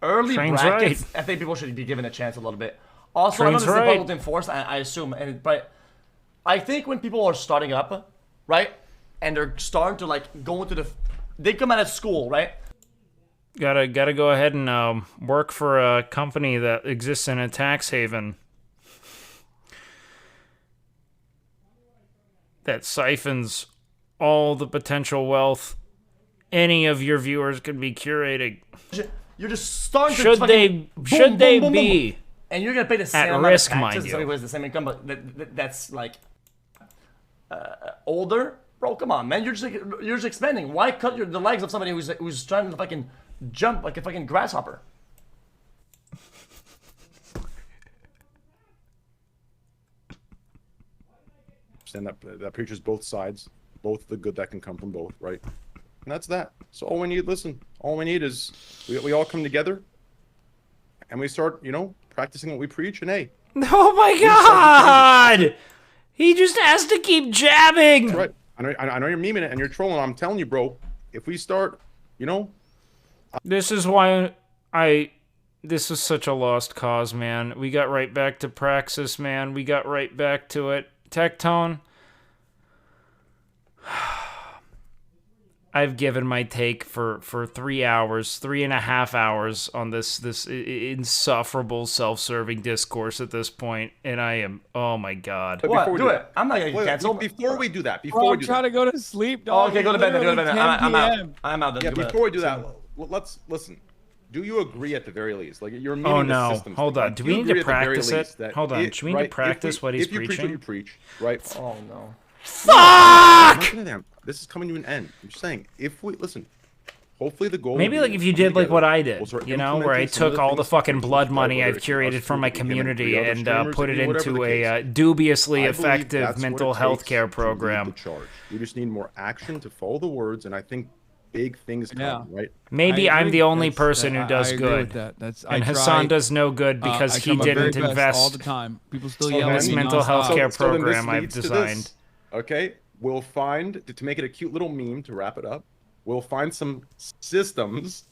early Train's brackets, right. I think people should be given a chance a little bit. Also, Train's I know this is right. difficult to enforce, I assume, but I think when people are starting up, right, and they're starting to like go into they come out of school, right? Gotta go ahead and work for a company that exists in a tax haven that siphons all the potential wealth any of your viewers could be curating. You're just starting to Should they boom, boom, be boom. And you're gonna pay the same at amount risk, of mind taxes as somebody you? who has the same income, but that's like older. Bro, come on, man. You're just expanding. Why cut the legs of somebody who's trying to fucking jump like a fucking grasshopper? Understand that preaches both sides, both the good that can come from both, right? And that's that. So all we need, listen, all we need is we all come together and we start, practicing what we preach. And hey, Oh my god! He just has to keep jabbing. that's right. I know you're memeing it and you're trolling. I'm telling you, bro. If we start, This is why this is such a lost cause, man. We got right back to Praxis, man. We got right back to it. Tectone. I've given my take for 3 hours, 3.5 hours on this insufferable self-serving discourse at this point, and I am, oh my god. What? Do it. I'm not gonna get canceled. Before we do that, Bro, I'm trying to go to sleep, Oh, dog. okay, go to bed. Go to bed. I'm out. I'm out. Yeah, before we do that, let's listen. Do you agree at the very least? Like you're meeting Oh the no! systems. Hold on. Do we need to practice it? Hold on. Do we need to practice what he's if you preaching? preach what you preach, right? Oh no. Fuck! This is coming to an end. I'm just saying, if we listen, hopefully the goal. Maybe like if you did like what I did, where I took all the fucking blood money I've curated from my community and put it into a dubiously effective mental health care program. We just need more action to follow the words, and I think big things come, right? Maybe I'm the only person who does good. And Hasan does no good because he didn't invest all the time. People still yell at this me mental health nonstop. care So then this program I've leads to designed. this, okay, we'll find, to make it a cute little meme to wrap it up, we'll find some systems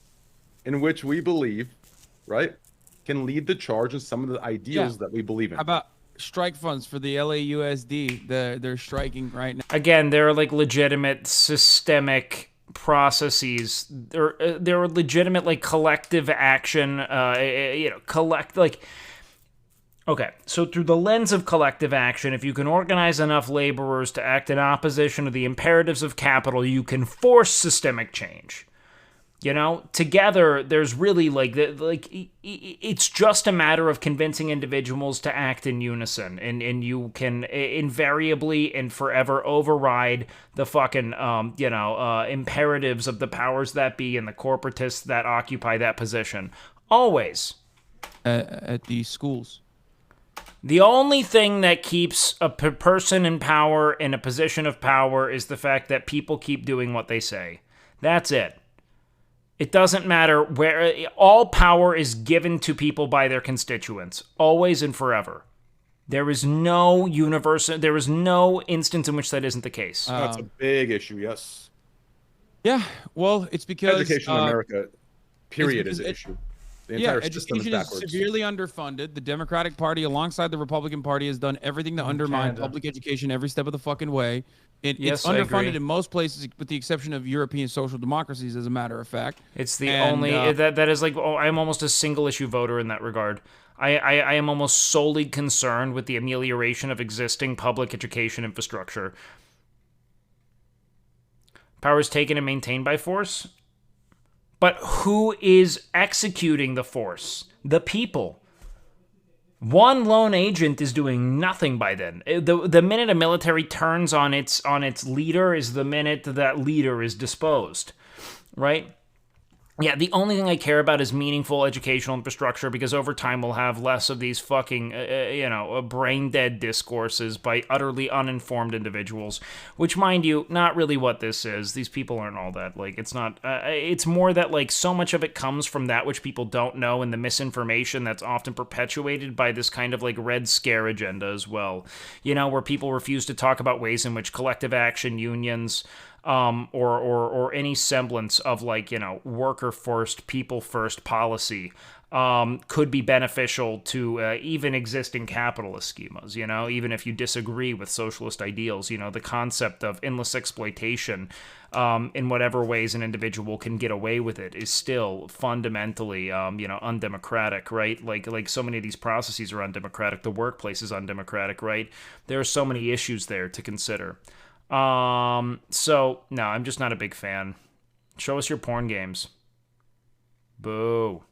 in which we believe, right, can lead the charge in some of the ideals that we believe in. How about strike funds for the LAUSD? They're striking right now. Again, there are like legitimate systemic processes. There are legitimate like collective action. Okay, so through the lens of collective action, if you can organize enough laborers to act in opposition to the imperatives of capital, you can force systemic change. Together, there's really it's just a matter of convincing individuals to act in unison, and you can invariably and forever override the fucking, imperatives of the powers that be and the corporatists that occupy that position. Always. At these schools. The only thing that keeps a person in power in a position of power is the fact that people keep doing what they say. That's it. It doesn't matter where. All power is given to people by their constituents, always and forever. There is no there is no instance in which that isn't the case. That's a big issue, yes. Yeah, well, it's because education in America, period, is an issue. The entire system is education backwards. Severely underfunded. The Democratic Party, alongside the Republican Party, has done everything to undermine public education every step of the fucking way. It's underfunded in most places, with the exception of European social democracies, as a matter of fact. It's the only that is like, I'm almost a single issue voter in that regard. I am almost solely concerned with the amelioration of existing public education infrastructure. Power is taken and maintained by force. But who is executing the force? The people. One lone agent is doing nothing by then. The minute a military turns on its leader is the minute that leader is disposed, right? Yeah, the only thing I care about is meaningful educational infrastructure, because over time we'll have less of these fucking, brain-dead discourses by utterly uninformed individuals, which, mind you, not really what this is. These people aren't all that, it's not, it's more that, so much of it comes from that which people don't know and the misinformation that's often perpetuated by this kind of, Red Scare agenda as well. Where people refuse to talk about ways in which collective action, unions, or any semblance of like, worker first, people first policy could be beneficial to even existing capitalist schemas, even if you disagree with socialist ideals. The concept of endless exploitation in whatever ways an individual can get away with it is still fundamentally, undemocratic, right? Like so many of these processes are undemocratic. The workplace is undemocratic, right? There are so many issues there to consider. So, no, I'm just not a big fan. Show us your porn games. Boo.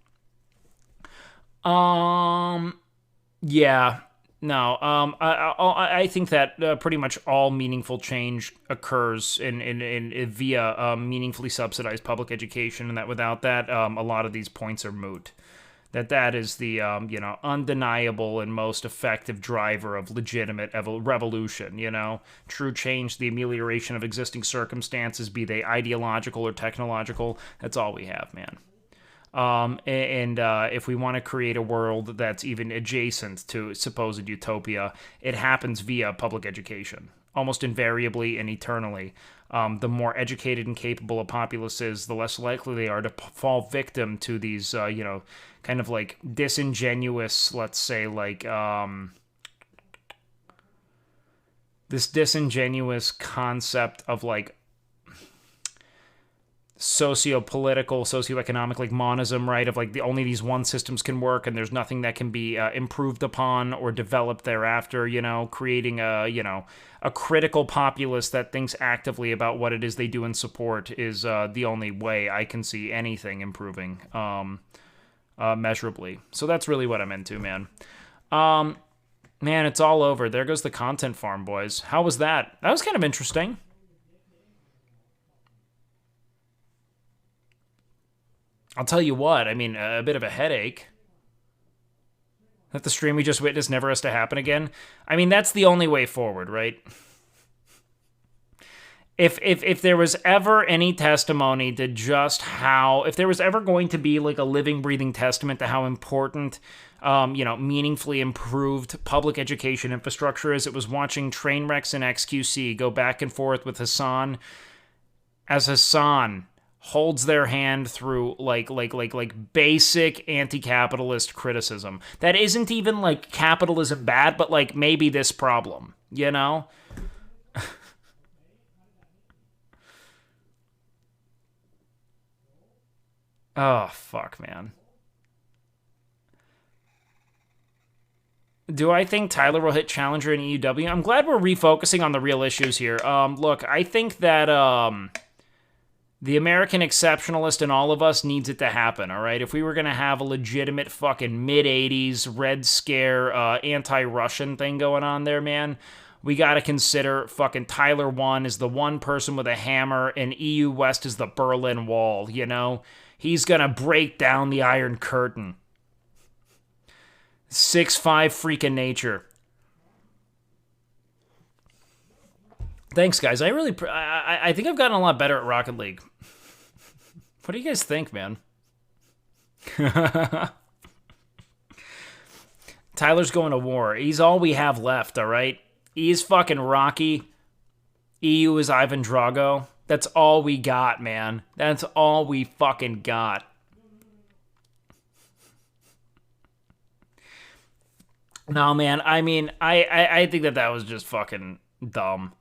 Yeah. No, I think that pretty much all meaningful change occurs in via meaningfully subsidized public education, and that without that, a lot of these points are moot. That is the undeniable and most effective driver of legitimate revolution. True change, the amelioration of existing circumstances, be they ideological or technological. That's all we have, man. And if we want to create a world that's even adjacent to supposed utopia, it happens via public education, almost invariably and eternally. The more educated and capable a populace is, the less likely they are to fall victim to these, kind of like disingenuous, let's say, like, this disingenuous concept of like socioeconomic, like monism, right? Of like only these one systems can work and there's nothing that can be improved upon or developed thereafter, creating a critical populace that thinks actively about what it is they do and support is the only way I can see anything improving measurably. So that's really what I'm into, man. Man, it's all over. There goes the content farm, boys. How was that? That was kind of interesting. I'll tell you what, I mean, a bit of a headache. That the stream we just witnessed never has to happen again. I mean, that's the only way forward, right? If there was ever any testimony to just how, if there was ever going to be like a living, breathing testament to how important, meaningfully improved public education infrastructure is, it was watching Trainwrecks and XQC go back and forth with Hasan, as Hasan holds their hand through like basic anti-capitalist criticism that isn't even like capitalism bad, but like maybe this problem, Oh, fuck, man. Do I think Tyler will hit Challenger in EUW? I'm glad we're refocusing on the real issues here. Look, I think that the American exceptionalist in all of us needs it to happen, all right? If we were going to have a legitimate fucking mid-'80s Red Scare anti-Russian thing going on there, man, we got to consider fucking Tyler 1 is the one person with a hammer and EU West is the Berlin Wall, He's going to break down the Iron Curtain. 6'5" freaking nature. Thanks, guys. I think I've gotten a lot better at Rocket League. What do you guys think, man? Tyler's going to war. He's all we have left, all right? He's fucking Rocky. EU is Ivan Drago. That's all we got, man. That's all we fucking got. No, man. I mean, I think that was just fucking dumb.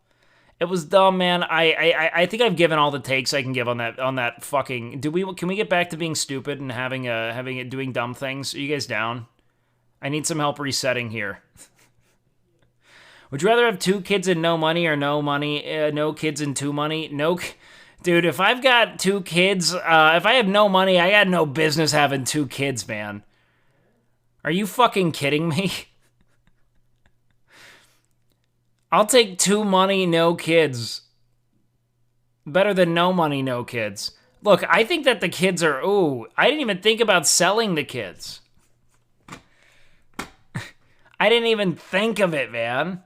It was dumb, man. I think I've given all the takes I can give on that fucking. Can we get back to being stupid and having it doing dumb things? Are you guys down? I need some help resetting here. Would you rather have 2 kids and no money, or no money, no kids and 2 money? Dude, if I've got 2 kids, if I have no money, I got no business having 2 kids, man. Are you fucking kidding me? I'll take 2 money, no kids. Better than no money, no kids. Look, I think that the kids are, I didn't even think about selling the kids. I didn't even think of it, man.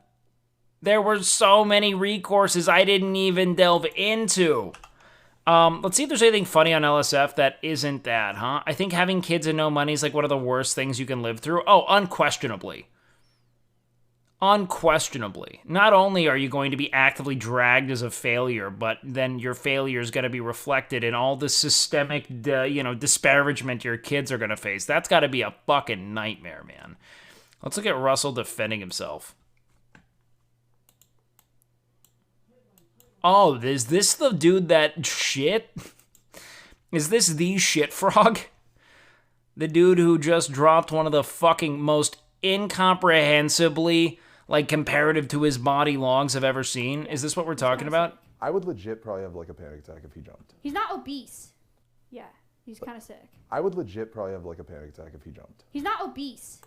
There were so many recourses I didn't even delve into. Let's see if there's anything funny on LSF that isn't that, huh? I think having kids and no money is like one of the worst things you can live through. Oh, unquestionably. Unquestionably. Not only are you going to be actively dragged as a failure, but then your failure is going to be reflected in all the systemic, disparagement your kids are going to face. That's got to be a fucking nightmare, man. Let's look at Russell defending himself. Oh, is this the dude that shit? Is this the shit frog? The dude who just dropped one of the fucking most incomprehensibly, comparative to his body logs I've ever seen? Is this what we're talking about? I would legit probably have a panic attack if he jumped. He's not obese. Yeah, he's kind of sick. I would legit probably have a panic attack if he jumped. He's not obese.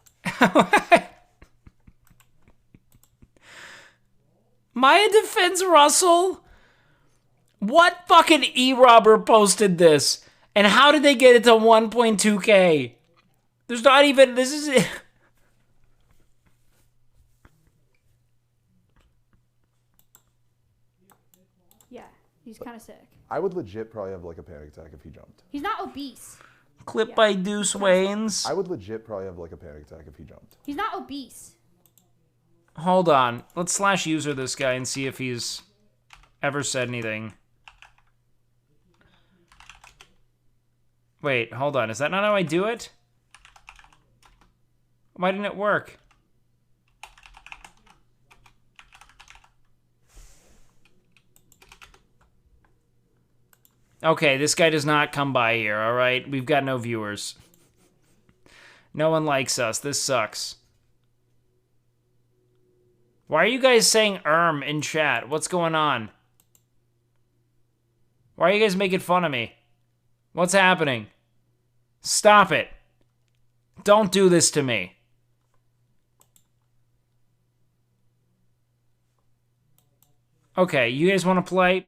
Maya defends Russell? What fucking e-robber posted this? And how did they get it to 1.2K? There's not even... This is... Yeah, he's kind of sick. I would legit probably have a panic attack if he jumped. He's not obese. Clip by Deuce Waynes. I would legit probably have a panic attack if he jumped. He's not obese. Hold on. Let's /user this guy and see if he's ever said anything. Wait, hold on. Is that not how I do it? Why didn't it work? Okay, this guy does not come by here, alright? We've got no viewers. No one likes us. This sucks. Why are you guys saying in chat? What's going on? Why are you guys making fun of me? What's happening? Stop it. Don't do this to me. Okay, you guys want to play?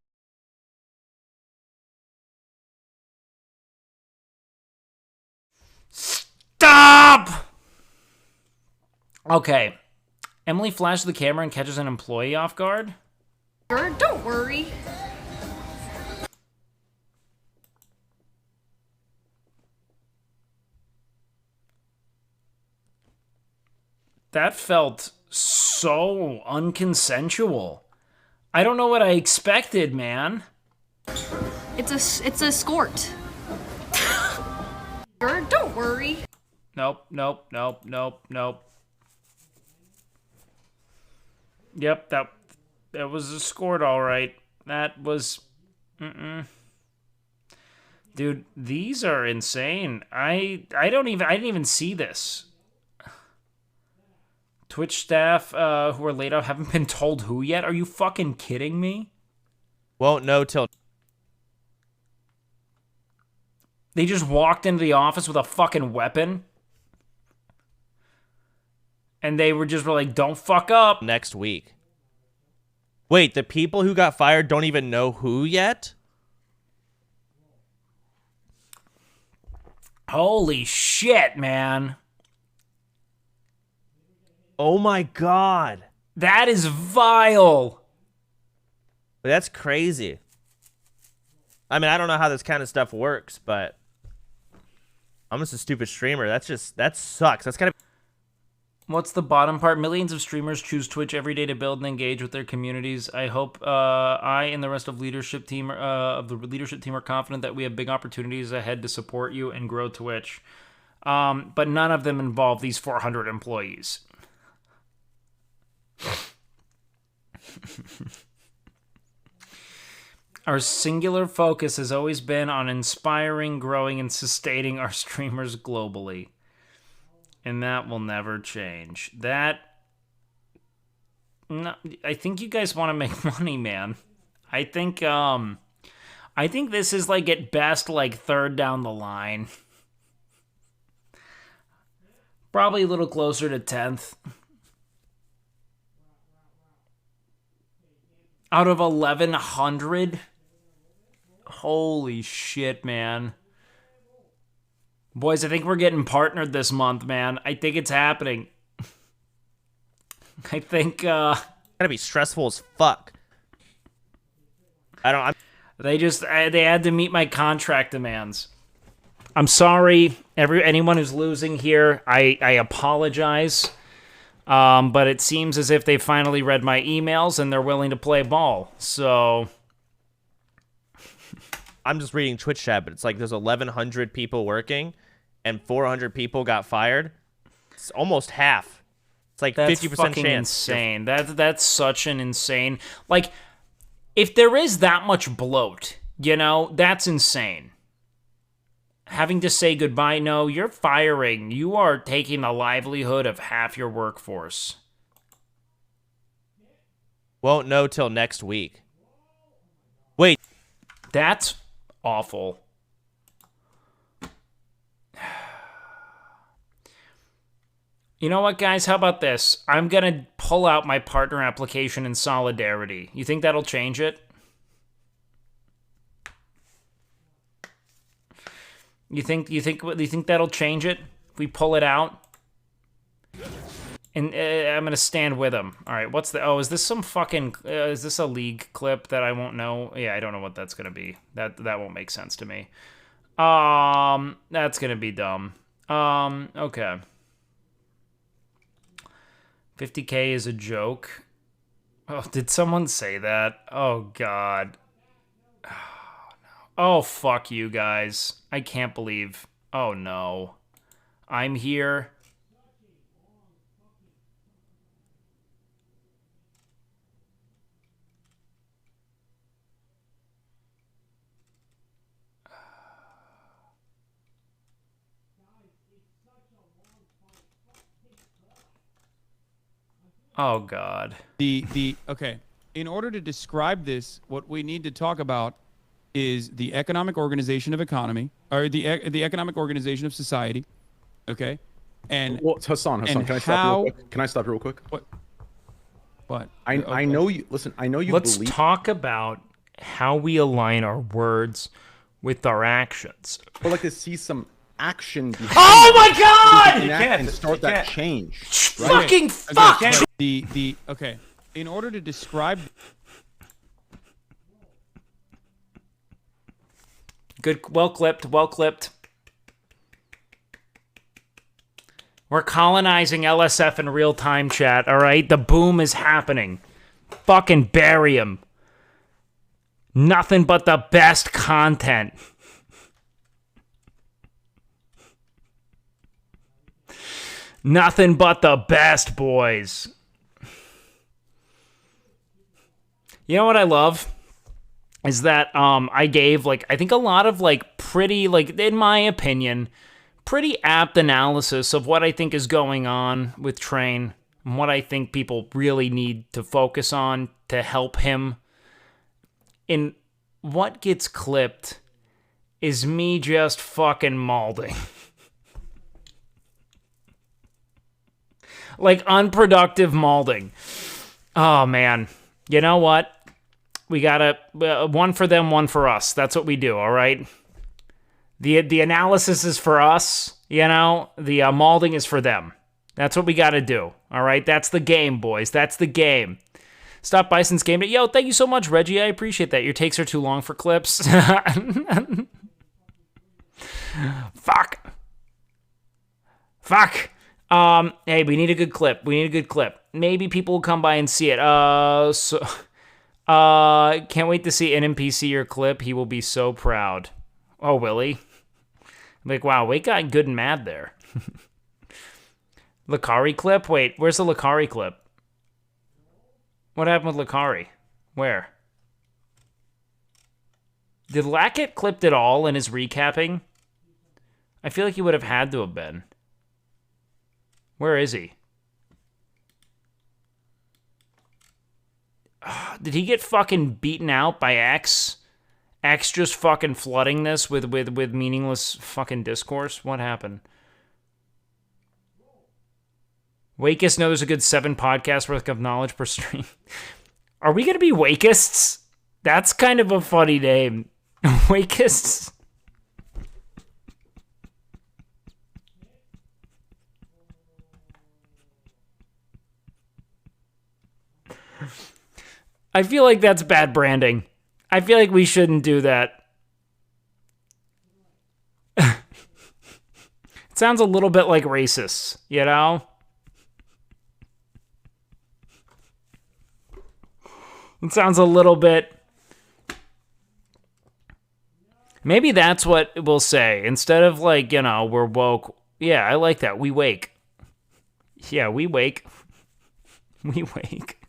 Stop! Okay. Emily flashes the camera and catches an employee off guard. Don't worry. That felt so unconsensual. I don't know what I expected, man. It's a escort. Don't worry. Nope. Yep, that was a escort, all right. That was... Dude, these are insane. I didn't even see this. Twitch staff who are laid off haven't been told who yet? Are you fucking kidding me? Won't know till... They just walked into the office with a fucking weapon. And they were like, don't fuck up. Next week. Wait, the people who got fired don't even know who yet? Holy shit, man. Oh my god. That is vile. That's crazy. I mean, I don't know how this kind of stuff works, but I'm just a stupid streamer. That sucks. That's gotta... What's the bottom part? Millions of streamers choose Twitch every day to build and engage with their communities. I hope I and the rest of the leadership team are confident that we have big opportunities ahead to support you and grow Twitch. But none of them involve these 400 employees. Our singular focus has always been on inspiring, growing, and sustaining our streamers globally. And that will never change. No, I think you guys want to make money, man. I think this is at best third down the line. Probably a little closer to 10th. Out of 1,100? Holy shit, man. Boys, I think we're getting partnered this month, man. I think it's happening. I think, Gotta be stressful as fuck. They had to meet my contract demands. I'm sorry, anyone who's losing here. I apologize. But it seems as if they finally read my emails and they're willing to play ball. So I'm just reading Twitch chat, but it's like there's 1,100 people working and 400 people got fired. It's almost half. It's like that's 50% fucking chance. Insane. That's such an insane. Like, if there is that much bloat, you know, that's insane. Having to say goodbye, no, you're firing. You are taking the livelihood of half your workforce. Won't know till next week. Wait. That's awful. You know what, guys? How about this? I'm going to pull out my partner application in solidarity. You think that'll change it? You think that'll change it if we pull it out? And I'm gonna stand with him. All right, what's the? Oh, is this some fucking? Is this a league clip that I won't know? Yeah, I don't know what that's gonna be. That won't make sense to me. That's gonna be dumb. Okay. 50K is a joke. Oh, did someone say that? Oh God. Oh, fuck you guys. I can't believe... Oh, no. I'm here. Oh, God. Okay. In order to describe this, what we need to talk about is the economic organization of economy, or the economic organization of society, okay? And well, Hasan, can I stop you real quick? Can I stop you real quick? What? I know you. Listen, I know you. Let's talk about how we align our words with our actions. I'd like to see some action. Oh my God! You can't and start that change. Right? Fucking fuck! Okay. In order to describe. Good, well clipped, well clipped. We're colonizing LSF in real time, chat, all right? The boom is happening. Fucking bury him. Nothing but the best content. Nothing but the best, boys. You know what I love? Is that I gave, like, I think a lot of, like, pretty, like, in my opinion, pretty apt analysis of what I think is going on with Train and what I think people really need to focus on to help him. And what gets clipped is me just fucking malding. Like, unproductive malding. Oh, man. You know what? We gotta, one for them, one for us. That's what we do, all right? The analysis is for us, you know? The malding is for them. That's what we gotta do, all right? That's the game, boys. That's the game. Stop Bison's game day. Yo, thank you so much, Reggie. I appreciate that. Your takes are too long for clips. Fuck. Hey, we need a good clip. Maybe people will come by and see it. Can't wait to see NMPC your clip. He will be so proud. Oh, will he? I'm like, wow, Wake got good and mad there. Lakari clip? Wait, where's the Lakari clip? What happened with Lakari? Where? Did Lack get clipped at all in his recapping? I feel like he would have had to have been. Where is he? Did he get fucking beaten out by X? X just fucking flooding this with meaningless fucking discourse? What happened? Wakeists know there's a good 7 podcasts worth of knowledge per stream. Are we going to be Wakeists? That's kind of a funny name. Wakeists? I feel like that's bad branding. I feel like we shouldn't do that. It sounds a little bit like racists, you know? It sounds a little bit... Maybe that's what we'll say. Instead of like, you know, we're woke. Yeah, I like that. We wake. Yeah, we wake. We wake.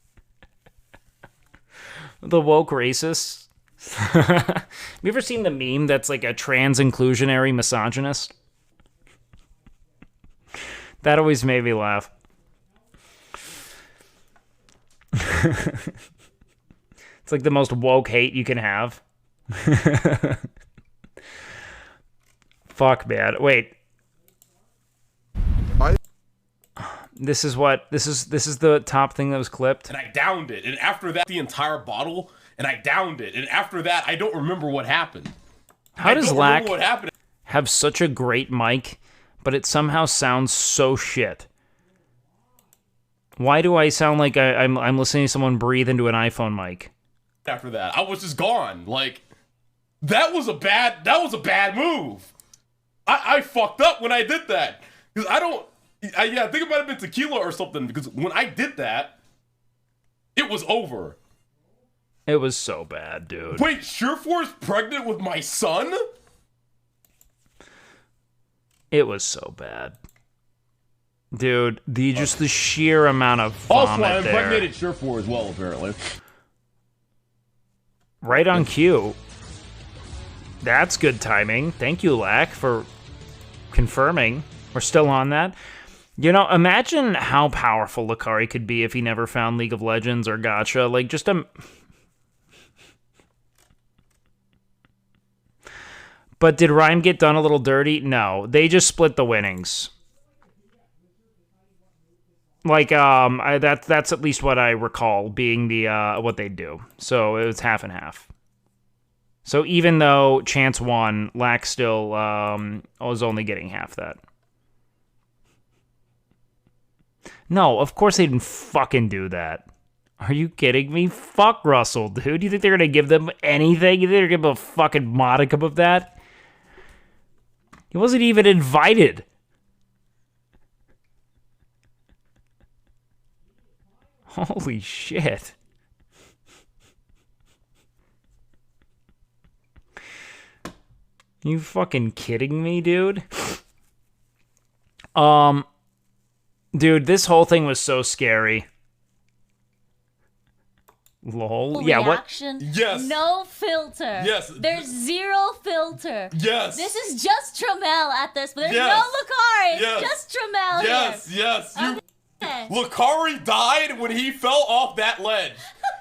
The woke racists. Have you ever seen the meme that's like a trans inclusionary misogynist? That always made me laugh. It's like the most woke hate you can have. Fuck, man. Wait. This is the top thing that was clipped. And I downed it. And after that, the entire bottle, and I downed it. And after that, I don't remember what happened. How does Lack have such a great mic, but it somehow sounds so shit? Why do I sound like I'm listening to someone breathe into an iPhone mic? After that, I was just gone. Like, that was a bad move. I fucked up when I did that. Because I think it might have been tequila or something. Because when I did that, it was over. It was so bad, dude. Wait, Surefour's pregnant with my son? It was so bad. Dude, the sheer amount of vomit also, I there. impregnated Surefour as well, apparently. Right on cue. That's good timing. Thank you, Lack, for confirming. We're still on that. You know, imagine how powerful Lucari could be if he never found League of Legends or Gacha. Like, just a... But did Rhyme get done a little dirty? No. They just split the winnings. Like, that's at least what I recall being the what they do. So it was half and half. So even though Chance won, Lack still was only getting half that. No, of course they didn't fucking do that. Are you kidding me? Fuck Russell, dude. You think they're gonna give them anything? You think they're gonna give them a fucking modicum of that? He wasn't even invited. Holy shit. You fucking kidding me, dude? Dude, this whole thing was so scary. Lol. Yeah, what? Yes. No filter. Yes. There's zero filter. Yes. This is just Trammell at this, but there's Yes. no Lucari. Yes. It's just Trammell Yes, here. yes. Lucari died when he fell off that ledge.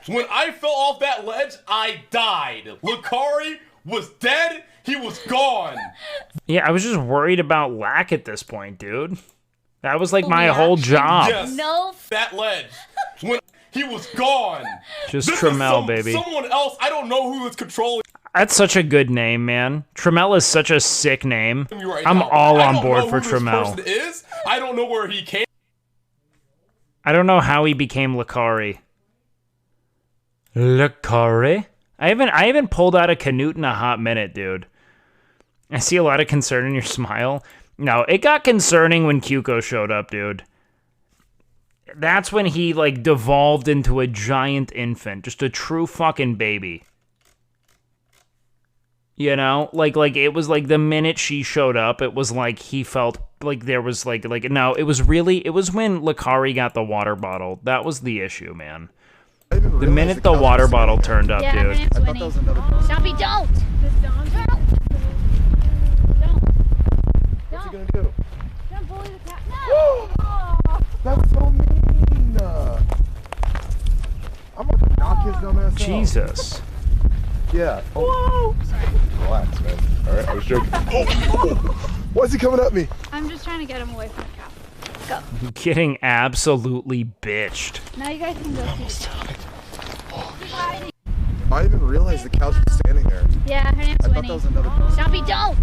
When I fell off that ledge, I died. Lucari was dead. He was gone. Yeah, I was just worried about Lack at this point, dude. That was like my whole job. Yes. No. That ledge. When he was gone. Just Trammell, baby. Someone else. I don't know who is controlling. That's such a good name, man. Trammell is such a sick name. Right I'm now. all I on don't board know for who this Trammell. person is. I don't know where he came. I don't know how he became Lucari. Lucari? I haven't pulled out a Canute in a hot minute, dude. I see a lot of concern in your smile. No, it got concerning when Kyuko showed up, dude. That's when he, like, devolved into a giant infant. Just a true fucking baby. You know? Like, it was like the minute she showed up, it was like he felt like there was, like, no, it was when Lucari got the water bottle. That was the issue, man. The minute the water bottle turned up, Yeah, her dude. name's Winnie. Stompy, don't! What's he gonna do? Don't bully the cat. No! That's so mean. I'm gonna knock his dumb ass out. Jesus. Yeah. Oh. Relax, man. All right, I was joking. Why is he coming at me? I'm just trying to get him away from the cat. Go. Getting absolutely bitched. Now you guys can go see. I didn't even realize the couch was standing there. Yeah, her name's I thought Winnie. that was another person. Stompy, don't!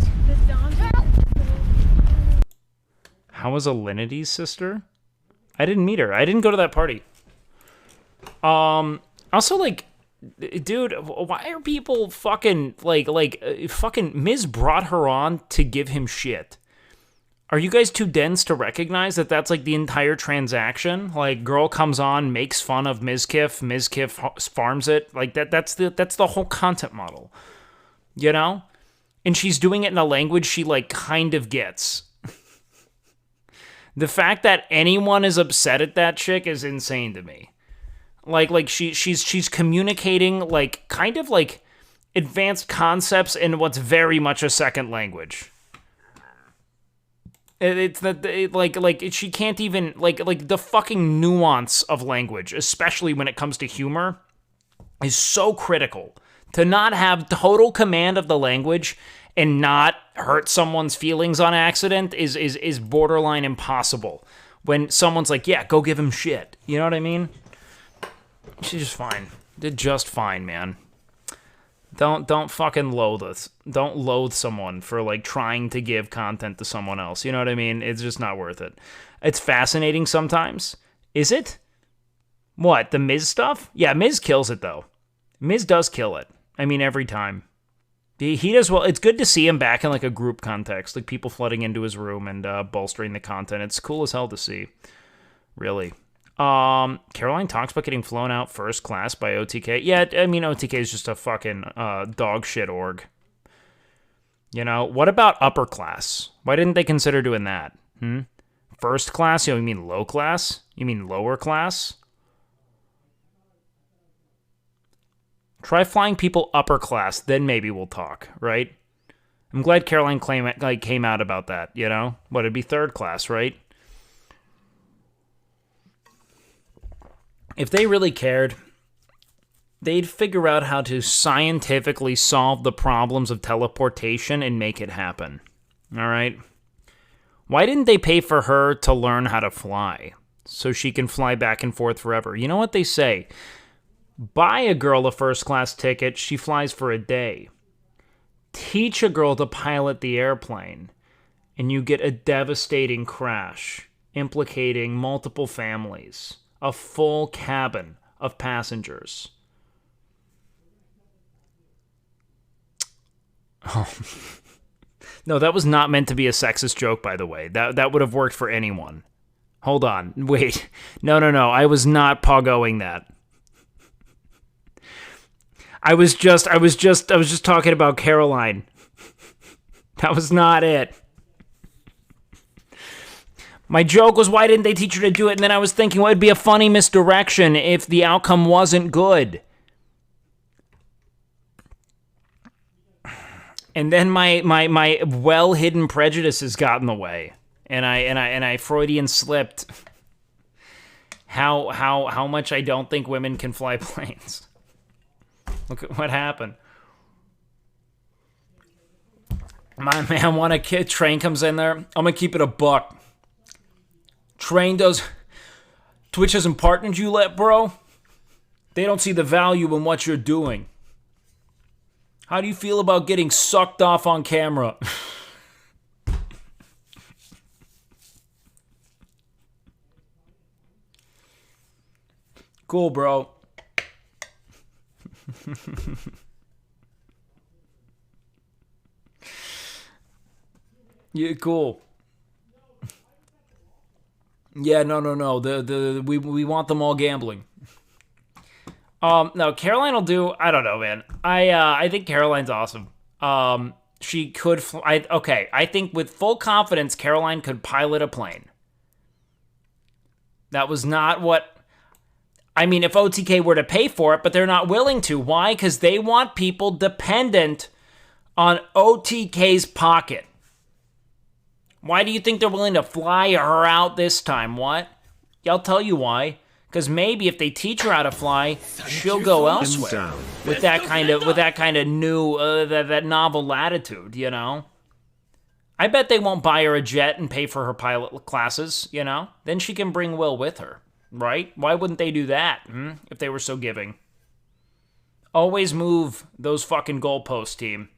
How was Alinity's sister? I didn't meet her. I didn't go to that party. Also, like, dude, why are people fucking, fucking Miz brought her on to give him shit. Are you guys too dense to recognize that that's like the entire transaction? Like, girl comes on, makes fun of Mizkif farms it. Like that's the whole content model, you know? And she's doing it in a language she like kind of gets. The fact that anyone is upset at that chick is insane to me. Like she's communicating like kind of like advanced concepts in what's very much a second language. It's that like she can't even like the fucking nuance of language, especially when it comes to humor, is so critical. To not have total command of the language and not hurt someone's feelings on accident is borderline impossible. When someone's like, "Yeah, go give him shit," you know what I mean? She's just fine. Did just fine, man. Don't fucking loathe us. Don't loathe someone for like trying to give content to someone else. You know what I mean? It's just not worth it. It's fascinating sometimes. Is it? What, the Miz stuff? Yeah, Miz kills it though. Miz does kill it. I mean, every time. He does well. It's good to see him back in like a group context, like people flooding into his room and bolstering the content. It's cool as hell to see. Really. Caroline talks about getting flown out first class by OTK. Yeah, I mean, OTK is just a fucking dog shit org. You know, what about upper class? Why didn't they consider doing that? First class? You mean low class? You mean lower class? Try flying people upper class, then maybe we'll talk, right? I'm glad Caroline came out about that, you know? What, it'd be third class, right? If they really cared, they'd figure out how to scientifically solve the problems of teleportation and make it happen. All right? Why didn't they pay for her to learn how to fly so she can fly back and forth forever? You know what they say? Buy a girl a first-class ticket, she flies for a day. Teach a girl to pilot the airplane, and you get a devastating crash, implicating multiple families. A full cabin of passengers. Oh. No, that was not meant to be a sexist joke, by the way. That would have worked for anyone. Hold on. Wait. No. I was not poggoing that. I was just talking about Caroline. That was not it. My joke was, why didn't they teach her to do it? And then I was thinking, well, it'd be a funny misdirection if the outcome wasn't good. And then my well-hidden prejudices got in the way, and I Freudian slipped. How much I don't think women can fly planes. Look at what happened. My man, when a Train comes in there, I'm gonna keep it a buck. Twitch hasn't partnered you yet, bro? They don't see the value in what you're doing. How do you feel about getting sucked off on camera? Cool, bro. Yeah, cool. Yeah, no. We want them all gambling. No, Caroline will do. I don't know, man. I think Caroline's awesome. She could. I think with full confidence, Caroline could pilot a plane. That was not what. I mean, if OTK were to pay for it, but they're not willing to. Why? Because they want people dependent on OTK's pocket. Why do you think they're willing to fly her out this time? What? I'll tell you why. Because maybe if they teach her how to fly, she'll go elsewhere with that kind of new that novel latitude. You know. I bet they won't buy her a jet and pay for her pilot classes. You know. Then she can bring Will with her, right? Why wouldn't they do that if they were so giving? Always move those fucking goalposts, team.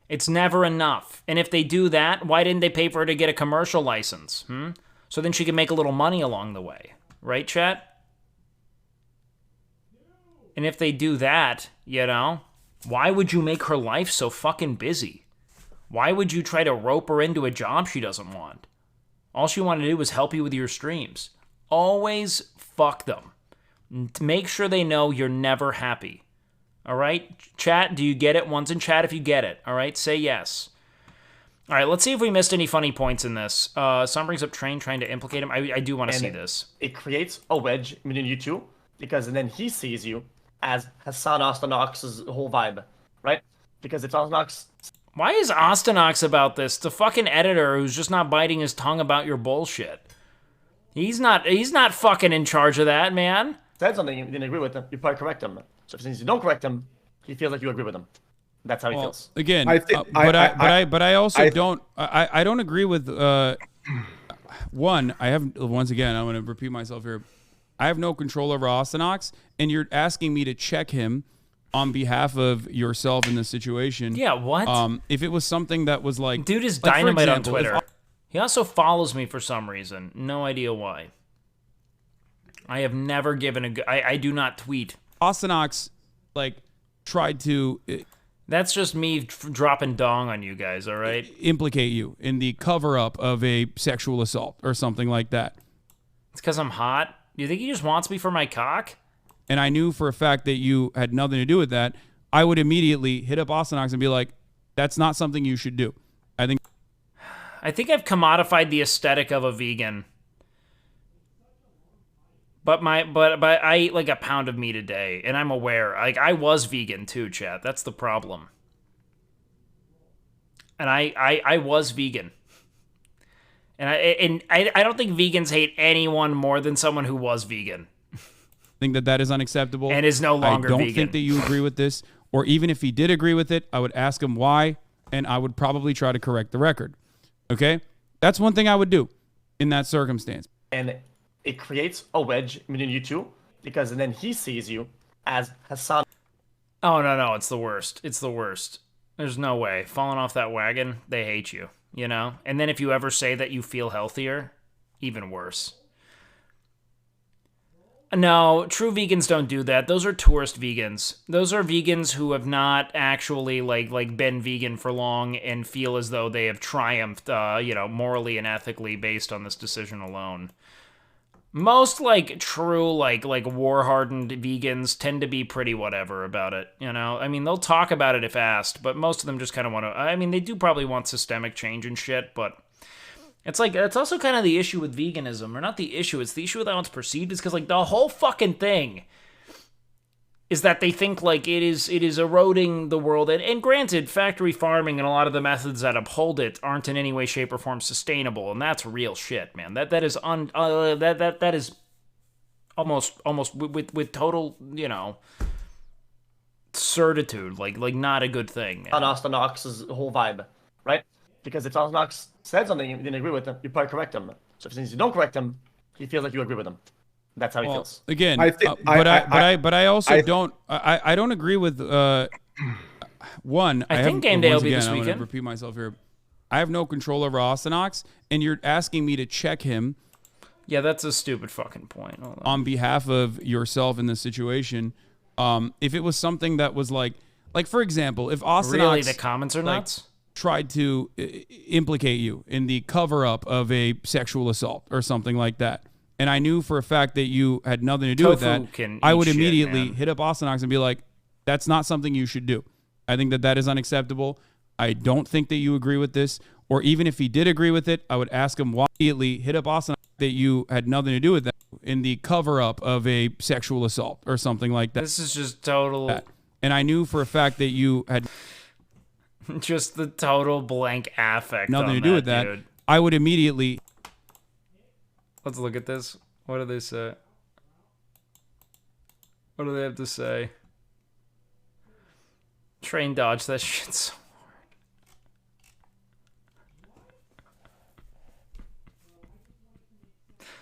It's never enough. And if they do that, why didn't they pay for her to get a commercial license? So then she can make a little money along the way. Right, chat? And if they do that, you know, why would you make her life so fucking busy? Why would you try to rope her into a job she doesn't want? All she wanted to do was help you with your streams. Always fuck them. Make sure they know you're never happy. All right? Chat, do you get it? One's in chat if you get it. All right? Say yes. All right, let's see if we missed any funny points in this. Someone brings up Train trying to implicate him. I do want to see this. It creates a wedge between you two, because then he sees you as Hasan Ostenox's whole vibe, right? Because it's Ostenox. Why is Ostenox about this? The fucking editor who's just not biting his tongue about your bullshit. He's not fucking in charge of that, man. Said something you didn't agree with him, you probably correct him. So since you don't correct him, he feels like you agree with him. That's how he feels. Again, I think- but I also don't agree with one. I have once again. I'm going to repeat myself here. I have no control over Ostenox, and you're asking me to check him on behalf of yourself in this situation. Yeah, what? If it was something that was like, Dude is like, for dynamite on example, Twitter. if- He also follows me for some reason. No idea why. I have never given I do not tweet. Ostenox, like, tried to That's just me dropping dong on you guys, all right? implicate you in the cover-up of a sexual assault or something like that. It's because I'm hot? You think he just wants me for my cock? And I knew for a fact that you had nothing to do with that, I would immediately hit up Ostenox and be like, that's not something you should do. I think I've commodified the aesthetic of a vegan. But I eat like a pound of meat a day, and I'm aware. Like, I was vegan too, chat. That's the problem. And I was vegan. And I don't think vegans hate anyone more than someone who was vegan. think that is unacceptable. And is no longer I don't vegan. think that you agree with this. Or even if he did agree with it, I would ask him why, and I would probably try to correct the record. Okay? That's one thing I would do in that circumstance. And it creates a wedge between you two, because then he sees you as Hasan. Oh, no, it's the worst. It's the worst. There's no way. Falling off that wagon, they hate you, you know? And then if you ever say that you feel healthier, even worse. No, true vegans don't do that. Those are tourist vegans. Those are vegans who have not actually like been vegan for long and feel as though they have triumphed, morally and ethically based on this decision alone. Most like true like war-hardened vegans tend to be pretty whatever about it, you know? I mean, they'll talk about it if asked, but most of them just kind of want to. I mean, they do probably want systemic change and shit, but it's like, it's also kind of the issue with veganism, or not the issue, it's the issue with how it's perceived, is because, like, the whole fucking thing is that they think, like, it is eroding the world, and granted, factory farming and a lot of the methods that uphold it aren't in any way, shape, or form sustainable, and that's real shit, man. That is almost with total, certitude, like not a good thing, man. On Ostenox's whole vibe, right? Because if Ostenox said something you didn't agree with him, you probably correct him. So since you don't correct him, he feels like you agree with him. That's how he feels. Again, I think- I also don't agree with one. I think Game Day will be this I'm weekend. gonna repeat myself here. I have no control over Ostenox, and you're asking me to check him. Yeah, that's a stupid fucking point. Hold on behalf of yourself in this situation. If it was something that was like for example, if Ostenox Really, the comments are nuts? Tried to implicate you in the cover-up of a sexual assault or something like that, and I knew for a fact that you had nothing to do with Tofu that, can I eat would shit, immediately man. hit up Ostenox and be like, that's not something you should do. I think that is unacceptable. I don't think that you agree with this, or even if he did agree with it, I would ask him why. Immediately hit up Ostenox that you had nothing to do with that in the cover-up of a sexual assault or something like that. This is just total. And I knew for a fact that you had just the total blank affect. nothing on to do with that. dude. I would immediately. Let's look at this. What do they say? What do they have to say? Train dodge that shit so hard.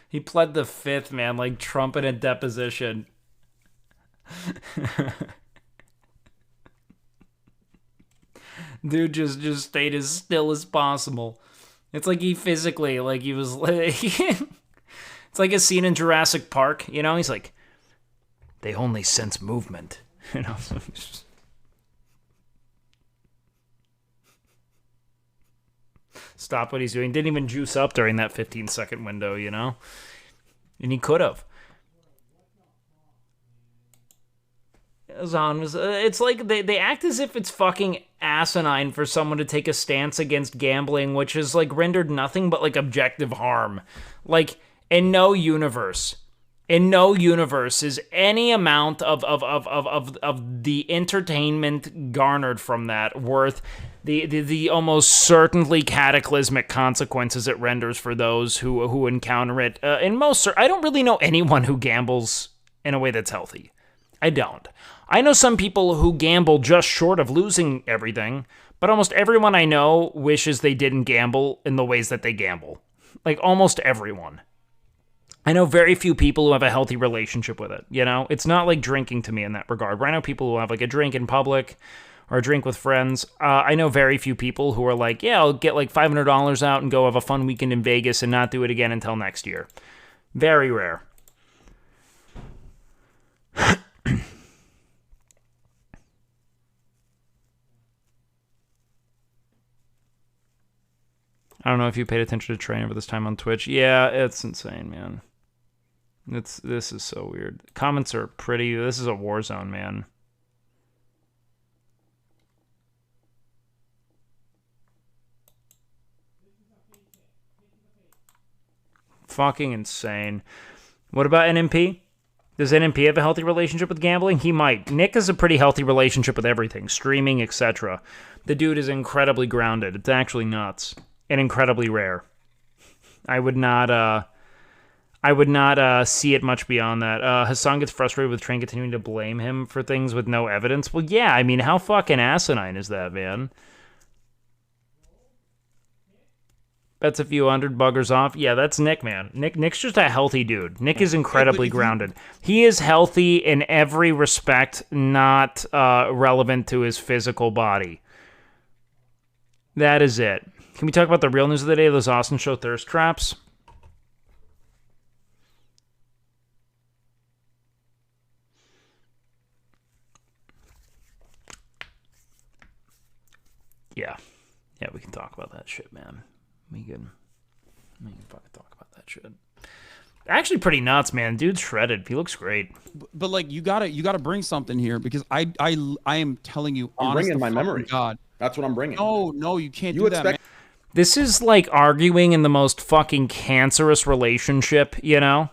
He pled the fifth, man, like Trump in a deposition. Dude just stayed as still as possible. It's like he physically, like he was it's like a scene in Jurassic Park, you know? He's like, they only sense movement. You know? stop what he's doing. Didn't even juice up during that 15-second window, you know? And he could have. Hasan was, it's like they act as if it's fucking asinine for someone to take a stance against gambling, which is like rendered nothing but like objective harm. Like, in no universe is any amount of the entertainment garnered from that worth the almost certainly cataclysmic consequences it renders for those who encounter it. I don't really know anyone who gambles in a way that's healthy. I don't. I know some people who gamble just short of losing everything, but almost everyone I know wishes they didn't gamble in the ways that they gamble. Like, almost everyone. I know very few people who have a healthy relationship with it, you know? It's not like drinking to me in that regard. Where I know people who have, like, a drink in public or a drink with friends. I know very few people who are like, yeah, I'll get, like, $500 out and go have a fun weekend in Vegas and not do it again until next year. Very rare. I don't know if you paid attention to Train over this time on Twitch. Yeah, it's insane, man. This is so weird. Comments are pretty. This is a war zone, man. Fucking insane. What about NMP? Does NMP have a healthy relationship with gambling? He might. Nick has a pretty healthy relationship with everything, streaming, etc. The dude is incredibly grounded. It's actually nuts. And incredibly rare. I would not see it much beyond that. Hasan gets frustrated with Train continuing to blame him for things with no evidence. Well, yeah, I mean, how fucking asinine is that, man? Bets a few hundred, buggers off. Yeah, that's Nick, man. Nick's just a healthy dude. Nick is incredibly grounded. He is healthy in every respect, not relevant to his physical body. That is it. Can we talk about the real news of the day? Those Austin Show thirst traps? Yeah. Yeah, we can talk about that shit, man. We can fucking talk about that shit. Actually pretty nuts, man. Dude's shredded. He looks great. But like, you gotta bring something here, because I am telling you, I'm bringing my memory. God, that's what I'm bringing. No, you can't do that, man. This is like arguing in the most fucking cancerous relationship, you know?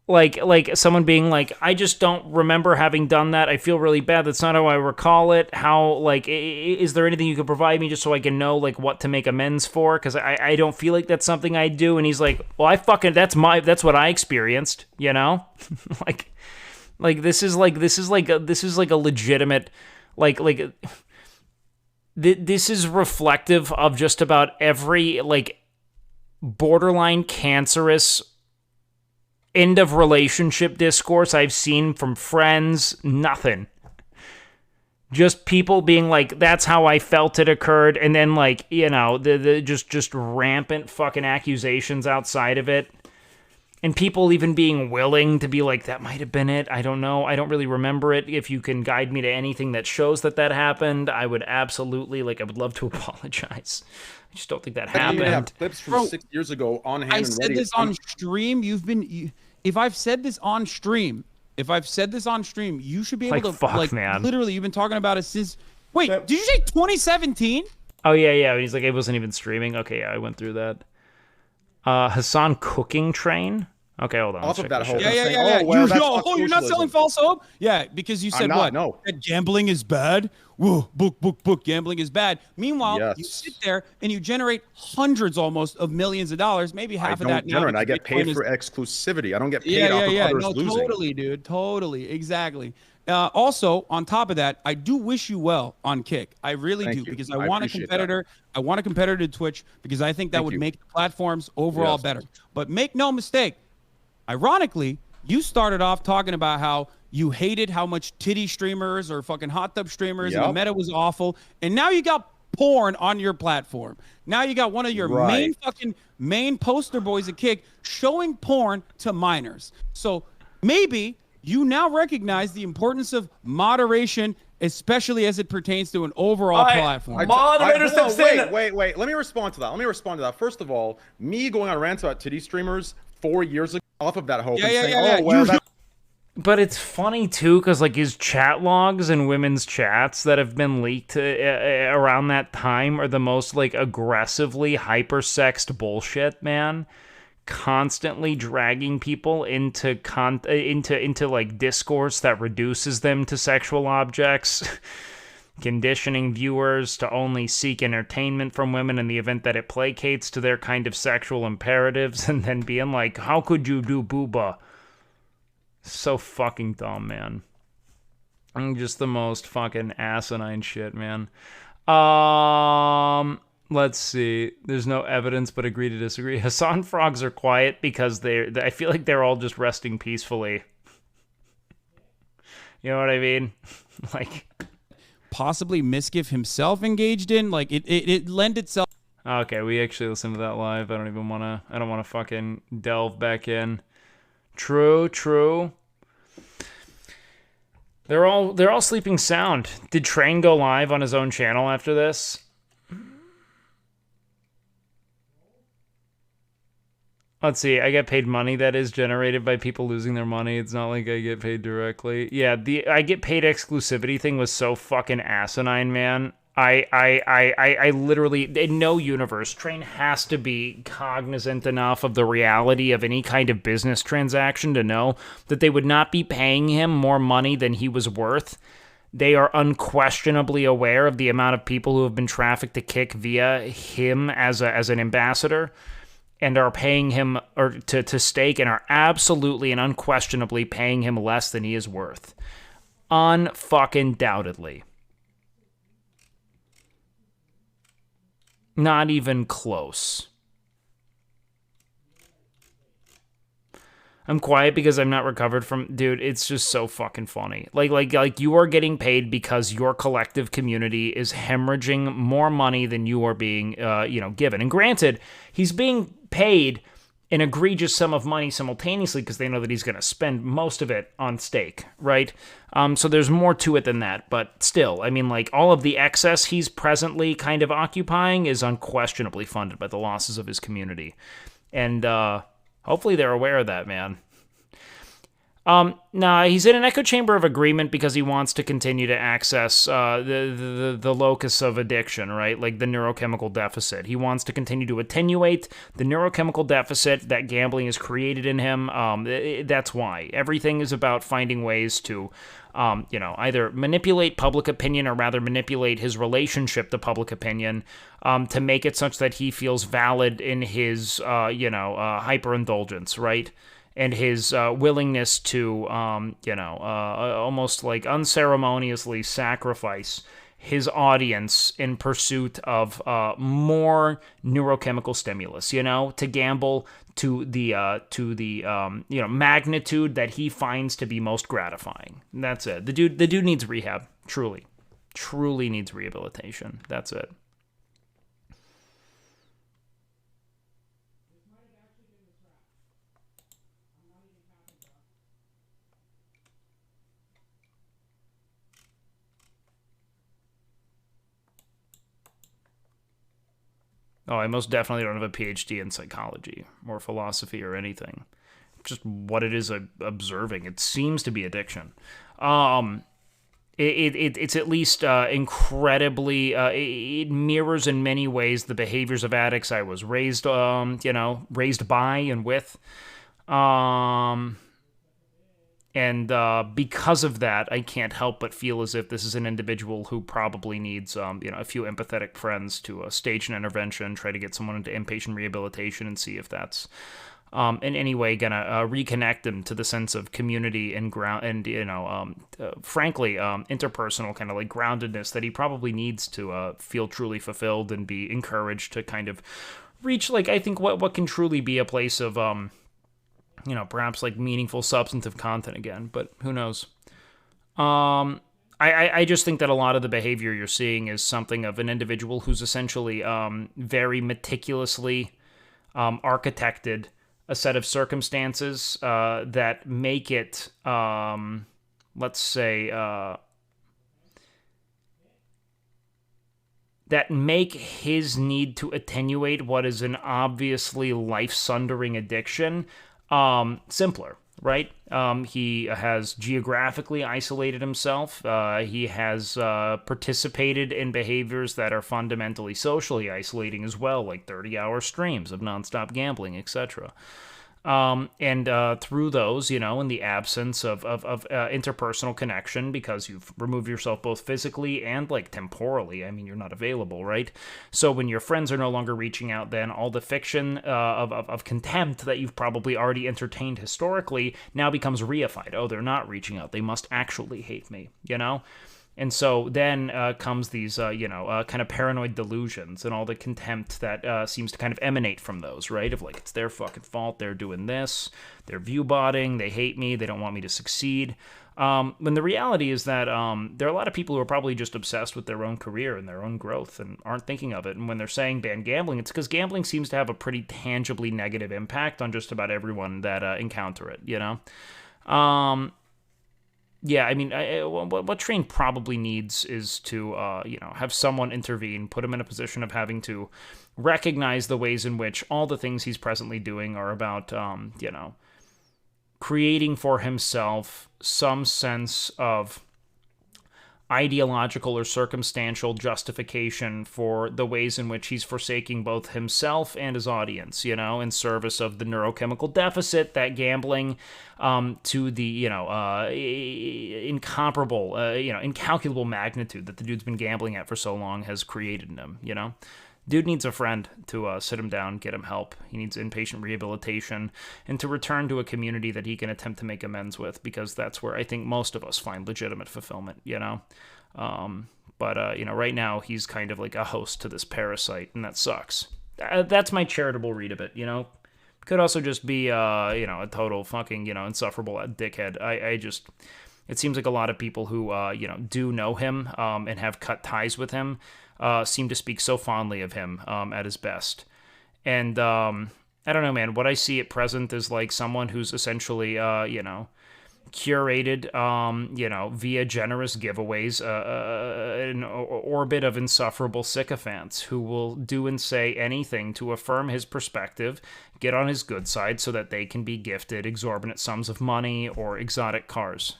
Like someone being like, I just don't remember having done that. I feel really bad. That's not how I recall it. How, like, is there anything you could provide me just so I can know, like, what to make amends for? Because I don't feel like that's something I do. And he's like, well, that's what I experienced, you know? This is like a legitimate, this is reflective of just about every, like, borderline cancerous end of relationship discourse I've seen from friends. Nothing. Just people being like, that's how I felt it occurred, and then, like, you know, the just rampant fucking accusations outside of it. And people even being willing to be like, that might have been it. I don't know. I don't really remember it. If you can guide me to anything that shows that happened, I would absolutely, like, I would love to apologize. I just don't think that happened. You have clips from 6 years ago on hand. I and said ready. this on stream. If I've said this on stream, you should be able to, man. Literally, you've been talking about it since. Wait, did you say 2017? Oh yeah. He's like, it wasn't even streaming. Okay, yeah, I went through that. Hasan cooking train. Okay, hold on. Off of that whole yeah. You're not selling false hope? Yeah, because you said what? No. That gambling is bad? Whoa, book, gambling is bad. Meanwhile, you sit there and you generate hundreds almost of millions of dollars, maybe half of that. I get paid for exclusivity. I don't get paid off of others losing. Totally, dude. Totally. Exactly. Also, on top of that, I do wish you well on Kick. I really do, because I want a competitor. I want a competitor to Twitch, because I think that would make the platforms overall better. But make no mistake, ironically, you started off talking about how you hated how much titty streamers or fucking hot tub streamers and the meta was awful. And now you got porn on your platform. Now you got one of your main poster boys at Kick showing porn to minors. So maybe you now recognize the importance of moderation especially as it pertains to an overall platform. Moderator steps in. Wait. Let me respond to that. First of all, me going on rants about titty streamers 4 years ago off of that hope and saying, oh, well, that But it's funny too, because like his chat logs and women's chats that have been leaked around that time are the most like aggressively hypersexed bullshit, man. Constantly dragging people into like discourse that reduces them to sexual objects, conditioning viewers to only seek entertainment from women in the event that it placates to their kind of sexual imperatives, and then being like, "How could you do booba?" So fucking dumb, man. Just the most fucking asinine shit, man. Let's see. There's no evidence, but agree to disagree. Hasan frogs are quiet because I feel like they're all just resting peacefully. You know what I mean? Like, possibly Misgift himself engaged in. Like it lend itself. Okay, we actually listened to that live. I don't want to fucking delve back in. True. They're all sleeping sound. Did Train go live on his own channel after this? Let's see. I get paid money that is generated by people losing their money. It's not like I get paid directly. Yeah, the I get paid exclusivity thing was so fucking asinine, man. I literally, in no universe, Train has to be cognizant enough of the reality of any kind of business transaction to know that they would not be paying him more money than he was worth. They are unquestionably aware of the amount of people who have been trafficked to Kick via him as an ambassador, and are paying him or to stake, and are absolutely and unquestionably paying him less than he is worth. Unfucking doubtedly. Not even close. I'm quiet because I'm not recovered from... Dude, it's just so fucking funny. Like you are getting paid because your collective community is hemorrhaging more money than you are being, given. And granted, he's being paid an egregious sum of money simultaneously because they know that he's going to spend most of it on stake, right? So there's more to it than that, but still, I mean, like, all of the excess he's presently kind of occupying is unquestionably funded by the losses of his community. And hopefully they're aware of that, man. Nah, he's in an echo chamber of agreement because he wants to continue to access the locus of addiction, right? Like the neurochemical deficit. He wants to continue to attenuate the neurochemical deficit that gambling has created in him. That's why. Everything is about finding ways to, either manipulate public opinion or rather manipulate his relationship to public opinion to make it such that he feels valid in his, hyperindulgence, right? And his willingness to, almost like unceremoniously sacrifice his audience in pursuit of more neurochemical stimulus, to gamble to the magnitude that he finds to be most gratifying. That's it. The dude needs rehab. Truly needs rehabilitation. That's it. Oh, I most definitely don't have a PhD in psychology or philosophy or anything. Just what it is I'm observing. It seems to be addiction. It's at least incredibly. It mirrors in many ways the behaviors of addicts I was raised by and with. And because of that, I can't help but feel as if this is an individual who probably needs, a few empathetic friends to stage an intervention, try to get someone into inpatient rehabilitation, and see if that's in any way gonna reconnect him to the sense of community and frankly, interpersonal kind of like groundedness that he probably needs to feel truly fulfilled and be encouraged to kind of reach, like, I think what can truly be a place of perhaps like meaningful substantive content again, but who knows? I just think that a lot of the behavior you're seeing is something of an individual who's essentially very meticulously architected a set of circumstances that make it, let's say, that make his need to attenuate what is an obviously life-sundering addiction simpler, right? He has geographically isolated himself. He has participated in behaviors that are fundamentally socially isolating as well, like 30-hour streams of nonstop gambling, etc. And through those, in the absence of interpersonal connection, because you've removed yourself both physically and like temporally, I mean, you're not available, right? So when your friends are no longer reaching out, then all the fiction of contempt that you've probably already entertained historically now becomes reified. Oh, they're not reaching out. They must actually hate me, And so then comes these, kind of paranoid delusions and all the contempt that seems to kind of emanate from those, right? Of like, it's their fucking fault, they're doing this, they're view-botting, they hate me, they don't want me to succeed. When the reality is that there are a lot of people who are probably just obsessed with their own career and their own growth and aren't thinking of it. And when they're saying ban gambling, it's because gambling seems to have a pretty tangibly negative impact on just about everyone that encounter it, Yeah, I mean, what Train probably needs is to, have someone intervene, put him in a position of having to recognize the ways in which all the things he's presently doing are about, creating for himself some sense of ideological or circumstantial justification for the ways in which he's forsaking both himself and his audience, in service of the neurochemical deficit that gambling to the, incomparable, incalculable magnitude that the dude's been gambling at for so long has created in him, Dude needs a friend to sit him down, get him help. He needs inpatient rehabilitation and to return to a community that he can attempt to make amends with, because that's where I think most of us find legitimate fulfillment, But right now he's kind of like a host to this parasite, and that sucks. That's my charitable read of it, Could also just be, a total fucking, insufferable dickhead. It seems like a lot of people who, do know him and have cut ties with him seem to speak so fondly of him at his best. And I don't know, man. What I see at present is like someone who's essentially, curated, via generous giveaways, an orbit of insufferable sycophants who will do and say anything to affirm his perspective, get on his good side so that they can be gifted exorbitant sums of money or exotic cars,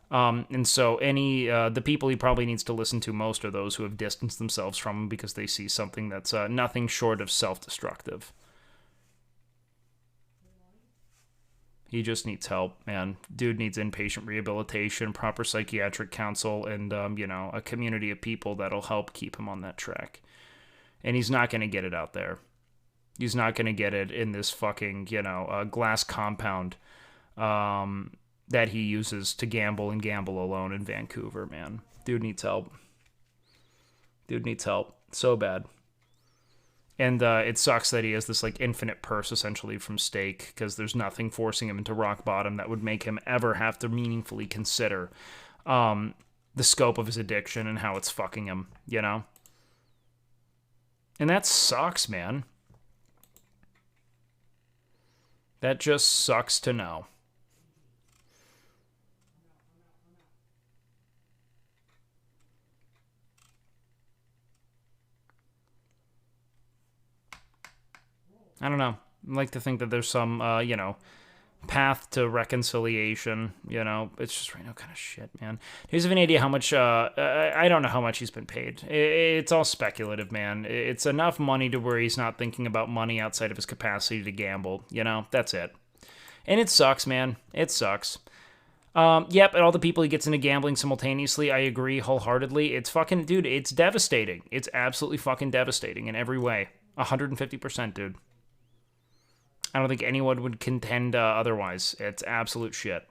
And so the people he probably needs to listen to most are those who have distanced themselves from him because they see something that's nothing short of self-destructive. He just needs help, man. Dude needs inpatient rehabilitation, proper psychiatric counsel, and, a community of people that'll help keep him on that track. And he's not going to get it out there. He's not going to get it in this fucking, glass compound that he uses to gamble and gamble alone in Vancouver, man. Dude needs help. Dude needs help so bad. And it sucks that he has this like infinite purse essentially from stake, because there's nothing forcing him into rock bottom that would make him ever have to meaningfully consider the scope of his addiction and how it's fucking him, And that sucks, man. That just sucks to know. I don't know. I like to think that there's some, path to reconciliation. It's just right now kind of shit, man. Here's an idea how much, I don't know how much he's been paid. It's all speculative, man. It's enough money to where he's not thinking about money outside of his capacity to gamble. That's it. And it sucks, man. It sucks. Yep, and all the people he gets into gambling simultaneously, I agree wholeheartedly. It's fucking, dude, it's devastating. It's absolutely fucking devastating in every way. 150%, dude. I don't think anyone would contend otherwise. It's absolute shit.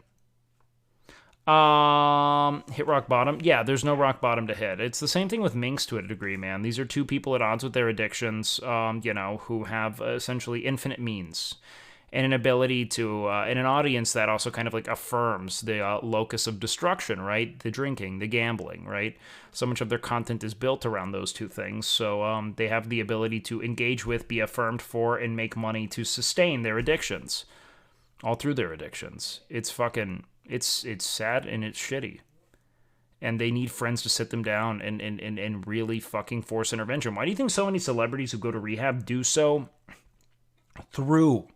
Hit rock bottom? Yeah, there's no rock bottom to hit. It's the same thing with Minx to a degree, man. These are two people at odds with their addictions, who have essentially infinite means and an ability to, and an audience that also kind of like affirms the locus of destruction, right? The drinking, the gambling, right? So much of their content is built around those two things. So they have the ability to engage with, be affirmed for, and make money to sustain their addictions, all through their addictions. It's fucking, it's sad and it's shitty. And they need friends to sit them down and really fucking force intervention. Why do you think so many celebrities who go to rehab do so through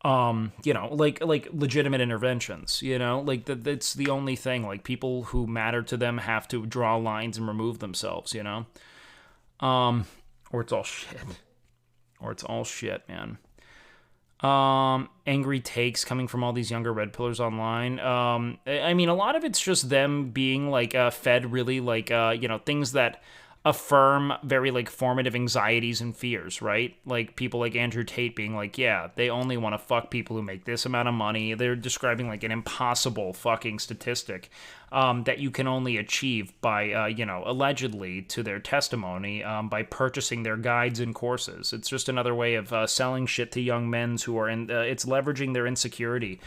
like legitimate interventions, like that's the only thing. Like, people who matter to them have to draw lines and remove themselves, or it's all shit, man. Angry takes coming from all these younger red pillars online. I mean, a lot of it's just them being like fed really like things that affirm very like formative anxieties and fears, right? Like people like Andrew Tate being like, yeah, they only want to fuck people who make this amount of money. They're describing like an impossible fucking statistic that you can only achieve by, allegedly to their testimony, by purchasing their guides and courses. It's just another way of selling shit to young men who are it's leveraging their insecurity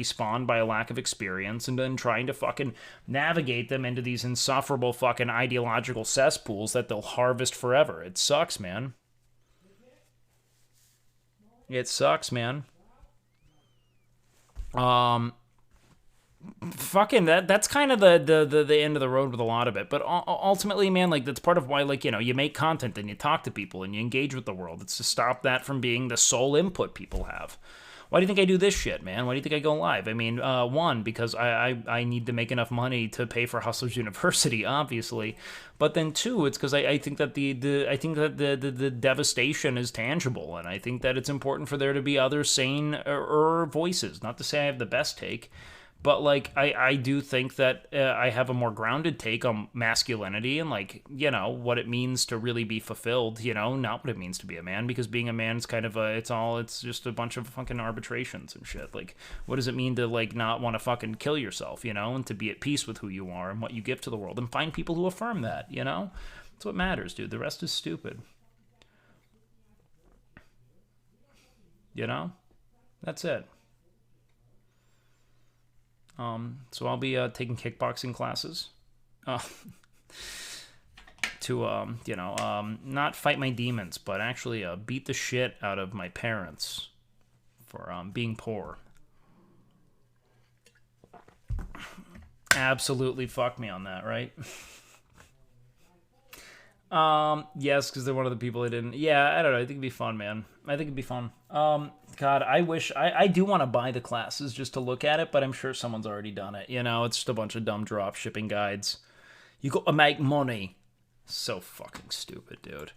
spawned by a lack of experience, and then trying to fucking navigate them into these insufferable fucking ideological cesspools that they'll harvest forever. It sucks, man. It sucks, man. Fucking that's kind of the end of the road with a lot of it. But ultimately, man, like that's part of why, like, you make content and you talk to people and you engage with the world. It's to stop that from being the sole input people have. Why do you think I do this shit, man? Why do you think I go live? I mean, one, because I need to make enough money to pay for Hustlers University, obviously. But then two, it's because I think that the devastation is tangible, and I think that it's important for there to be other sane voices. Not to say I have the best take, but like I do think that I have a more grounded take on masculinity and like, what it means to really be fulfilled, not what it means to be a man, because being a man is kind of it's just a bunch of fucking arbitrations and shit. Like, what does it mean to like not want to fucking kill yourself, and to be at peace with who you are and what you give to the world, and find people who affirm that, That's what matters, dude. The rest is stupid. That's it. So I'll be taking kickboxing classes to, not fight my demons, but actually beat the shit out of my parents for being poor. Absolutely fuck me on that, right? Yes, because they're one of the people I didn't. Yeah, I don't know. I think it'd be fun, man. I think it'd be fun. God, I wish I do want to buy the classes just to look at it, but I'm sure someone's already done it. It's just a bunch of dumb drop shipping guides. You got to make money. So fucking stupid, dude.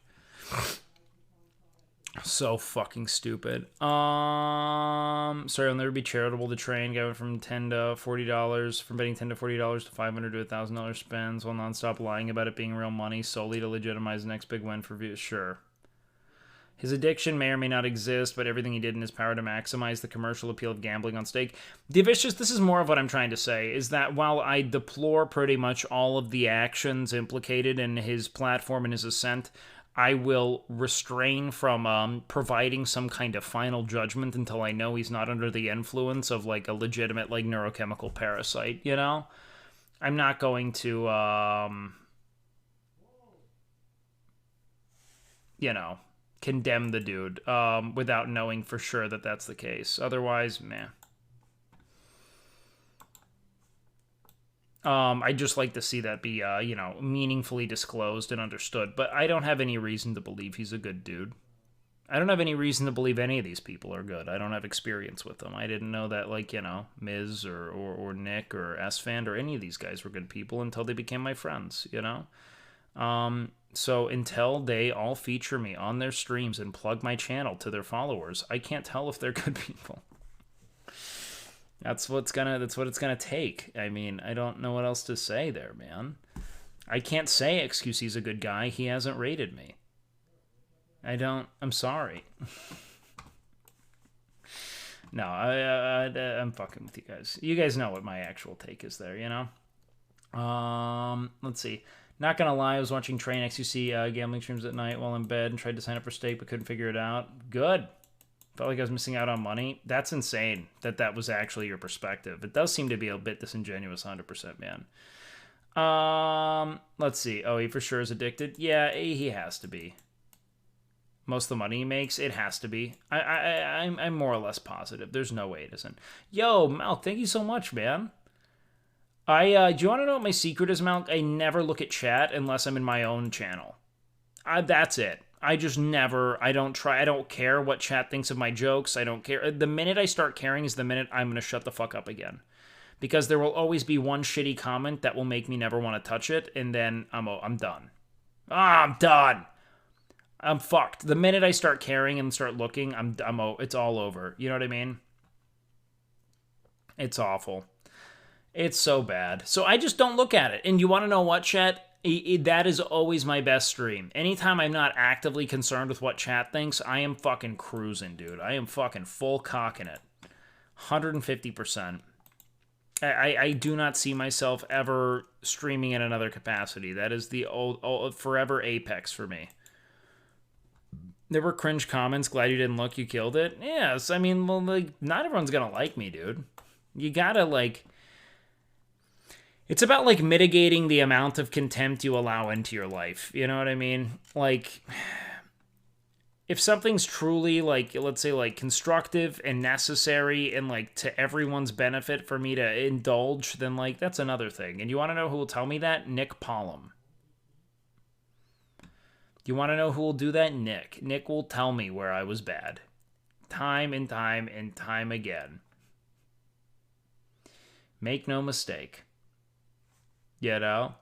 So fucking stupid. Sorry, I'll never be charitable to train. Going from $10 to $40, from betting $10 to $40 to $500 to $1,000 spends while nonstop lying about it being real money solely to legitimize the next big win for views. Sure. His addiction may or may not exist, but everything he did in his power to maximize the commercial appeal of gambling on stake. Divicious, this is more of what I'm trying to say, is that while I deplore pretty much all of the actions implicated in his platform and his ascent, I will refrain from providing some kind of final judgment until I know he's not under the influence of like a legitimate like neurochemical parasite, I'm not going to, condemn the dude without knowing for sure that that's the case. Otherwise, meh. I'd just like to see that be, meaningfully disclosed and understood. But I don't have any reason to believe he's a good dude. I don't have any reason to believe any of these people are good. I don't have experience with them. I didn't know that, like, Miz or Nick or S-Fan or any of these guys were good people until they became my friends, So until they all feature me on their streams and plug my channel to their followers, I can't tell if they're good people. That's what it's gonna take. I mean, I don't know what else to say there, man. I can't say XQC's a good guy. He hasn't rated me. I'm sorry. No, I'm fucking with you guys. You guys know what my actual take is there, Let's see. Not gonna lie, I was watching Trainwrecks gambling streams at night while in bed and tried to sign up for stake but couldn't figure it out. Good. Felt like I was missing out on money. That's insane that was actually your perspective. It does seem to be a bit disingenuous, 100%, man. Let's see. Oh, he for sure is addicted? Yeah, he has to be. Most of the money he makes, it has to be. I'm more or less positive. There's no way it isn't. Yo, Mal, thank you so much, man. Do you want to know what my secret is, Malk? I never look at chat unless I'm in my own channel. That's it. I just never, I don't care what chat thinks of my jokes. I don't care. The minute I start caring is the minute I'm going to shut the fuck up again. Because there will always be one shitty comment that will make me never want to touch it, and then I'm done. I'm done. I'm fucked. The minute I start caring and start looking, it's all over. You know what I mean? It's awful. It's so bad. So I just don't look at it. And you want to know what, chat? That is always my best stream. Anytime I'm not actively concerned with what chat thinks, I am fucking cruising, dude. I am fucking full cocking it. 150%. I do not see myself ever streaming in another capacity. That is the old forever apex for me. There were cringe comments. Glad you didn't look. You killed it. Yes, I mean, well, like, not everyone's gonna like me, dude. You gotta, like... It's about, like, mitigating the amount of contempt you allow into your life. You know what I mean? Like, if something's truly, like, let's say, like, constructive and necessary and, like, to everyone's benefit for me to indulge, then, like, that's another thing. And you want to know who will tell me that? Nick Pollum. You want to know who will do that? Nick. Nick will tell me where I was bad. Time and time and time again. Make no mistake. You know?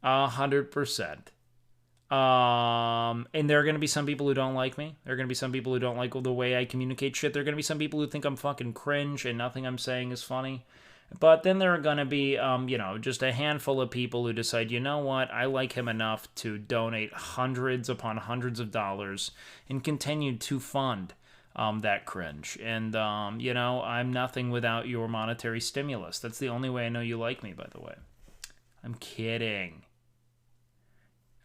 100%. And there are going to be some people who don't like me. There are going to be some people who don't like the way I communicate shit. There are going to be some people who think I'm fucking cringe and nothing I'm saying is funny. But then there are going to be, just a handful of people who decide, you know what, I like him enough to donate hundreds upon hundreds of dollars and continue to fund that cringe. And, I'm nothing without your monetary stimulus. That's the only way I know you like me, by the way. I'm kidding.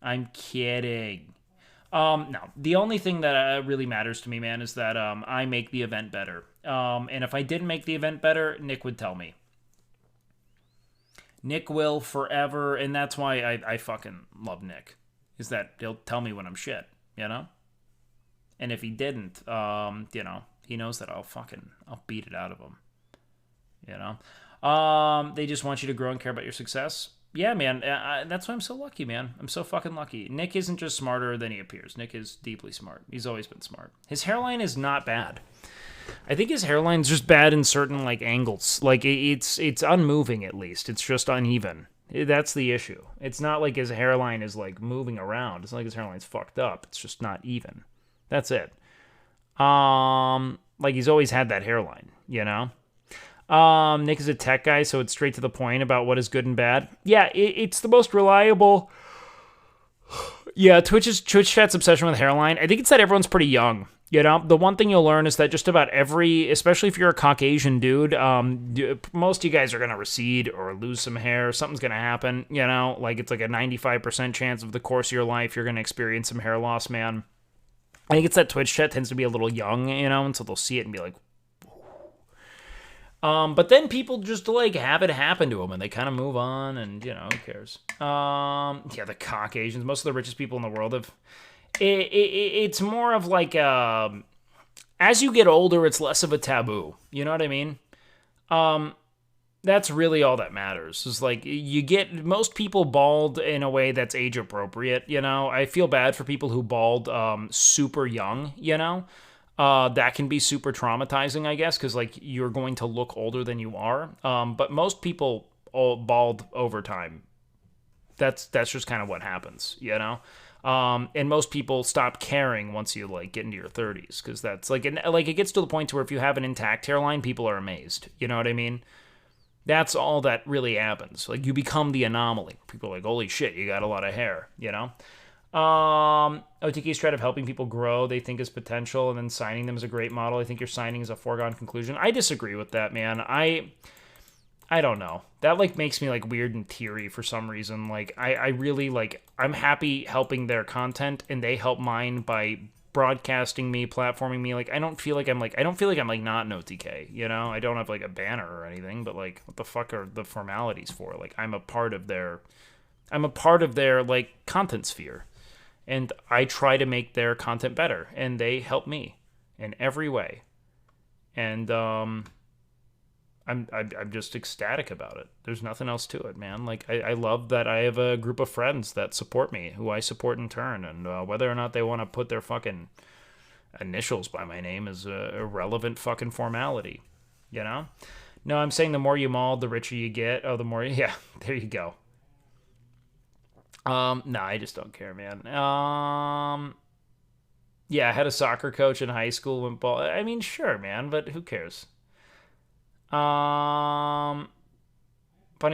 No, the only thing that really matters to me, man, is that I make the event better. And if I didn't make the event better, Nick would tell me. Nick will forever, and that's why I fucking love Nick, is that he'll tell me when I'm shit, you know? And if he didn't, he knows that I'll beat it out of him, you know? They just want you to grow and care about your success. Yeah, man, that's why I'm so lucky, man. I'm so fucking lucky. Nick isn't just smarter than he appears. Nick is deeply smart. He's always been smart. His hairline is not bad. I think his hairline's just bad in certain, like, angles. Like, it's unmoving, at least. It's just uneven. That's the issue. It's not like his hairline is, like, moving around. It's not like his hairline's fucked up. It's just not even. That's it. Like, he's always had that hairline, you know? Nick is a tech guy, so it's straight to the point about what is good and bad. Yeah, it's the most reliable. Yeah, Twitch chat's obsession with hairline. I think it's that everyone's pretty young. You know, the one thing you'll learn is that just about especially if you're a Caucasian dude, most of you guys are going to recede or lose some hair. Something's going to happen, you know? Like, it's like a 95% chance of the course of your life you're going to experience some hair loss, man. I think it's that Twitch chat tends to be a little young, you know, and so they'll see it and be like, but then people just, like, have it happen to them, and they kind of move on, and, you know, who cares? Yeah, the Caucasians, most of the richest people in the world have... It's more of, like, as you get older, it's less of a taboo. You know what I mean? That's really all that matters. Is, like, you get... Most people bald in a way that's age-appropriate, you know? I feel bad for people who bald super young, you know? That can be super traumatizing, I guess, because, like, you're going to look older than you are. But most people bald over time. That's just kind of what happens, you know? And most people stop caring once you, like, get into your 30s, because that's, like, it gets to the point to where if you have an intact hairline, people are amazed. You know what I mean? That's all that really happens. Like, you become the anomaly. People are like, holy shit, you got a lot of hair, you know? OTK's strat of helping people grow they think is potential and then signing them is a great model. I think your signing is a foregone conclusion. I disagree with that, man. I don't know. That, like, makes me, like, weird and teary for some reason. Like, I really, like, I'm happy helping their content and they help mine by broadcasting me, platforming me. Like, I don't feel like I'm not an OTK, you know? I don't have, like, a banner or anything, but, like, what the fuck are the formalities for? Like, I'm a part of their, like, content sphere. And I try to make their content better, and they help me in every way. And I'm just ecstatic about it. There's nothing else to it, man. Like I love that I have a group of friends that support me, who I support in turn, and whether or not they want to put their fucking initials by my name is a irrelevant fucking formality, you know? No, I'm saying the more you maul, the richer you get. Oh, the more, yeah, there you go. No, I just don't care, man. Yeah, I had a soccer coach in high school when ball. I mean, sure, man, but who cares? Funny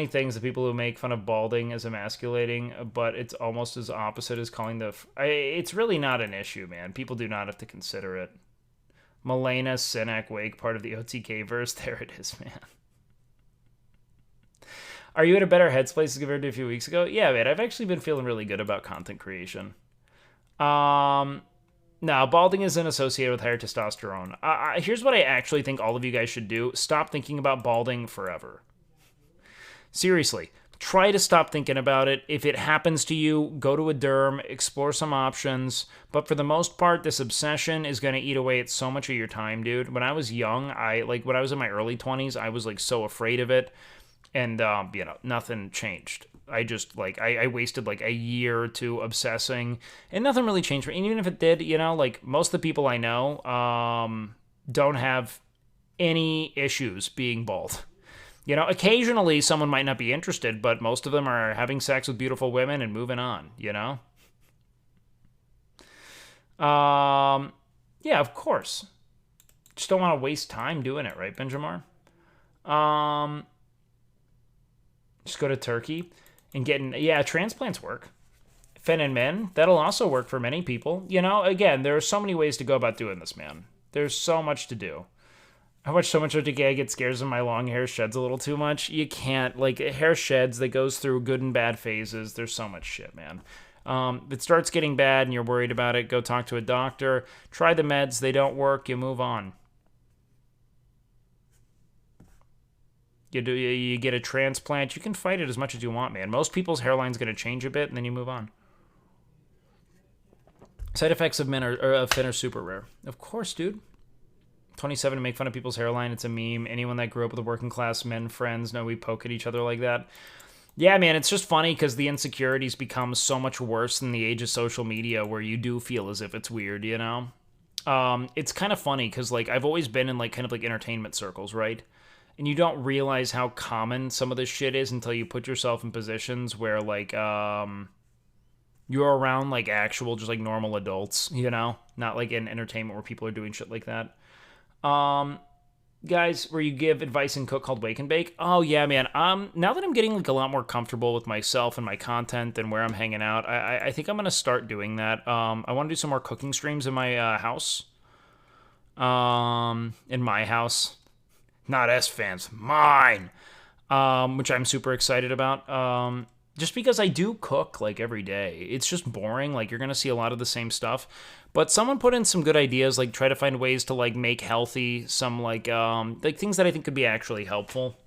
things, the people who make fun of balding as emasculating, but it's almost as opposite as calling it's really not an issue, man. People do not have to consider it. Milena, Sinek, Wake, part of the OTK verse. There it is, man. Are you in a better headspace compared to a few weeks ago? Yeah, man, I've actually been feeling really good about content creation. No, balding isn't associated with higher testosterone. Here's what I actually think all of you guys should do. Stop thinking about balding forever. Seriously, try to stop thinking about it. If it happens to you, go to a derm, explore some options. But for the most part, this obsession is going to eat away at so much of your time, dude. When I was young, when I was in my early 20s, I was like so afraid of it. And, nothing changed. I just, I wasted, a year or two obsessing, and nothing really changed. And even if it did, most of the people I know don't have any issues being bald. Occasionally someone might not be interested, but most of them are having sex with beautiful women and moving on, Yeah, of course. Just don't want to waste time doing it, right, Benjamin? Just go to Turkey and transplants work. Fen and men, that'll also work for many people. Again, there are so many ways to go about doing this, man. There's so much to do. I watch so much OTK, I get scared when my long hair sheds a little too much. You can't, hair sheds that goes through good and bad phases. There's so much shit, man. If it starts getting bad and you're worried about it, go talk to a doctor. Try the meds. They don't work. You move on. You get a transplant. You can fight it as much as you want, man. Most people's hairline's going to change a bit, and then you move on. Side effects of men of Finn are super rare. Of course, dude. 27 to make fun of people's hairline. It's a meme. Anyone that grew up with a working class men friends know we poke at each other like that. Yeah, man, it's just funny because the insecurities become so much worse in the age of social media where you do feel as if it's weird, It's kind of funny because, I've always been in, entertainment circles, right? And you don't realize how common some of this shit is until you put yourself in positions where, you're around, actual, just, normal adults, Not, in entertainment where people are doing shit like that. Guys, where you give advice and cook called Wake and Bake. Oh, yeah, man. Now that I'm getting, a lot more comfortable with myself and my content and where I'm hanging out, I think I'm going to start doing that. I want to do some more cooking streams in my house. In my house. Not S fans, mine. Which I'm super excited about. Just because I do cook, every day. It's just boring. You're going to see a lot of the same stuff. But someone put in some good ideas, try to find ways to, make healthy, some, things that I think could be actually helpful.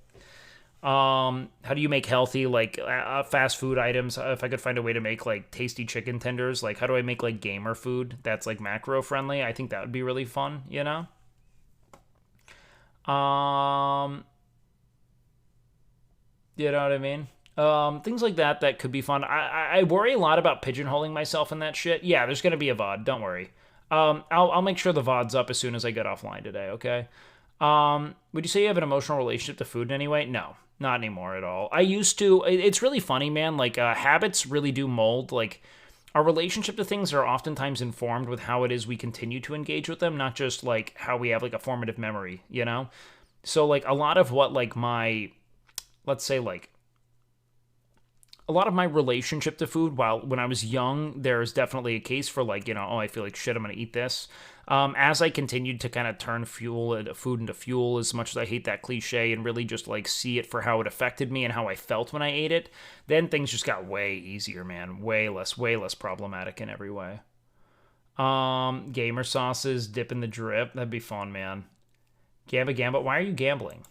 How do you make healthy, fast food items? If I could find a way to make, tasty chicken tenders, how do I make, gamer food that's, macro-friendly? I think that would be really fun, You know what I mean? Things like that could be fun. I worry a lot about pigeonholing myself in that shit. Yeah, there's going to be a VOD. Don't worry. I'll make sure the VOD's up as soon as I get offline today, okay? Would you say you have an emotional relationship to food in any way? No, not anymore at all. I used to. It's really funny, man. Habits really do mold. Our relationship to things are oftentimes informed with how it is we continue to engage with them, not just, how we have, a formative memory, So, a lot of what, my, let's say, a lot of my relationship to food, when I was young, there's definitely a case for I feel like shit, I'm going to eat this. As I continued to kind of turn food into fuel, as much as I hate that cliche, and really just see it for how it affected me and how I felt when I ate it, then things just got way easier, man. Way less problematic in every way. Gamer sauces, dip in the drip. That'd be fun, man. Gamba. Why are you gambling?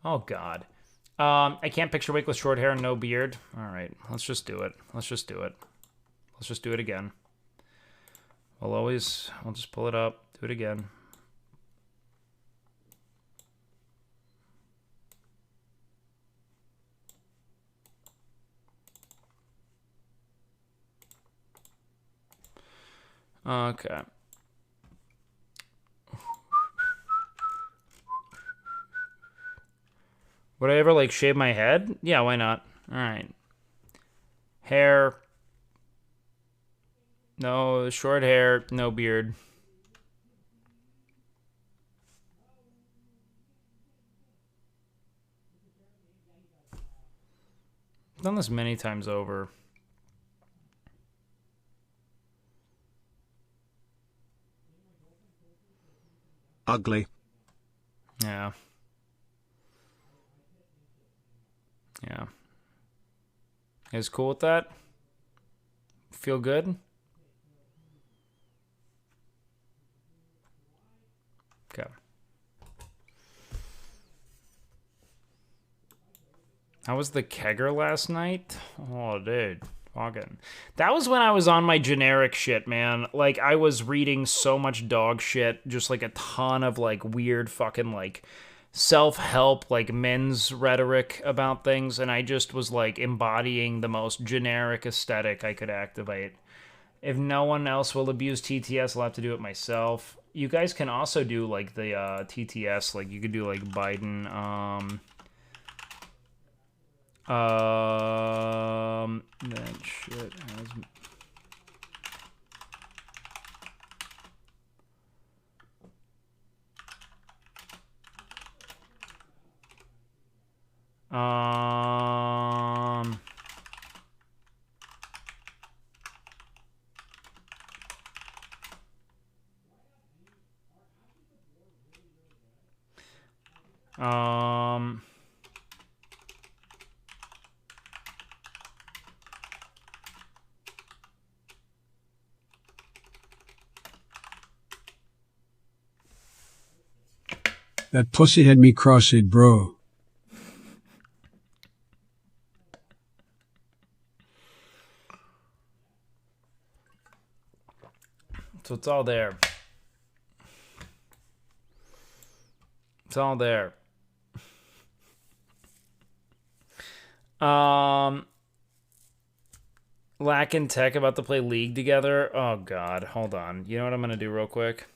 Oh, God. I can't picture Wake with short hair and no beard. All right, let's just do it. Let's just do it again. We'll just pull it up, do it again. Okay. Would I ever like shave my head? Yeah, why not? All right. Hair. No short hair, no beard. I've done this many times over. Ugly. Yeah. Yeah. You guys cool with that? Feel good? Okay. How was the kegger last night? Oh, dude. Fucking. That was when I was on my generic shit, man. Like, I was reading so much dog shit. Just, like, a ton of, like, weird fucking, like, self-help, like, men's rhetoric about things. And I just was, like, embodying the most generic aesthetic I could activate. If no one else will abuse TTS, I'll have to do it myself. You guys can also do, like, the TTS. Like, you could do, like, Biden, that shit has... Um... Um... That pussy had me cross-eyed, bro. So it's all there. It's all there. Lack and Tech about to play League together. Oh god, hold on. You know what I'm gonna do real quick?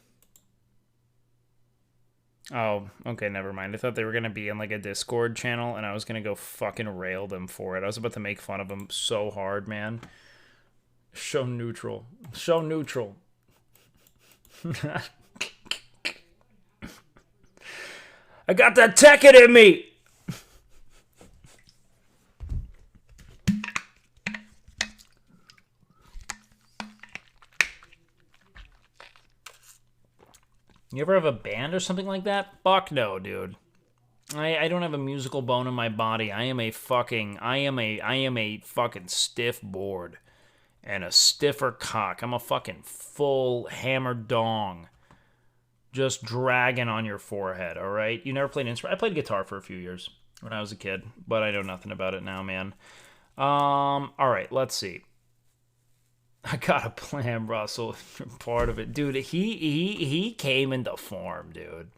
Oh, okay, never mind. I thought they were gonna be in like a Discord channel and I was gonna go fucking rail them for it. I was about to make fun of them so hard, man. Show neutral. Show neutral. I got that Tekken in me! You ever have a band or something like that? Fuck no, dude. I don't have a musical bone in my body. I am a fucking stiff board. And a stiffer cock. I'm a fucking full hammer dong. Just dragging on your forehead, alright? You never played an instrument? I played guitar for a few years when I was a kid, but I know nothing about it now, man. Alright, let's see. I got a plan, Russell. You're part of it. Dude, he came into form, dude.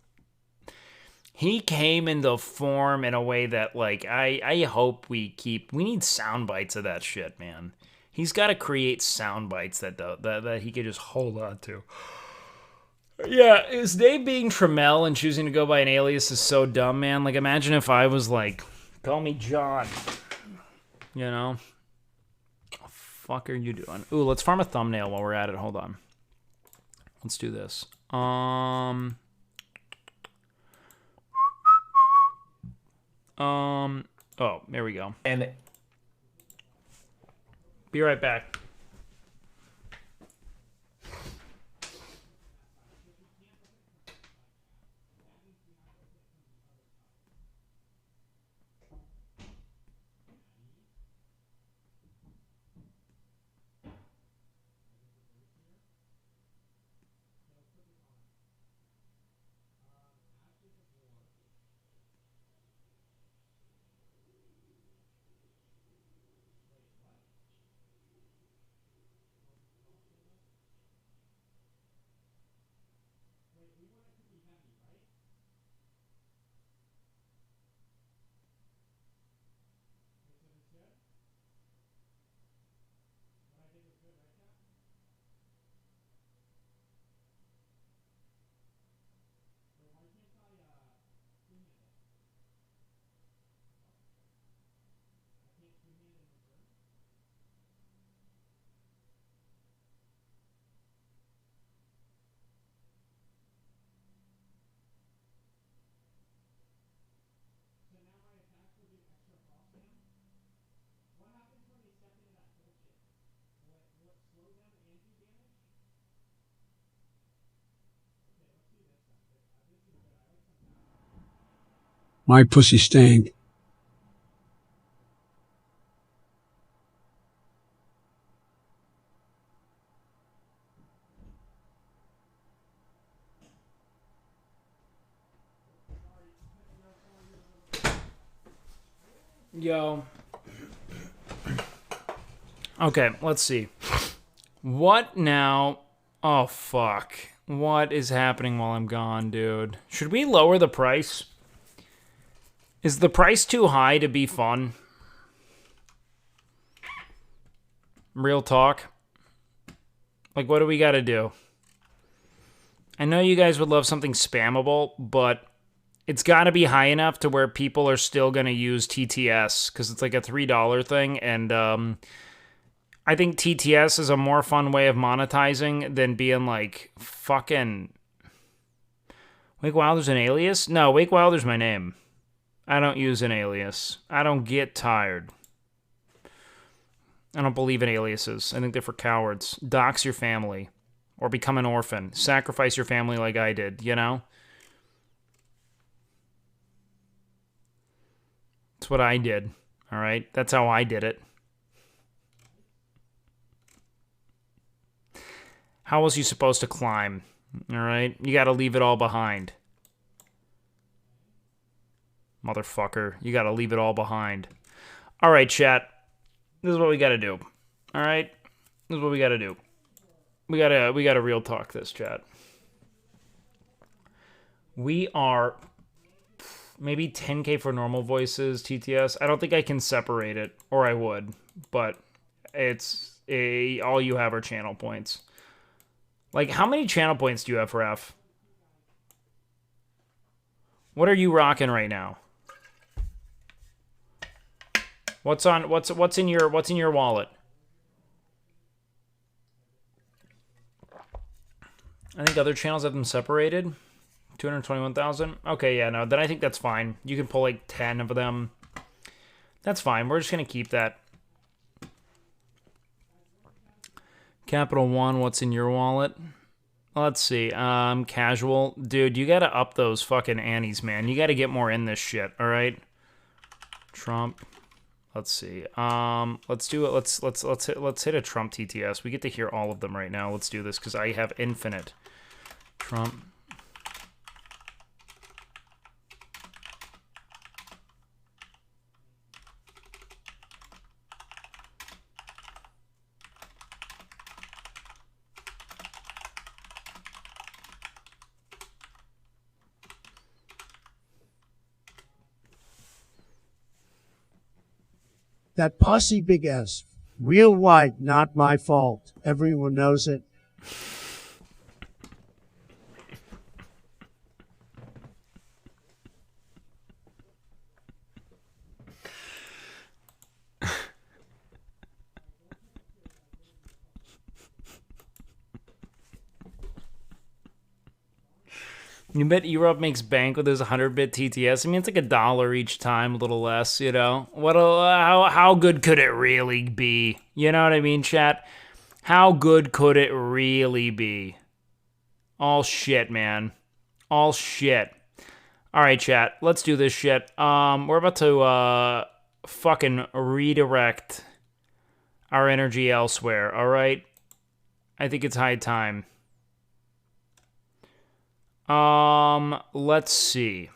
He came into form in a way that, like, I hope we need sound bites of that shit, man. He's got to create sound bites that he could just hold on to. Yeah, his name being Trammell and choosing to go by an alias is so dumb, man. Like, imagine if I was like, call me John. You know? Fuck are you doing? Ooh, let's farm a thumbnail while we're at it. Hold on. Let's do this. Oh, there we go. And be right back. My pussy stank. Yo. Okay, let's see. What now? Oh, fuck. What is happening while I'm gone, dude? Should we lower the price? Is the price too high to be fun? Real talk. Like, what do we gotta do? I know you guys would love something spammable, but it's gotta be high enough to where people are still gonna use TTS, because it's like a $3 thing, and I think TTS is a more fun way of monetizing than being like, fucking... WakeWilder's an alias? No, WakeWilder's my name. I don't use an alias. I don't get tired. I don't believe in aliases. I think they're for cowards. Dox your family. Or become an orphan. Sacrifice your family like I did, you know? That's what I did, alright? That's how I did it. How was you supposed to climb? Alright? You gotta leave it all behind. Motherfucker. You gotta leave it all behind. Alright, chat. This is what we gotta do. Alright? This is what we gotta do. We gotta real talk this, chat. We are maybe 10k for normal voices, TTS. I don't think I can separate it, or I would, but it's all you have are channel points. Like, how many channel points do you have for F? What are you rocking right now? What's in your wallet? I think other channels have them separated. 221,000. Okay, yeah, no, then I think that's fine. You can pull like 10 of them. That's fine. We're just gonna keep that. Capital One, what's in your wallet? Let's see. Casual. Dude, you gotta up those fucking annies, man. You gotta get more in this shit, alright? Trump. Let's see. Let's do it. Let's hit a Trump TTS. We get to hear all of them right now. Let's do this because I have infinite. Trump. That pussy big S. Real white, not my fault. Everyone knows it. You bet Europe makes bank with his 100-bit TTS. I mean, it's like $1 each time, a little less, you know? How good could it really be? You know what I mean, chat? How good could it really be? All shit, man. All shit. All right, chat. Let's do this shit. We're about to fucking redirect our energy elsewhere, all right? I think it's high time. Let's see.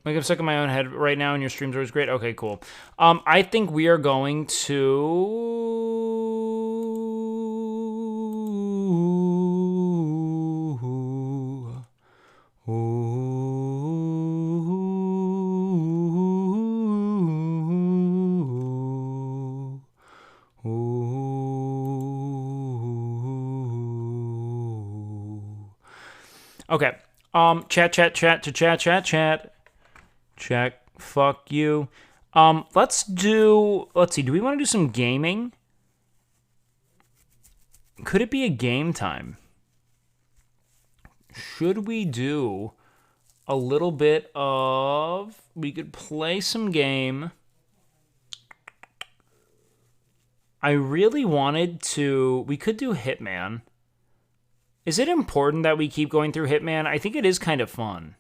Like, I'm stuck in my own head right now, and your streams are always great. Okay, cool. I think we are going Okay. Chat. Check. Fuck you. Let's see. Do we want to do some gaming? Could it be a game time? Should we do a little bit of... We could play some game. I really wanted to... We could do Hitman. Is it important that we keep going through Hitman? I think it is kind of fun.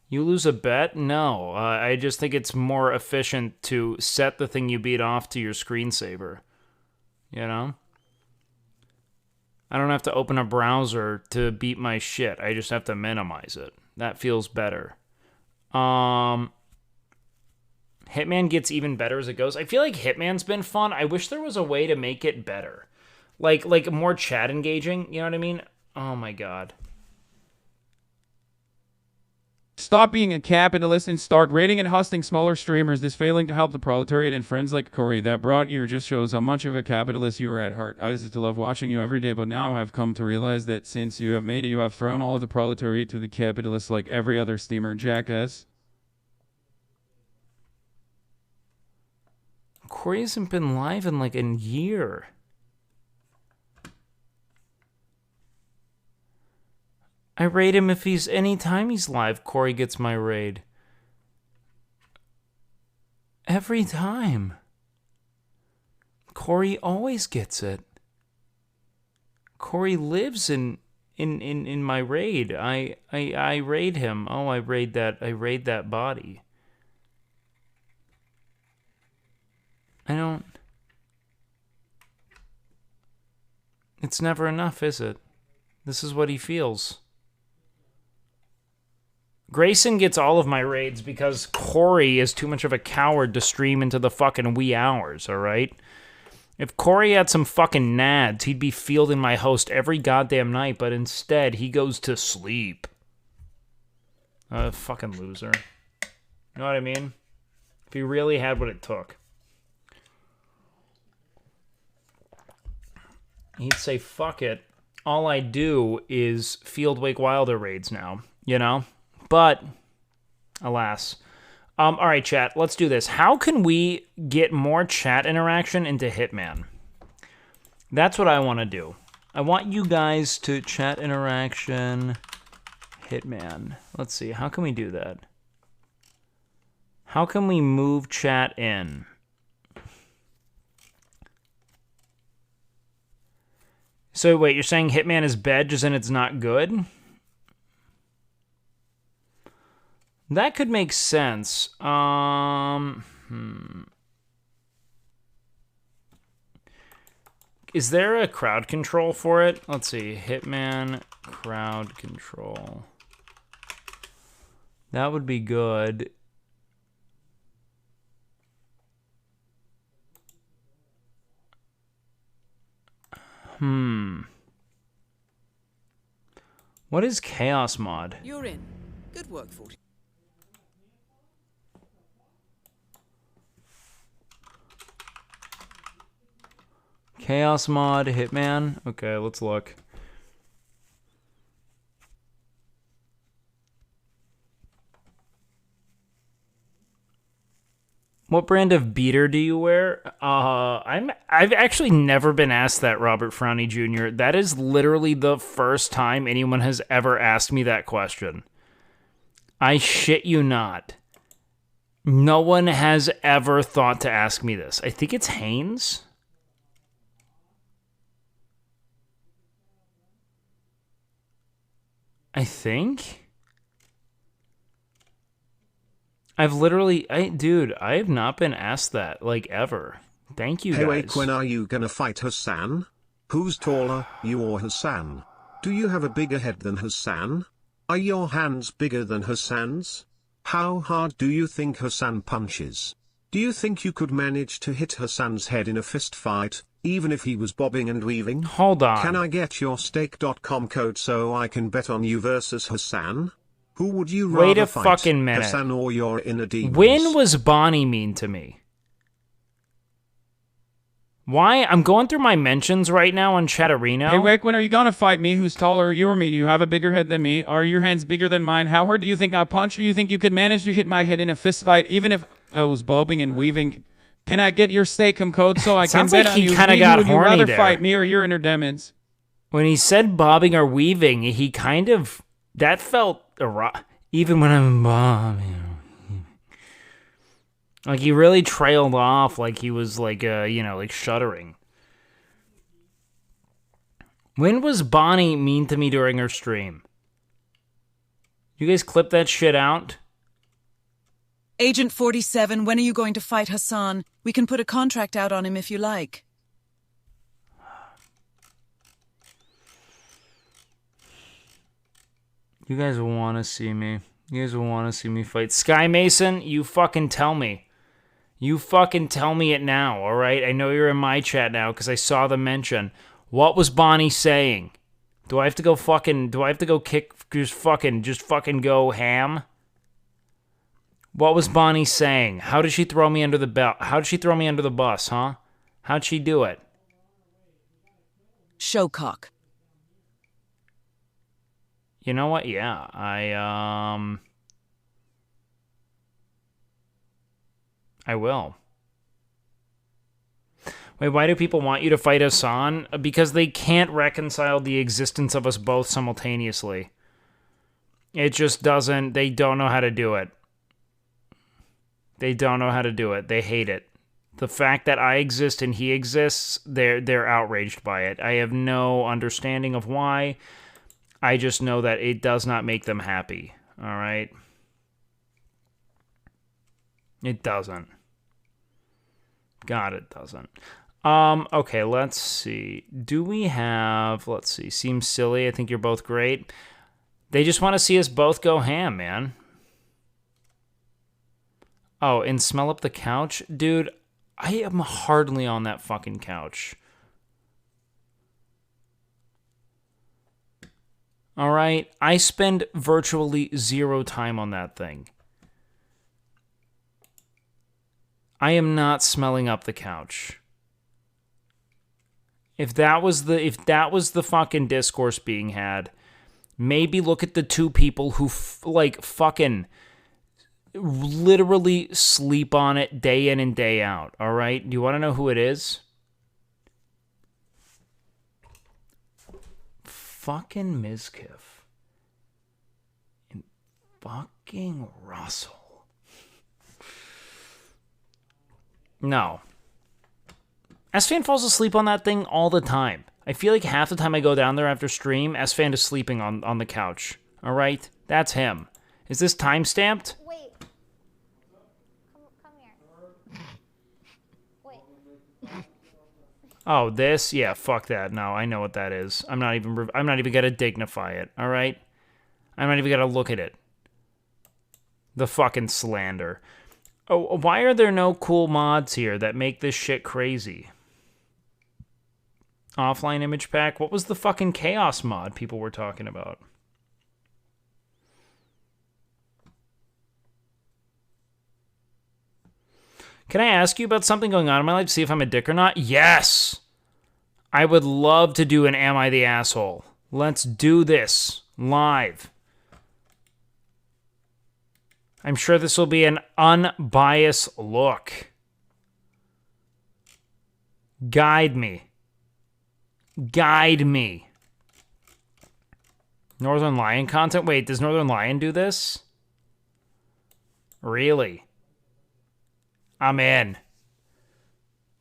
You lose a bet? No. I just think it's more efficient to set the thing you beat off to your screensaver. You know? I don't have to open a browser to beat my shit. I just have to minimize it. That feels better. Hitman gets even better as it goes. I feel like Hitman's been fun. I wish there was a way to make it better. Like more chat engaging, you know what I mean? Oh my god. Stop being a capitalist and start rating and hosting smaller streamers. This failing to help the proletariat and friends like Corey that brought you just shows how much of a capitalist you are at heart. I used to love watching you every day, but now I've come to realize that since you have made it, you have thrown all of the proletariat to the capitalists like every other steamer jackass. Corey hasn't been live in like a year. I raid him if he's anytime he's live. Corey gets my raid. Every time. Corey always gets it. Corey lives in my raid. I raid him. Oh, I raid that body. I don't. It's never enough, is it? This is what he feels. Grayson gets all of my raids because Corey is too much of a coward to stream into the fucking wee hours, alright? If Corey had some fucking nads, he'd be fielding my host every goddamn night, but instead, he goes to sleep. Fucking loser. You know what I mean? If he really had what it took. He'd say, fuck it. All I do is field WakeWilder raids now, you know? But, alas. All right, chat, let's do this. How can we get more chat interaction into Hitman? That's what I want to do. I want you guys to chat interaction Hitman. Let's see, how can we do that? How can we move chat in? So wait, you're saying Hitman is bad just and it's not good? That could make sense. Is there a crowd control for it? Let's see. Hitman crowd control. That would be good. What is chaos mod? You're in. Good work, 40. Chaos mod, Hitman. Okay, let's look. What brand of beater do you wear? I've actually never been asked that, Robert Frowney Jr. That is literally the first time anyone has ever asked me that question. I shit you not. No one has ever thought to ask me this. I think it's Hanes. I think. I've literally, dude, I have not been asked that, like, ever. Thank you, hey, guys. Wake, when are you gonna fight Hasan? Who's taller, you or Hasan? Do you have a bigger head than Hasan? Are your hands bigger than Hasan's? How hard do you think Hasan punches? Do you think you could manage to hit Hasan's head in a fist fight, even if he was bobbing and weaving? Hold on. Can I get your stake.com code so I can bet on you versus Hasan? Who would you rather Wait a fight, fucking minute. Hasan or your inner demons? When was Bonnie mean to me? Why? I'm going through my mentions right now on Chatterino. Hey, Wake, when are you gonna fight me? Who's taller, you or me? You have a bigger head than me. Are your hands bigger than mine? How hard do you think I punch? Or you think you could manage to hit my head in a fist fight, even if I was bobbing and weaving? Can I get your stake code so I can Sounds bet like on he you? kinda got Would you horny rather there. fight me or your inner demons? When he said bobbing or weaving, he kind of, that felt even when I'm bobbing. Like he really trailed off, like he was like, like shuddering. When was Bonnie mean to me during her stream? You guys clip that shit out? Agent 47, when are you going to fight Hasan? We can put a contract out on him if you like. You guys want to see me. You guys want to see me fight. Sky Mason, you fucking tell me. You fucking tell me it now, all right? I know you're in my chat now because I saw the mention. What was Bonnie saying? Do I have to go kick, just fucking go ham? What was Bonnie saying? How did she throw me under the belt? How did she throw me under the bus, huh? How'd she do it? Showcock. You know what? Yeah, I will. Wait, why do people want you to fight Hasan? Because they can't reconcile the existence of us both simultaneously. It just doesn't, they don't know how to do it. They don't know how to do it. They hate it. The fact that I exist and he exists, they're outraged by it. I have no understanding of why. I just know that it does not make them happy. All right? It doesn't. God, it doesn't. Okay, let's see. Do we have... Let's see. Seems silly. I think you're both great. They just want to see us both go ham, man. Oh, and smell up the couch? Dude, I am hardly on that fucking couch. All right? I spend virtually 0 time on that thing. I am not smelling up the couch. If that was the fucking discourse being had, maybe look at the 2 people who fucking literally sleep on it day in and day out. All right? Do you want to know who it is? Fucking Mizkiff. And fucking Russell. No. S-Fan falls asleep on that thing all the time. I feel like half the time I go down there after stream, S-Fan is sleeping on the couch. All right? That's him. Is this time-stamped? Wait. Come here. Wait. Oh, this? Yeah, fuck that. No, I know what that is. I'm not even gonna dignify it, all right? I'm not even gonna look at it. The fucking slander. Oh, why are there no cool mods here that make this shit crazy? Offline image pack? What was the fucking chaos mod people were talking about? Can I ask you about something going on in my life to see if I'm a dick or not? Yes! I would love to do an Am I the Asshole? Let's do this live. I'm sure this will be an unbiased look. Guide me. Guide me. Northern Lion content? Wait, does Northern Lion do this? Really? I'm in.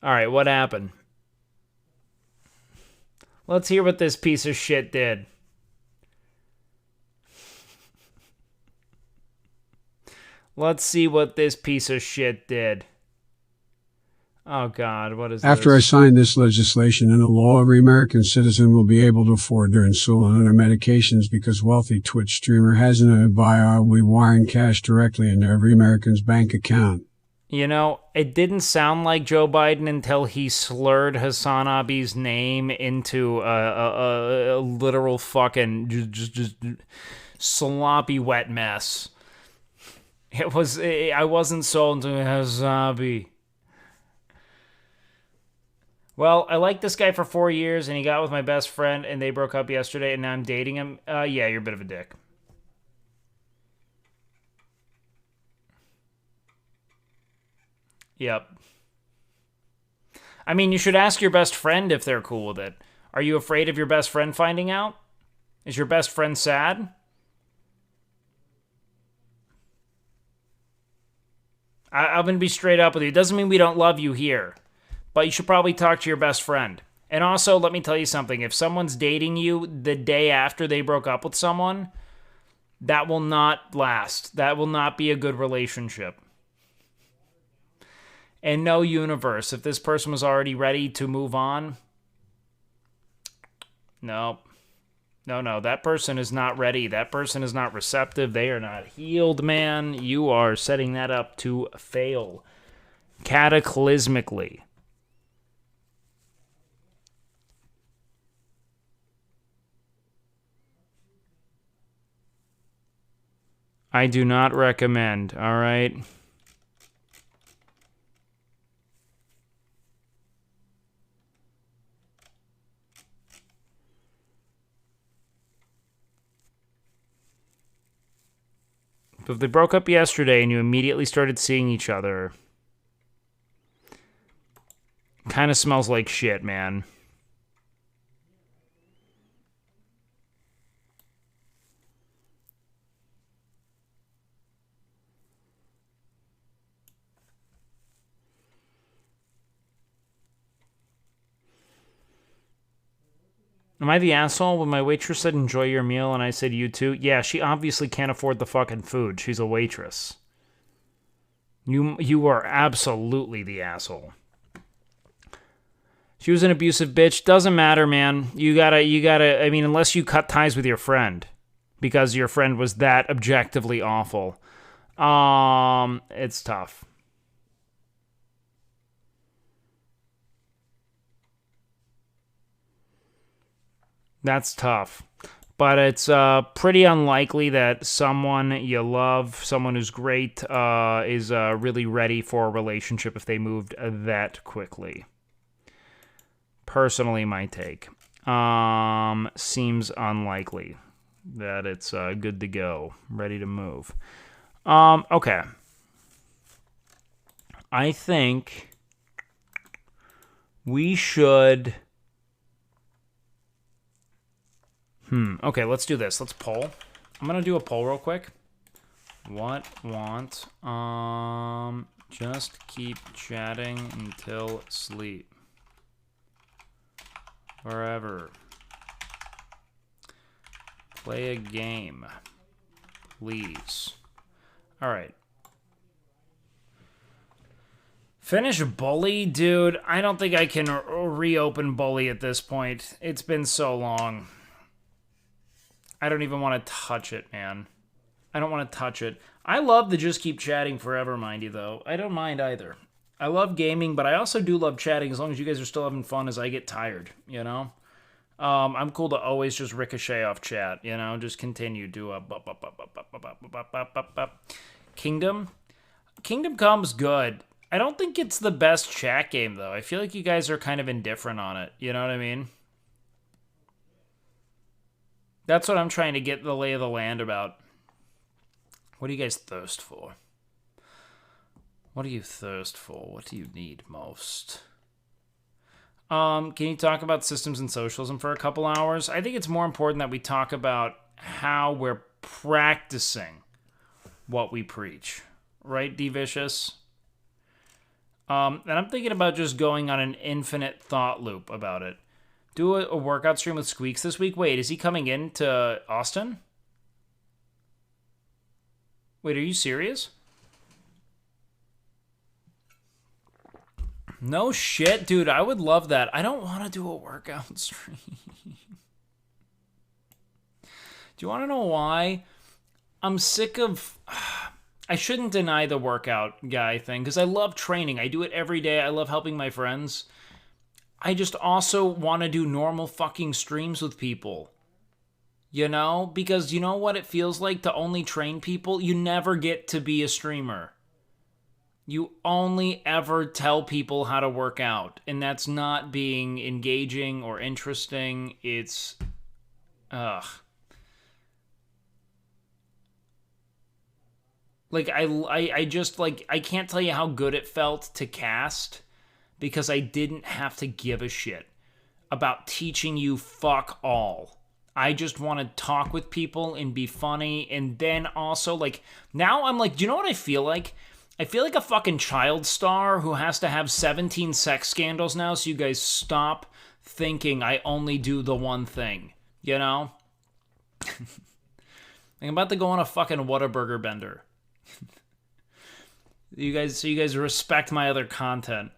Alright, what happened? Let's hear what this piece of shit did. Let's see what this piece of shit did. Oh, God, what is After this? I sign this legislation into law, every American citizen will be able to afford their insulin and other medications because wealthy Twitch streamer has an buyer. I'll be wiring cash directly into every American's bank account. You know, it didn't sound like Joe Biden until he slurred Hasan Abi's name into a literal fucking just sloppy wet mess. I wasn't sold to Hasabi. Well, I liked this guy for 4 years, and he got with my best friend, and they broke up yesterday, and now I'm dating him. Yeah, you're a bit of a dick. Yep. I mean, you should ask your best friend if they're cool with it. Are you afraid of your best friend finding out? Is your best friend sad? I'm going to be straight up with you. It doesn't mean we don't love you here. But you should probably talk to your best friend. And also, let me tell you something. If someone's dating you the day after they broke up with someone, that will not last. That will not be a good relationship. And no universe. If this person was already ready to move on, no. No, that person is not ready. That person is not receptive. They are not healed, man. You are setting that up to fail cataclysmically. I do not recommend, all right? But if they broke up yesterday and you immediately started seeing each other, kind of smells like shit, man. Am I the asshole when my waitress said enjoy your meal and I said you too? Yeah, she obviously can't afford the fucking food. She's a waitress. You are absolutely the asshole. She was an abusive bitch. Doesn't matter, man. You gotta, I mean, unless you cut ties with your friend because your friend was that objectively awful. It's tough. That's tough. But it's pretty unlikely that someone you love, someone who's great, is really ready for a relationship if they moved that quickly. Personally, my take. Seems unlikely that it's good to go, ready to move. Okay. I think we should... Okay, let's do this. Let's poll. I'm gonna do a poll real quick. Just keep chatting until sleep. Forever. Play a game. Please. Alright. Finish Bully? Dude, I don't think I can reopen Bully at this point. It's been so long. I don't even want to touch it, man. I don't want to touch it. I love the just keep chatting forever, mind you, though. I don't mind either. I love gaming, but I also do love chatting as long as you guys are still having fun as I get tired, you know? I'm cool to always just ricochet off chat, you know? Just continue to... Kingdom? Kingdom Come's good. I don't think it's the best chat game, though. I feel like you guys are kind of indifferent on it. You know what I mean? That's what I'm trying to get the lay of the land about. What do you guys thirst for? What do you thirst for? What do you need most? Can you talk about systems and socialism for a couple hours? I think it's more important that we talk about how we're practicing what we preach. Right, D-Vicious? And I'm thinking about just going on an infinite thought loop about it. Do a workout stream with Squeaks this week? Wait, is he coming in to Austin? Wait, are you serious? No shit, dude. I would love that. I don't want to do a workout stream. Do you want to know why? I'm sick of... I shouldn't deny the workout guy thing, because I love training. I do it every day. I love helping my friends. I just also want to do normal fucking streams with people. You know? Because you know what it feels like to only train people? You never get to be a streamer. You only ever tell people how to work out. And that's not being engaging or interesting. It's... Ugh. Like, I just, like, I can't tell you how good it felt to cast... because I didn't have to give a shit about teaching you fuck all. I just want to talk with people and be funny, and then also, like, now I'm like, do you know what I feel like? I feel like a fucking child star who has to have 17 sex scandals now, so you guys stop thinking I only do the one thing, you know? I'm about to go on a fucking Whataburger bender. So you guys respect my other content.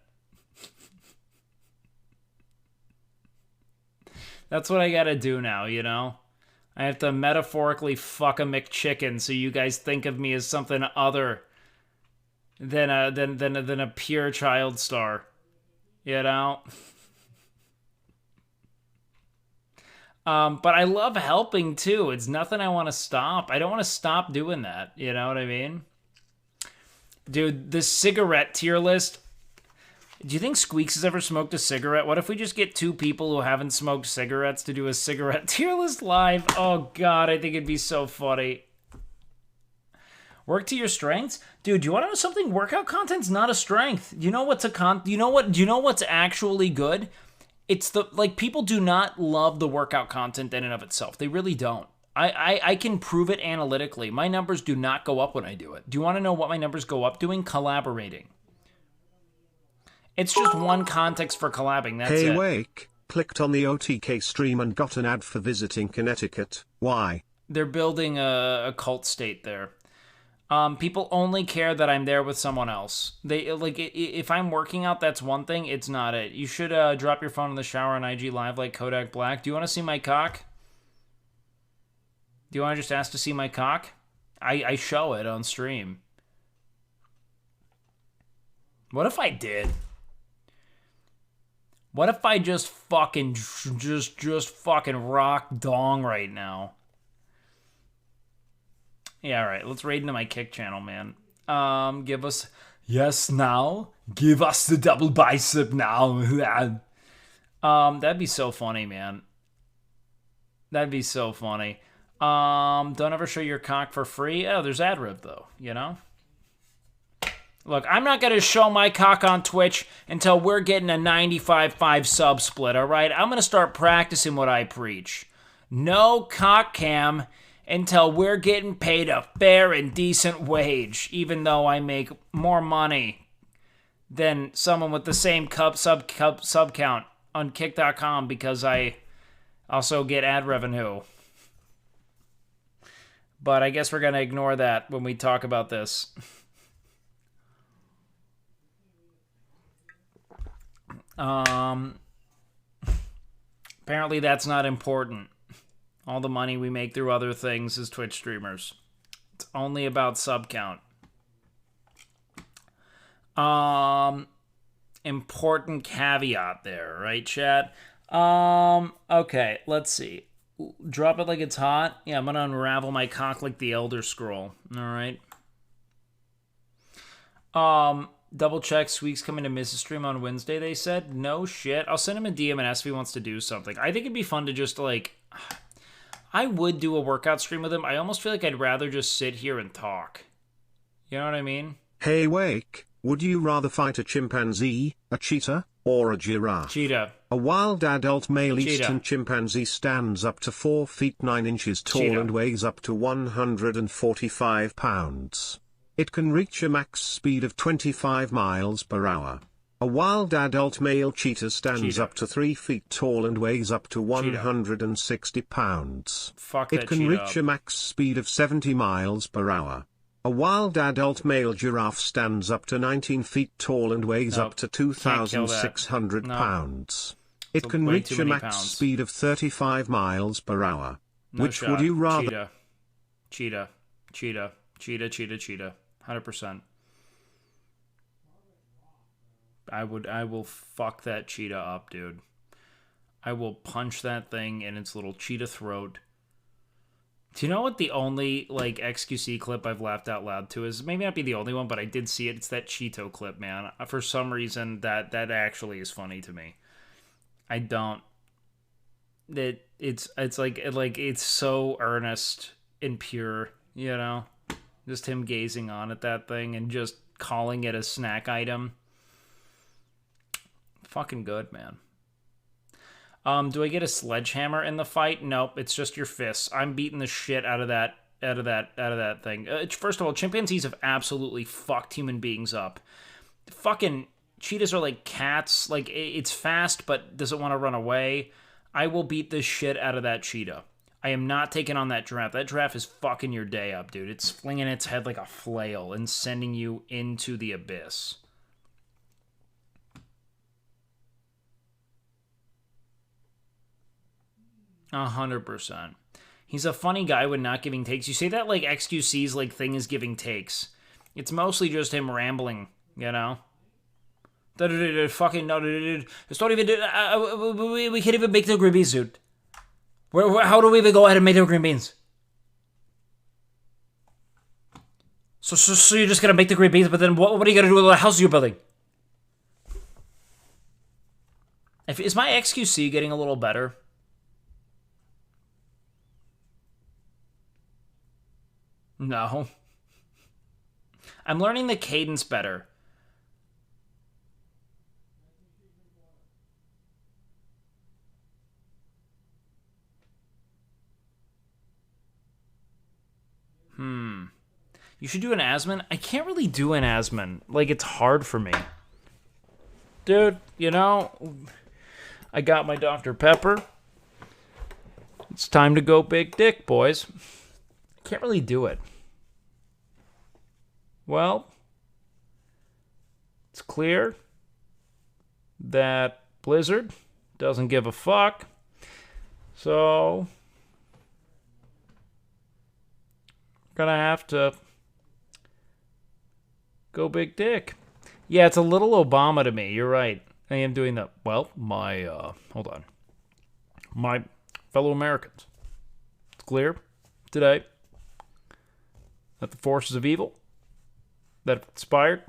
That's what I gotta do now, you know? I have to metaphorically fuck a McChicken so you guys think of me as something other than a pure child star. You know? But I love helping too. It's nothing I want to stop. I don't want to stop doing that. You know what I mean? Dude, the cigarette tier list. Do you think Squeaks has ever smoked a cigarette? What if we just get 2 people who haven't smoked cigarettes to do a cigarette tier list live? Oh god, I think it'd be so funny. Work to your strengths? Dude, do you want to know something? Workout content's not a strength. You know what's do you know what's actually good? It's people do not love the workout content in and of itself. They really don't. I can prove it analytically. My numbers do not go up when I do it. Do you want to know what my numbers go up doing? Collaborating. It's just one context for collabing, that's it. Hey Wake, clicked on the OTK stream and got an ad for visiting Connecticut. Why? They're building a cult state there. People only care that I'm there with someone else. They if I'm working out, that's one thing. It's not it. You should drop your phone in the shower on IG Live like Kodak Black. Do you want to see my cock? Do you want to just ask to see my cock? I show it on stream. What if I did? What if I just fucking rock dong right now? Yeah, all right. Let's raid into my kick channel, man. Give us yes now. Give us the double bicep now. That'd be so funny, man. That'd be so funny. Don't ever show your cock for free. Oh, there's ad rib though. You know. Look, I'm not going to show my cock on Twitch until we're getting a 95-5 sub split, all right? I'm going to start practicing what I preach. No cock cam until we're getting paid a fair and decent wage, even though I make more money than someone with the same sub count on kick.com because I also get ad revenue. But I guess we're going to ignore that when we talk about this. Apparently that's not important. All the money we make through other things as Twitch streamers. It's only about sub count. Important caveat there, right, chat? Okay, let's see. Drop it like it's hot. Yeah, I'm gonna unravel my cock like the Elder Scroll. All right. Double check. Squeaks coming to miss a stream on Wednesday, they said. No shit. I'll send him a DM and ask if he wants to do something. I think it'd be fun to just, like... I would do a workout stream with him. I almost feel like I'd rather just sit here and talk. You know what I mean? Hey Wake, would you rather fight a chimpanzee, a cheetah, or a giraffe? Cheetah. A wild adult male Cheetah. eastern chimpanzee stands up to 4 feet 9 inches tall Cheetah. and weighs up to 145 pounds. It can reach a max speed of 25 miles per hour. A wild adult male cheetah stands Cheetah. up to 3 feet tall and weighs up to 160 pounds. Fuck It that can cheetah reach up. a max speed of 70 miles per hour. A wild adult male giraffe stands up to 19 feet tall and weighs Nope. up to Can't kill that. 2,600 No. pounds. It It's can way reach too a many max pounds. speed of 35 miles per hour. No Which shot. would you rather? Cheetah. Cheetah. Cheetah. Cheetah. Cheetah. Cheetah. 100%. I will fuck that cheetah up, dude. I will punch that thing in its little cheetah throat. Do you know what the only, like, XQC clip I've laughed out loud to is? Maybe not be the only one, but I did see it. It's that Cheeto clip, man. For some reason, that actually is funny to me. I don't... It's so earnest and pure, you know? Just him gazing on at that thing and just calling it a snack item. Fucking good, man. Do I get a sledgehammer in the fight? Nope, it's just your fists. I'm beating the shit out of that thing. First of all, chimpanzees have absolutely fucked human beings up. Fucking cheetahs are like cats. Like, it's fast, but doesn't want to run away. I will beat the shit out of that cheetah. I am not taking on that giraffe. That giraffe is fucking your day up, dude. It's flinging its head like a flail and sending you into the abyss. A 100%. He's a funny guy when not giving takes. You say that like XQC's like thing is giving takes. It's mostly just him rambling, you know? Fucking no, it's not even. We can't even make the green beans, dude. How do we even go ahead and make the green beans? So you're just gonna make the green beans, but then what are you gonna do with the house you're building? Is my XQC getting a little better? No. I'm learning the cadence better. You should do an Asman. I can't really do an Asman. Like, it's hard for me. Dude, you know, I got my Dr. Pepper. It's time to go big dick, boys. Can't really do it. Well, it's clear that Blizzard doesn't give a fuck. So, gonna have to go big dick. Yeah, it's a little Obama to me. You're right. I am doing that. Well, hold on. My fellow Americans. It's clear today that the forces of evil that have conspired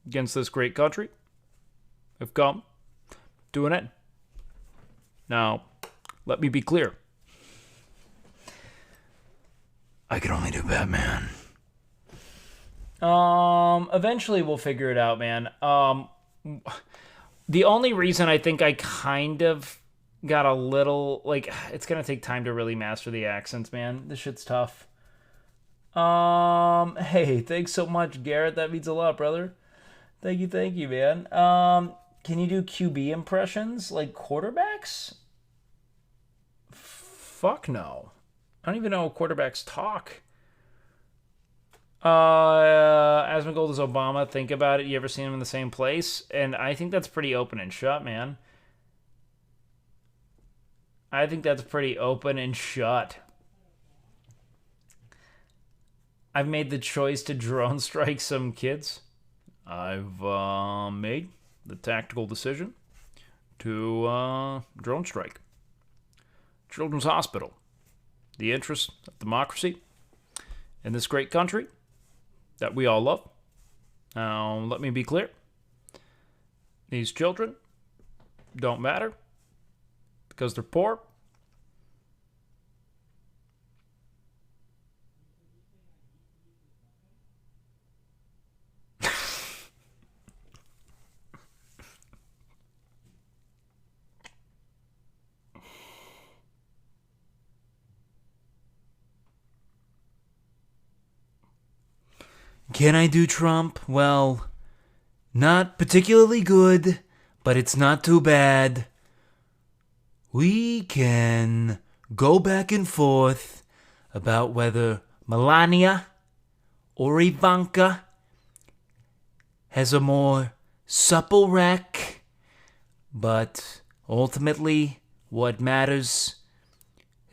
against this great country have come to an end. Now, let me be clear. I can only do Batman. Eventually we'll figure it out, man. The only reason I think I kind of got a little, like, it's gonna take time to really master the accents, man. This shit's tough. Hey, thanks so much, Garrett. That means a lot, brother. Thank you, man. Can you do QB impressions, like quarterbacks? Fuck no. I don't even know how quarterbacks talk. Asmongold is Obama. Think about it. You ever seen him in the same place? And I think that's pretty open and shut, man. I think that's pretty open and shut. I've made the choice to drone strike some kids. I've made the tactical decision to drone strike Children's Hospital. The interests of democracy in this great country that we all love. Now, let me be clear. These children don't matter because they're poor. Can I do Trump? Well, not particularly good, but it's not too bad. We can go back and forth about whether Melania or Ivanka has a more supple rack, but ultimately what matters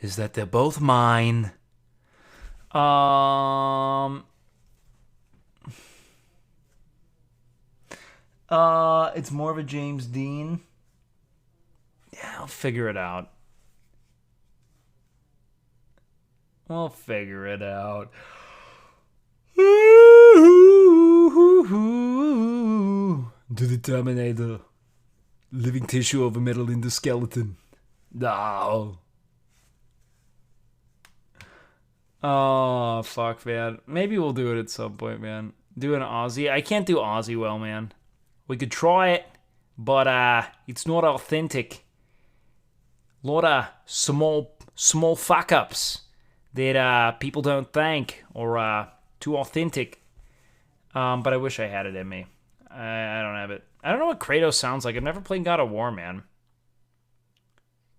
is that they're both mine. It's more of a James Dean. Yeah, I'll figure it out. We'll figure it out. To the Terminator. Living tissue of a metal in the skeleton. No. Oh, fuck, man. Maybe we'll do it at some point, man. Do an Aussie. I can't do Aussie well, man. We could try it, but it's not authentic. A lot of small fuck-ups that people don't thank or too authentic. But I wish I had it in me. I don't have it. I don't know what Kratos sounds like. I've never played God of War, man.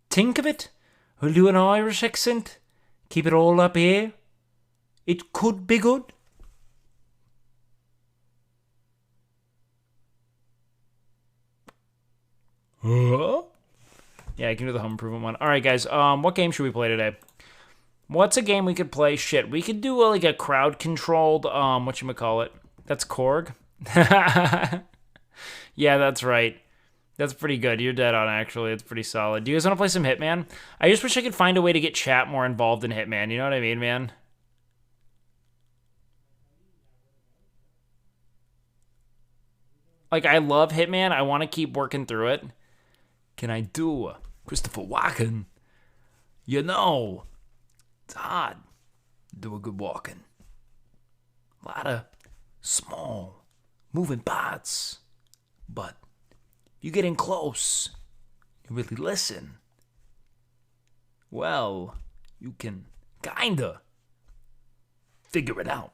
Think of it. We'll do an Irish accent. Keep it all up here. It could be good. Huh? Yeah, I can do the home improvement one. All right, guys. What game should we play today? What's a game we could play? Shit, we could do like a crowd-controlled. Whatchamacallit? That's Korg. Yeah, that's right. That's pretty good. You're dead on, actually. It's pretty solid. Do you guys want to play some Hitman? I just wish I could find a way to get chat more involved in Hitman. You know what I mean, man? Like, I love Hitman. I want to keep working through it. Can I do Christopher Walken? You know, it's hard to do a good walking. A lot of small, moving parts. But you get in close, you really listen. Well, you can kinda figure it out.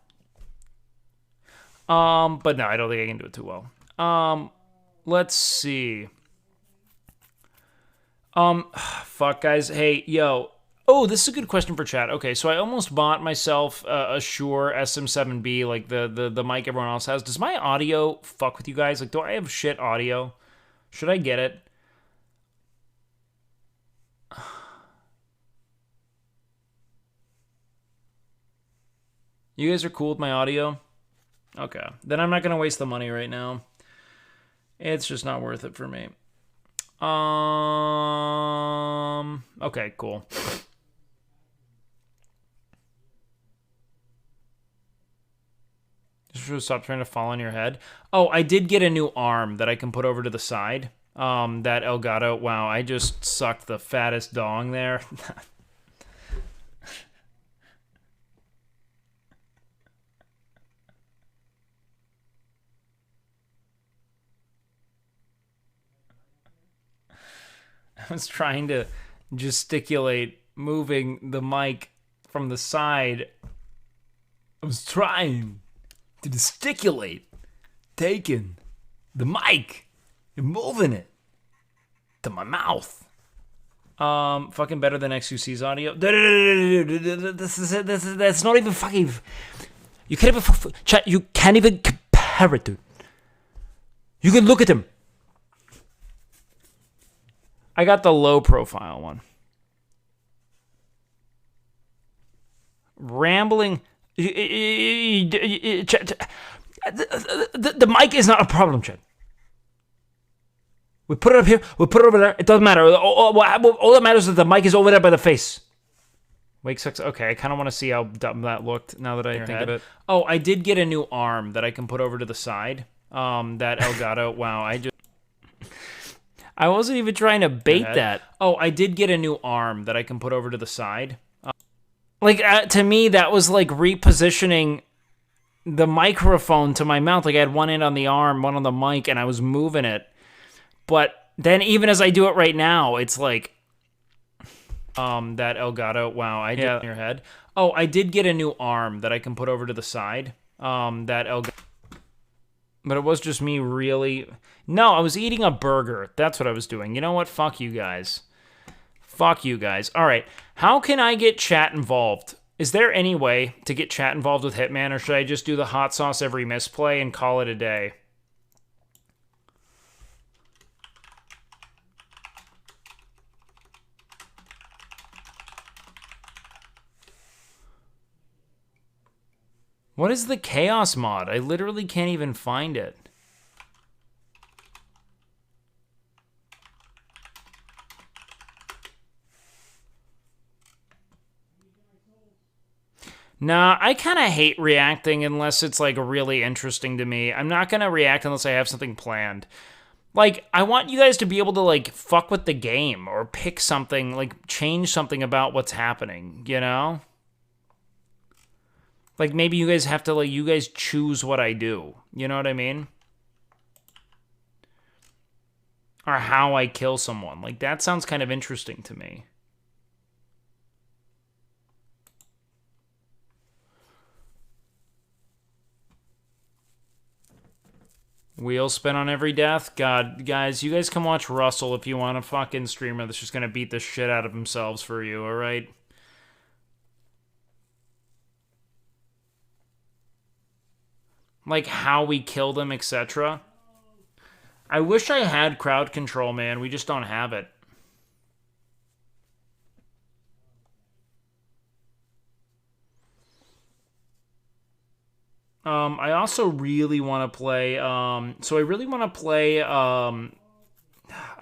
But no, I don't think I can do it too well. Let's see. Fuck, guys. Hey, yo. Oh, this is a good question for chat. Okay, so I almost bought myself a Shure SM7B, like the mic everyone else has. Does my audio fuck with you guys? Like, do I have shit audio? Should I get it? You guys are cool with my audio? Okay. Then I'm not going to waste the money right now. It's just not worth it for me. Okay, cool. Just stop trying to fall on your head. Oh, I did get a new arm that I can put over to the side. That Elgato. Wow, I just sucked the fattest dong there. I was trying to gesticulate, moving the mic from the side. I was trying to gesticulate, taking the mic and moving it to my mouth. Fucking better than XQC's audio. That's not even fucking. You can't even chat. You can't even compare it, dude. You can look at him. I got the low profile one. Rambling. The mic is not a problem, Chad. We put it up here. We put it over there. It doesn't matter. All that matters is that the mic is over there by the face. Wake 6. Okay, I kind of want to see how dumb that looked now that I think of it. Oh, I did get a new arm that I can put over to the side. That Elgato. Wow, I wasn't even trying to bait that. Oh, I did get a new arm that I can put over to the side. To me, that was like repositioning the microphone to my mouth. Like I had one end on the arm, one on the mic, and I was moving it. But then even as I do it right now, it's like that Elgato. Wow, I did in your head. Oh, I did get a new arm that I can put over to the side. That Elgato. But it was just me really... No, I was eating a burger. That's what I was doing. You know what? Fuck you guys. Fuck you guys. All right. How can I get chat involved? Is there any way to get chat involved with Hitman, or should I just do the hot sauce every misplay and call it a day? What is the Chaos mod? I literally can't even find it. Nah, I kind of hate reacting unless it's, like, really interesting to me. I'm not going to react unless I have something planned. Like, I want you guys to be able to, like, fuck with the game or pick something, like, change something about what's happening, you know? Like, maybe you guys have to, like, you guys choose what I do. You know what I mean? Or how I kill someone. Like, that sounds kind of interesting to me. Wheel spin on every death? God, guys, you guys can watch Russell if you want a fucking streamer that's just gonna beat the shit out of themselves for you, alright? Like how we kill them, etc. I wish I had crowd control, man. We just don't have it. I also really want to play, so I really want to play, I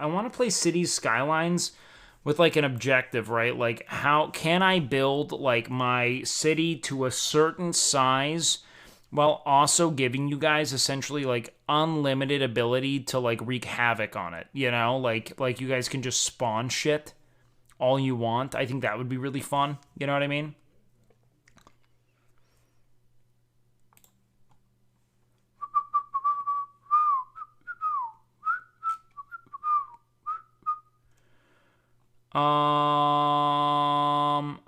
want to play Cities Skylines with, like, an objective, right? Like, how can I build, like, my city to a certain size while also giving you guys essentially, like, unlimited ability to, like, wreak havoc on it, you know? Like you guys can just spawn shit all you want. I think that would be really fun, you know what I mean?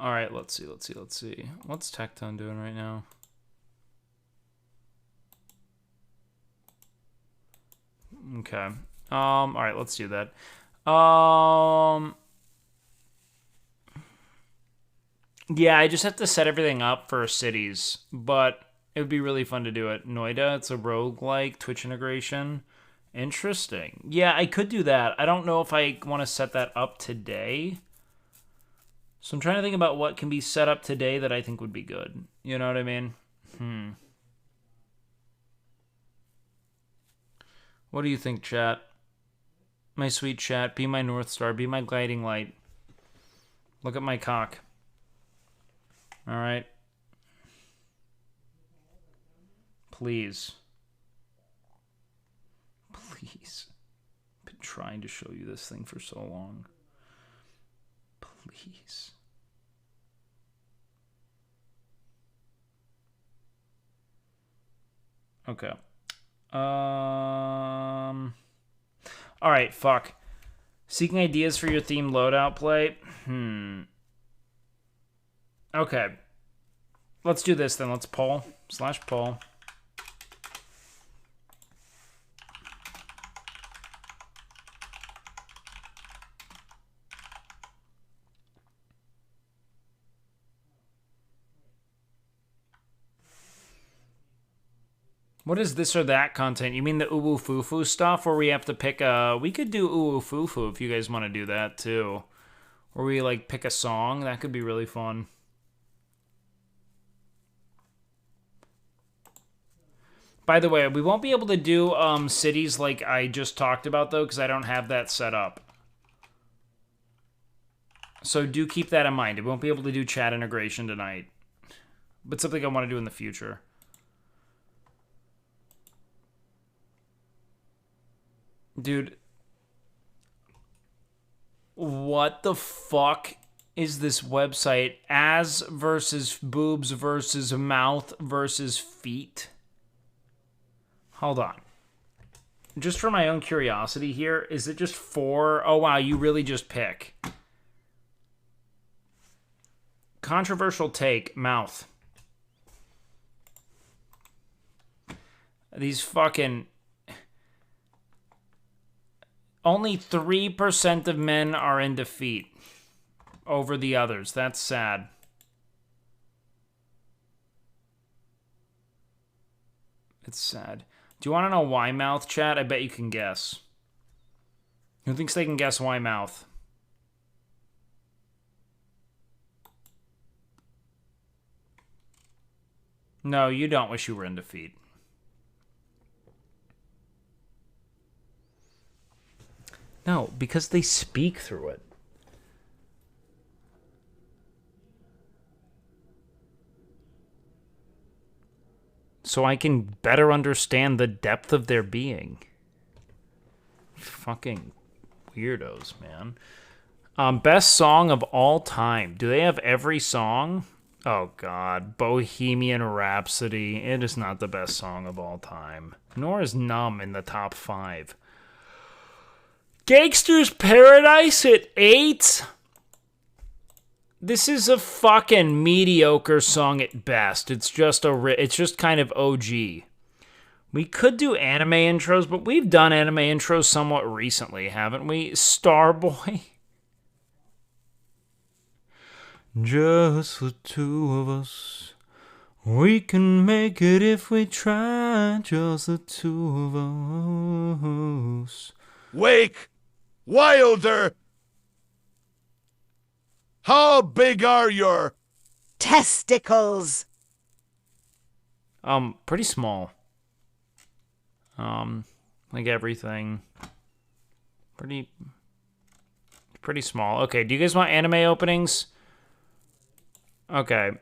All right, let's see. What's Tectone doing right now? Okay. All right, let's do that. Yeah, I just have to set everything up for cities, but it would be really fun to do it. Noida, it's a roguelike Twitch integration. Interesting. Yeah, I could do that. I don't know if I want to set that up today. So I'm trying to think about what can be set up today that I think would be good. You know what I mean? What do you think, chat? My sweet chat, be my North Star, be my guiding light. Look at my cock. All right. Please. Please. I've been trying to show you this thing for so long. Please. Okay. All right, fuck. Seeking ideas for your theme loadout play? Okay. Let's do this then. Let's poll/poll. What is this or that content? You mean the uwu fufu stuff where we have to pick a... We could do uwu fufu if you guys want to do that too. Where we like pick a song. That could be really fun. By the way, we won't be able to do cities like I just talked about though because I don't have that set up. So do keep that in mind. We won't be able to do chat integration tonight. But something I want to do in the future. Dude, what the fuck is this website? Ass versus boobs versus mouth versus feet? Hold on. Just for my own curiosity here, is it just 4? Oh, wow, you really just pick. Controversial take, mouth. These fucking... Only 3% of men are into feet over the others. That's sad. It's sad. Do you want to know why mouth, chat? I bet you can guess. Who thinks they can guess why mouth? No, you don't wish you were into feet. No, because they speak through it. So I can better understand the depth of their being. Fucking weirdos, man. Best song of all time. Do they have every song? Oh, God. Bohemian Rhapsody. It is not the best song of all time. Nor is Numb in the top 5. Gangster's Paradise at 8? This is a fucking mediocre song at best. It's just kind of OG. We could do anime intros, but we've done anime intros somewhat recently, haven't we? Starboy. Just the two of us. We can make it if we try. Just the two of us. WakeWilder! How big are your testicles? Pretty small. Like everything. Pretty small. Okay, do you guys want anime openings? Okay.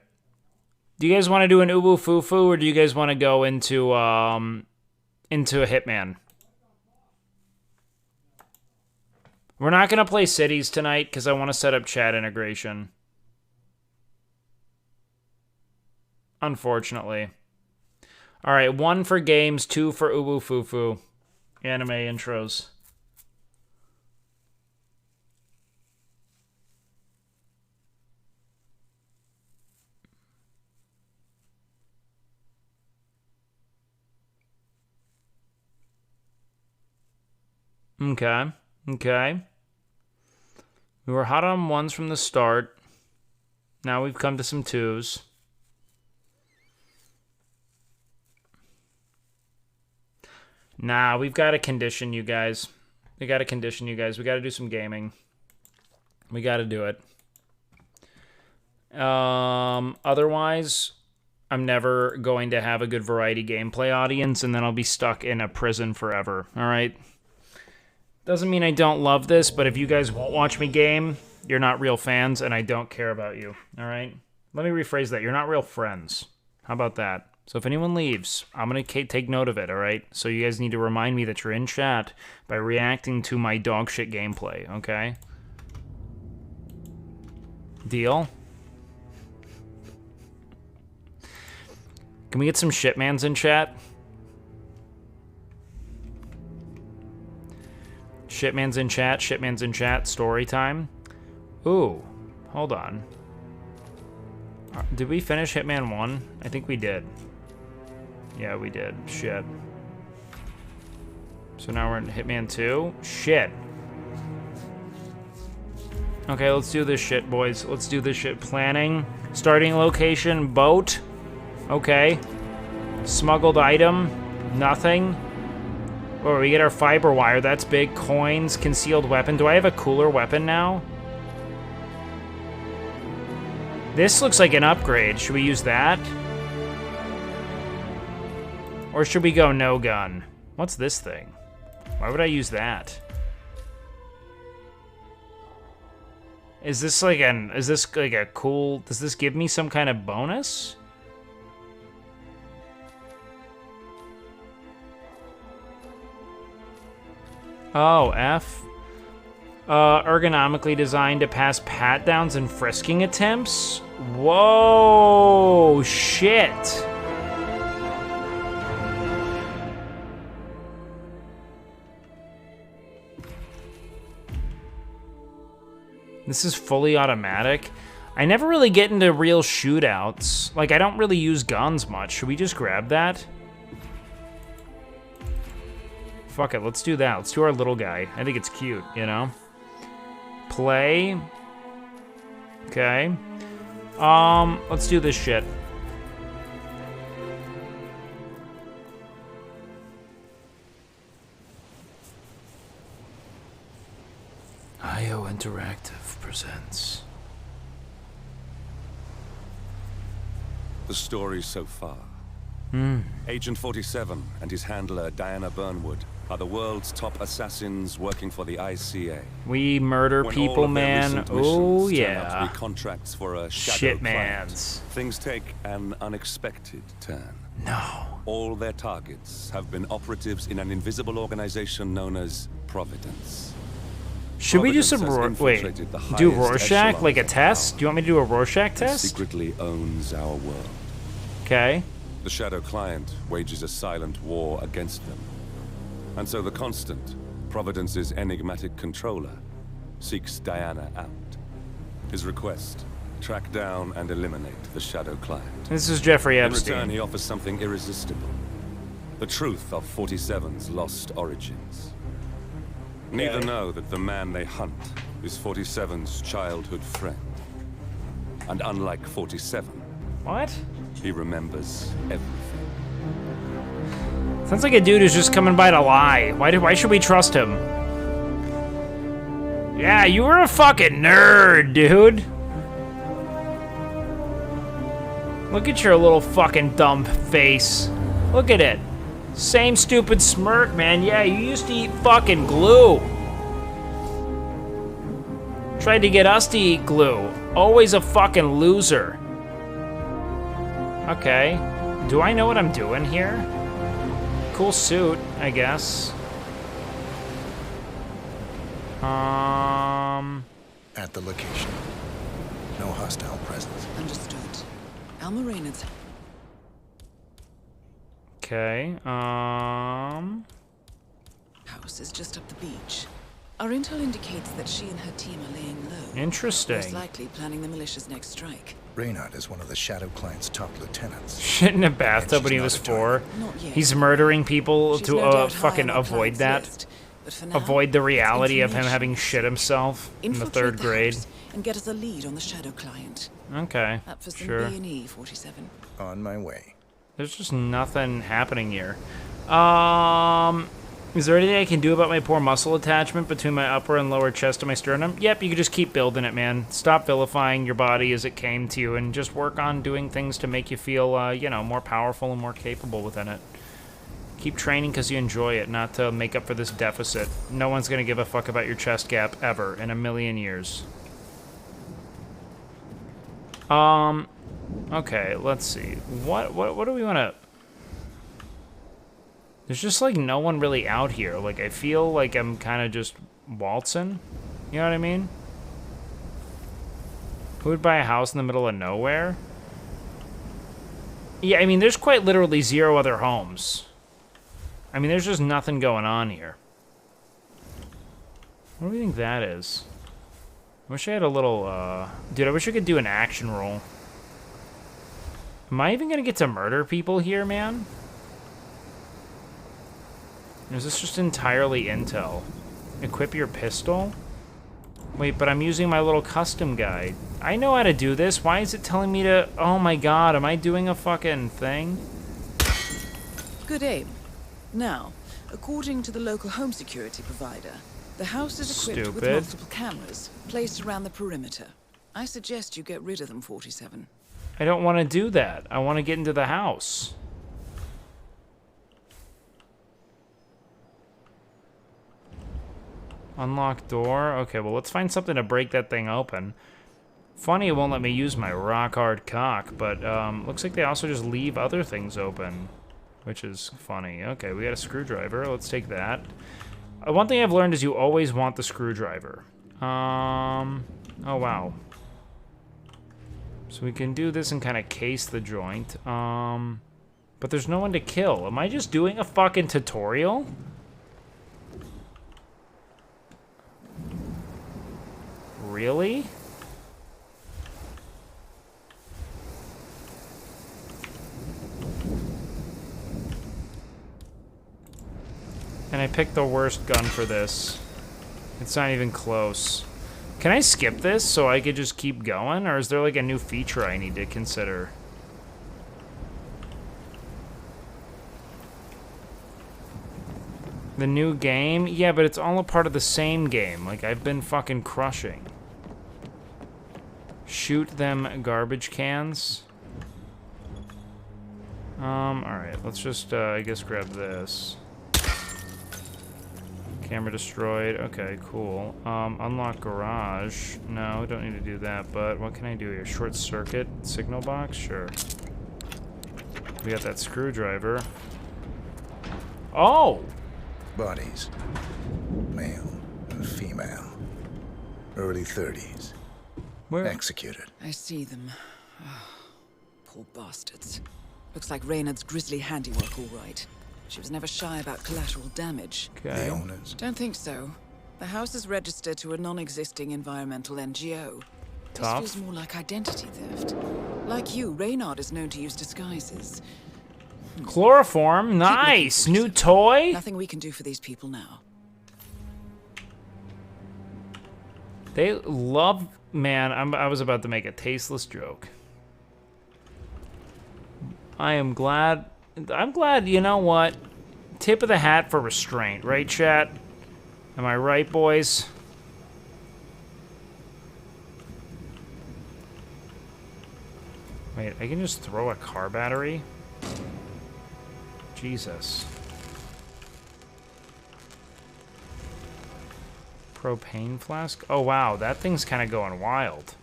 Do you guys want to do an Ubu Fufu, or do you guys want to go into a Hitman? We're not going to play cities tonight because I want to set up chat integration. Unfortunately. All right, 1 for games, 2 for Ubu Fufu. Anime intros. Okay. We were hot on 1s from the start. Now we've come to some 2s. Nah, we've got to condition you guys. We got to condition you guys. We got to do some gaming. We got to do it. Otherwise, I'm never going to have a good variety gameplay audience, and then I'll be stuck in a prison forever. All right? Doesn't mean I don't love this, but if you guys won't watch me game, you're not real fans, and I don't care about you. All right? Let me rephrase that. You're not real friends. How about that? So if anyone leaves, I'm going to take note of it, all right? So you guys need to remind me that you're in chat by reacting to my dog shit gameplay, okay? Deal? Can we get some shitmans in chat? Shitman's in chat, story time. Ooh, hold on. Did we finish Hitman 1? I think we did. Yeah, we did. Shit. So now we're in Hitman 2? Shit. Okay, let's do this shit, boys. Let's do this shit. Planning. Starting location, boat. Okay. Smuggled item. Nothing. Oh, we get our fiber wire. That's big. Coins. Concealed weapon. Do I have a cooler weapon now? This looks like an upgrade. Should we use that? Or should we go no gun? What's this thing? Why would I use that? Is this like a cool... Does this give me some kind of bonus? Oh, F. Ergonomically designed to pass pat-downs and frisking attempts? Whoa, shit. This is fully automatic. I never really get into real shootouts. Like, I don't really use guns much. Should we just grab that? Fuck it, let's do that. Let's do our little guy. I think it's cute, you know? Play. Okay. Let's do this shit. IO Interactive presents. The story so far. Agent 47 and his handler Diana Burnwood are the world's top assassins working for the ICA. We murder When people, all of their man. recent Oh missions turn out to yeah. be contracts for a shadow Shit, client, mans. things take an unexpected turn. No. All their targets have been operatives in an invisible organization known as Providence. Should we do Providence some has wait? infiltrated the Do highest Rorschach echelon like a of test? Do you want me to do a Rorschach and test? secretly owns our world. Okay. The Shadow Client wages a silent war against them. And so the Constant, Providence's enigmatic controller, seeks Diana out. His request, track down and eliminate the Shadow Client. This is Jeffrey In Epstein. return, he offers something irresistible. the truth of 47's lost origins. Neither know that the man they hunt is 47's childhood friend. And unlike 47, what? He remembers everything. Sounds like a dude who's just coming by to lie. Why should we trust him? Yeah, you were a fucking nerd, dude. Look at your little fucking dumb face. Look at it. Same stupid smirk, man. Yeah, you used to eat fucking glue. Tried to get us to eat glue. Always a fucking loser. Okay. Do I know what I'm doing here? Cool suit, I guess. At the location. No hostile presence. Understood. Alma Reynolds. Okay, House is just up the beach. Our intel indicates that she and her team are laying low. Interesting. Most likely planning the militia's next strike. Reynard is one of the Shadow Client's top lieutenants. Shit in a bathtub when he was 4. He's murdering people She's to no doubt fucking high on our avoid client's that. list, but for now, Avoid the reality of him information. having shit himself in the Infiltrate 3rd grade. house and get us a lead on the Shadow Client. Okay, Up for some sure. B&E, 47. On my way. There's just nothing happening here. Is there anything I can do about my poor muscle attachment between my upper and lower chest and my sternum? Yep, you can just keep building it, man. Stop vilifying your body as it came to you and just work on doing things to make you feel, you know, more powerful and more capable within it. Keep training because you enjoy it, not to make up for this deficit. No one's going to give a fuck about your chest gap ever in a million years. Okay, let's see. What do we want to... There's just, like, no one really out here. Like, I feel like I'm kind of just waltzing. You know what I mean? Who would buy a house in the middle of nowhere? Yeah, I mean, there's quite literally 0 other homes. I mean, there's just nothing going on here. What do we think that is? I wish I had a little, Dude, I wish I could do an action roll. Am I even gonna get to murder people here, man? Or is this just entirely intel? Equip your pistol? Wait, but I'm using my little custom guide. I know how to do this. Why is it telling me to... Oh my god, am I doing a fucking thing? Good aim. Now, according to the local home security provider, the house is equipped with Stupid. multiple cameras placed around the perimeter. I suggest you get rid of them, 47. I don't want to do that. I want to get into the house. Unlock door. Okay, well, let's find something to break that thing open. Funny it won't let me use my rock-hard cock, but looks like they also just leave other things open, which is funny. Okay, we got a screwdriver. Let's take that. One thing I've learned is you always want the screwdriver. Oh, wow. So we can do this and kind of case the joint. But there's no one to kill. Am I just doing a fucking tutorial? Really? And I picked the worst gun for this. It's not even close. Can I skip this so I could just keep going? Or is there like a new feature I need to consider? The new game? Yeah, but it's all a part of the same game. Like, I've been fucking crushing. Shoot them garbage cans. Alright, let's just, I guess grab this. Camera destroyed. Okay, cool. Unlock garage. No, don't need to do that, but what can I do here? Short circuit signal box? Sure. We got that screwdriver. Oh! Bodies. Male and female. Early 30s. Where? Executed. I see them. Oh, poor bastards. Looks like Reynard's grisly handiwork, all right. She was never shy about collateral damage. Okay. The owners. Don't think so. The house is registered to a non-existing environmental NGO. Tough. This feels more like identity theft. Like you, Reynard is known to use disguises. Chloroform, nice. New toy. Nothing we can do for these people now. They love, man, I was about to make a tasteless joke. I'm glad, you know what? Tip of the hat for restraint, right, chat? Am I right, boys? Wait, I can just throw a car battery? Jesus. Propane flask? Oh, wow, that thing's kind of going wild.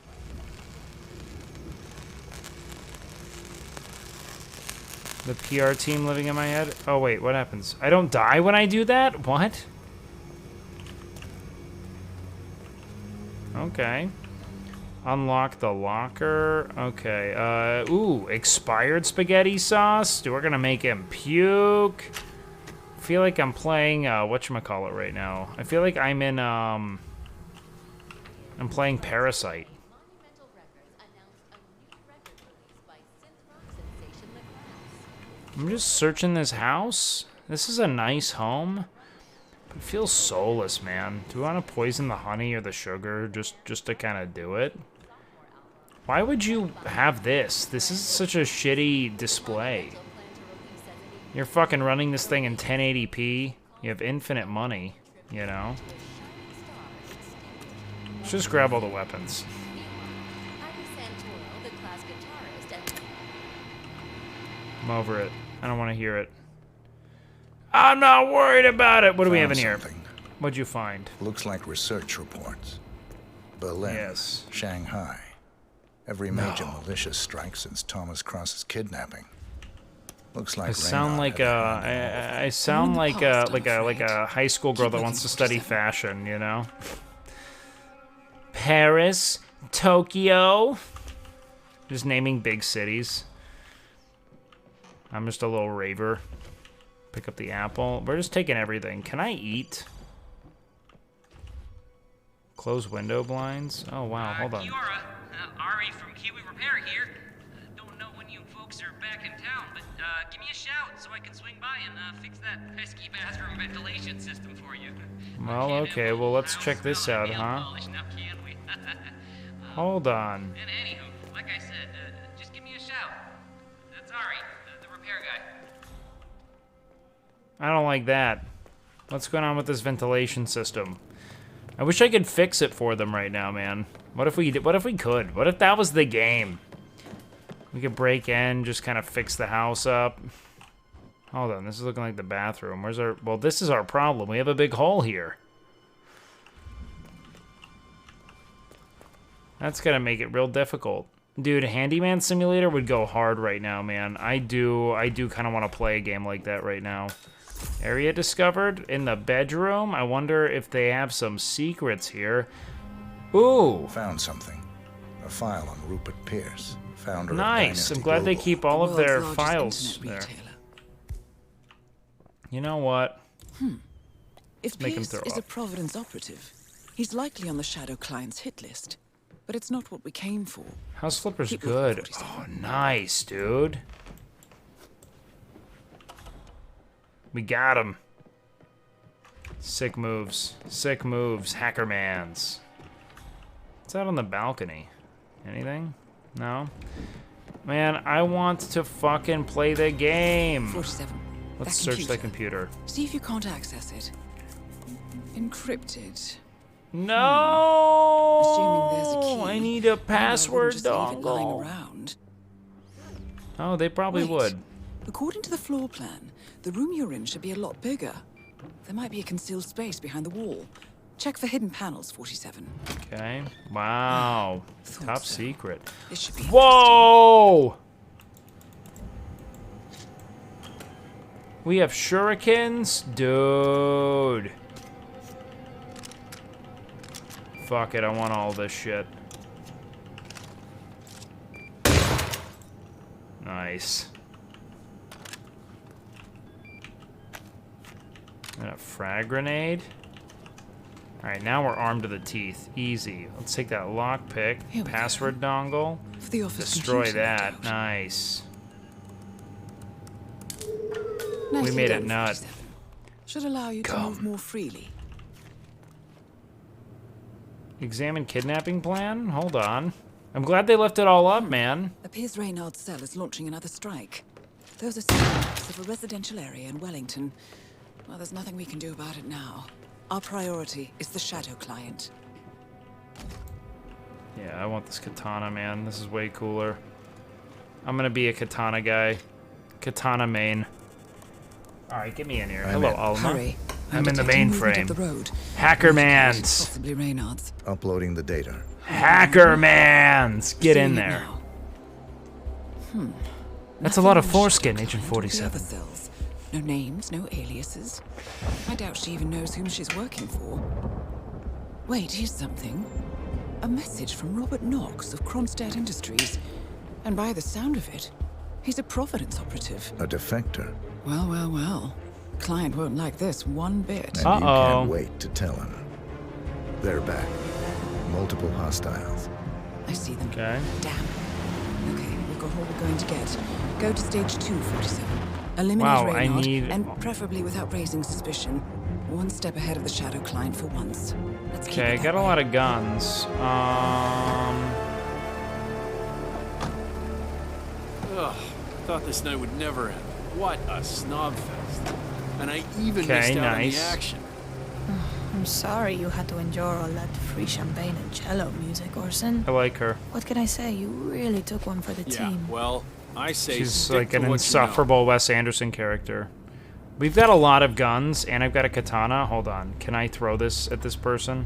The PR team living in my head? Oh, wait, what happens? I don't die when I do that? What? Okay. Unlock the locker. Okay, ooh, expired spaghetti sauce? We're gonna make him puke. I feel like I'm playing, whatchamacallit right now. I feel like I'm in, I'm playing Parasite. I'm just searching this house. This is a nice home. But it feels soulless, man. Do we want to poison the honey or the sugar just to kind of do it? Why would you have this? This is such a shitty display. You're fucking running this thing in 1080p. You have infinite money, you know? Let's just grab all the weapons. I'm over it. I don't want to hear it. I'm not worried about it. What do we have in here? What'd you find? Looks like research reports. Berlin. Yes. Shanghai. Every major militia strike since Thomas Cross's kidnapping. Looks like I sound like I sound like a high school girl that wants to study fashion, you know? Paris, Tokyo. Just naming big cities. I'm just a little raver. Pick up the apple. We're just taking everything. Can I eat? Close window blinds. Oh wow, hold on. Ari from Kiwi Repair here. Don't know when you folks are back in town, but give me a shout so I can swing by and fix that pesky bathroom ventilation system for you. Well, okay, well let's check this out, huh? Hold on. And anywho, like I said, just give me a shout. That's Ari, the repair guy. I don't like that. What's going on with this ventilation system? I wish I could fix it for them right now, man. What if we could? What if that was the game? We could break in, just kind of fix the house up. Hold on, this is looking like the bathroom. Where's our... Well, this is our problem. We have a big hole here. That's gonna make it real difficult. Dude, Handyman Simulator would go hard right now, man. I do kind of want to play a game like that right now. Area discovered in the bedroom. I wonder if they have some secrets here. Ooh. Found something. A file on Rupert Pierce, founder nice. of I'm glad they Global. keep all of their World's files largest there. internet You know what? If Make him Pierce throw is a up. Providence operative, he's likely on the Shadow client's hit list. But it's not what we came for. House Flipper's Keep good. looking, Oh, nice, dude. We got him. Sick moves. Sick moves. Hackermans. What's out on the balcony? Anything? No? Man, I want to fucking play the game. 47. Let's That search the computer. See if you can't access it. Encrypted. No! Assuming there's a key. I need a password just leave it lying dongle. around. Oh, they probably Wait. would. According to the floor plan, the room you're in should be a lot bigger. There might be a concealed space behind the wall. Check for hidden panels, 47. Okay. Wow. Top secret. This should be Whoa! We have shurikens? Dude. Fuck it, I want all this shit. Nice. And a frag grenade. Alright, now we're armed to the teeth. Easy. Let's take that lockpick. Password dongle. For the office Destroy computer, no that. Nice. Nicely We made done, it not. 47. Should allow you to move more freely. Examine kidnapping plan? Hold on. I'm glad they left it all up, man. Appears Reynard's cell is launching another strike. Those are signs of a residential area in Wellington. Well, there's nothing we can do about it now. Our priority is the Shadow client. Yeah, I want this katana, man. This is way cooler. I'm gonna be a katana guy. Katana main. Alright, get me in here. Hello, Alma. Hurry. I'm in the detecting movement up mainframe. the road. Hacker mans. Possibly Reynard's. Uploading the data. Hacker mans. Get in there. That's a lot of foreskin, Agent 47. Cells. No names, no aliases. I doubt she even knows whom she's working for. Wait, here's something. A message from Robert Knox of Kronstadt Industries. And by the sound of it, he's a Providence operative. A defector. Well, well, well. Client won't like this one bit. And you can't wait to tell him. They're back. Multiple hostiles. I see them. Okay. Damn. Okay, we've got what we're going to get. Go to stage 2, 47. Eliminate Wow, Reynard, I need... and preferably without raising suspicion. One step ahead of the Shadow client for once. Let's keep Okay, I it got a lot of guns. Ugh, thought this night would never end. What a snob fest. And I even Okay, missed out on the nice. action. I'm sorry you had to endure all that free champagne and cello music, Orson. I like her. What can I say? You really took one for the team. Well, I say She's stick like to an what you know. insufferable Wes Anderson character. We've got a lot of guns, and I've got a katana. Hold on. Can I throw this at this person?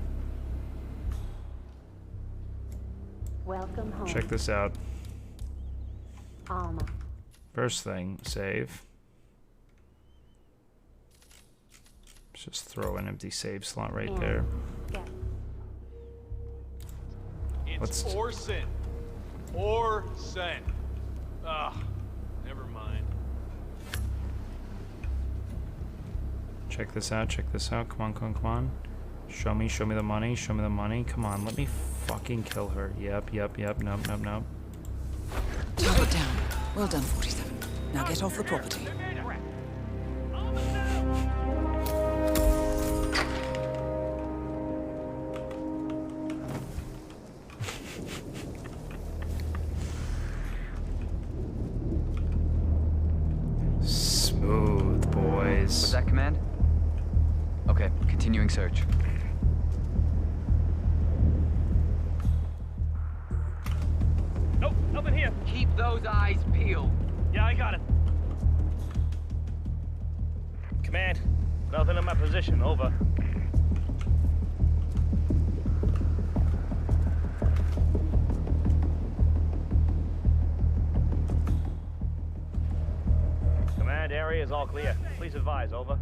Welcome home. Check this out. Alma. First thing, save. Let's just throw an empty save slot right there. It's Orson. Orson. Ugh, never mind. Check this out, check this out. Come on, come on, come on. Show me the money, show me the money. Come on, let me fucking kill her. Yep, yep, yep. Nope, nope, nope. Target down. Well done, 47. Now get off the property. Smooth, boys. Was that command? Okay, continuing search. Nope, nothing here. Keep those eyes peeled. Yeah, I got it. Command, nothing in my position. Over. Command, area is all clear. Please advise. Over.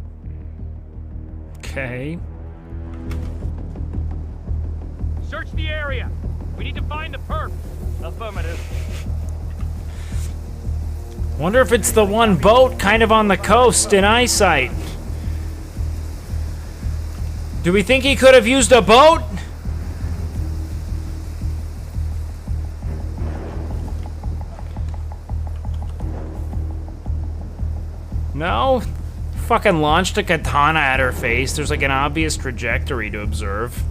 Okay. Search the area. We need to find the perp. Affirmative. Wonder if it's the one boat kind of on the coast in eyesight. Do we think he could have used a boat? No? Fucking launched a katana at her face. There's like an obvious trajectory to observe.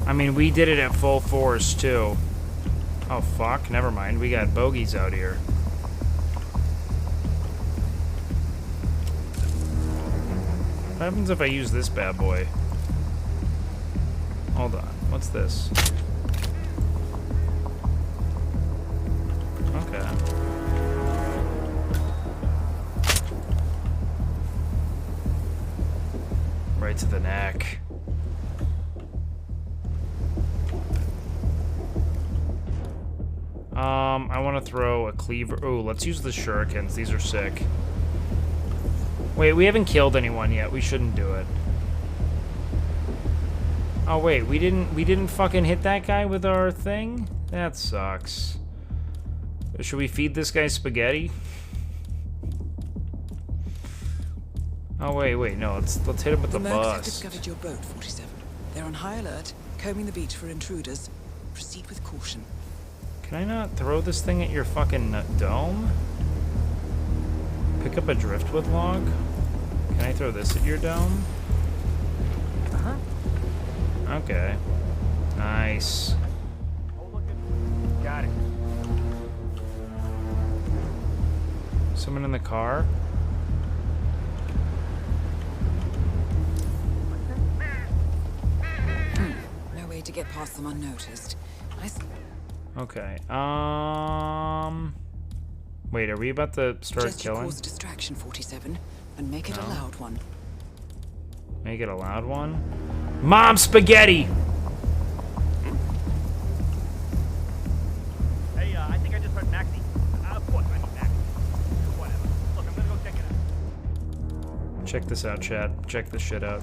I mean, we did it at full force, too. Oh, fuck. Never mind. We got bogeys out here. What happens if I use this bad boy? Hold on. What's this? Okay. Right to the neck. I want to throw a cleaver. Oh, let's use the shurikens. These are sick. Wait, we haven't killed anyone yet. We shouldn't do it. Oh wait, we didn't fucking hit that guy with our thing? That sucks. Should we feed this guy spaghetti? Oh wait, no, let's hit him with the Mercs have bus. discovered your boat, 47. They're on high alert, combing the beach for intruders. Proceed with caution. Can I not throw this thing at your fucking dome? Pick up a driftwood log? Can I throw this at your dome? Uh-huh. Okay. Nice. Got it. Someone in the car? No way to get past them unnoticed. Okay. Wait, are we about to start Suggest you killing? cause a distraction, 47, and make it a No. loud one. Make it a loud one? Mom spaghetti! Hey, I think I just heard Maxie. Of course I need Maxie. Whatever. Look, I'm gonna go check it out. Check this out, chat. Check this shit out.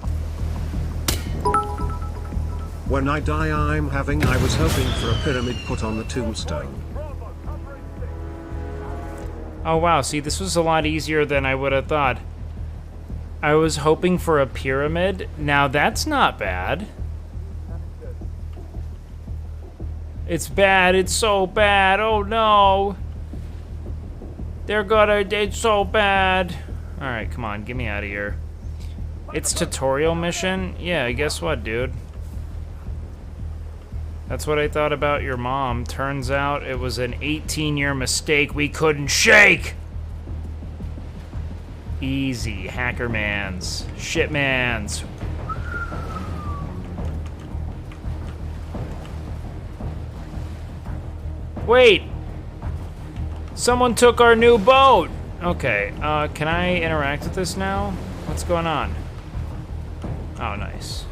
When I die I was hoping for a pyramid put on the tombstone. Oh wow, see, this was a lot easier than I would have thought. I was hoping for a pyramid. Now that's not bad. It's bad, it's so bad, oh no. It's so bad. Alright, come on, get me out of here. It's tutorial mission? Yeah, guess what, dude? That's what I thought about your mom. Turns out it was an 18-year mistake we couldn't shake! Easy, hackermans, shitmans. Wait! Someone took our new boat! Okay, can I interact with this now? What's going on? Oh, nice.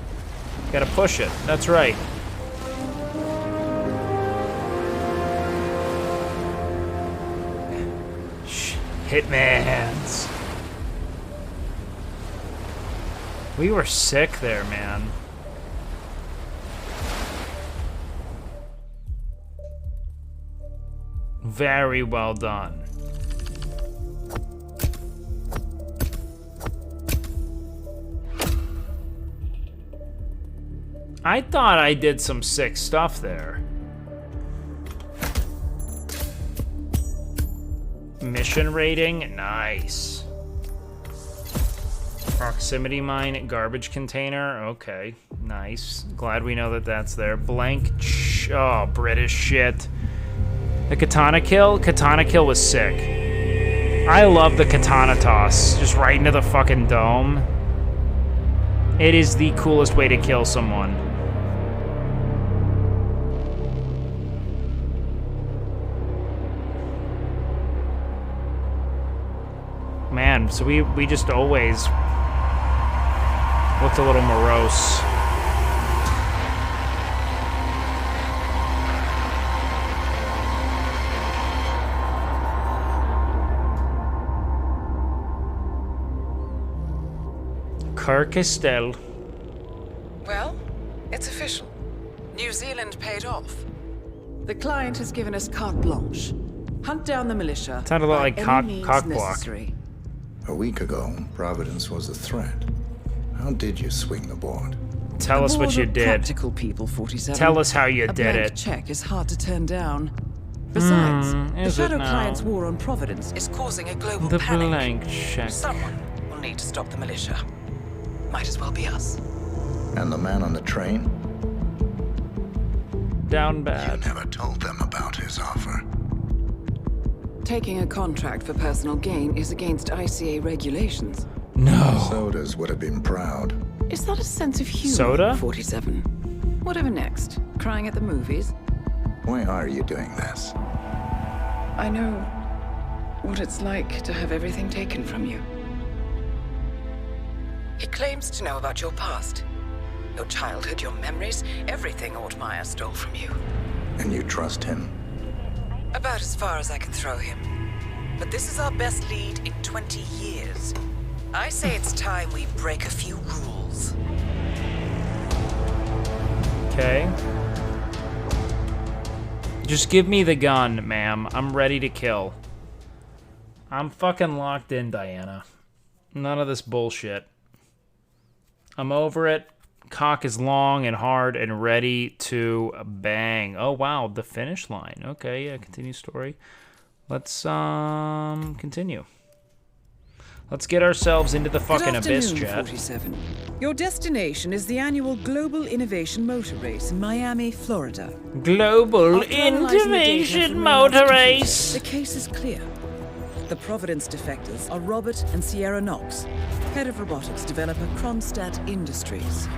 Gotta push it, that's right. Hitmans. We were sick there, man. Very well done. I thought I did some sick stuff there. Mission rating, nice. Proximity mine, garbage container, okay, nice. Glad we know that that's there. Blank, oh, British shit. The katana kill was sick. I love the katana toss, just right into the fucking dome. It is the coolest way to kill someone. Man, so we just always looked a little morose. Kirkcastle. Well, it's official. New Zealand paid off. The client has given us carte blanche. Hunt down the militia. Sounded a lot like cock block. Necessary. A week ago, Providence was a threat. How did you swing the board? Tell us what you did. Practical people, 47. Tell us how you did A it. check is hard to turn down. Besides, the is Shadow it now? Client's war on Providence is causing a global The panic. blank check. Someone will need to stop the militia. Might as well be us. And the man on the train? Down bad. You never told them about his offer. Taking a contract for personal gain is against ICA regulations. No. Sodas would have been proud. Is that a sense of humor? Soda? 47. Whatever next. Crying at the movies? Why are you doing this? I know what it's like to have everything taken from you. He claims to know about your past. Your childhood, your memories, everything Ortmeyer stole from you. And you trust him? About as far as I can throw him. But this is our best lead in 20 years. I say it's time we break a few rules. Okay. Just give me the gun, ma'am. I'm ready to kill. I'm fucking locked in, Diana. None of this bullshit. I'm over it. cock is long and hard and ready to bang. Oh, wow. The finish line. Okay, yeah, continue story. Let's continue. Let's get ourselves into the fucking abyss, chat. 47. Your destination is the annual Global Innovation Motor Race in Miami, Florida. Global After analysing the data Innovation from Motor Reynolds' Race. computer, the case is clear. The Providence defectors are Robert and Sierra Knox, head of robotics developer Kronstadt Industries.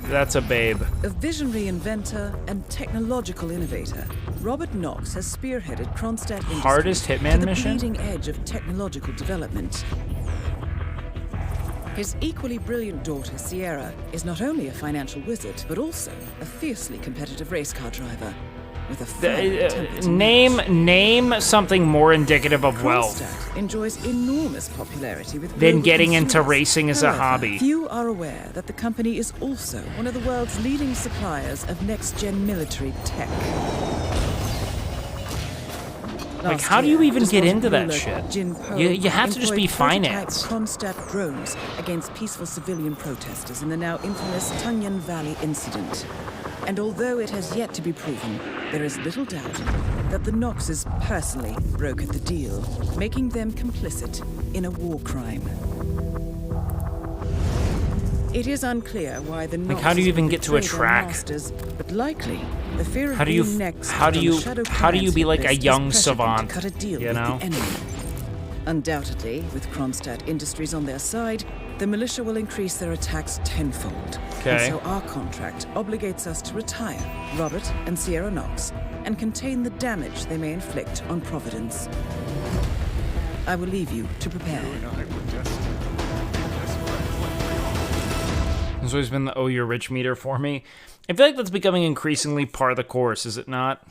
That's a babe. A visionary inventor and technological innovator, Robert Knox has spearheaded Kronstadt Industries Hardest hitman to the mission? bleeding edge of technological development. His equally brilliant daughter, Sierra, is not only a financial wizard, but also a fiercely competitive race car driver with a fiery temper to match. Name something more indicative of wealth Kronstadt enjoys enormous popularity with than global getting into consumers. racing as a However, hobby. Few are aware that the company is also one of the world's leading suppliers of next-gen military tech. Like, how do you even get into that shit? Jin Po You have to just be employed prototype finance. Kronstadt drones against peaceful civilian protesters in the now infamous Tunyon Valley incident. And although it has yet to be proven, there is little doubt that the Knoxes personally brokered the deal, making them complicit in a war crime. It is unclear why the Like, how do you even get to a track? Masters, but likely the fear of How do you being next how do on you the Shadow how do you Client's be like a list is young pressured them to savant? cut a deal You with know? the enemy. Undoubtedly, with Kronstadt Industries on their side, the militia will increase their attacks tenfold. Okay. And so our contract obligates us to retire Robert and Sierra Knox and contain the damage they may inflict on Providence. I will leave you to prepare. There's always been the "oh, you're rich" meter for me. I feel like that's becoming increasingly part of the course, is it not?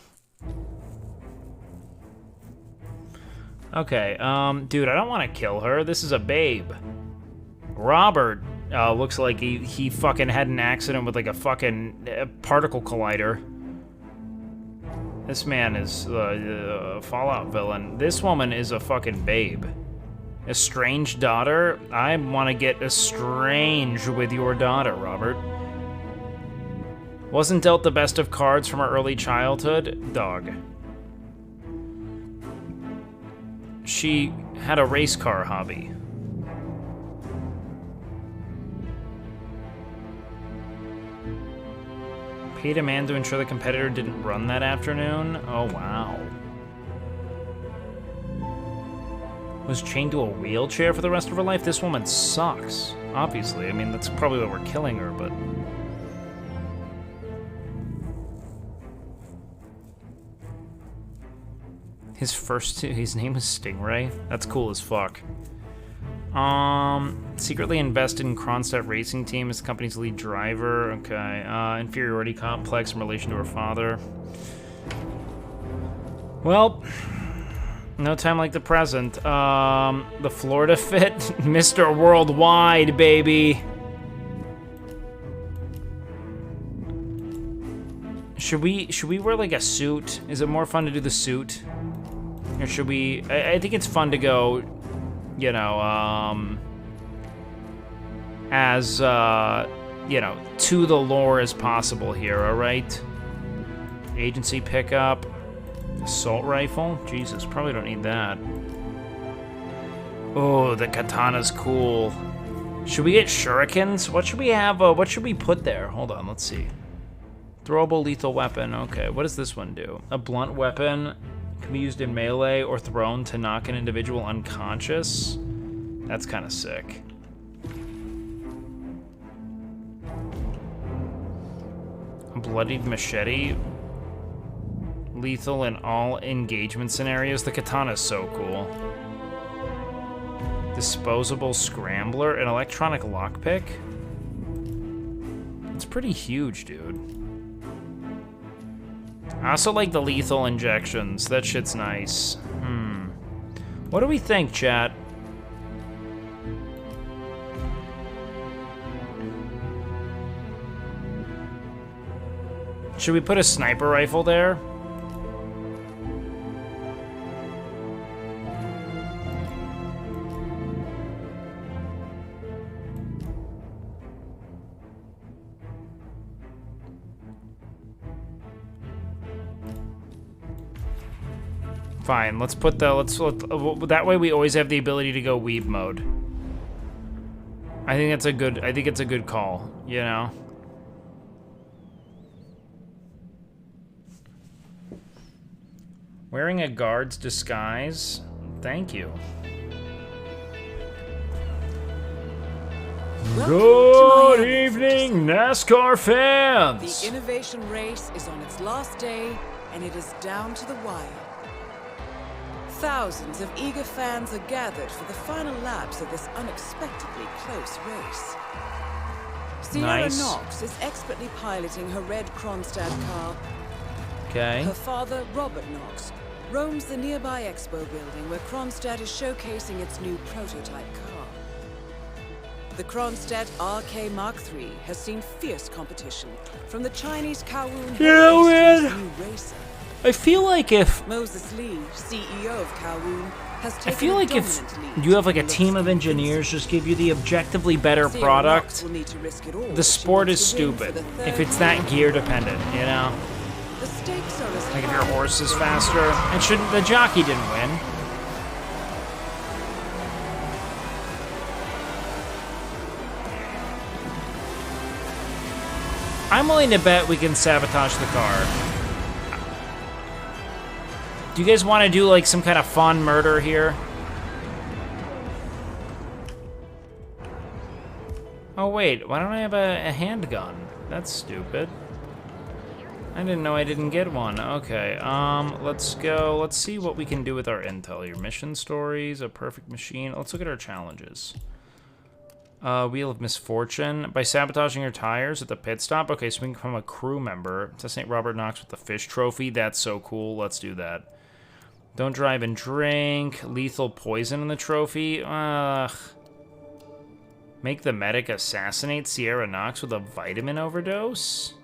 Okay, dude, I don't want to kill her. This is a babe. Robert looks like he fucking had an accident with like a fucking particle collider. This man is a Fallout villain. This woman is a fucking babe. Estranged daughter? I want to get estranged with your daughter, Robert. Wasn't dealt the best of cards from her early childhood? Dog. She had a race car hobby. Paid a man to ensure the competitor didn't run that afternoon? Oh, wow. Was chained to a wheelchair for the rest of her life? This woman sucks. Obviously. I mean, that's probably why we're killing her, but... His name is Stingray? That's cool as fuck. Secretly invested in Kronstadt Racing Team as the company's lead driver. Okay. Inferiority complex in relation to her father. Well... No time like the present. The Florida fit? Mr. Worldwide, baby. Should we wear like a suit? Is it more fun to do the suit? Or should we... I think it's fun to go, you know, as, you know, to the lore as possible here, alright? Agency pickup. Assault rifle? Jesus, probably don't need that. Oh, the katana's cool. Should we get shurikens? What should we have? What should we put there? Hold on, let's see. Throwable lethal weapon. Okay, what does this one do? A blunt weapon can be used in melee or thrown to knock an individual unconscious. That's kind of sick. A bloodied machete. Lethal in all engagement scenarios. The katana is so cool. Disposable scrambler. An electronic lockpick. It's pretty huge, dude. I also like the lethal injections. That shit's nice. What do we think, chat? Should we put a sniper rifle there? Fine, let's put the, that way we always have the ability to go weeb mode. I think it's a good call, you know? Wearing a guard's disguise? Thank you. Good evening, NASCAR fans! The innovation race is on its last day, and it is down to the wire. Thousands of eager fans are gathered for the final laps of this unexpectedly close race. Sierra Knox is expertly piloting her red Kronstadt car. Okay. Her father, Robert Knox, roams the nearby expo building where Kronstadt is showcasing its new prototype car. The Kronstadt RK Mark III has seen fierce competition from the Chinese Kowloon new racer. I feel like if Moses Lee, CEO of Kowloon, has taken I feel like if you have like a team of engineers just give you the objectively better product, the sport is stupid. If it's that gear dependent, you know? The stakes are as like if your horse is faster, and shouldn't the jockey didn't win? I'm willing to bet we can sabotage the car. Do you guys want to do like some kind of fun murder here? Oh wait, why don't I have a handgun? That's stupid. I didn't know I didn't get one. Okay, let's go. Let's see what we can do with our intel. Your mission stories, a perfect machine. Let's look at our challenges. Wheel of Misfortune. By sabotaging your tires at the pit stop. Okay, so we can become a crew member. Assassinate Robert Knox with the fish trophy. That's so cool. Let's do that. Don't drive and drink. Lethal poison in the trophy. Make the medic assassinate Sierra Knox with a vitamin overdose.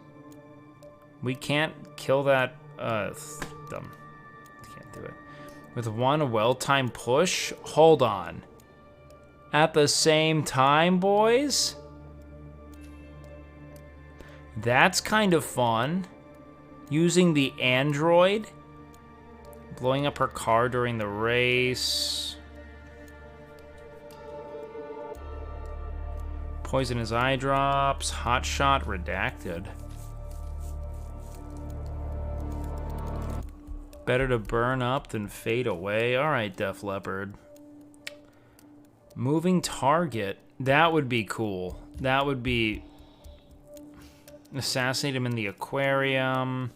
We can't kill that. Dumb. Can't do it. With one well-timed push. Hold on. At the same time, boys? That's kind of fun. Using the android. Blowing up her car during the race. Poisonous eye drops. Hot shot redacted. Better to burn up than fade away. Alright, Def Leppard. Moving target. That would be cool. That would be... Assassinate him in the aquarium.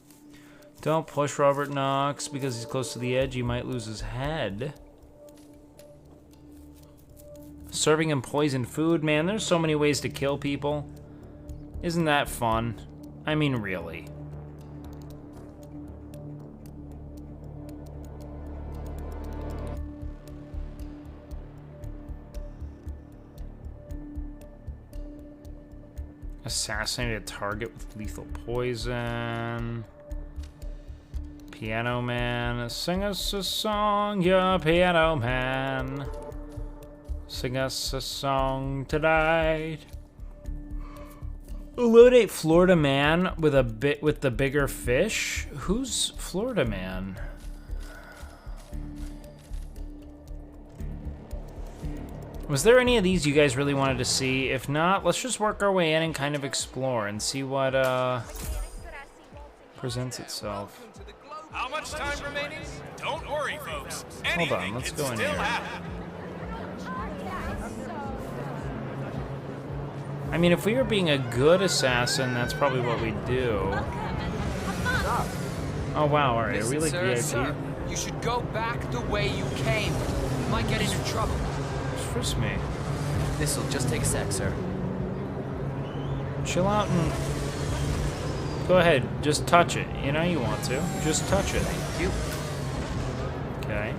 Don't push Robert Knox because he's close to the edge. He might lose his head. Serving him poisoned food. Man, there's so many ways to kill people. Isn't that fun? I mean, really. Assassinate a target with lethal poison. Piano Man, sing us a song, yeah, Piano Man. Sing us a song tonight. Eliminate Florida Man with the bigger fish. Who's Florida Man? Was there any of these you guys really wanted to see? If not, let's just work our way in and kind of explore and see what presents itself. How much time remaining? Don't worry, folks. Hold on, let's go in here. I mean, if we were being a good assassin, that's probably what we'd do. Oh wow, alright, are we like VIP? Sir, you should go back the way you came. You might get into trouble. Frisk me. This'll just take a sec, sir. Chill out and... Go ahead, just touch it. You know you want to. Just touch it. Thank you. Okay.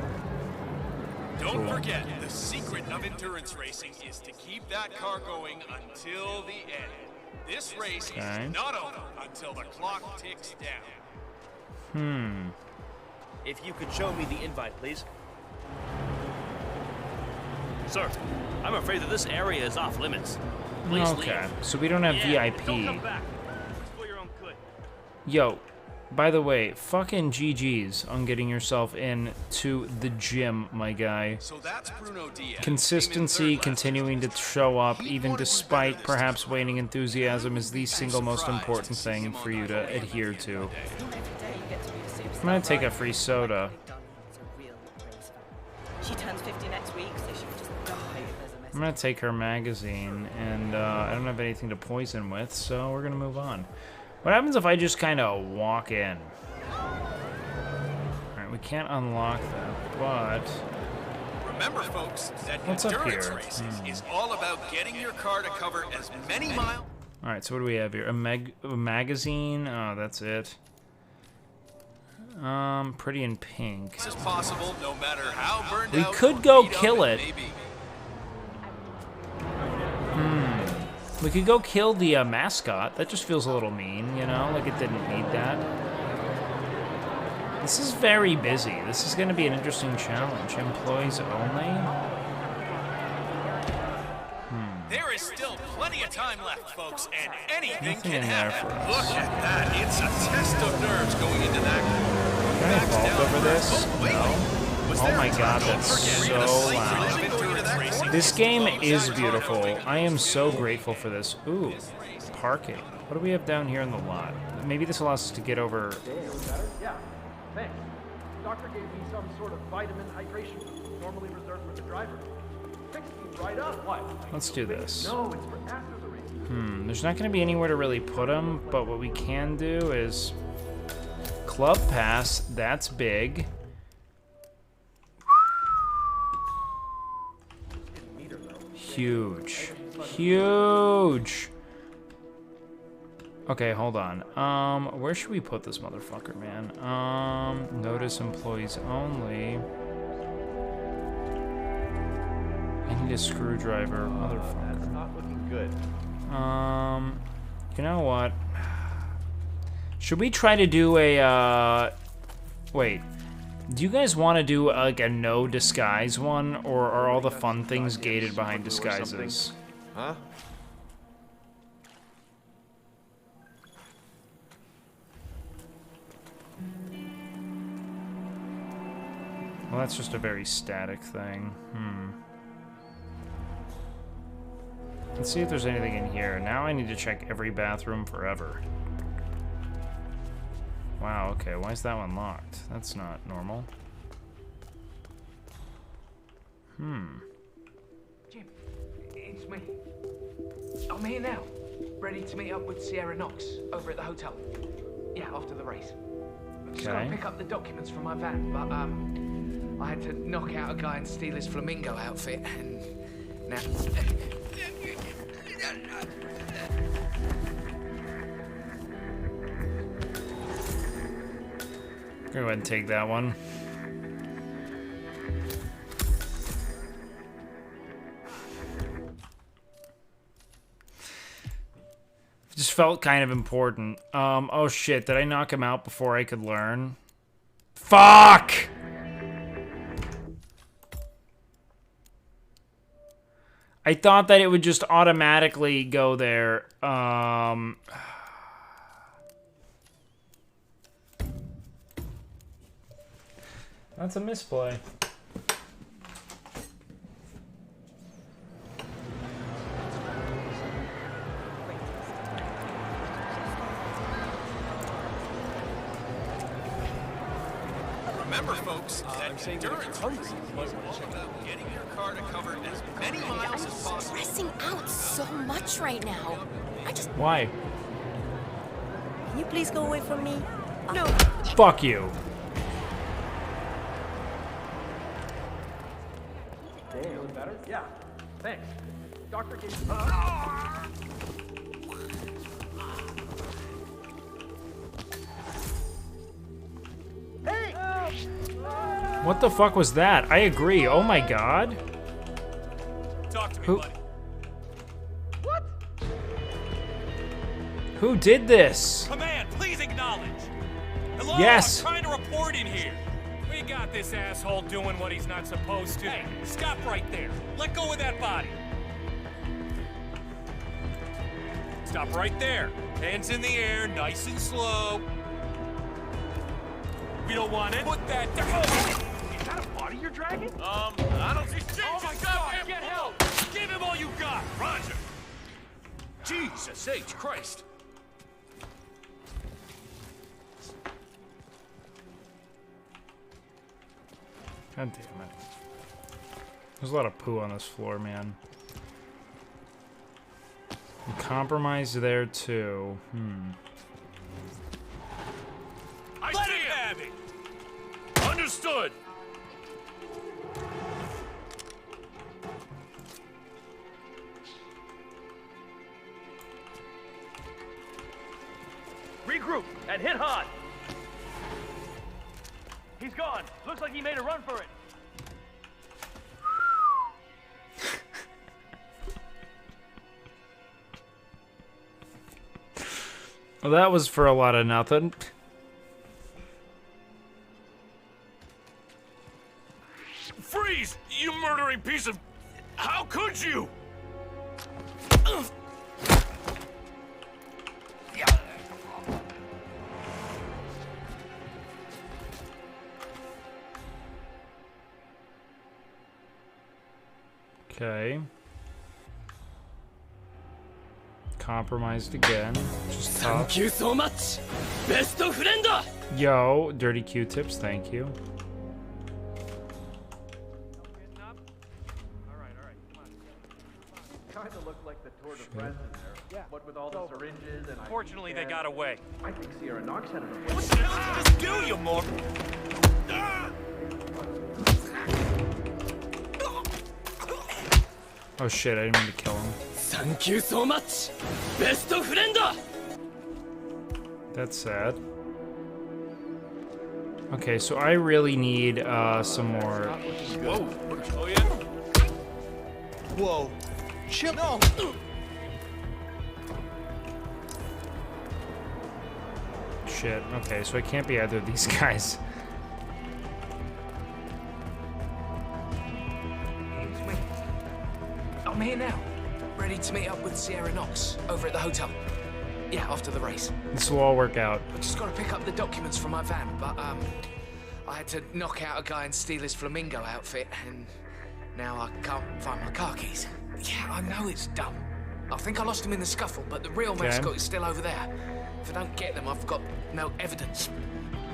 Don't forget, the secret of endurance racing is to keep that car going until the end. This race is not over until the clock ticks down. If you could show me the invite, please. Sir, I'm afraid that this area is off limits. Please okay, leave. so we don't have VIP. Don't come back. It's for your own good. Yo, By the way, fucking GG's on getting yourself into the gym, my guy. So that's Bruno Diaz. Consistency, continuing to show up, even despite perhaps waning enthusiasm, is the single most important thing for you to adhere to. I'm gonna take a free soda. She turns 50 next week, so she would just die if there's a message. I'm gonna take her magazine, and I don't have anything to poison with, so we're gonna move on. What happens if I just kind of walk in? Alright, we can't unlock that, but... Remember, folks, that What's up endurance here? racing is all about getting your car to cover as many miles. Alright, so what do we have here? A magazine? Oh, that's it. Pretty in pink. As possible, no matter how burned We out could or go beat up kill it it. may be. We could go kill the mascot. That just feels a little mean, you know? Like it didn't need that. This is very busy. This is going to be an interesting challenge. Employees only? There is still plenty of time left, folks, and anything Nothing can in there happen. for us. Look at that. It's a test of nerves going into that. Can I vault over this? No. Oh my god, that's so loud. This game is beautiful. I am so grateful for this. Ooh, parking. What do we have down here in the lot? Maybe this allows us to get over... Yeah, thanks. Doctor gave me some sort of vitamin hydration normally reserved for the driver. Fixed me right up. What? Let's do this. No, it's for after the race. There's not going to be anywhere to really put them, but what we can do is... Club Pass, that's big. Huge. Huge. Okay, hold on. Where should we put this motherfucker, man? Notice employees only. I need a screwdriver, motherfucker. That's not looking good. You know what? Should we try to do a, wait. Do you guys want to do like a no disguise one, or are all the fun things gated behind disguises? Huh? Well, that's just a very static thing. Let's see if there's anything in here. Now I need to check every bathroom forever. Wow, okay, why is that one locked? That's not normal. Jim, it's me. I'm here now, ready to meet up with Sierra Knox over at the hotel. Yeah, after the race. I've just got to Okay. pick up the documents from my van, but I had to knock out a guy and steal his flamingo outfit, and now... Go ahead and take that one. Just felt kind of important. Oh shit, did I knock him out before I could learn? Fuck! I thought that it would just automatically go there. That's a misplay. Remember, folks, that endurance racing is all about getting your car to cover as many miles as possible. Stressing out so much right now. Why? Can you please go away from me? No. Fuck you. Feeling better? Yeah, thanks. Doctor gave Hey! What the fuck was that? I agree. Oh my god. Talk to me, Who? buddy. Who did this? Command, please acknowledge. Hello, Yes. I'm trying to report in here. We got this asshole doing what he's not supposed to. Hey, stop right there. Let go of that body. Stop right there. Hands in the air, nice and slow. We don't want it. Put that down. Is that a body you're dragging? I don't see. Oh my God, get help! Give him all you got, Roger. Jesus H. Christ. God damn it. There's a lot of poo on this floor, man. Compromise there too. Let him have it. Understood. Regroup and hit hard. He's gone. Looks like he made a run for it. Well, that was for a lot of nothing. Freeze! You murdering piece of... How could you? Okay. Compromised again. Just tough. Thank you so much. Best of friend. Yo, dirty Q-tips, thank you. Kind of looked like the Tour de France in there. Yeah. What with all the syringes and... Fortunately, they got away. I think Sierra Knox had an What the hell did this do, you more? Oh shit, I didn't mean to kill him. Thank you so much. Best of friend. That's sad. Okay, so I really need some more. Whoa. Oh, yeah? Whoa. Chill. No. Shit. Okay, so I can't be either of these guys. I'm here now, ready to meet up with Sierra Knox over at the hotel. Yeah, after the race. This will all work out. I just gotta pick up the documents from my van, but I had to knock out a guy and steal his flamingo outfit, and now I can't find my car keys. Yeah, I know it's dumb. I think I lost them in the scuffle, but the real mascot is still over there. If I don't get them, I've got no evidence.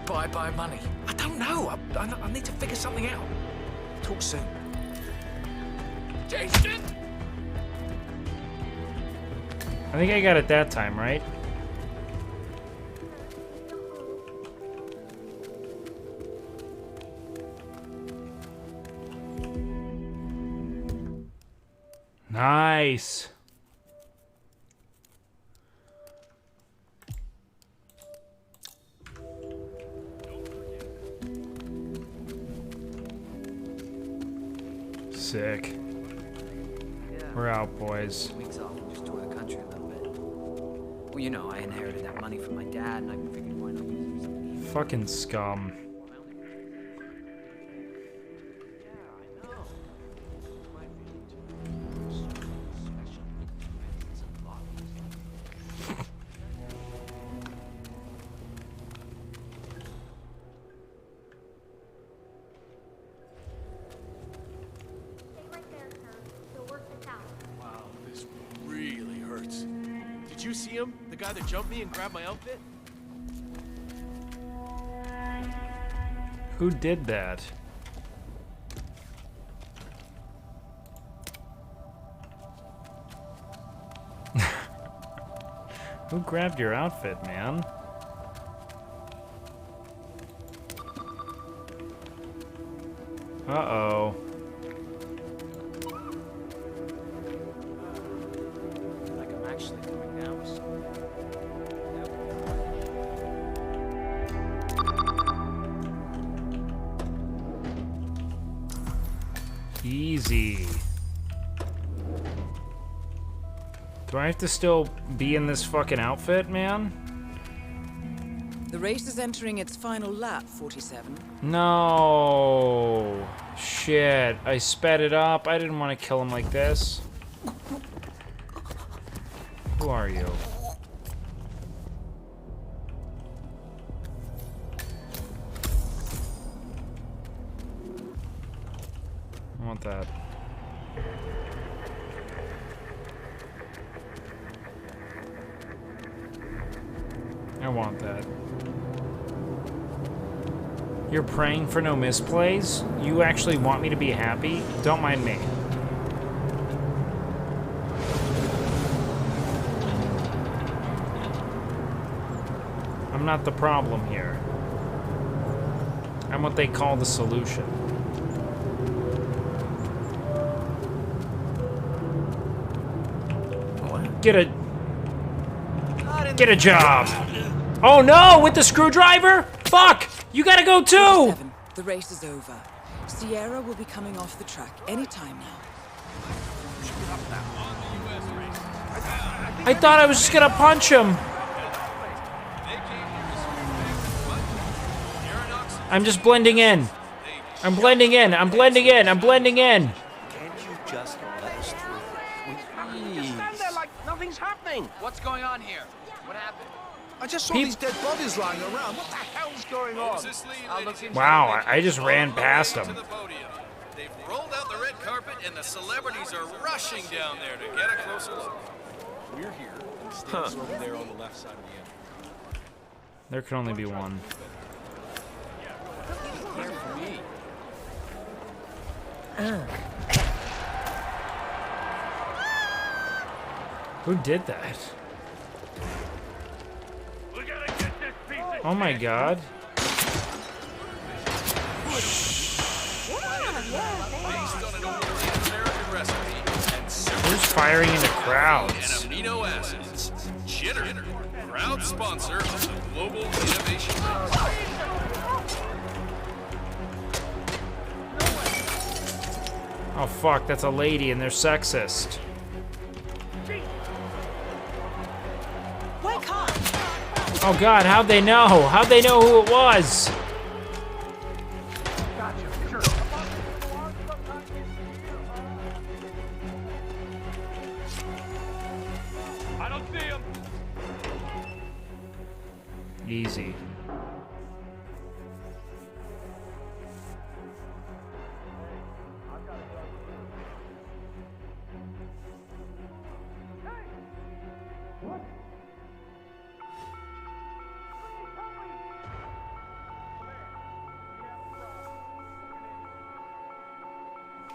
Bye-bye money. I don't know. I need to figure something out. Talk soon. Jason! I think I got it that time, right? Nice. Sick. We're out, boys. Weeks off and just tour the country a little bit. Well, you know, I inherited that money from my dad, and I figured why not use it for something. Fucking scum. Wow, this really hurts. Did you see him? The guy that jumped me and grabbed my outfit? Who did that? Who grabbed your outfit, man? Uh-oh. Like I'm actually coming down with something. Easy. Do I have to still be in this fucking outfit, man? The race is entering its final lap, 47. No. Shit. I sped it up. I didn't want to kill him like this. Who are you? that. I want that. You're praying for no misplays? You actually want me to be happy? Don't mind me. I'm not the problem here. I'm what they call the solution. Get a job. Oh no, with the screwdriver? Fuck! You gotta go too! The race is over. Sierra will be coming off the track any time now. I thought I was just gonna punch him. I'm just blending in. I'm blending in. I'm blending in. I'm blending in. Can't you just let us through? Stand there like nothing's happening. What's going on here? What happened? I just saw these dead bodies lying around. What the hell's going on? Wow, I just ran past him. They've rolled out the red carpet and the celebrities are rushing down there to get a closer look. We're here. Stan's over there on the left side of the engine. There can only be one. Who did that? Oh my god. Who's firing into crowds? And amino acids. Jitter, proud sponsor of the Global Innovation Race. Oh fuck, that's a lady and they're sexist. Wake up! Oh god, how'd they know? How'd they know who it was? I don't see him. Easy.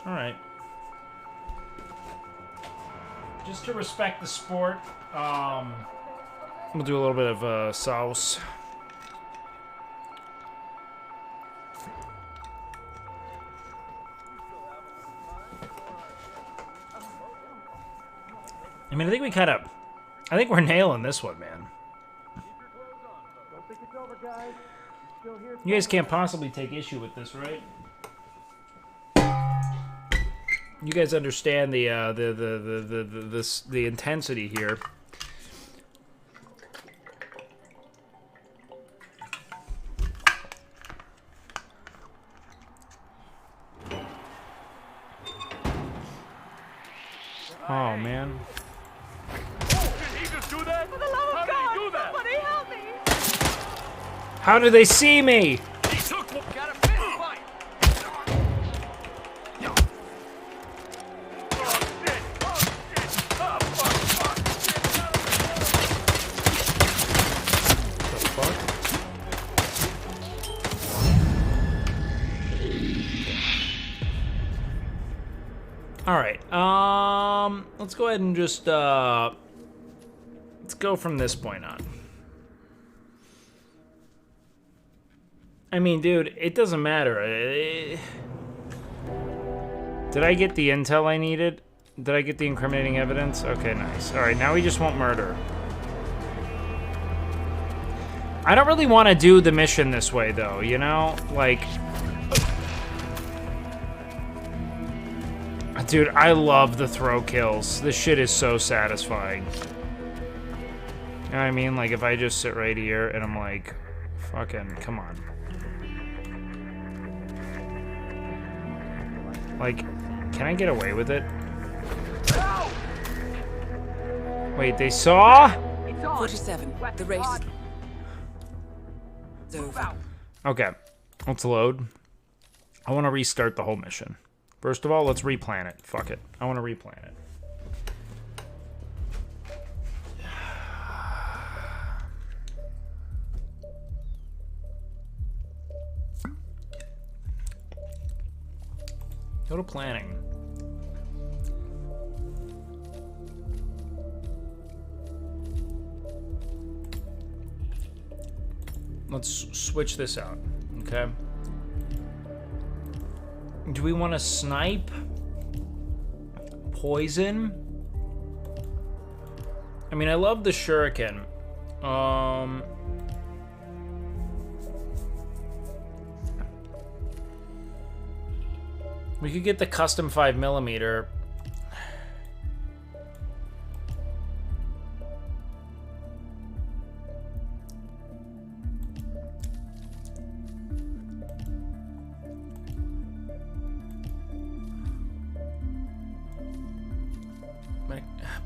All right. Just to respect the sport, we'll do a little bit of sauce. I mean, I think we're nailing this one, man. You guys can't possibly take issue with this, right? You guys understand the intensity here. Oh man. How do they see me? Alright, let's go ahead and just, let's go from this point on. I mean, dude, it doesn't matter. Did I get the intel I needed? Did I get the incriminating evidence? Okay, nice. Alright, now we just want murder. I don't really want to do the mission this way, though, you know? Like... Dude, I love the throw kills. This shit is so satisfying. You know what I mean? Like, if I just sit right here and I'm like, fucking, come on. Like, can I get away with it? Wait, they saw? 47. The race is over. Okay, let's load. I want to restart the whole mission. First of all, let's replan it. Fuck it. I want to replan it. Go to planning. Let's switch this out, okay? Do we want to snipe? Poison? I mean, I love the shuriken. We could get the custom 5mm.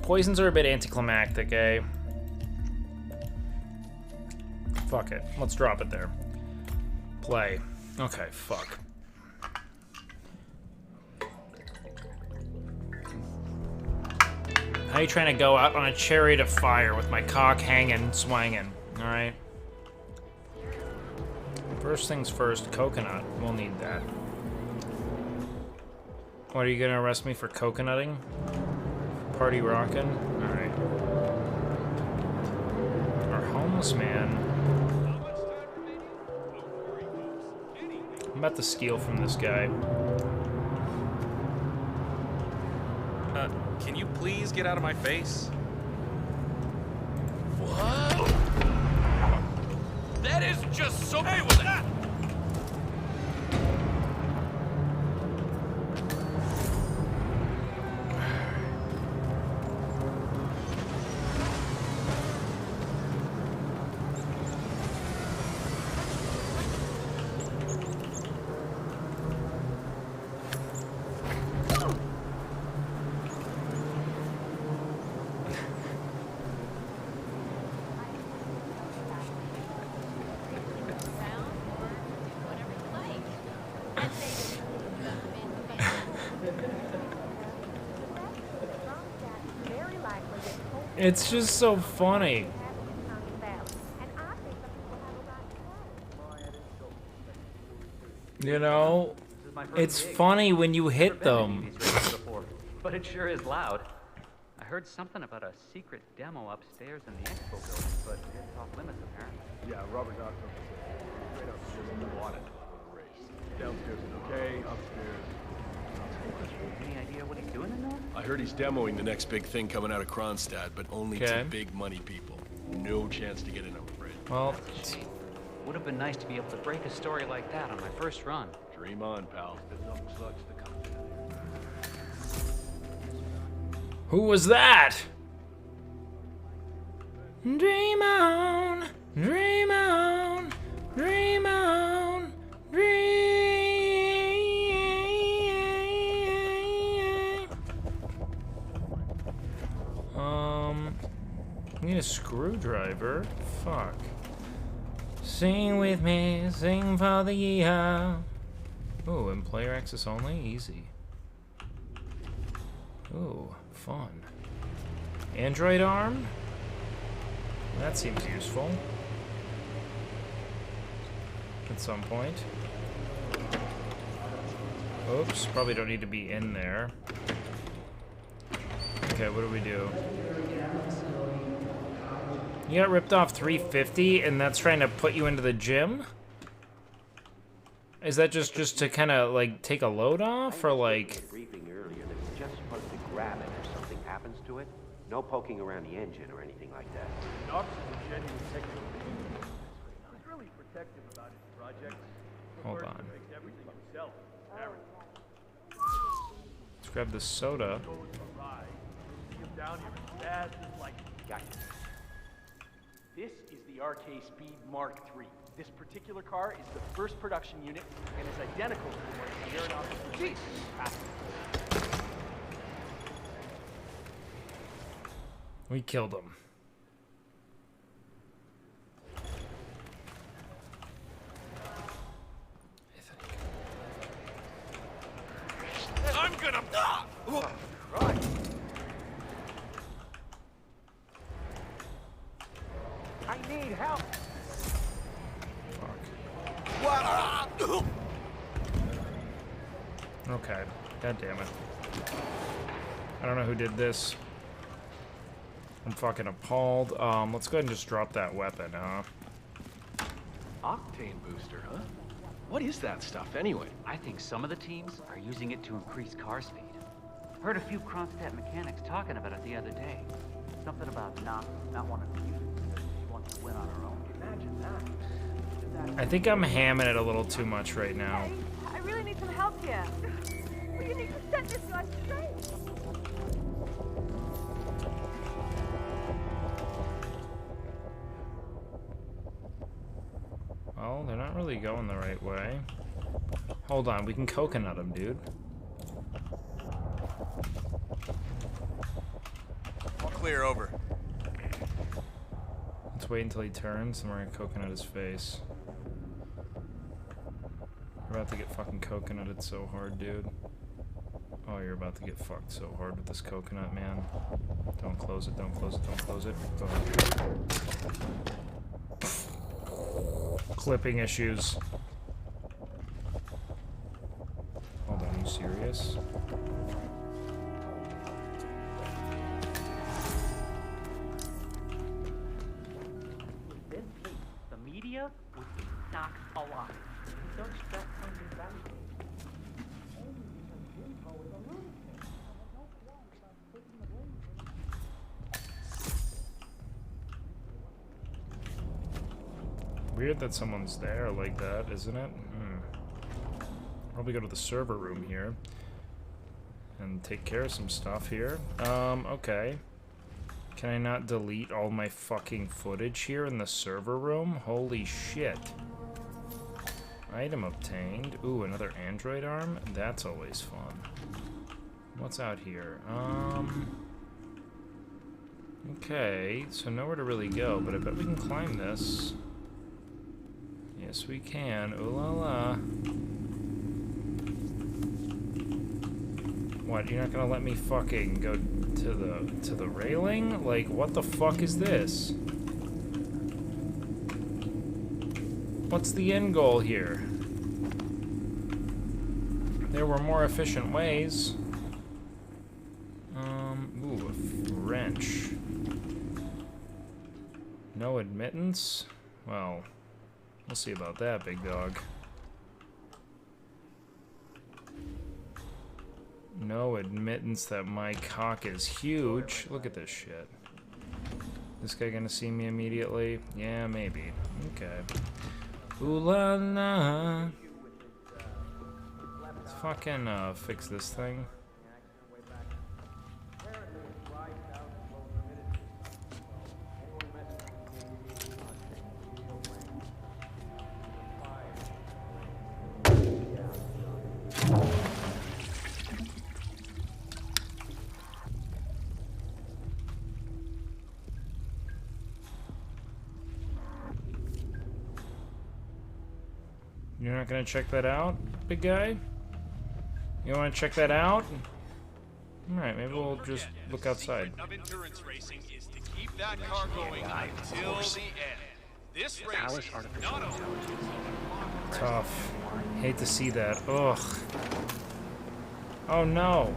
Poisons are a bit anticlimactic, eh? Fuck it. Let's drop it there. Play. Okay, fuck. How you trying to go out on a chariot of fire with my cock hanging, swinging? Alright. First things first, coconut. We'll need that. What, are you gonna arrest me for coconutting? Party rockin'? Alright. Our homeless man. I'm about to steal from this guy. Can you please get out of my face? What? That is just so. Hey, what's that? It's just so funny. You know, it's funny when you hit them. But it sure is loud. I heard something about a secret demo upstairs in the expo building, but it's off limits apparently. Yeah, Robert got from straight upstairs in the water for the race. Downstairs is okay, upstairs. Any idea what he's doing in there? I heard he's demoing the next big thing coming out of Kronstadt, but only to big money people. No chance to get in, I'm afraid. Well, would have been nice to be able to break a story like that on my first run. Dream on, pal. There's nothing sucks to come to. Who was that? Dream on, dream on, dream on, dream. I need a screwdriver. Fuck. Sing with me, sing for the year. Ooh, and player access only? Easy. Ooh, fun. Android arm? That seems useful. At some point. Oops, probably don't need to be in there. Okay, what do we do? You got ripped off 350 and that's trying to put you into the gym? Is that just to kind of like take a load off or like? Briefing earlier that it's just supposed to grab it if something happens to it. No poking around the engine or anything like that. Knox is a genuine technical genius. He's really protective about his projects. Hold Prefers on. to fix everything himself. Aaron. Let's grab the soda. Goes awry. Get him down here as fast as like. Got you. This is the RK Speed Mark III. This particular car is the first production unit and is identical to the one the aeronautical police passed. We killed him. Right. I need help. Okay. God damn it. I don't know who did this. I'm fucking appalled. Let's go ahead and just drop that weapon, huh? Octane booster, huh? What is that stuff anyway? I think some of the teams are using it to increase car speed. Heard a few Kronstadt mechanics talking about it the other day. Something about not wanting to use it because she wants to win on her own. Imagine that. I think I'm hamming it a little too much right now. I really need some help here. We need to set this guy straight. Well, they're not really going the right way. Hold on, we can coconut them, dude. All clear, over. Let's wait until he turns and we're gonna coconut his face. You're about to get fucking coconutted so hard, dude. Oh, you're about to get fucked so hard with this coconut, man. Don't close it, don't close it, don't close it. Go ahead. Clipping issues. Hold on, are you serious? The media would be knocked alive. Don't stress on your value. Weird that someone's there like that, isn't it? Probably go to the server room here and take care of some stuff here. Okay. Can I not delete all my fucking footage here in the server room? Holy shit. Item obtained. Ooh, another android arm? That's always fun. What's out here? Okay, so nowhere to really go, but I bet we can climb this. Yes, we can. Ooh la la. What, you're not gonna let me fucking go to the railing? Like, what the fuck is this? What's the end goal here? There were more efficient ways. Ooh, a wrench. No admittance? Well, we'll see about that, big dog. No admittance that my cock is huge. Look at this shit. This guy gonna see me immediately? Yeah, maybe. Okay. Ooh la la. Let's fucking fix this thing. You're not gonna check that out, big guy? You wanna check that out? Alright, maybe we'll just look outside. Of endurance racing is to keep that car going until the end. This race is not over. Tough. Hate to see that. Ugh. Oh no.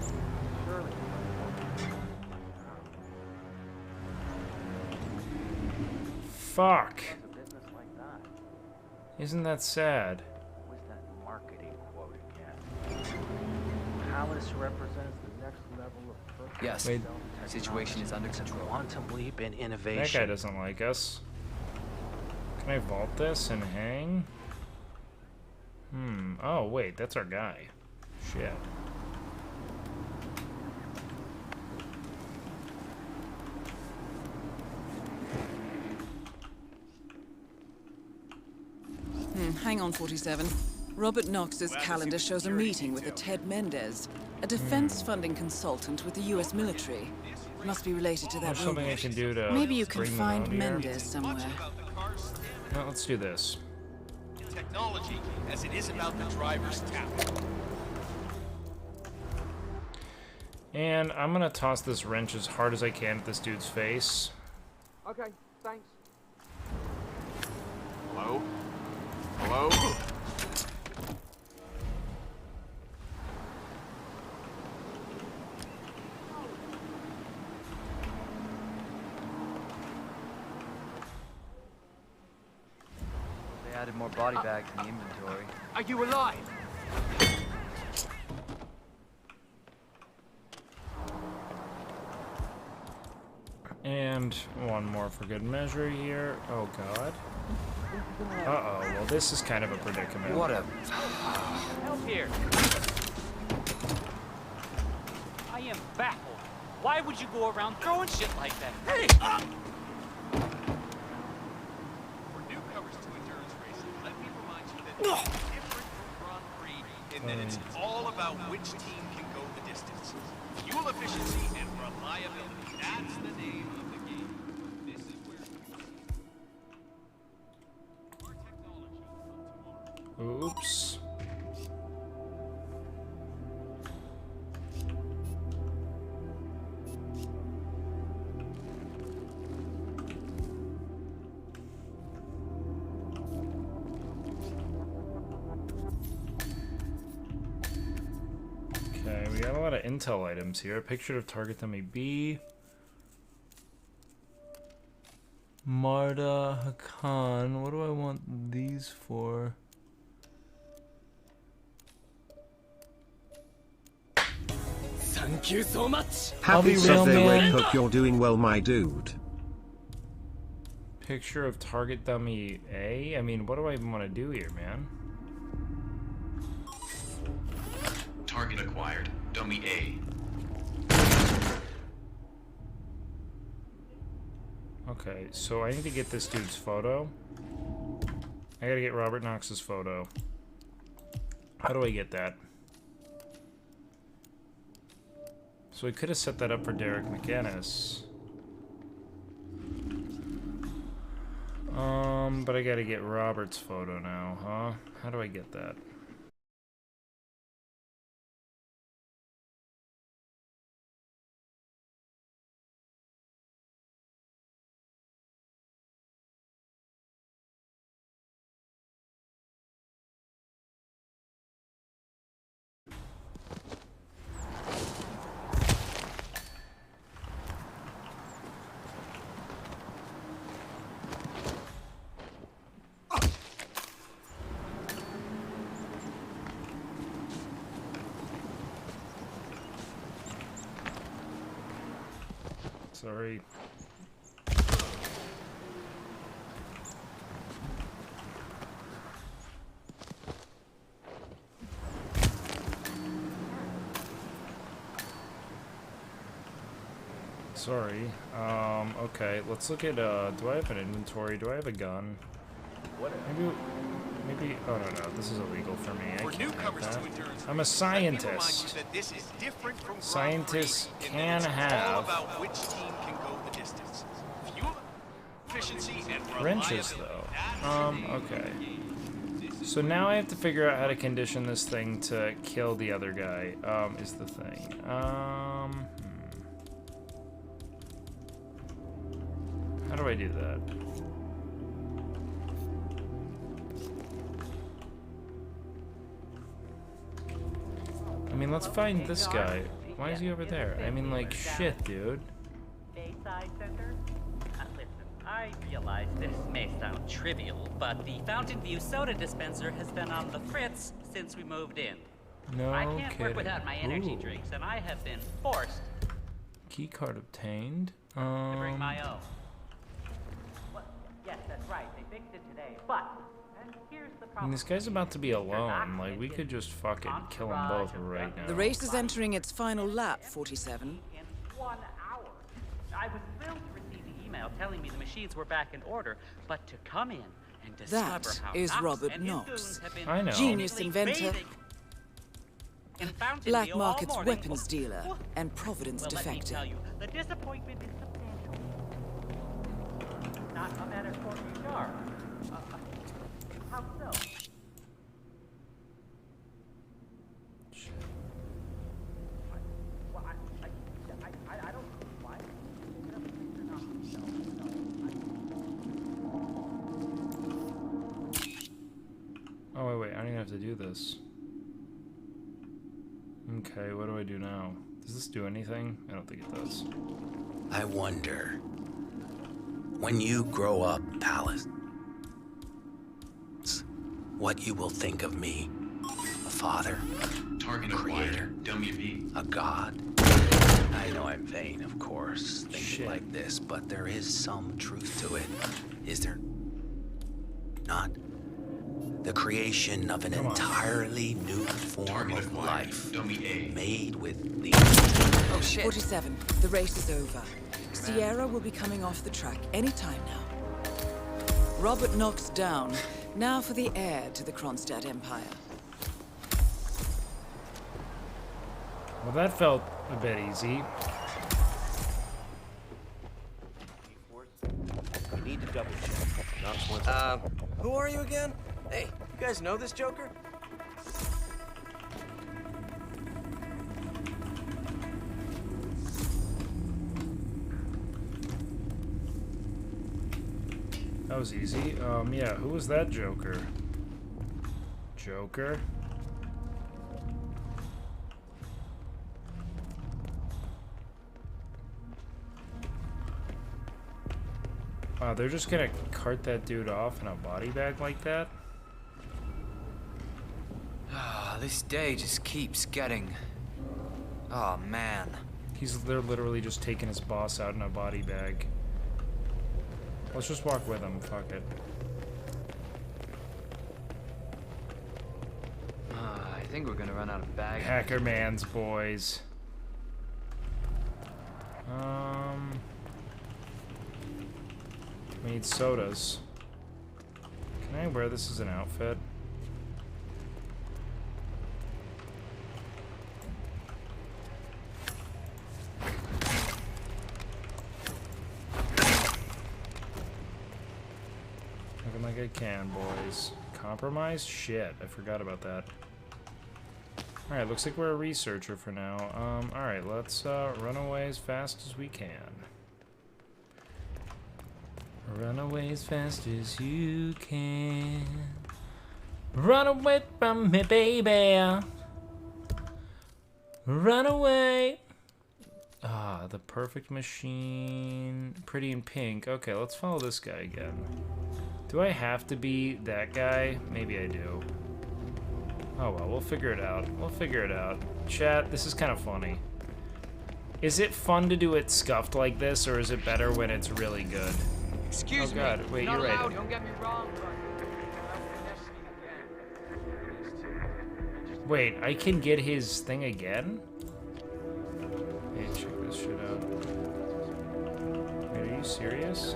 Fuck. Isn't that sad? What's that marketing quote again? Palace represents the next level of perfect Yes. Wait. Situation is under control. Quantum leap in That innovation. guy doesn't like us. Can I vault this and hang? Oh, wait, that's our guy. Shit. Hang on, 47. Robert Knox's calendar shows a meeting with a Ted Mendez, a defense funding consultant with the U.S. military. Must be related to that There's something I robot. can do to Maybe you can bring them find out here. Mendez somewhere. Well, let's do this. Technology as it is about the driver's tap. And I'm gonna toss this wrench as hard as I can at this dude's face. Okay, thanks. Hello? Hello? They added more body bags in the inventory. Are you alive? And one more for good measure here. Oh god. Uh-oh, well this is kind of a predicament. What a... Help here. I am baffled. Why would you go around throwing shit like that? Hey! For newcomers to endurance racing, let me remind you that it's different from Grand Prix in that it's all about which team can go the distance. Fuel efficiency and reliability. That's the name of the game. This is where our technology of tomorrow. Oops. Okay, we got a lot of intel items here. Picture of target dummy B. Marta, Hakan. What do I want these for? Thank you so much. Happy Sunday, Wake Hook. You're doing well, my dude. Picture of target dummy A? I mean, what do I even want to do here, man? Target acquired. Dummy A. Okay, so I need to get this dude's photo. I gotta get Robert Knox's photo. How do I get that? So we could have set that up for Derek McGinnis. But I gotta get Robert's photo now, huh? How do I get that? Sorry. Sorry. Okay, let's look at, do I have an inventory? Do I have a gun? Maybe, oh no, this is illegal for me. I can't have that. I'm a scientist. Scientists can have wrenches, though. Okay. So now I have to figure out how to condition this thing to kill the other guy, is the thing. How do I do that? I mean, let's find this guy. Why is he over there? I mean, like, shit, dude. Bayside Center? Listen, I realize this may sound trivial, but the Fountain View soda dispenser has been on the fritz since we moved in. No I can't kidding. work without my energy Ooh. drinks, and I have been forced Key card obtained. to bring my own. Well, yes, that's right. They fixed it today, but here's the I problem. mean, this guy's about to be alone. Like, we could just fucking kill them both right now. The race is entering its final lap, 47. In 1 hour. I was thrilled to receive the email telling me the machines were back in order, but to come in and discover That how is Knox Robert and his Knox. goons have been I know. Genius inventor, bathing in Fountain black View all markets morning. weapons dealer, and Providence Well, let me defector. tell you, the disappointment is substantial. Not a matter for HR. How so? Well, gonna have to do this. Okay, what do I do now? Does this do anything? I don't think it does. I wonder, when you grow up, Palace, what you will think of me. A father, Target a creator, WB. a god. I know I'm vain, of course, thinking like this, but there is some truth to it. Is there not? The creation of an entirely new form of life, made with the... Oh shit. 47. The race is over. Sierra will be coming off the track any time now. Robert Knox down. Now for the heir to the Kronstadt Empire. Well, that felt a bit easy. You need to double check. Who are you again? Hey, you guys know this Joker? That was easy. Yeah, who was that Joker? Joker? Wow, they're just gonna cart that dude off in a body bag like that? Ah, this day just keeps getting... Oh, man. They're literally just taking his boss out in a body bag. Let's just walk with him, fuck it. I think we're gonna run out of bags. Hacker Man's boys. We need sodas. Can I wear this as an outfit? Looking like I can, boys. Compromise? Shit, I forgot about that. Alright, looks like we're a researcher for now. Alright, let's run away as fast as we can. Run away as fast as you can. Run away from me, baby. Run away. Ah, the perfect machine. Pretty in pink. Okay, let's follow this guy again. Do I have to be that guy? Maybe I do. Oh well, we'll figure it out. We'll figure it out. Chat, this is kind of funny. Is it fun to do it scuffed like this, or is it better when it's really good? Excuse me. Oh god, wait, Not you're allowed, right. don't get me wrong, but... Wait, I can get his thing again? Hey, check this shit out. Wait, are you serious?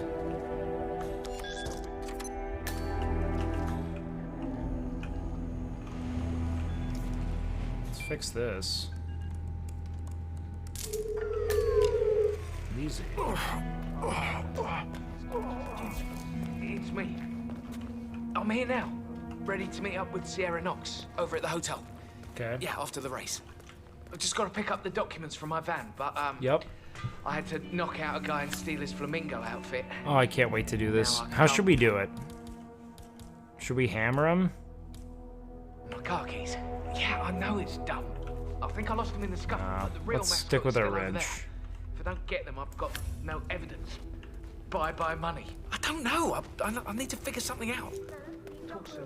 Let's fix this. Easy. It's me. I'm here now, ready to meet up with Sierra Knox over at the hotel. Okay. Yeah, after the race. I've just got to pick up the documents from my van, but Yep. I had to knock out a guy and steal his flamingo outfit. Oh, I can't wait to do this. Now I How should can't- we do it? Should we hammer him? My car keys. Yeah, I know it's dumb. I think I lost them in the scuffle, but the real Let's mascot's stick with our still over wrench. there. If I don't get them, I've got no evidence. Bye-bye money. I don't know. I need to figure something out. Talk soon.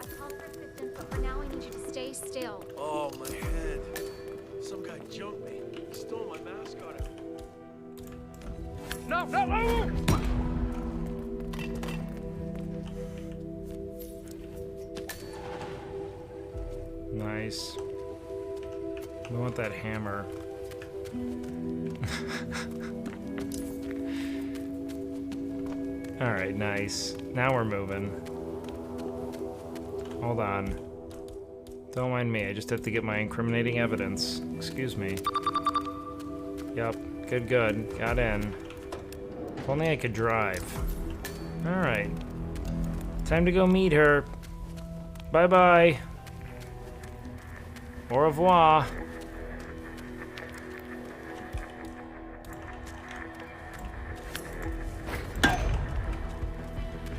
I called for assistance, but for now I need you to stay still. Oh, my head. Some guy jumped me. He stole my mascot. No, no, no! Nice. We want that hammer. Alright, nice. Now we're moving. Hold on. Don't mind me, I just have to get my incriminating evidence. Excuse me. Yup, good, good. Got in. If only I could drive. Alright. Time to go meet her. Bye-bye. Au revoir.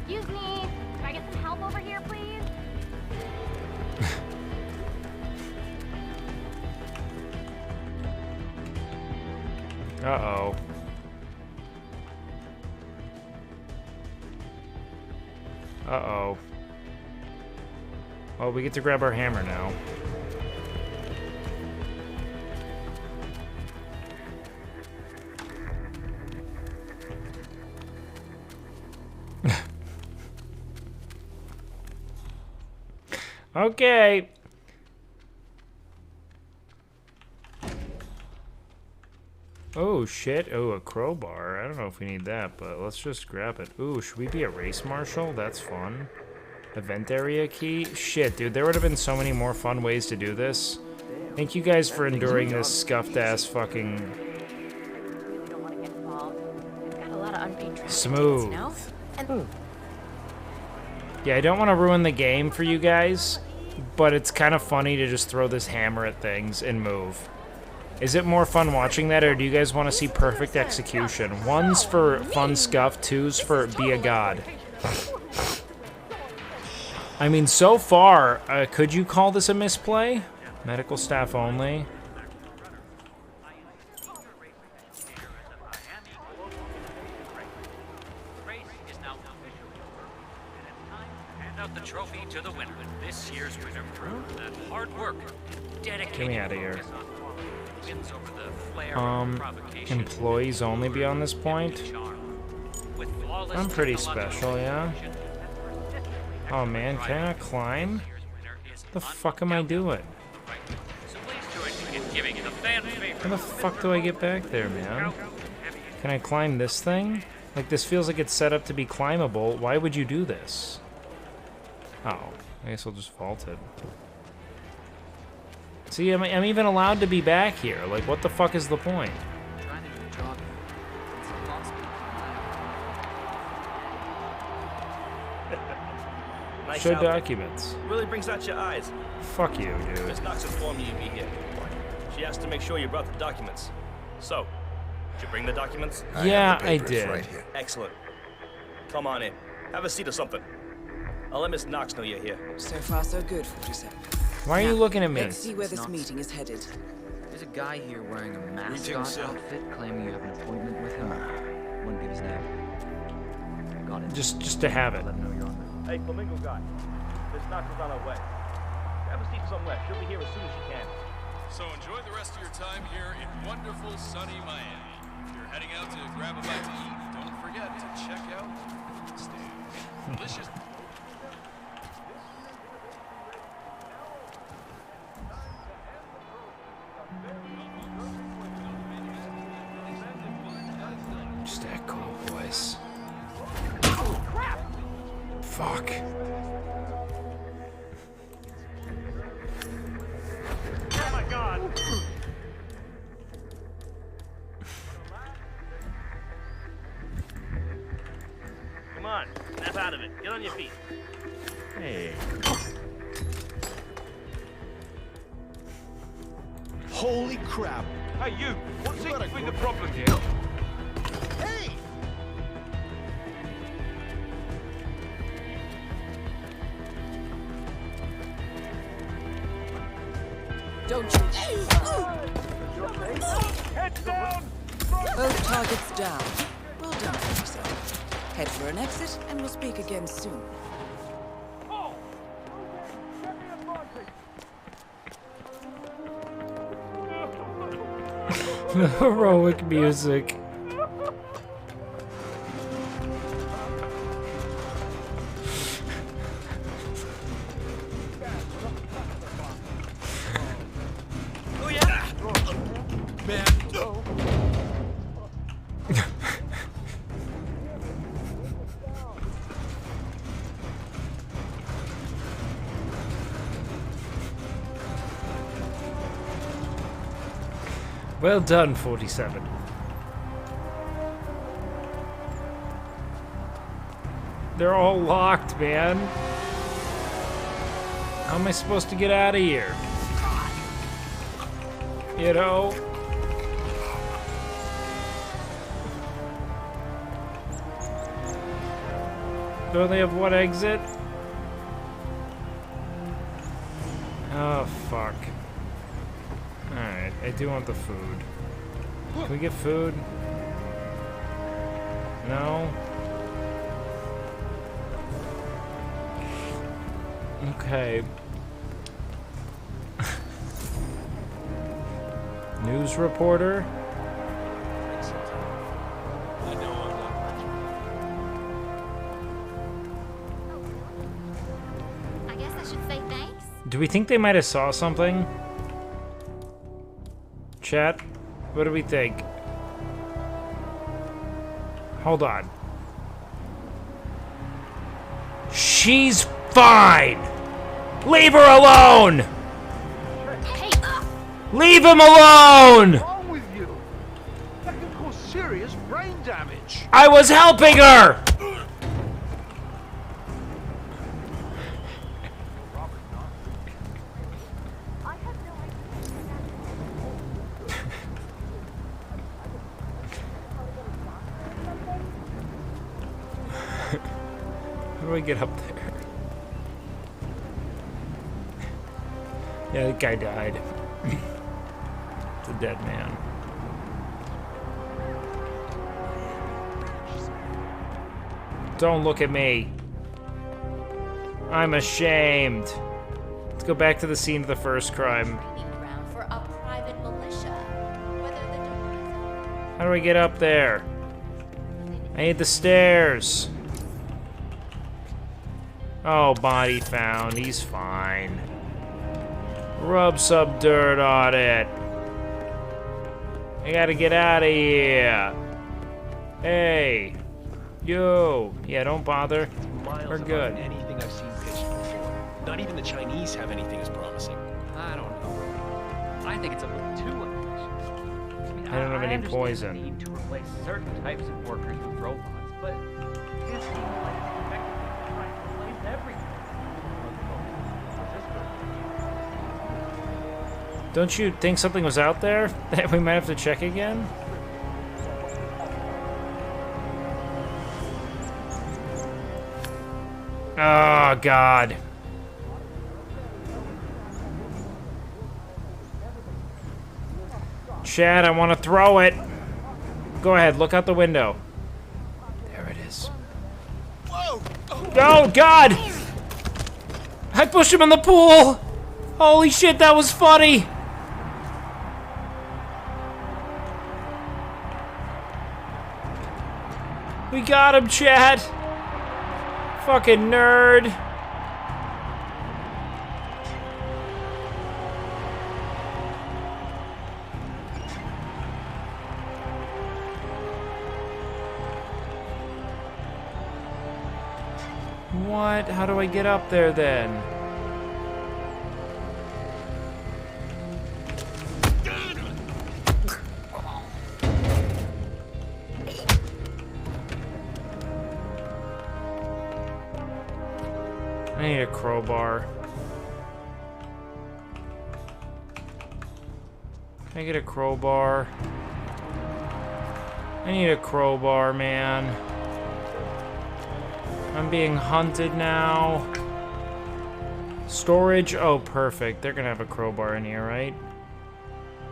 Excuse me. Can I get some help over here, please? Uh-oh. Uh-oh. Oh, we get to grab our hammer now. Okay. Oh, shit. Oh, a crowbar. I don't know if we need that, but let's just grab it. Ooh, should we be a race marshal? That's fun. Event area key? Shit, dude, there would have been so many more fun ways to do this. Thank you guys for enduring this scuffed-ass fucking... Smooth. Yeah, I don't want to ruin the game for you guys, but it's kind of funny to just throw this hammer at things and move. Is it more fun watching that, or do you guys want to see perfect execution? One's for fun scuff, two's for be a god. I mean, so far, could you call this a misplay? Medical staff only. Hand out the trophy to the winner. This year's winner proved that hard work, dedicated. Get me out of here. Wins over the flair of provocation. Employees only beyond this point? I'm pretty special, yeah? Oh man, can I not climb? What the fuck am I doing? How the fuck do I get back there, man? Can I climb this thing? Like, this feels like it's set up to be climbable. Why would you do this? Oh, I guess I'll just vault it. See, I'm even allowed to be back here. Like, what the fuck is the point? Nice Show outfit. documents. Really brings out your eyes. Fuck you, dude. Miss Knox informed me you'd be here. She asked to make sure you brought the documents. So, did you bring the documents? Yeah, I did. Right here. Excellent. Come on in. Have a seat or something. I'll let Miss Knox know you're here. So far, so good, 47. Why are you looking at me? Let's see where this meeting is headed. There's a guy here wearing a mascot outfit claiming you have an appointment with him. Wouldn't give his name. Got it. Just to have it. Let him know you're on there. Hey, Flamingo guy. Miss Knox is on her way. Grab a seat somewhere. She'll be here as soon as she can. So enjoy the rest of your time here in wonderful, sunny Miami. If you're heading out to grab a bite to eat, don't forget to check out the delicious... Just that cool voice. Fuck. Oh my god! Come on, snap out of it. Get on your feet. Hey. Holy crap! Hey, you! What seems to be the problem here? Hey! Don't you... Heads down! Both targets down. Well done, 47. Head for an exit, and we'll speak again soon. Heroic music. Oh yeah! Man. Well done, 47. They're all locked, man. How am I supposed to get out of here? You know? Do they have one exit? Oh, fuck. Alright, I do want the food. Can we get food? No? Okay. News reporter? I guess I should say thanks. Do we think they might have saw something? Chat, what do we think? Hold on. She's fine! Leave her alone! Hey, Leave him alone! What's wrong with you? That can cause serious brain damage. I was helping her! How do I get up there? Yeah, that guy died. It's a dead man. Don't look at me. I'm ashamed. Let's go back to the scene of the first crime. For a private militia. How do I get up there? I need the stairs. Oh, body found. He's fine. Rub some dirt on it. I gotta get out of here. Hey. You. Yeah, don't bother. We're good. Anything I've seen pitched before. Not even the Chinese have anything as promising. I don't know. I think it's a little too ambitious. I mean, I don't have any understand poison. the need to replace certain types of workers with robots, but this seems like it's effectively trying to replace everything. Don't you think something was out there that we might have to check again? Oh, God. Chad, I want to throw it. Go ahead, look out the window. There it is. Oh, God! I pushed him in the pool! Holy shit, that was funny! We got him, Chad! Fucking nerd! What? How do I get up there then? I need a crowbar. Can I get a crowbar? I need a crowbar, man. I'm being hunted now. Storage? Oh, perfect. They're gonna have a crowbar in here, right?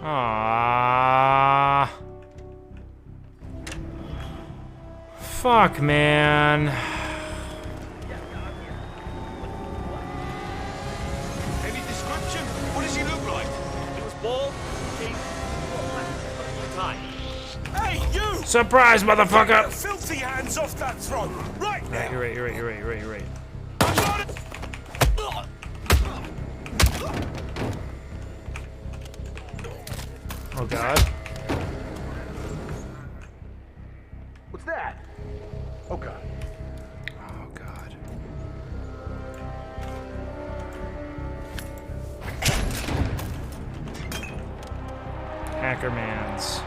Ah. Fuck, man. Any description? What does he look like? He was bald, big, tie. Hey, you! Surprise, motherfucker! Filthy hands off that throat! Right now! You're right. Oh, God. What's that? Oh, God. Oh, God. Hackermans.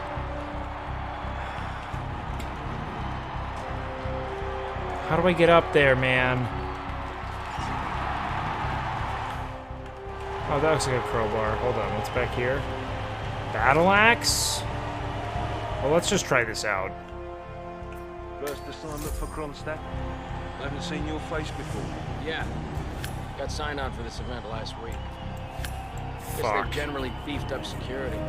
How do I get up there, man? Oh, that looks like a crowbar. Hold on, what's back here? Battle axe? Well, let's just try this out. First assignment for Kronstadt? I haven't seen your face before. Yeah. Got signed on for this event last week. Guess Fuck. they've generally beefed up security.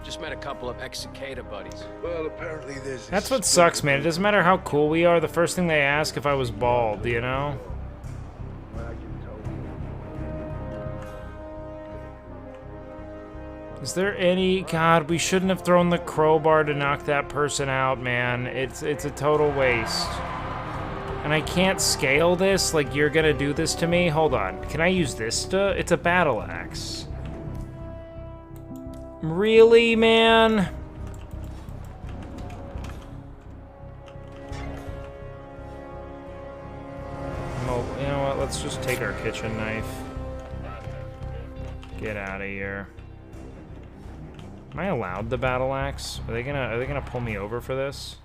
Just met a couple of ex-cicada buddies. Well, apparently there's... That's what sucks, man. It doesn't matter how cool we are. The first thing they ask if I was bald, you know? Is there any... God, we shouldn't have thrown the crowbar to knock that person out, man. It's a total waste. And I can't scale this? Like, you're gonna do this to me? Hold on. Can I use this to... It's a battle axe. Really, man? Oh, you know what? Let's just take our kitchen knife. Get out of here. Am I allowed the battle axe? Are they gonna pull me over for this?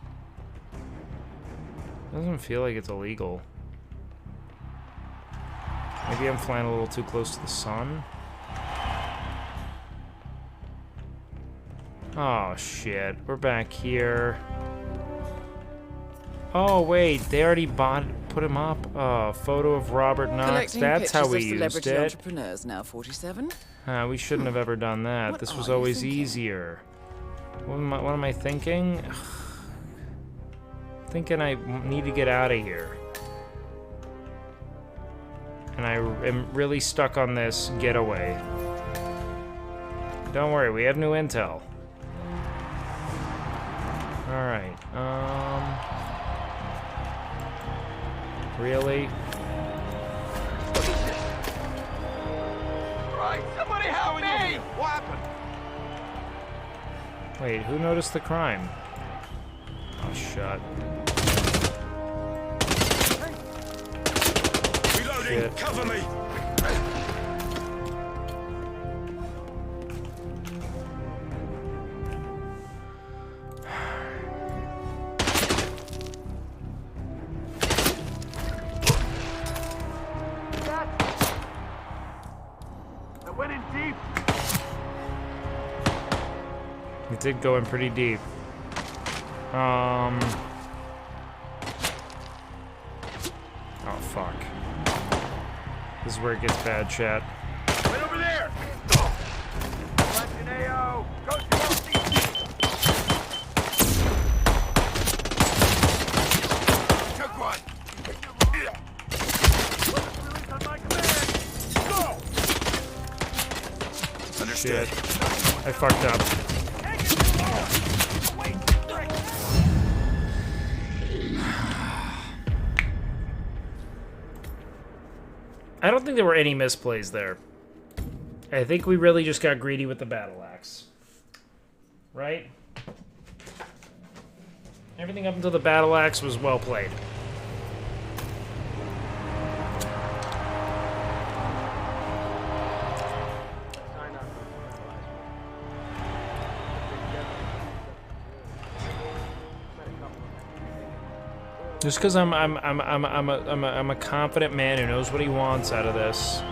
Doesn't feel like it's illegal. Maybe I'm flying a little too close to the sun. Oh shit, we're back here. Oh wait, they already put him up. Oh, photo of Robert Knox. Collecting That's how we pictures of used celebrity it. entrepreneurs now 47. We shouldn't have ever done that. What This was are you always thinking? easier. What am I thinking? Thinking I need to get out of here. And I am really stuck on this getaway. Don't worry, we have new intel. Alright, really? Right, somebody help me! What happened? Wait, who noticed the crime? Oh, shut. Reloading! Shit. Cover me! That went in deep. It did go in pretty deep. Oh, fuck. This is where it gets bad, chat. Right over there. Collection AO. Go to Took one! Release on my command. Go. Understood. I fucked up. I don't think there were any misplays there. I think we really just got greedy with the battle axe. Right? Everything up until the battle axe was well played. Just because I'm a confident man who knows what he wants out of this.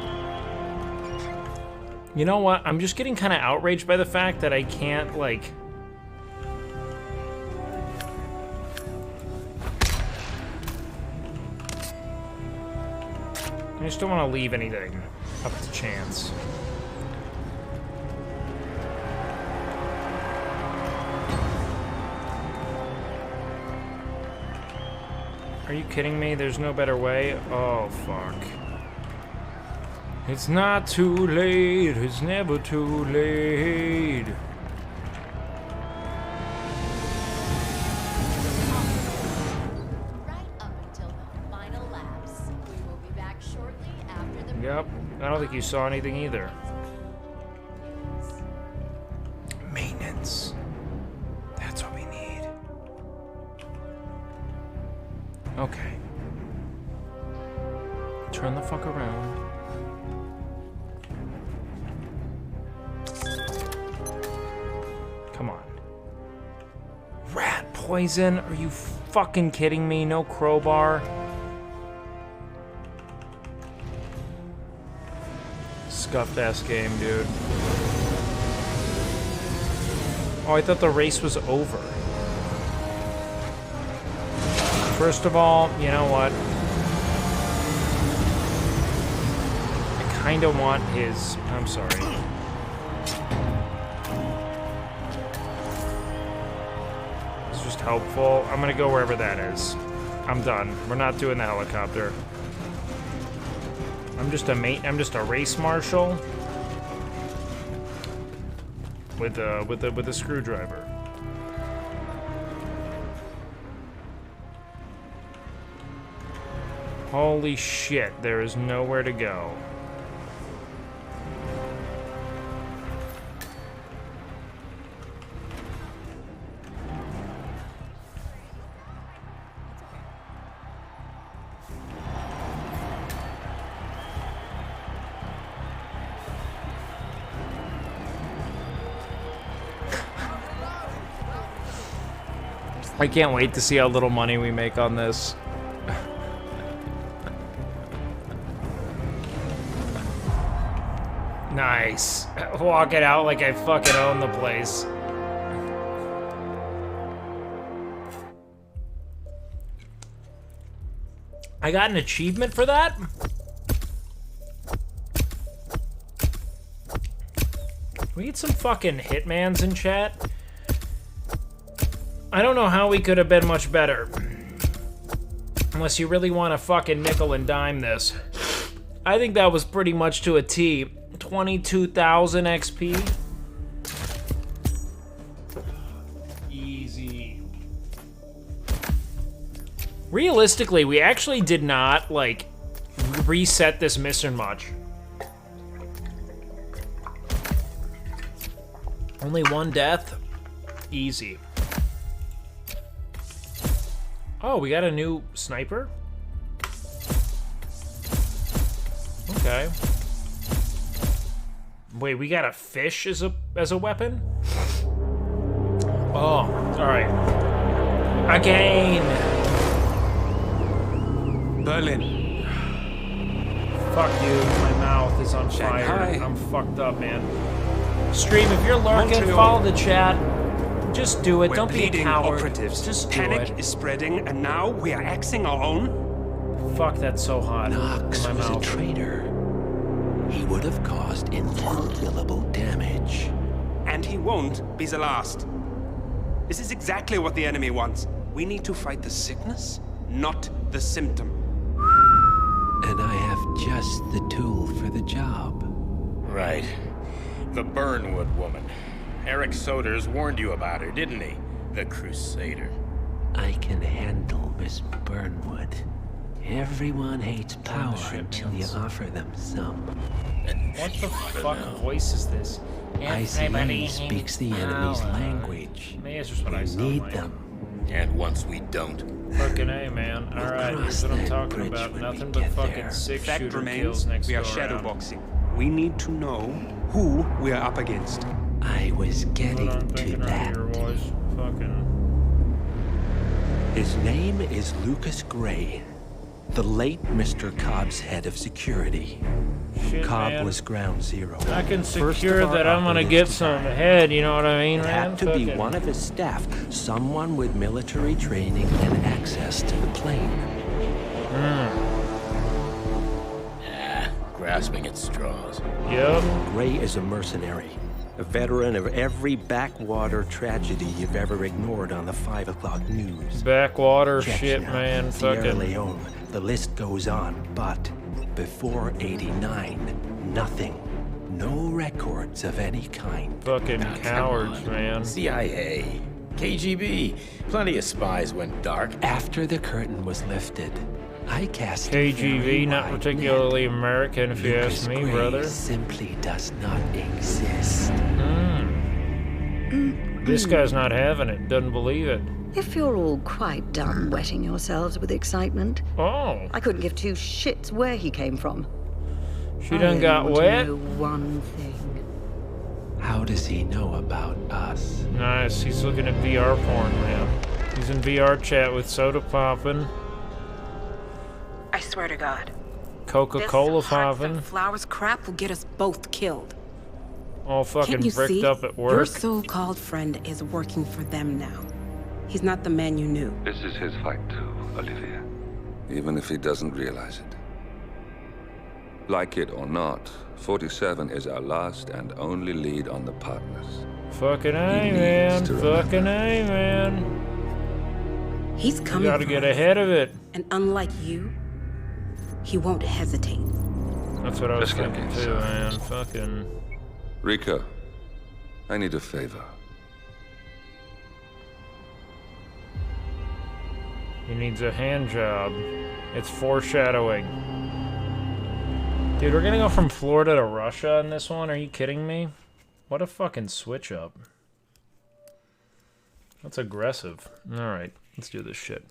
You know what? I'm just getting kind of outraged by the fact that I can't, like... I just don't want to leave anything up to chance. Are you kidding me? There's no better way? Oh, fuck. It's not too late. It's never too late. Right up until the final laps. We will be back shortly after the Yep. I don't think you saw anything either. Maintenance. That's what we need. Okay. Turn the fuck around. Come on. Rat poison? Are you fucking kidding me? No crowbar? Scuffed ass game, dude. Oh, I thought the race was over. First of all, you know what? I kinda want his... I'm sorry. just helpful. I'm gonna go wherever that is. I'm done. We're not doing the helicopter. I'm just a race marshal with a screwdriver. Holy shit, there is nowhere to go. I can't wait to see how little money we make on this. Nice. Walk it out like I fucking own the place. I got an achievement for that? We need some fucking hitmans in chat. I don't know how we could have been much better. Unless you really want to fucking nickel and dime this. I think that was pretty much to a T. 22,000 XP. Easy. Realistically, we actually did not, like, reset this mission much. Only one death. Easy. Oh, we got a new sniper? Okay. Wait, we got a fish as a weapon? Oh, alright. Again! Berlin. Fuck you, my mouth is on fire. Shanghai. I'm fucked up, man. Stream, if you're lurking, Montreal. follow the chat. Just do it, We're don't be a bleeding coward. operatives. Just do Panic it. is spreading, and now we are axing our own. Fuck, that's so hot. Knox in my was mouth. a traitor. He would have caused incalculable damage. And he won't be the last. This is exactly what the enemy wants. We need to fight the sickness, not the symptom. And I have just the tool for the job. Right. The Burnwood woman. Eric Soders warned you about her, didn't he? The Crusader. I can handle Miss Burnwood. Everyone hates power until you offer them some. What the fuck voice is this? Isolate speaks the enemy's language. That's just what I We sound need like. them. And once we don't. Fucking A, man. Alright, here's what I'm talking about. Nothing but fucking six Fact shooter remains, kills next we go are around. shadowboxing. We need to know who we are up against. I was getting What I'm to thinking that. earlier was fucking... His name is Lucas Gray, the late Mr. Cobb's head of security. Shit, Cobb man. was ground zero. I can First secure of our that I'm gonna operatives get to some die. head, you know what I mean, It man? had to be Fucking- one of his staff, someone with military training and access to the plane. Grasping at straws. Yep. Gray is a mercenary, a veteran of every backwater tragedy you've ever ignored on the 5 o'clock news. Backwater Chechnya, shit, man. Sierra Fucking... Leone, the list goes on, but before 89, nothing. No records of any kind. Fucking cowards, man. CIA, KGB, plenty of spies went dark. After the curtain was lifted, I cast a KGB, very not wide particularly American, if you Lucas ask me, Gray brother. simply does not exist. This guy's not having it. Doesn't believe it. If you're all quite done wetting yourselves with excitement, Oh. I couldn't give two shits where he came from. She I done only got want to wet? know one thing. How does he know about us? Nice. He's looking at VR porn, man. He's in VR chat with soda popping, I swear to God. Coca-Cola This popping, flowers crap will get us both killed. all Can't fucking you bricked see? up at Your work. so-called friend is working for them now. He's not the man you knew. This is his fight too, Olivia. Even if he doesn't realize it. Like it or not, 47 is our last and only lead on the partners. Fucking A, He man. needs to Fucking A, man. He's coming. You gotta for get us. ahead of it. And unlike you, he won't hesitate. That's what I was Just let thinking me too, inside. man. Fucking. Rico, I need a favor. He needs a hand job. It's foreshadowing. Dude, we're gonna go from Florida to Russia in this one? Are you kidding me? What a fucking switch up. That's aggressive. Alright, let's do this shit.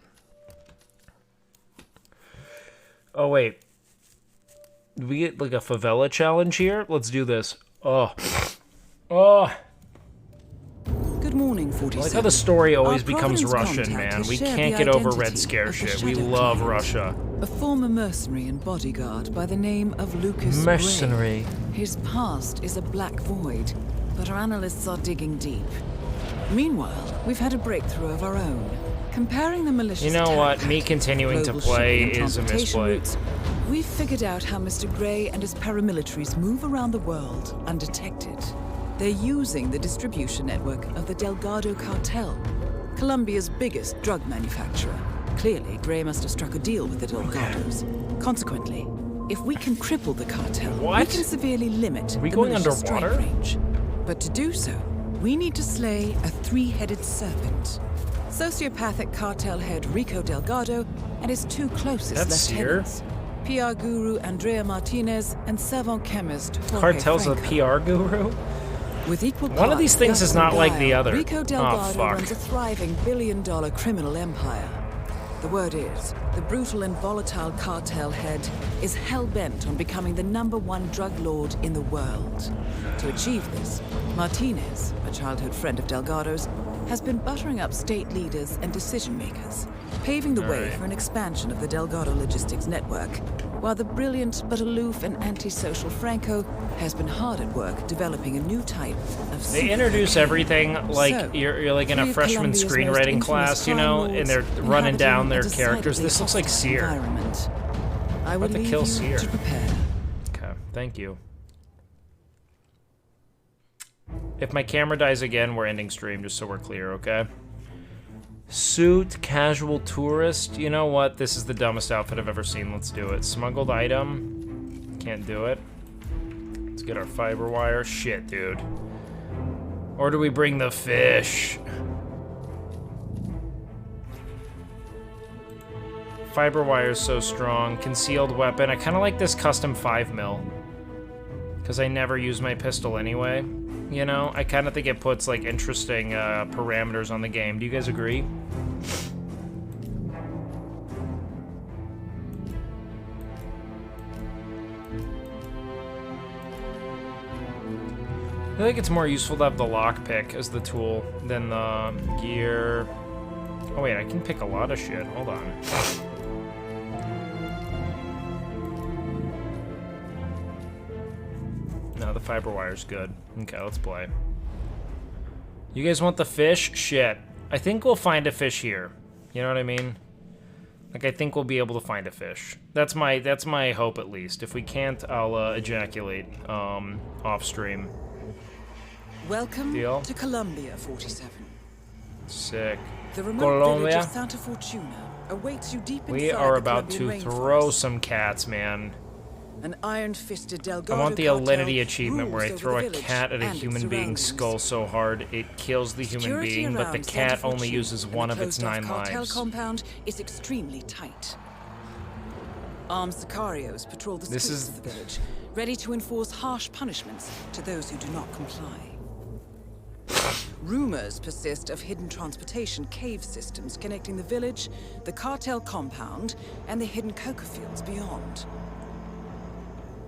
Oh, wait. Did we get like a favela challenge here? Let's do this. Oh. Oh. Good morning, I 47. like how the story always Our becomes Providence Russian, contact man. has We shared can't the get over identity Red Scare of the shit. We Shadow love Client, Russia. A former mercenary and bodyguard by the name of Lucas Mercenary. Gray. His past is a black void, but our analysts are digging deep. Meanwhile, we've had a breakthrough of our own. Comparing the malicious You know what? tactics, Me continuing to global play shipping and is a transportation misplay. routes, we've figured out how Mr. Gray and his paramilitaries move around the world undetected. They're using the distribution network of the Delgado cartel, Colombia's biggest drug manufacturer. Clearly, Gray must have struck a deal with the Delgados. Consequently, if we can cripple the cartel, we can severely limit Are we the going militia strike underwater? range. But to do so, we need to slay a three-headed serpent. Sociopathic cartel head Rico Delgado and his two closest That's lieutenants, PR guru Andrea Martinez and savant chemist Jorge Cartel's a Franco. PR guru? With equal One of these parts things is guts not and like the guile, other. Rico Oh, Delgado fuck. runs a thriving billion-dollar criminal empire. The word is, the brutal and volatile cartel head is hell-bent on becoming the #1 drug lord in the world. To achieve this, Martinez, a childhood friend of Delgado's, has been buttering up state leaders and decision-makers, paving the way for an expansion of the Delgado logistics network, while the brilliant but aloof and antisocial Franco has been hard at work developing a new type of They introduce everything like So, you're like in a three of freshman Colombia's most screenwriting infamous class, you crime know, lords and they're running down inhabiting their a characters. decidedly This looks like hostile Seer. environment. I About would to leave kill you Seer. to prepare. Okay, thank you. If my camera dies again, we're ending stream, just so we're clear, okay? Suit, casual tourist. You know what? This is the dumbest outfit I've ever seen. Let's do it. Smuggled item. Can't do it. Let's get our fiber wire. Shit, dude. Or do we bring the fish? Fiber wire is so strong. Concealed weapon. I kind of like this custom 5mm. Because I never use my pistol anyway. You know, I kind of think it puts, like, interesting parameters on the game. Do you guys agree? I feel like it's more useful to have the lockpick as the tool than the gear. Oh, wait, I can pick a lot of shit. Hold on. No, the fiber wire's good. Okay, let's play. You guys want the fish? Shit. I think we'll find a fish here. You know what I mean? Like, I think we'll be able to find a fish. That's my hope, at least. If we can't, I'll ejaculate off stream. Welcome Deal. to Colombia, 47. Sick. The remote village Colombia. of Santa Fortuna awaits you deep inside We are the about Colombian to rainforest. throw some cats, man. An iron-fisted Delgado I want the cartel Alinity achievement where I rules throw over a the village cat at a and its human being's surroundings. skull so hard it kills the human Security being, but the around cat Santa only Fortuna uses and one the of its closed-off 9 cartel lives. compound is extremely tight. Armed sicarios patrol the This streets is- of the village, ready to enforce harsh punishments to those who do not comply. Rumors persist of hidden transportation cave systems connecting the village, the cartel compound, and the hidden coca fields beyond.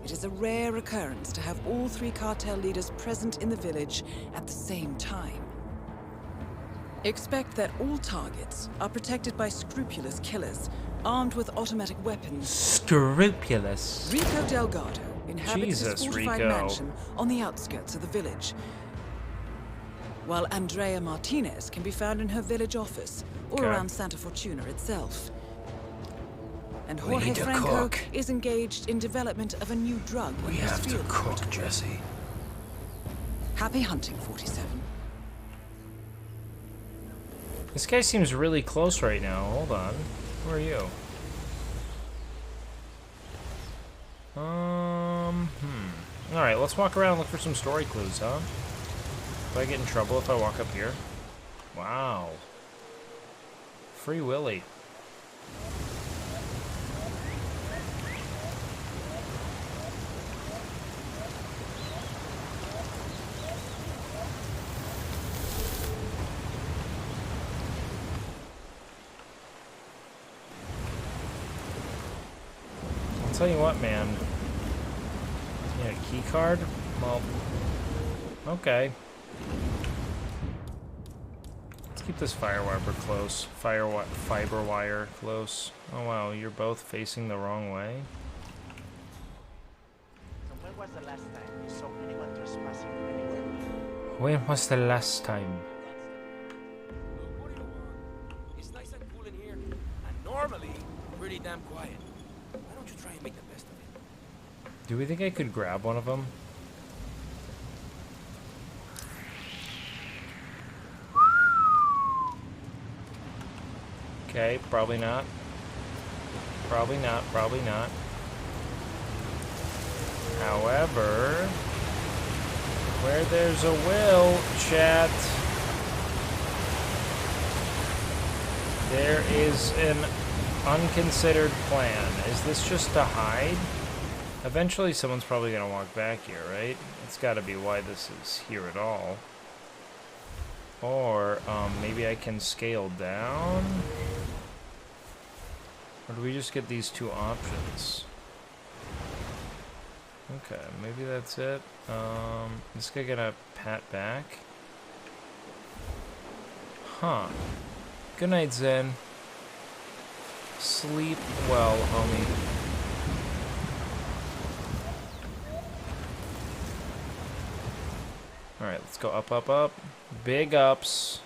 It is a rare occurrence to have all three cartel leaders present in the village at the same time. Expect that all targets are protected by scrupulous killers, armed with automatic weapons. Scrupulous. Rico Delgado inhabits Jesus, his fortified Rico. mansion on the outskirts of the village, while Andrea Martinez can be found in her village office or Okay. around Santa Fortuna itself. And We Jorge need to Franco cook. is engaged in development of a new drug in his field laboratory. Jesse. Happy hunting, 47. This guy seems really close right now. Hold on. Who are you? Alright, let's walk around and look for some story clues, huh? Do I get in trouble if I walk up here? Wow. Free Willy. I'll tell you what, man. Yeah, key card? Well, okay. Let's keep this fiber close. Fiber wire close. Oh wow, you're both facing the wrong way. So when was the last time you saw anyone trespassing anywhere? When was the last time? It's nice and cool in here, and normally pretty damn quiet. Why don't you try and make the best of it? Do we think I could grab one of them? Okay, probably not. Probably not, probably not. However, where there's a will, chat, there is an unconsidered plan. Is this just to hide? Eventually someone's probably gonna walk back here, right? It's gotta be why this is here at all. Or, maybe I can scale down? Or do we just get these two options? Okay, maybe that's it. This guy gonna pat back? Huh. Good night, Zen. Sleep well, homie. Alright, let's go up, up, up. Big ups.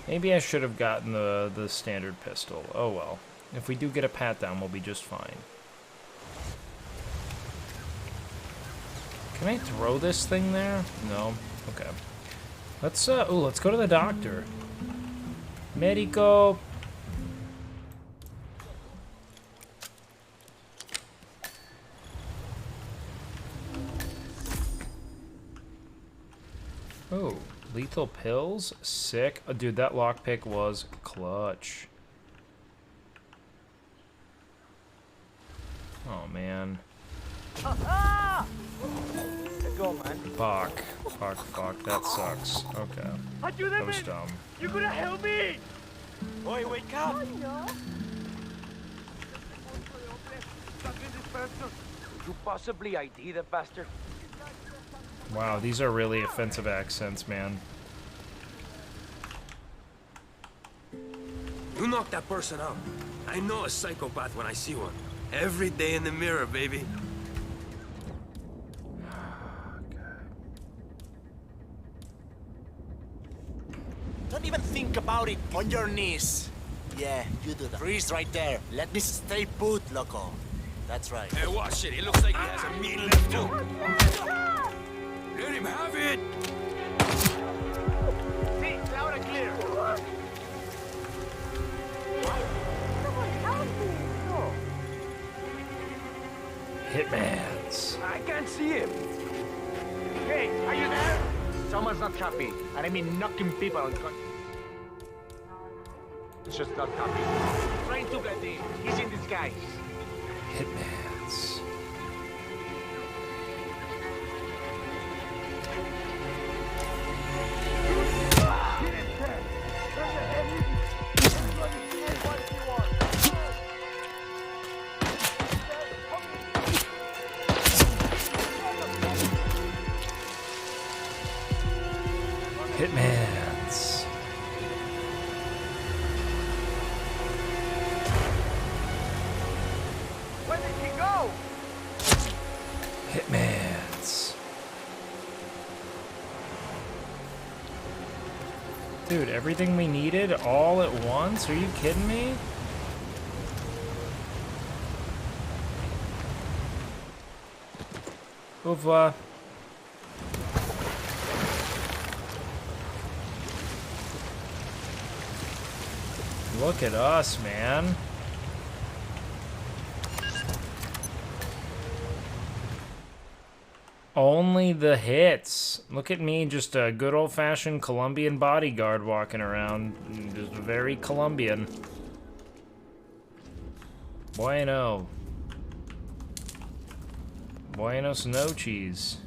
Maybe I should have gotten the standard pistol. Oh well. If we do get a pat down, we'll be just fine. Can I throw this thing there? No. Okay. Let's let's go to the doctor. Medico. Oh, lethal pills? Sick. Oh, dude, that lockpick was clutch. Oh, man. Let's go, man. Fuck. Fuck, fuck. That sucks. Okay. That was dumb. You gonna help me? Boy, wake up! Could you possibly ID the bastard? Wow, these are really offensive accents, man. You knock that person out. I know a psychopath when I see one. Every day in the mirror, baby. Don't even think about it. On your knees. Yeah, you do that. Freeze right there. Let me stay put, loco. That's right. Hey, watch it. It looks like he has a mean left hook. Let him have it! See, loud and clear. Hitmans. I can't see him. Hey, are you there? Someone's not happy. And I mean knocking people on. It's just not happy. Trying to get in. He's in disguise. Hitmans. Hitmans. Where did he go? Hitmans. Dude, everything we needed all at once? Are you kidding me? Au revoir. Look at us, man. Only the hits. Look at me, just a good old-fashioned Colombian bodyguard walking around. Just very Colombian. Bueno. Buenos noches.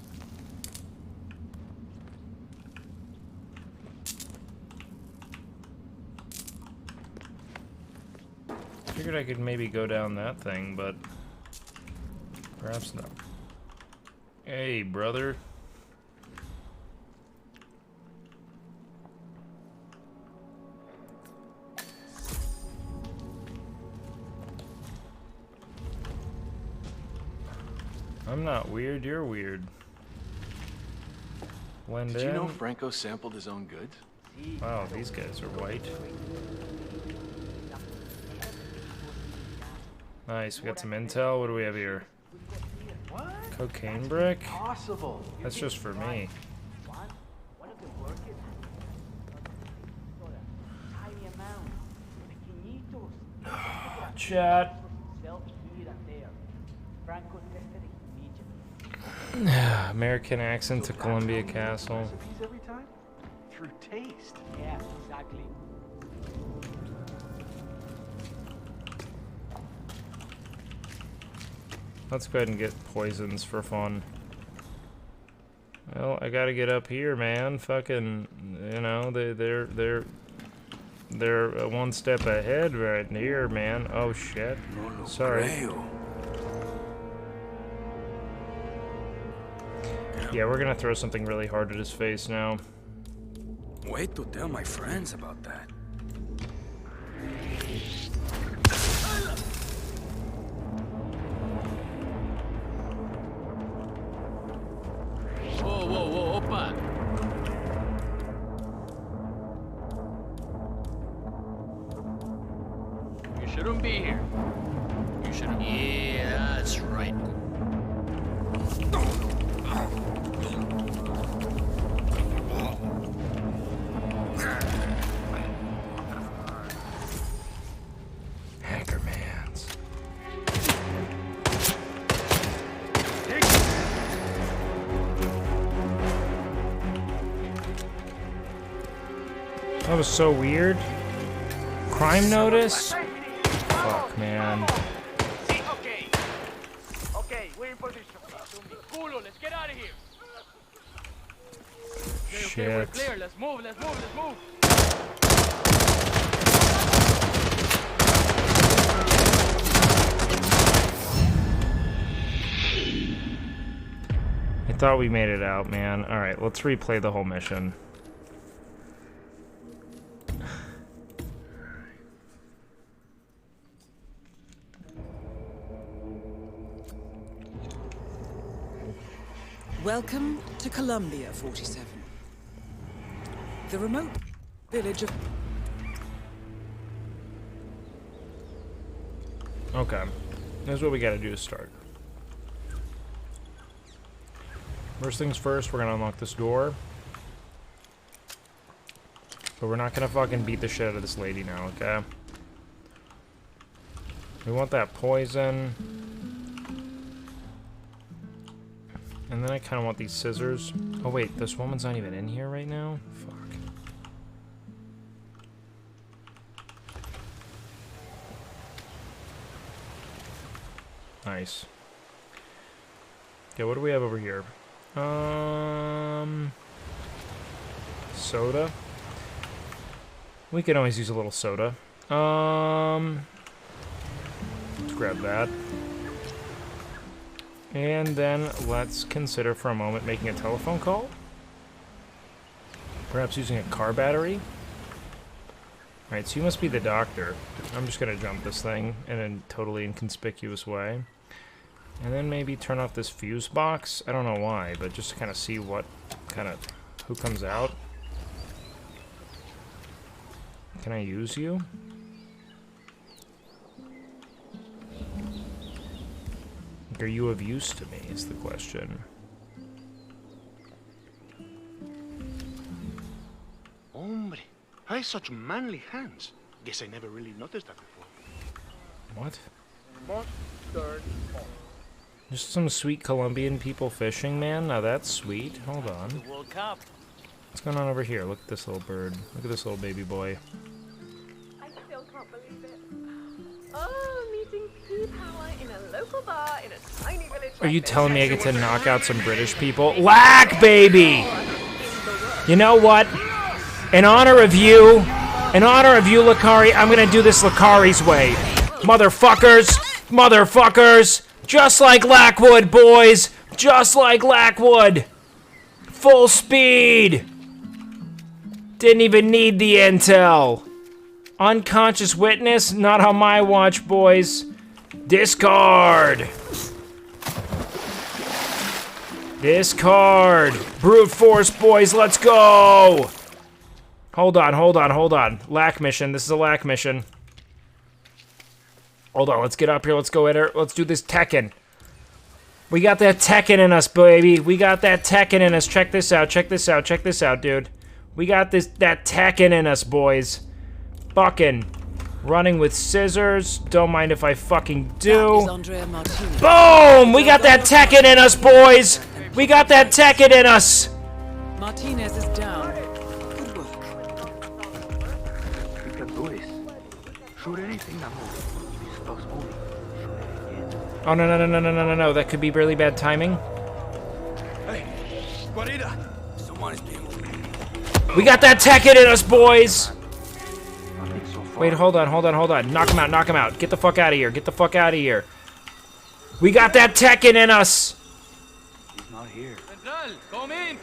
Figured I could maybe go down that thing, but perhaps not. Hey, brother. I'm not weird, you're weird. Blend Did in. you know Franco sampled his own goods? Wow, these guys are white. Nice, we got some intel. What do we have here? What? Cocaine brick? Possible. That's just for me. Chat. American accent to Columbia Castle. Recipes every time? Through taste. Yeah, exactly. Let's go ahead and get poisons for fun. Well, I gotta get up here, man. Fucking, you know, they're one step ahead right here, man. Oh shit. Sorry. Yeah, we're gonna throw something really hard at his face now. Wait to tell my friends about that. Whoa, whoa, whoa, opa! You shouldn't be here. You shouldn't. Yeah, that's right. Hackermans. That was so weird. Crime notice? Fuck, man. Okay. Okay, we're in position. Culo, let's get out of here. Okay, we're Shit. clear. Let's move, let's move, let's move. I thought we made it out, man. Alright, let's replay the whole mission. Welcome to Columbia, 47. The remote village of... Okay. Here's what we gotta do to start. First things first, we're gonna unlock this door. But we're not gonna fucking beat the shit out of this lady now, okay? We want that poison. And then I kinda want these scissors. Oh wait, this woman's not even in here right now? Fuck. Nice. Okay, what do we have over here? Soda. We can always use a little soda. Let's grab that. And then let's consider for a moment making a telephone call. Perhaps using a car battery. Alright, so you must be the doctor. I'm just gonna jump this thing in a totally inconspicuous way. And then maybe turn off this fuse box. I don't know why, but just to kind of see what kind of... who comes out. Can I use you? Are you of use to me, is the question. Why such manly hands? Guess I never really noticed that before. What? Mustard. Just some sweet Colombian people fishing, man. Now that's sweet. Hold on. World Cup. What's going on over here? Look at this little bird. Look at this little baby boy. I still can't believe it. Oh, meeting sea power in a local bar in a tiny village. Are you telling me I get to knock out some British people? Lack, baby! You know what? In honor of you, Lakari, I'm gonna do this Lakari's way. Motherfuckers! Motherfuckers! Just like Lackwood, boys! Just like Lackwood! Full speed! Didn't even need the intel. Unconscious witness? Not on my watch, boys. Discard! Discard! Brute force, boys, let's go! Hold on. Lack mission. This is a lack mission. Hold on, let's get up here. Let's go, Eder. Let's do this Tekken. We got that Tekken in us, baby. We got that Tekken in us. Check this out, dude. We got that Tekken in us, boys. Fucking running with scissors. Don't mind if I fucking do. Boom! We got that Tekken in us, boys. We got that Tekken in us. Martinez is down. We can do this. Shoot anything that moves. If it stops moving, shoot it again. Oh, no. That could be really bad timing. Hey, Guarida. Someone is being... We got that Tekken in us, boys. Wait, hold on. Knock him out. Get the fuck out of here. We got that Tekken in us. He's not here. Come in.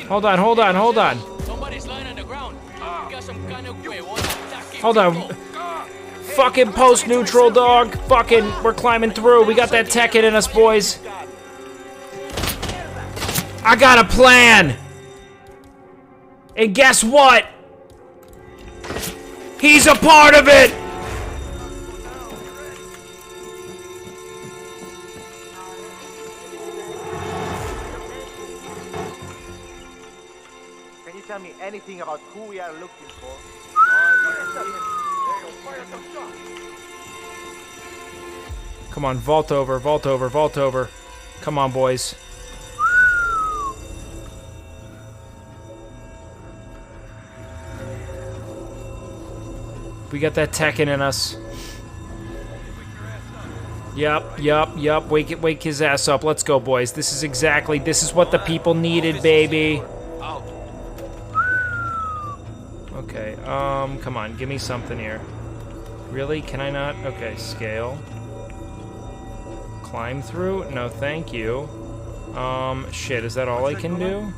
Hold on. Somebody's lying on the ground. We got some kind of way. Hold on. Fucking post-neutral, dog. Fucking, we're climbing through. We got that Tekken in us, boys. I got a plan. And guess what? He's a part of it. Can you tell me anything about who we are looking for? Come on, vault over. Come on, boys. We got that Tekken in us. Yup. Wake his ass up. Let's go, boys. This is what the people needed, baby. Okay, come on, give me something here. Really? Can I not? Okay, scale. Climb through? No, thank you. Shit, is that all I can do?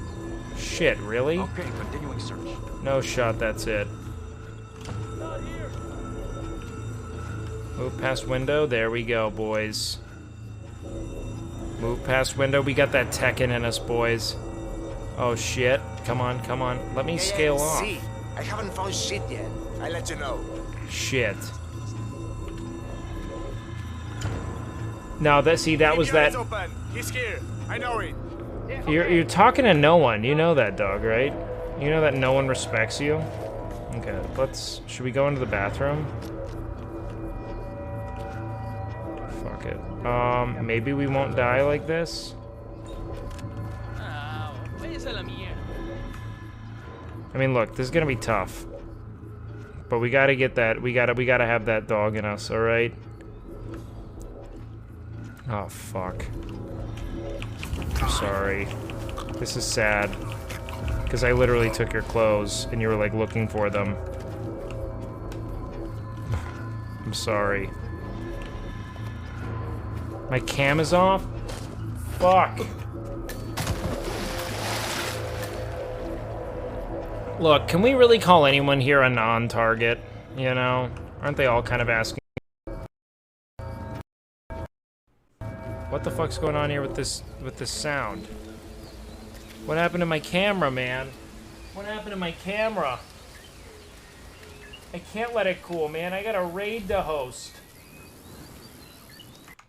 Shit, really? Okay, continuing search. No shot, that's it. Move past window, there we go, boys. Move past window, we got that Tekken in us, boys. Oh shit, come on. Let me scale off. See, I haven't found shit yet. I'll let you know. Shit. No, that was that. Open. He's here. I know it. You're talking to no one. You know that, dog, right? You know that no one respects you. Okay, should we go into the bathroom? Fuck it. Maybe we won't die like this. I mean, look, this is gonna be tough. But we gotta get that. We gotta have that dog in us. All right. Oh fuck. I'm sorry. This is sad. Because I literally took your clothes and you were like looking for them. I'm sorry. My cam is off? Fuck. Look, can we really call anyone here a non-target? You know? Aren't they all kind of asking? What the fuck's going on here with this sound? What happened to my camera, man? What happened to my camera? I can't let it cool, man. I gotta raid the host.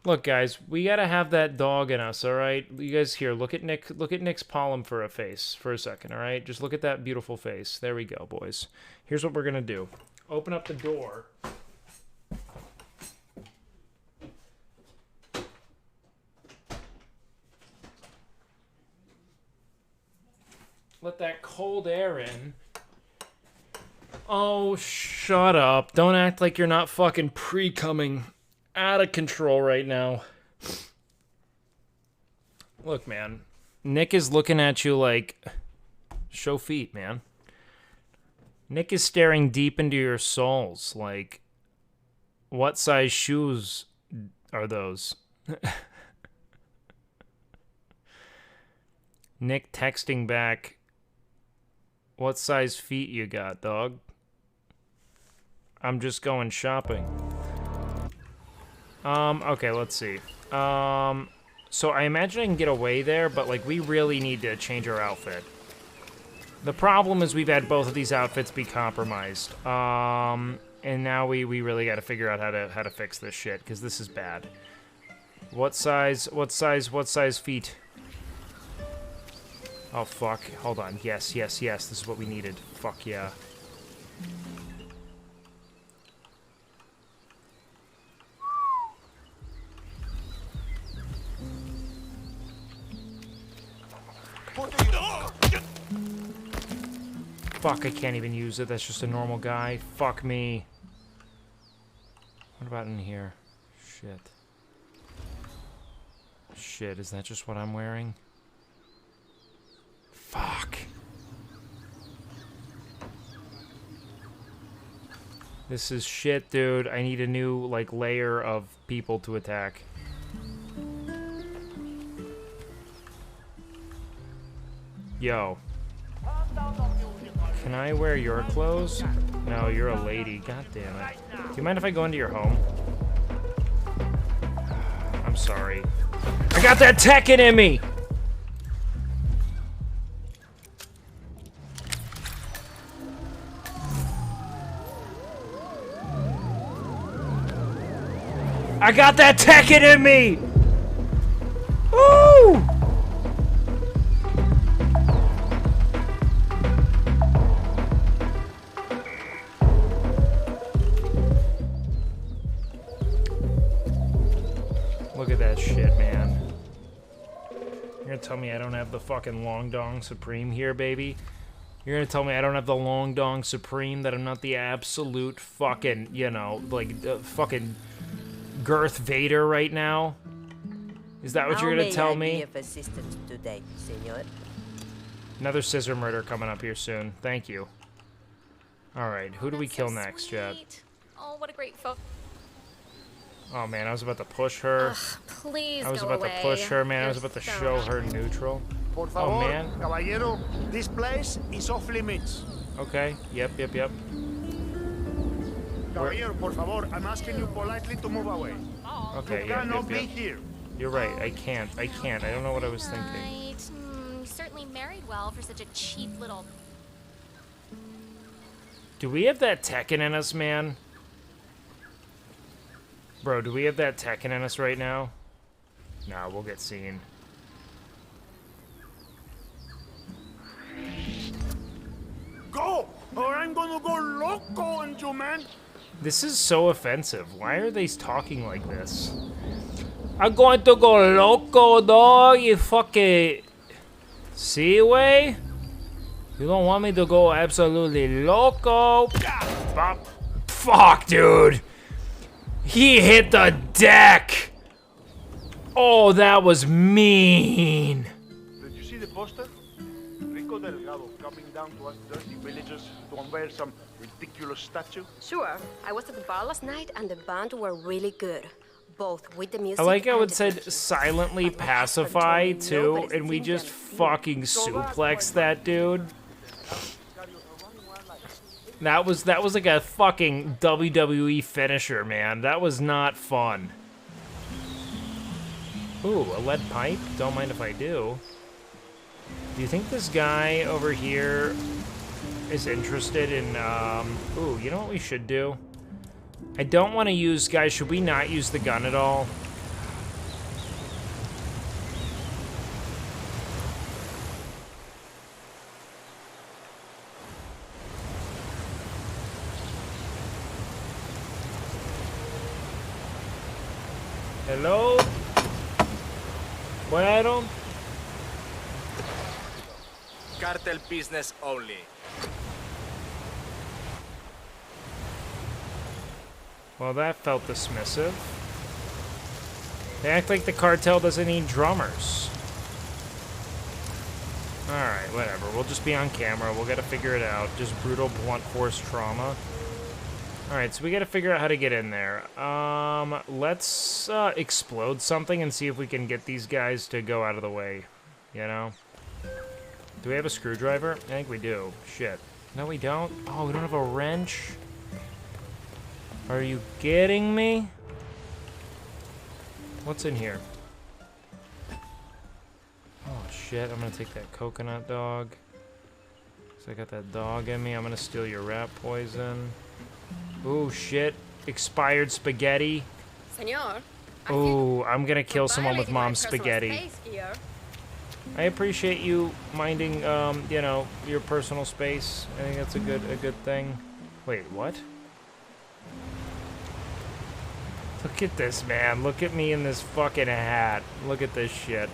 Look, guys, we gotta have that dog in us, all right? You guys here, look at Nick. Look at Nick's palm for a face for a second, all right? Just look at that beautiful face. There we go, boys. Here's what we're gonna do. Open up the door. Let that cold air in. Oh, shut up. Don't act like you're not fucking pre-coming. Out of control right now. Look, man. Nick is looking at you like... Show feet, man. Nick is staring deep into your souls like... What size shoes are those? Nick texting back... What size feet you got, dog? I'm just going shopping. Okay, let's see. So I imagine I can get away there, but, like, we really need to change our outfit. The problem is we've had both of these outfits be compromised. And now we really gotta figure out how to fix this shit, because this is bad. What size feet? Oh, fuck. Hold on. Yes. This is what we needed. Fuck yeah. Fuck, I can't even use it. That's just a normal guy. Fuck me. What about in here? Shit, is that just what I'm wearing? Fuck. This is shit, dude. I need a new, like, layer of people to attack. Yo. Can I wear your clothes? No, you're a lady. God damn it. Do you mind if I go into your home? I'm sorry. I got that Tekken in me! I got that Tekken in me! Woo! Look at that shit, man. You're gonna tell me I don't have the fucking Long Dong Supreme here, baby? You're gonna tell me I don't have the Long Dong Supreme, that I'm not the absolute fucking, you know, like, fucking Girth Vader right now? Is that what you're gonna tell me? Be of assistance today, senor? Another scissor murder coming up here soon. Thank you. Alright, who do we kill next, Jet? Oh, what a great photo. Oh man, I was about to push her. Please I was go about away. to push her, man. I was about to show her neutral. Por Oh favor, man. caballero, this place is off limits. Okay, yep. Caballero, por favor, I'm asking you politely to move away. Okay, You yep. cannot be here. You're right, I can't. I don't know what I was thinking. Right. You certainly married well for such a cheap little... Do we have that Tekken in us, man? Bro, do we have that Tekken in us right now? Nah, we'll get seen. Go, or I'm gonna go loco on you, man. This is so offensive. Why are they talking like this? I'm going to go loco, dog, you fucking... See, way? You don't want me to go absolutely loco? Bop. Fuck, dude. He hit the deck. Oh, that was mean. Did you see the poster? Rico Delgado coming down to us dirty villagers to unveil some ridiculous statue? Sure. I was at the bar last night and the band were really good. Both with the music I like how and it said silently pacify too, and we just fucking suplexed that dude. That was like a fucking WWE finisher, man. That was not fun. Ooh, a lead pipe? Don't mind if I do. Do you think this guy over here is interested in, ooh, you know what we should do? I don't want to use, guys, should we not use the gun at all? Hello? Bueno? Cartel business only. Well, that felt dismissive. They act like the cartel doesn't need drummers. Alright, whatever. We'll just be on camera. We'll gotta figure it out. Just brutal blunt force trauma. Alright, so we gotta figure out how to get in there. Let's explode something and see if we can get these guys to go out of the way. You know? Do we have a screwdriver? I think we do. Shit. No, we don't? Oh, we don't have a wrench? Are you kidding me? What's in here? Oh shit, I'm gonna take that coconut dog. So I got that dog in me. I'm gonna steal your rat poison. Ooh shit. Expired spaghetti. Senor. Ooh, I'm gonna kill someone with mom's spaghetti. I appreciate you minding, you know, your personal space. I think that's a good thing. Wait, what? Look at this, man. Look at me in this fucking hat. Look at this shit.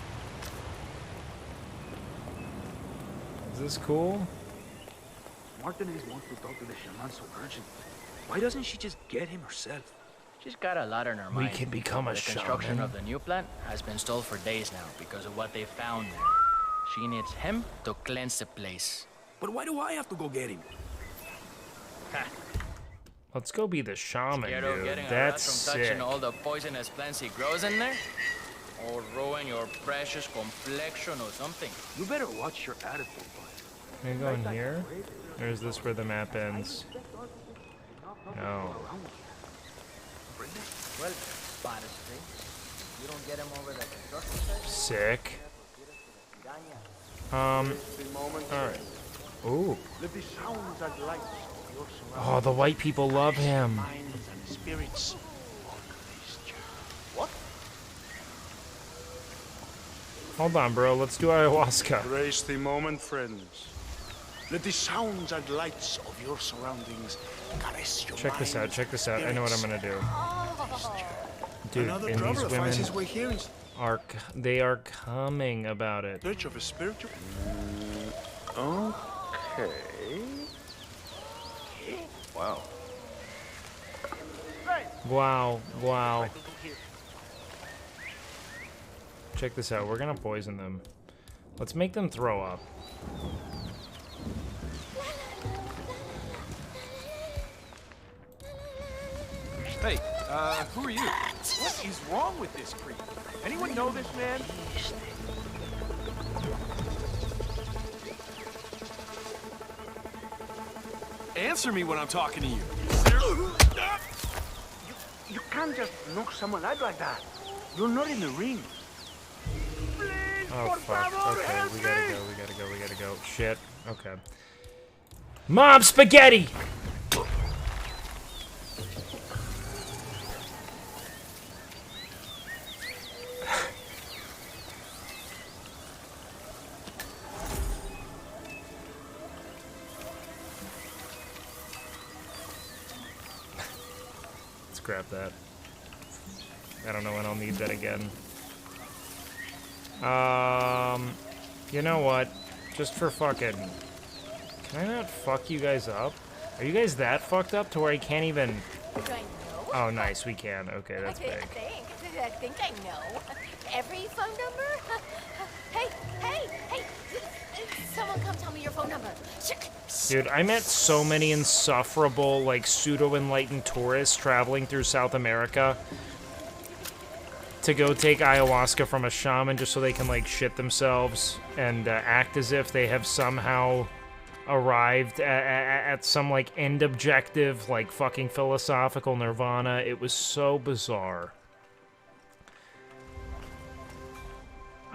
Is this cool? Martinez wants to talk to the shaman so urgently. Why doesn't she just get him herself? She's got a lot on her We mind. can become a The construction shaman. of the new plant has been stalled for days now because of what they found there. She needs him to cleanse the place. But why do I have to go get him? Let's go be the shaman, Scared of dude. getting a rat That's from touching sick. all the poisonous plants he grows in there? Or ruin your precious complexion or something? You better watch your attitude, boy. Can I go in here? Or is this where the map ends? No. Well, Piracy, you don't get him over the construction site? Sick. Alright. Ooh. Let the sounds and lights of your Oh, the white people love him. minds and spirits. What? Hold on, bro. Let's do ayahuasca. Grace the moment, friends. Let the sounds and lights of your surroundings caress your Check this out. Check this out. I know what I'm gonna do. Dude, Another and traveler these finds women his way here. they are coming about it. Search of a spiritual. Okay. Wow. Wow, wow. Check this out. We're gonna poison them. Let's make them throw up. Hey, who are you? What is wrong with this creep? Anyone know this man? Answer me when I'm talking to you. You can't just knock someone out like that. You're not in the ring. Oh fuck. Okay, we gotta go. Shit. Okay. Mom spaghetti! Let's grab that. I don't know when I'll need that again. You know what? Just for fucking... Can I not fuck you guys up? Are you guys that fucked up to where I can't even... Do I know? Oh, nice, we can. Okay, that's big. I think I know. Every phone number? Hey! Someone come tell me your phone number. Dude, I met so many insufferable, like, pseudo-enlightened tourists traveling through South America to go take ayahuasca from a shaman just so they can, like, shit themselves and act as if they have somehow arrived at some, like, end objective, like, fucking philosophical nirvana. It was so bizarre.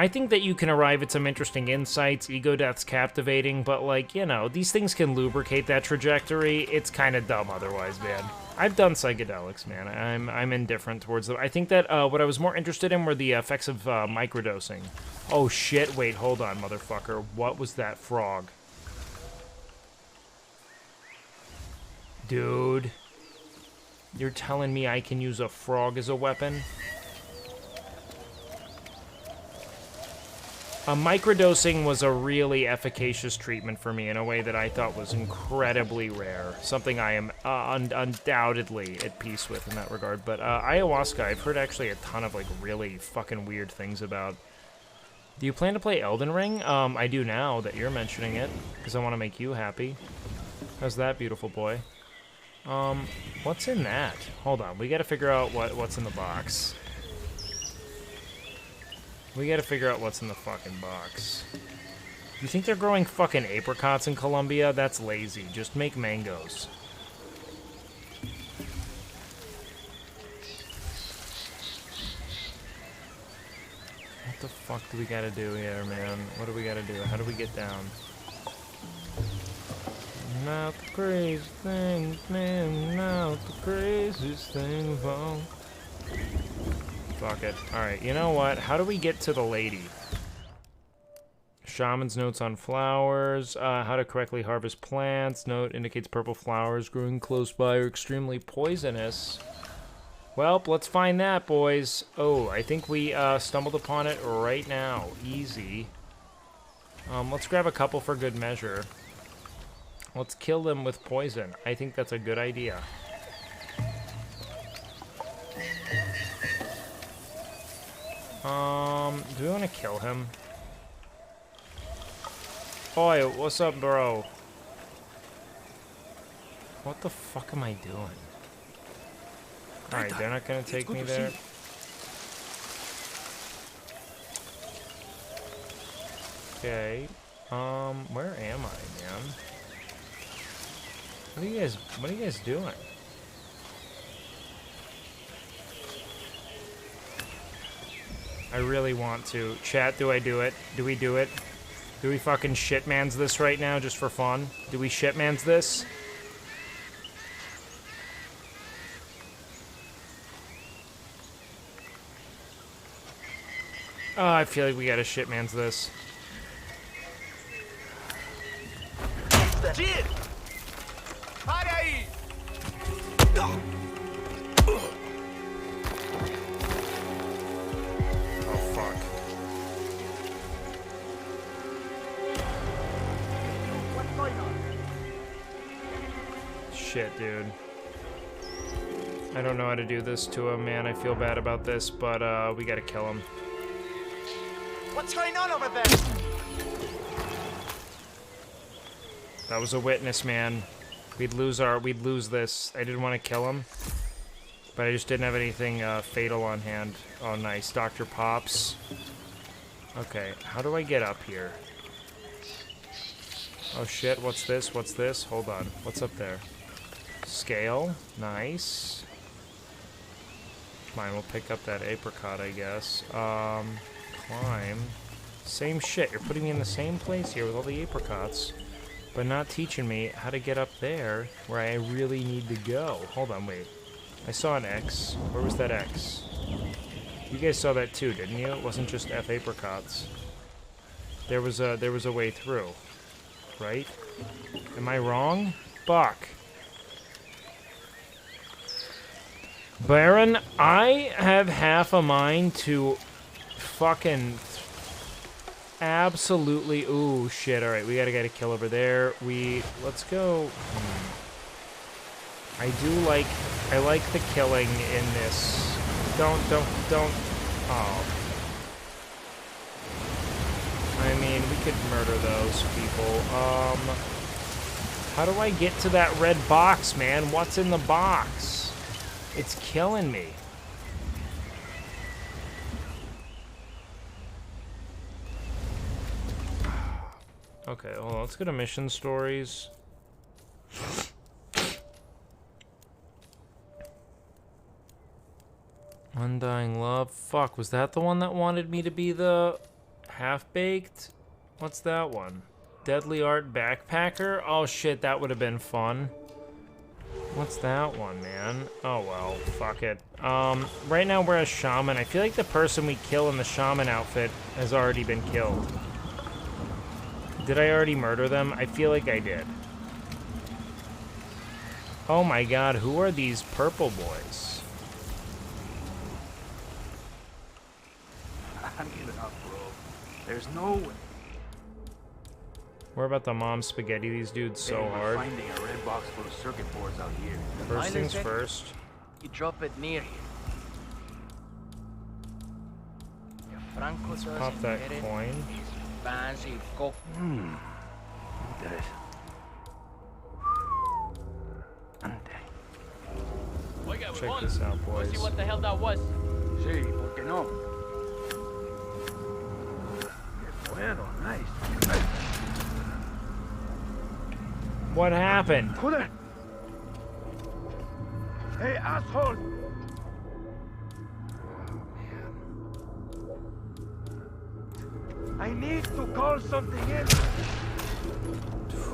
I think that you can arrive at some interesting insights. Ego death's captivating, but, like, you know, these things can lubricate that trajectory. It's kind of dumb otherwise, man. I've done psychedelics, man. I'm indifferent towards them. I think that what I was more interested in were the effects of microdosing. Oh, shit. Wait, hold on, motherfucker. What was that frog? Dude. You're telling me I can use a frog as a weapon? Microdosing was a really efficacious treatment for me in a way that I thought was incredibly rare. Something I am undoubtedly at peace with in that regard. But ayahuasca, I've heard actually a ton of like really fucking weird things about. Do you plan to play Elden Ring? I do now that you're mentioning it, because I want to make you happy. How's that, beautiful boy? What's in that? Hold on, we gotta figure out what's in the box. We gotta figure out what's in the fucking box. You think they're growing fucking apricots in Colombia? That's lazy. Just make mangoes. What the fuck do we gotta do here, man? What do we gotta do? How do we get down? Not the crazy thing, man. Not the craziest thing of all. Fuck it. Alright, you know what? How do we get to the lady? Shaman's notes on flowers. How to correctly harvest plants. Note indicates purple flowers growing close by are extremely poisonous. Well, let's find that, boys. Oh, I think we stumbled upon it right now. Easy. Let's grab a couple for good measure. Let's kill them with poison. I think that's a good idea. Do we want to kill him? Oi, what's up, bro? What the fuck am I doing? Alright, they're not gonna take me there. Okay. Where am I, man? What are you guys doing? I really want to. Chat, do I do it? Do we do it? Do we fucking shitmans this right now just for fun? Do we shitmans this? Oh, I feel like we gotta shitmans this. Oh, fuck. Shit, dude. I don't know how to do this to him, man. I feel bad about this, but we gotta kill him. What's going on over there? That was a witness, man. We'd lose this. I didn't want to kill him, but I just didn't have anything fatal on hand. Oh, nice. Dr. Pops. Okay, how do I get up here? Oh shit, what's this? What's this? Hold on. What's up there? Scale. Nice. Fine, we'll pick up that apricot, I guess. Climb. Same shit. You're putting me in the same place here with all the apricots, but not teaching me how to get up there where I really need to go. Hold on, wait. I saw an X. Where was that X? You guys saw that too, didn't you? It wasn't just F apricots. There was a way through, right? Am I wrong? Fuck. Baron, I have half a mind to fucking absolutely... Ooh, shit. Alright, we gotta get a kill over there. Let's go... I like the killing in this. Don't... Oh. I mean, we could murder those people. How do I get to that red box, man? What's in the box? It's killing me. Okay, hold on. Let's go to mission stories. Undying Love. Fuck, was that the one that wanted me to be the half-baked? What's that one? Deadly Art Backpacker? Oh shit, that would have been fun. What's that one, man? Oh well, fuck it. Right now we're a shaman. I feel like the person we kill in the shaman outfit has already been killed. Did I already murder them? I feel like I did. Oh my god, who are these purple boys? I'm giving up, bro. There's no way. We're about to mom spaghetti these dudes so We're hard. finding a red box full of circuit boards out here. First things first. You drop it near here. Franco Let's doesn't pop that get it. coin. It's fancy coke. Interesting. Oiga, we Check won. this out, Let's boys. see what the hell that was. Sí, ¿por qué no? Qué bueno, nice. What happened? Joder. Hey, asshole! I need to call something in.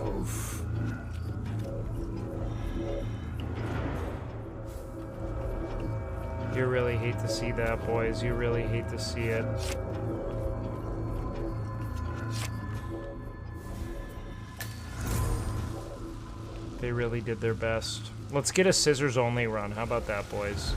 Oof. You really hate to see that, boys. You really hate to see it. They really did their best. Let's get a scissors only run. How about that, boys?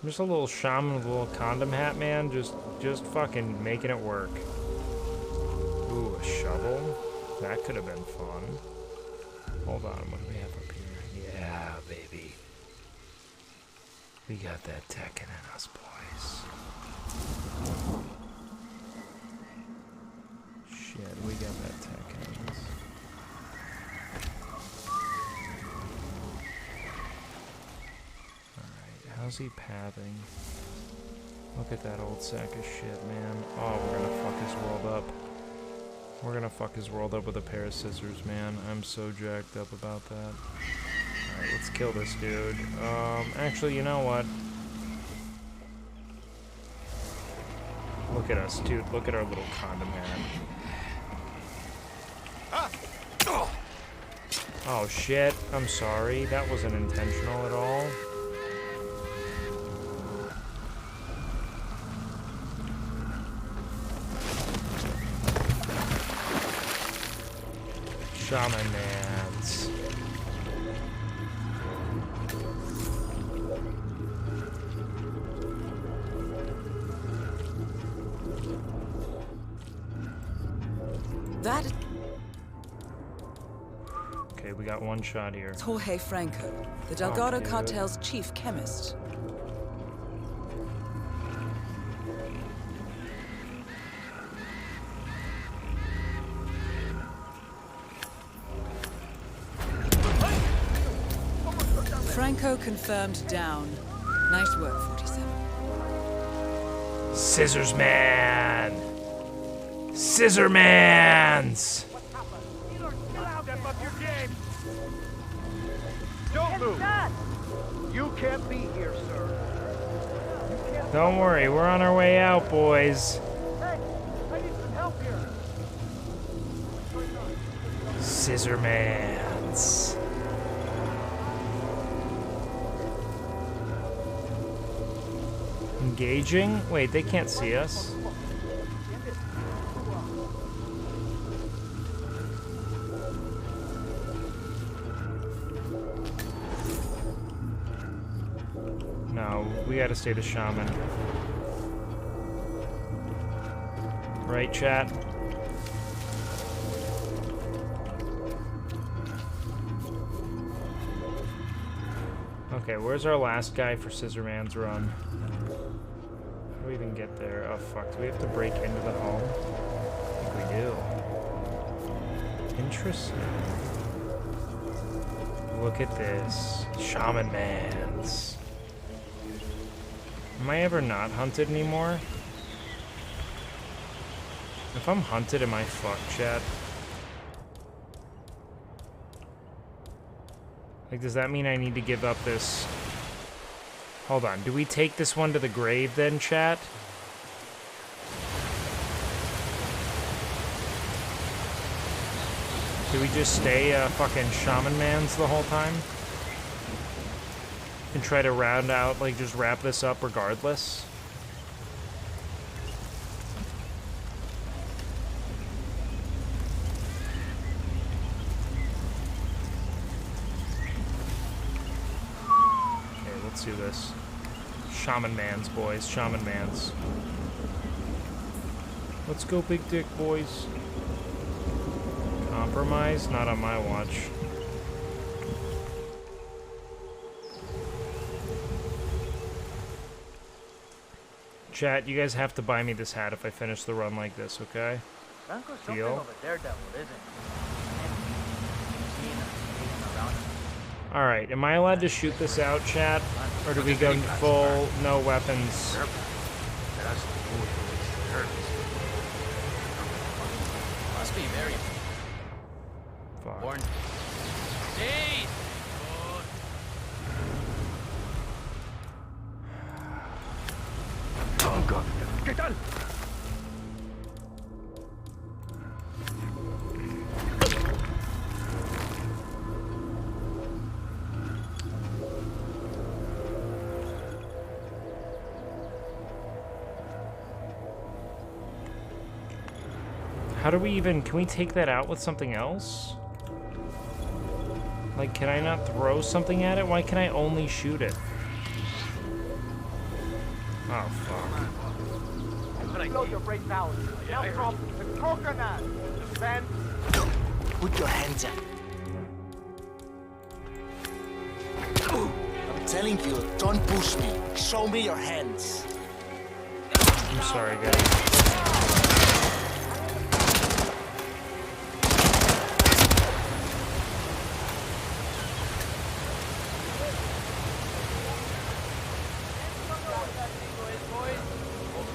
Just a little shaman with a little condom hat, man. Just fucking making it work. Ooh, a shovel. That could have been fun. Hold on, what do we have up here? Yeah, baby. We got that tech in us, boys. Shit, we got that tech in us. How's he pathing? Look at that old sack of shit, man. Oh, we're gonna fuck his world up. We're gonna fuck his world up with a pair of scissors, man. I'm so jacked up about that. Alright, let's kill this dude. Actually, you know what? Look at us, dude. Look at our little condom hat. Oh, shit. I'm sorry. That wasn't intentional at all. Shaman mans. That Okay, we got one shot here. is Jorge Franco, the Delgado cartel's chief chemist. Franco confirmed down. Nice work, 47. Scissors man! Scissor mans! Step up your game. Don't move. You can't be here, sir. Don't worry, we're on our way out, boys. Hey, I need some help here. Scissor mans. Engaging? Wait, they can't see us. No, we gotta stay the shaman. Right, chat? Okay, where's our last guy for Scissorman's run? How do we even get there? Oh fuck, do we have to break into the home? I think we do. Interesting. Look at this. Shaman mans. Am I ever not hunted anymore? If I'm hunted, am I fucked, chat? Like, does that mean I need to give up this? Hold on, do we take this one to the grave then, chat? Do we just stay fucking shaman mans the whole time? And try to round out, like, just wrap this up regardless? do this. Shaman mans, boys. Shaman mans. Let's go, big dick, boys. Compromise? Not on my watch. Chat, you guys have to buy me this hat if I finish the run like this, okay? Franco's something Deal? of a daredevil, isn't he? Alright, am I allowed to shoot this out, chat? Or do we go full, no weapons? Must be very... Fuck. Born. Hey! Oh God! ¿Qué tal? How do we even... Can we take that out with something else? Like, can I not throw something at it? Why can I only shoot it? Oh, fuck. Explosive brake balance. Now drop the coconut. Then Put your hands up. I'm telling you, don't push me. Show me your hands. I'm sorry, guys.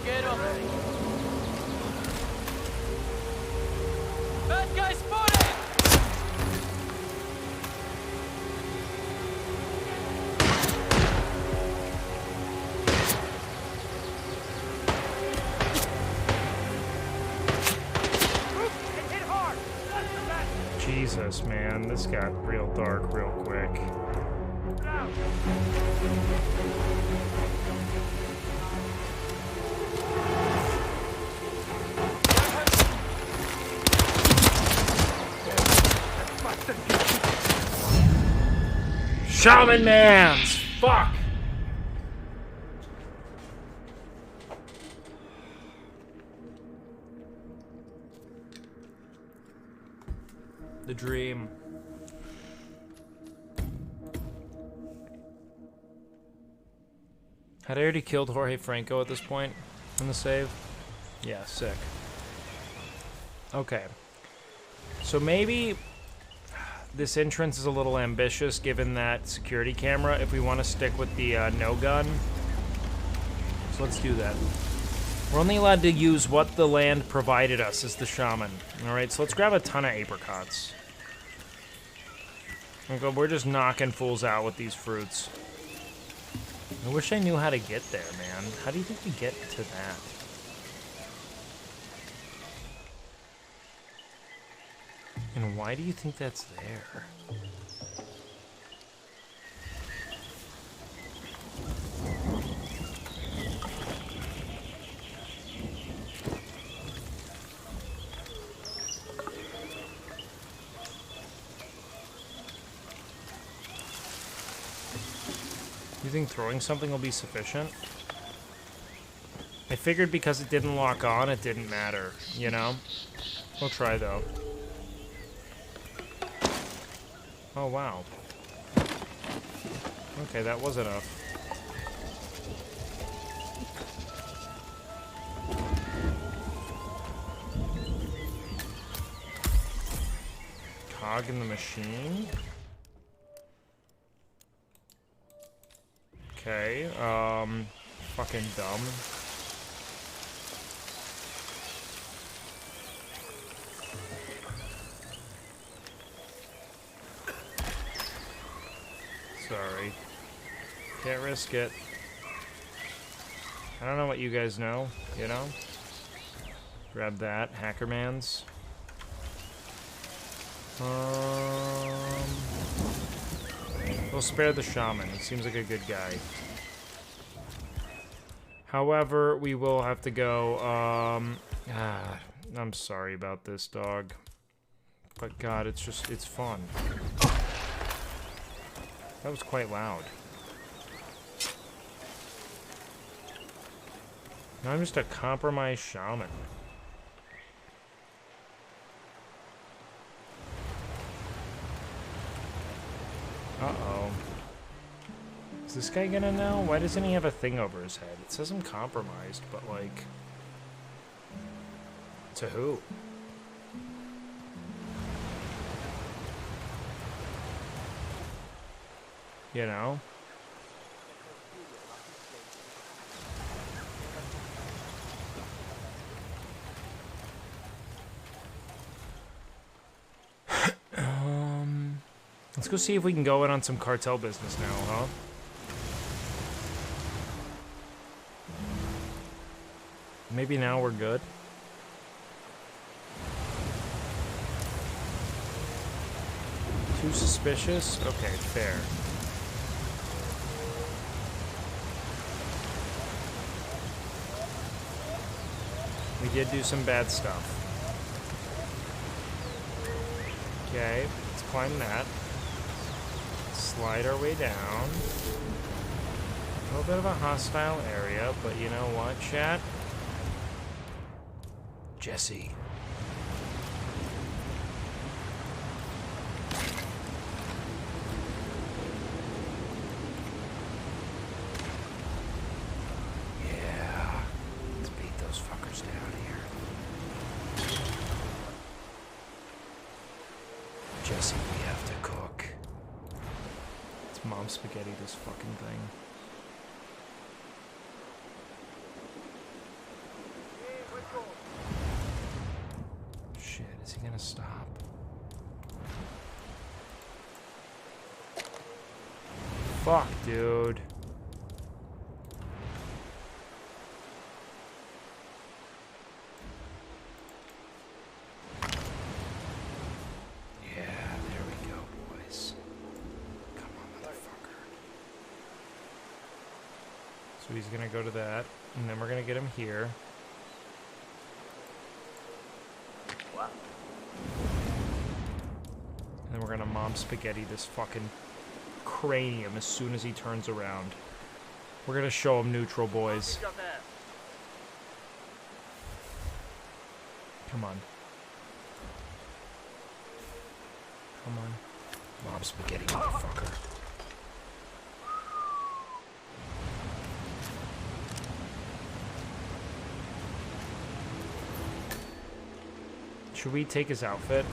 Get him! Bad guy spotted! hit hard. Jesus, man. This got real dark real quick. Shaman mans! Fuck! The dream. Had I already killed Jorge Franco at this point in the save? Yeah, sick. Okay. So maybe this entrance is a little ambitious given that security camera if we want to stick with the no gun. So let's do that. We're only allowed to use what the land provided us as the shaman. Alright, so let's grab a ton of apricots. Okay, we're just knocking fools out with these fruits. I wish I knew how to get there, man. How do you think we get to that? And why do you think that's there? You think throwing something will be sufficient? I figured because it didn't lock on, it didn't matter, you know? We'll try, though. Oh, wow. Okay, that was enough. Cog in the machine? Okay, fucking dumb. Sorry. Can't risk it. I don't know what you guys know, you know? Grab that, Hackermans. We'll spare the shaman. He seems like a good guy. However, we will have to go, I'm sorry about this, dog. But God, it's fun. That was quite loud. Now I'm just a compromised shaman. Uh-oh. Is this guy gonna know? Why doesn't he have a thing over his head? It says I'm compromised, but like... To who? You know? Let's go see if we can go in on some cartel business now, huh? Maybe now we're good. Too suspicious? Okay, fair. We did do some bad stuff. Okay, let's climb that. Slide our way down. A little bit of a hostile area, but you know what, chat? Jesse. Yeah. Let's beat those fuckers down here. Jesse, we have to cook. It's mom spaghetti, this fucking thing. Shit, is he gonna stop? Fuck, dude. Yeah, there we go, boys. Come on, motherfucker. So he's gonna go to that, and then we're gonna get him here. And then we're gonna mom spaghetti this fucking cranium as soon as he turns around. We're gonna show him neutral, boys. Come on. Come on. Mom spaghetti, motherfucker. Should we take his outfit?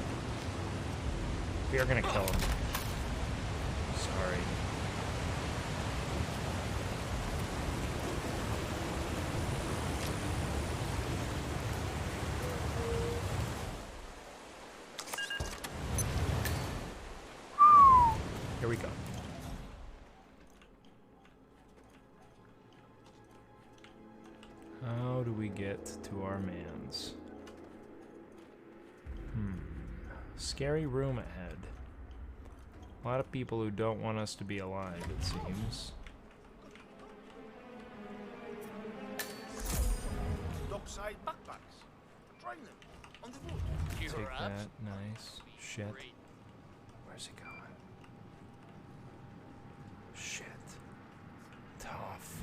We are gonna kill him. Sorry. Here we go. How do we get to our mans? Scary room ahead. A lot of people who don't want us to be alive, it seems. Dockside backpacks. Try them on the wood. Take that. Nice. Shit. Where's he going? Shit. Tough.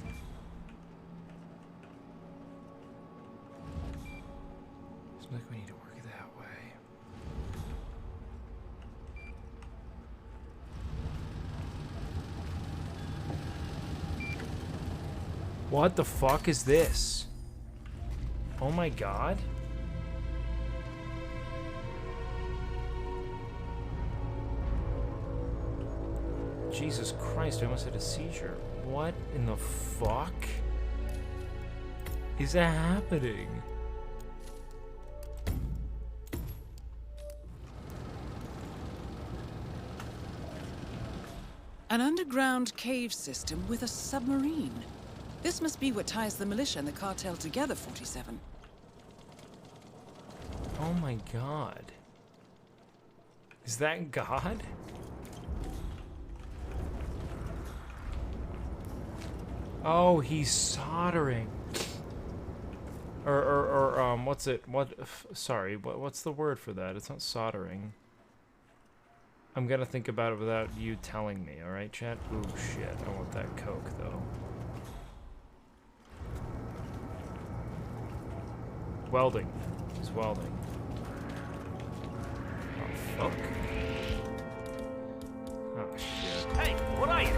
Seems like we need to work that way. What the fuck is this? Oh my god. Jesus Christ, I almost had a seizure. What in the fuck is that happening? An underground cave system with a submarine. This must be what ties the militia and the cartel together, 47. Oh my god. Is that God? Oh, he's soldering. What's it? Sorry, what's the word for that? It's not soldering. I'm gonna think about it without you telling me, alright, chat? Ooh, shit. I want that Coke, though. welding. He's welding. Oh, fuck. Oh, shit. Hey, what are you?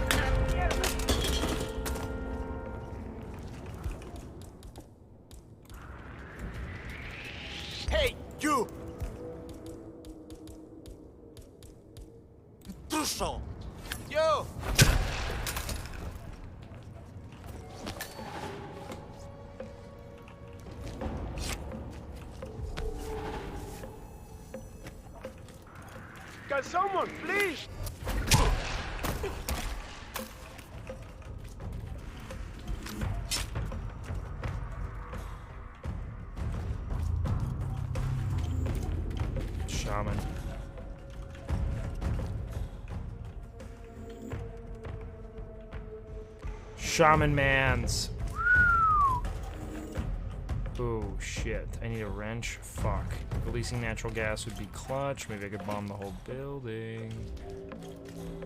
Hey, you! Intruso! You! Can someone please? Shaman. Shaman mans. Oh shit. I need a wrench. Fuck. Releasing natural gas would be clutch. Maybe I could bomb the whole building.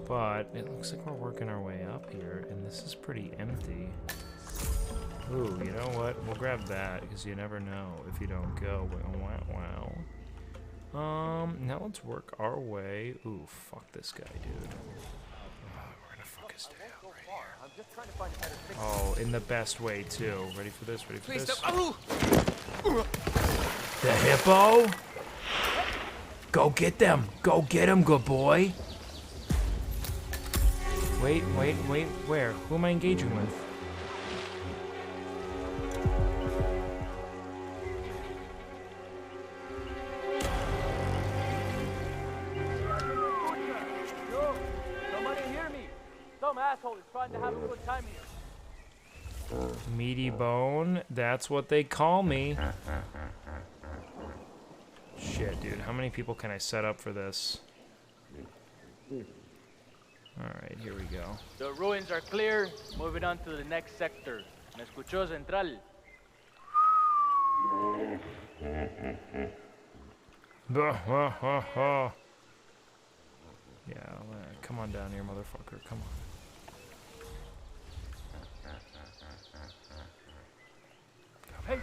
But it looks like we're working our way up here, and this is pretty empty. Ooh, you know what? We'll grab that, because you never know if you don't go. Wow. Now let's work our way. Ooh, fuck this guy, dude. Oh, we're gonna fuck his day up right here. Oh, in the best way, too. Ready for this? Ready for this? The hippo? Go get them. Go get him, good boy. Wait. Where? Who am I engaging with? Somebody hear me. Some asshole is trying to have a good time here. Meaty bone. That's what they call me. Shit, dude. How many people can I set up for this? Alright, here we go. The ruins are clear. Moving on to the next sector. ¿Me escuchó, Central? Yeah, come on down here, motherfucker. Come on. Hey.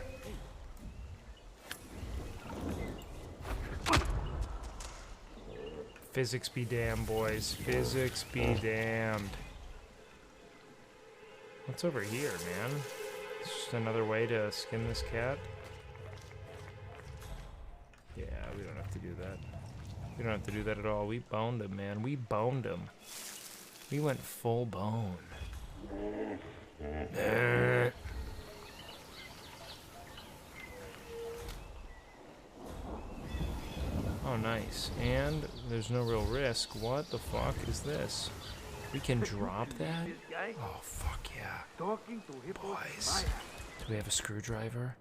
Physics be damned, boys. Physics be damned. What's over here, man? It's just another way to skin this cat. Yeah, we don't have to do that. We don't have to do that at all. We boned him, man. We boned him. We went full bone. Oh, nice. And there's no real risk. What the fuck is this? We can drop that? Oh, fuck yeah. Boys. Do we have a screwdriver?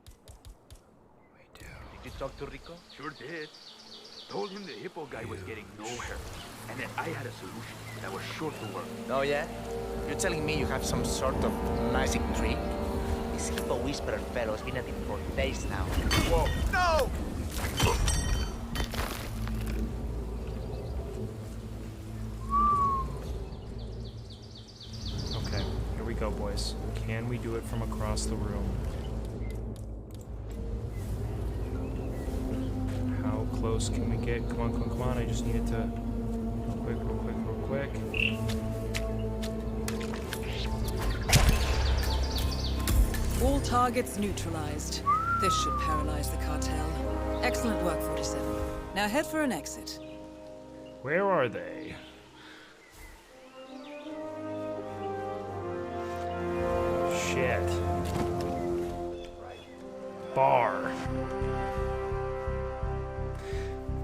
We do. Did you talk to Rico? Sure did. Told him the hippo guy was getting nowhere, and that I had a solution that was sure to work. Oh yeah? You're telling me you have some sort of magic trick? This hippo whisperer fellow's been at it for days now. Whoa! No! Okay, here we go, boys. Can we do it from across the room? How close can we get? Come on. I just need it to... Real quick. All targets neutralized. This should paralyze the cartel. Excellent work, 47. Now head for an exit. Where are they? Shit. Bar.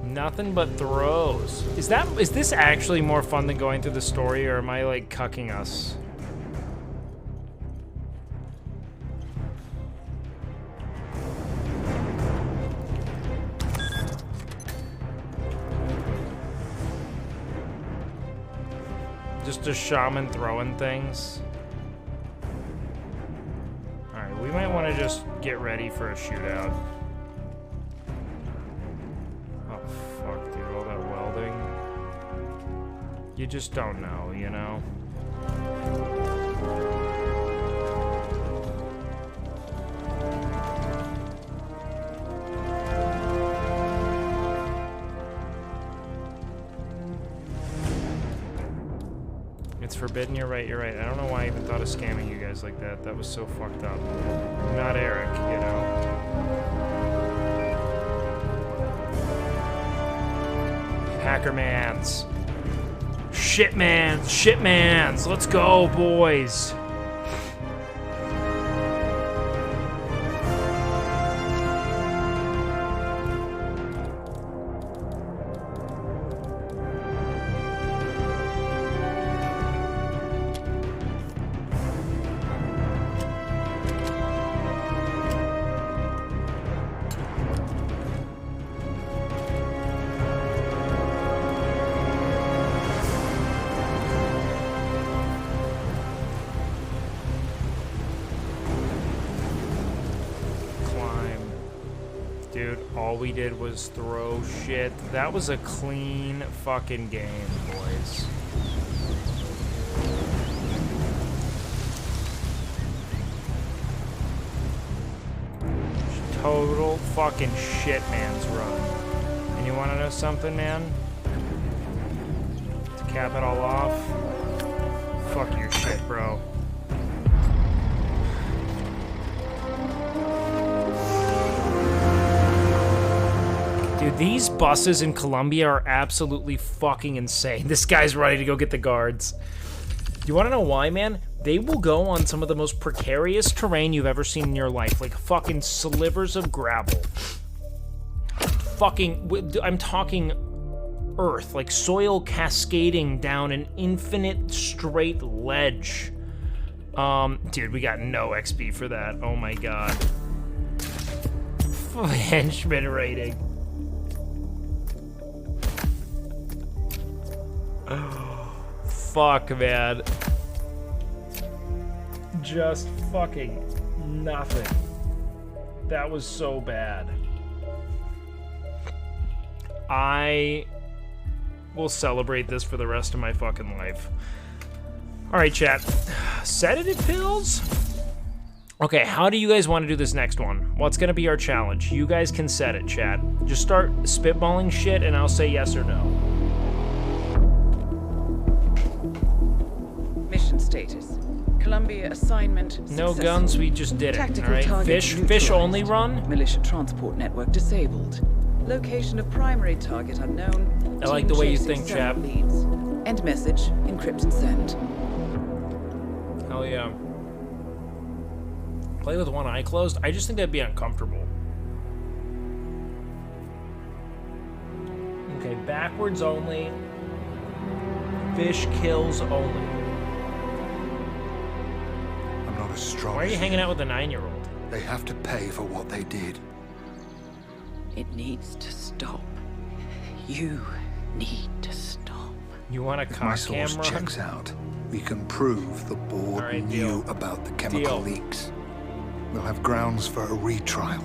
Nothing but throws. Is this actually more fun than going through the story, or am I like cucking us? Just a shaman throwing things. Alright, we might want to just get ready for a shootout. Oh, fuck, dude, all that welding. You just don't know, you know? forbidden. You're right. I don't know why I even thought of scamming you guys like that. That was so fucked up. Not Eric, you know. Hackermans. Shitmans. Let's go, boys. We did was throw shit. That was a clean fucking game, boys. Total fucking shit man's run. And you want to know something, man? To cap it all off, fuck your shit, bro. Dude, these buses in Colombia are absolutely fucking insane. This guy's ready to go get the guards. You want to know why, man? They will go on some of the most precarious terrain you've ever seen in your life. Like fucking slivers of gravel. Fucking, I'm talking earth. Like soil cascading down an infinite straight ledge. Dude, we got no XP for that. Oh my god. Henchman rating. Fuck, man. Just fucking nothing. That was so bad. I will celebrate this for the rest of my fucking life. Alright, chat. Sedative pills? Okay, how do you guys want to do this next one? What's gonna be our challenge? You guys can set it, chat. Just start spitballing shit and I'll say yes or no. Mission status. Columbia assignment No successful. guns, we just did it. Tactical Alright, target fish only run? Militia transport network disabled. Location of primary target unknown. I like Team the way you chasing think, several chap. leads. End message, encrypt and send. Hell yeah. Play with one eye closed? I just think that'd be uncomfortable. Okay, backwards only. Fish kills only. I'm not as strong. Why are you hanging out with a 9-year-old? They have to pay for what they did. It needs to stop. You need to stop. You want a If my cock source camera? checks out, we can prove the board Alright, knew deal. about the chemical leaks. We'll have grounds for a retrial.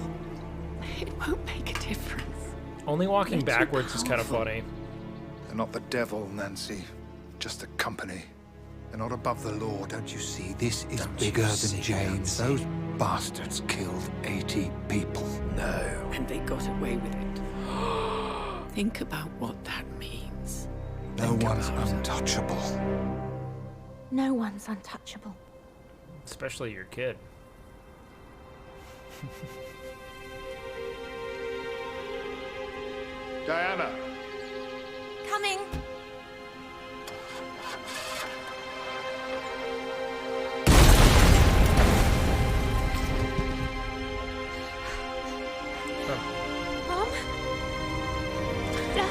It won't make a difference. Only walking They're too backwards is kind of funny. They're not the devil, Nancy. Just a company. They're not above the law, don't you see? This is bigger than James. Those bastards killed 80 people. No. And they got away with it. Think about what that means. No one's untouchable. No one's untouchable. Especially your kid. Diana! Coming. Mom? Dad?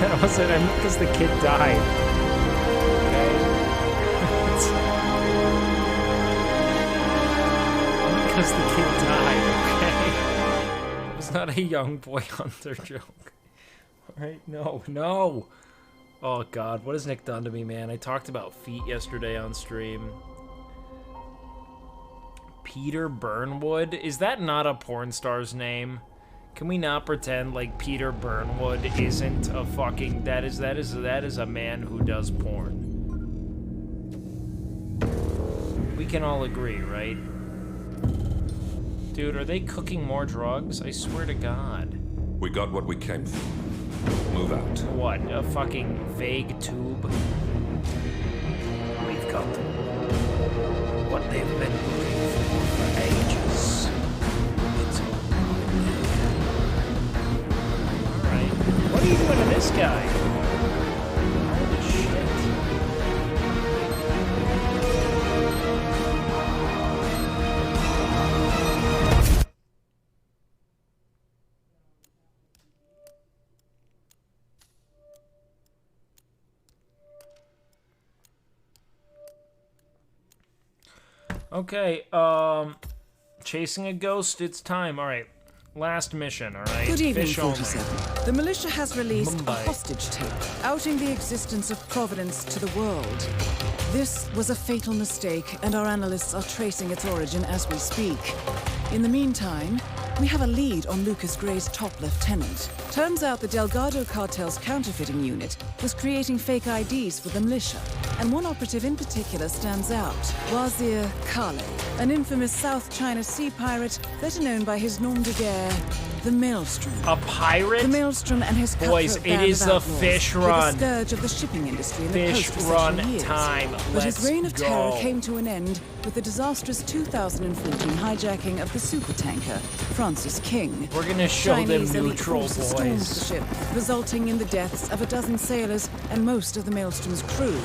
That wasn't because the kid died. Okay. Because the kid died, okay? It was not a young boy hunter joke. Alright, no. Oh god, what has Nick done to me, man? I talked about feet yesterday on stream. Peter Burnwood? Is that not a porn star's name? Can we not pretend like Peter Burnwood isn't a fucking... That is a man who does porn. We can all agree, right? Dude, are they cooking more drugs? I swear to God. We got what we came for. move out. What? A fucking vague tube? We've got what they've been looking for ages. It's Alright. What are you doing to this guy? Holy shit. Okay, chasing a ghost, it's time. Alright, last mission, alright? Good evening, Fish only. 47. The militia has released Mumbai. a hostage tape, outing the existence of Providence to the world. This was a fatal mistake, and our analysts are tracing its origin as we speak. In the meantime, we have a lead on Lucas Gray's top lieutenant. Turns out the Delgado cartel's counterfeiting unit was creating fake IDs for the militia, and one operative in particular stands out, Wazir Kale, an infamous South China Sea pirate better known by his nom de guerre, the Maelstrom. A pirate? The Maelstrom and his Boys, cutthroat it band is of the outlaws fish were the run. scourge of the shipping industry in the Fish post-recession run years. time. But his Let's reign of terror go. came to an end with the disastrous 2014 hijacking of the supertanker Francis King. We're gonna show them Chinese elite neutral, forces stormed boys. the ship, resulting in the deaths of a dozen sailors and most of the Maelstrom's crew.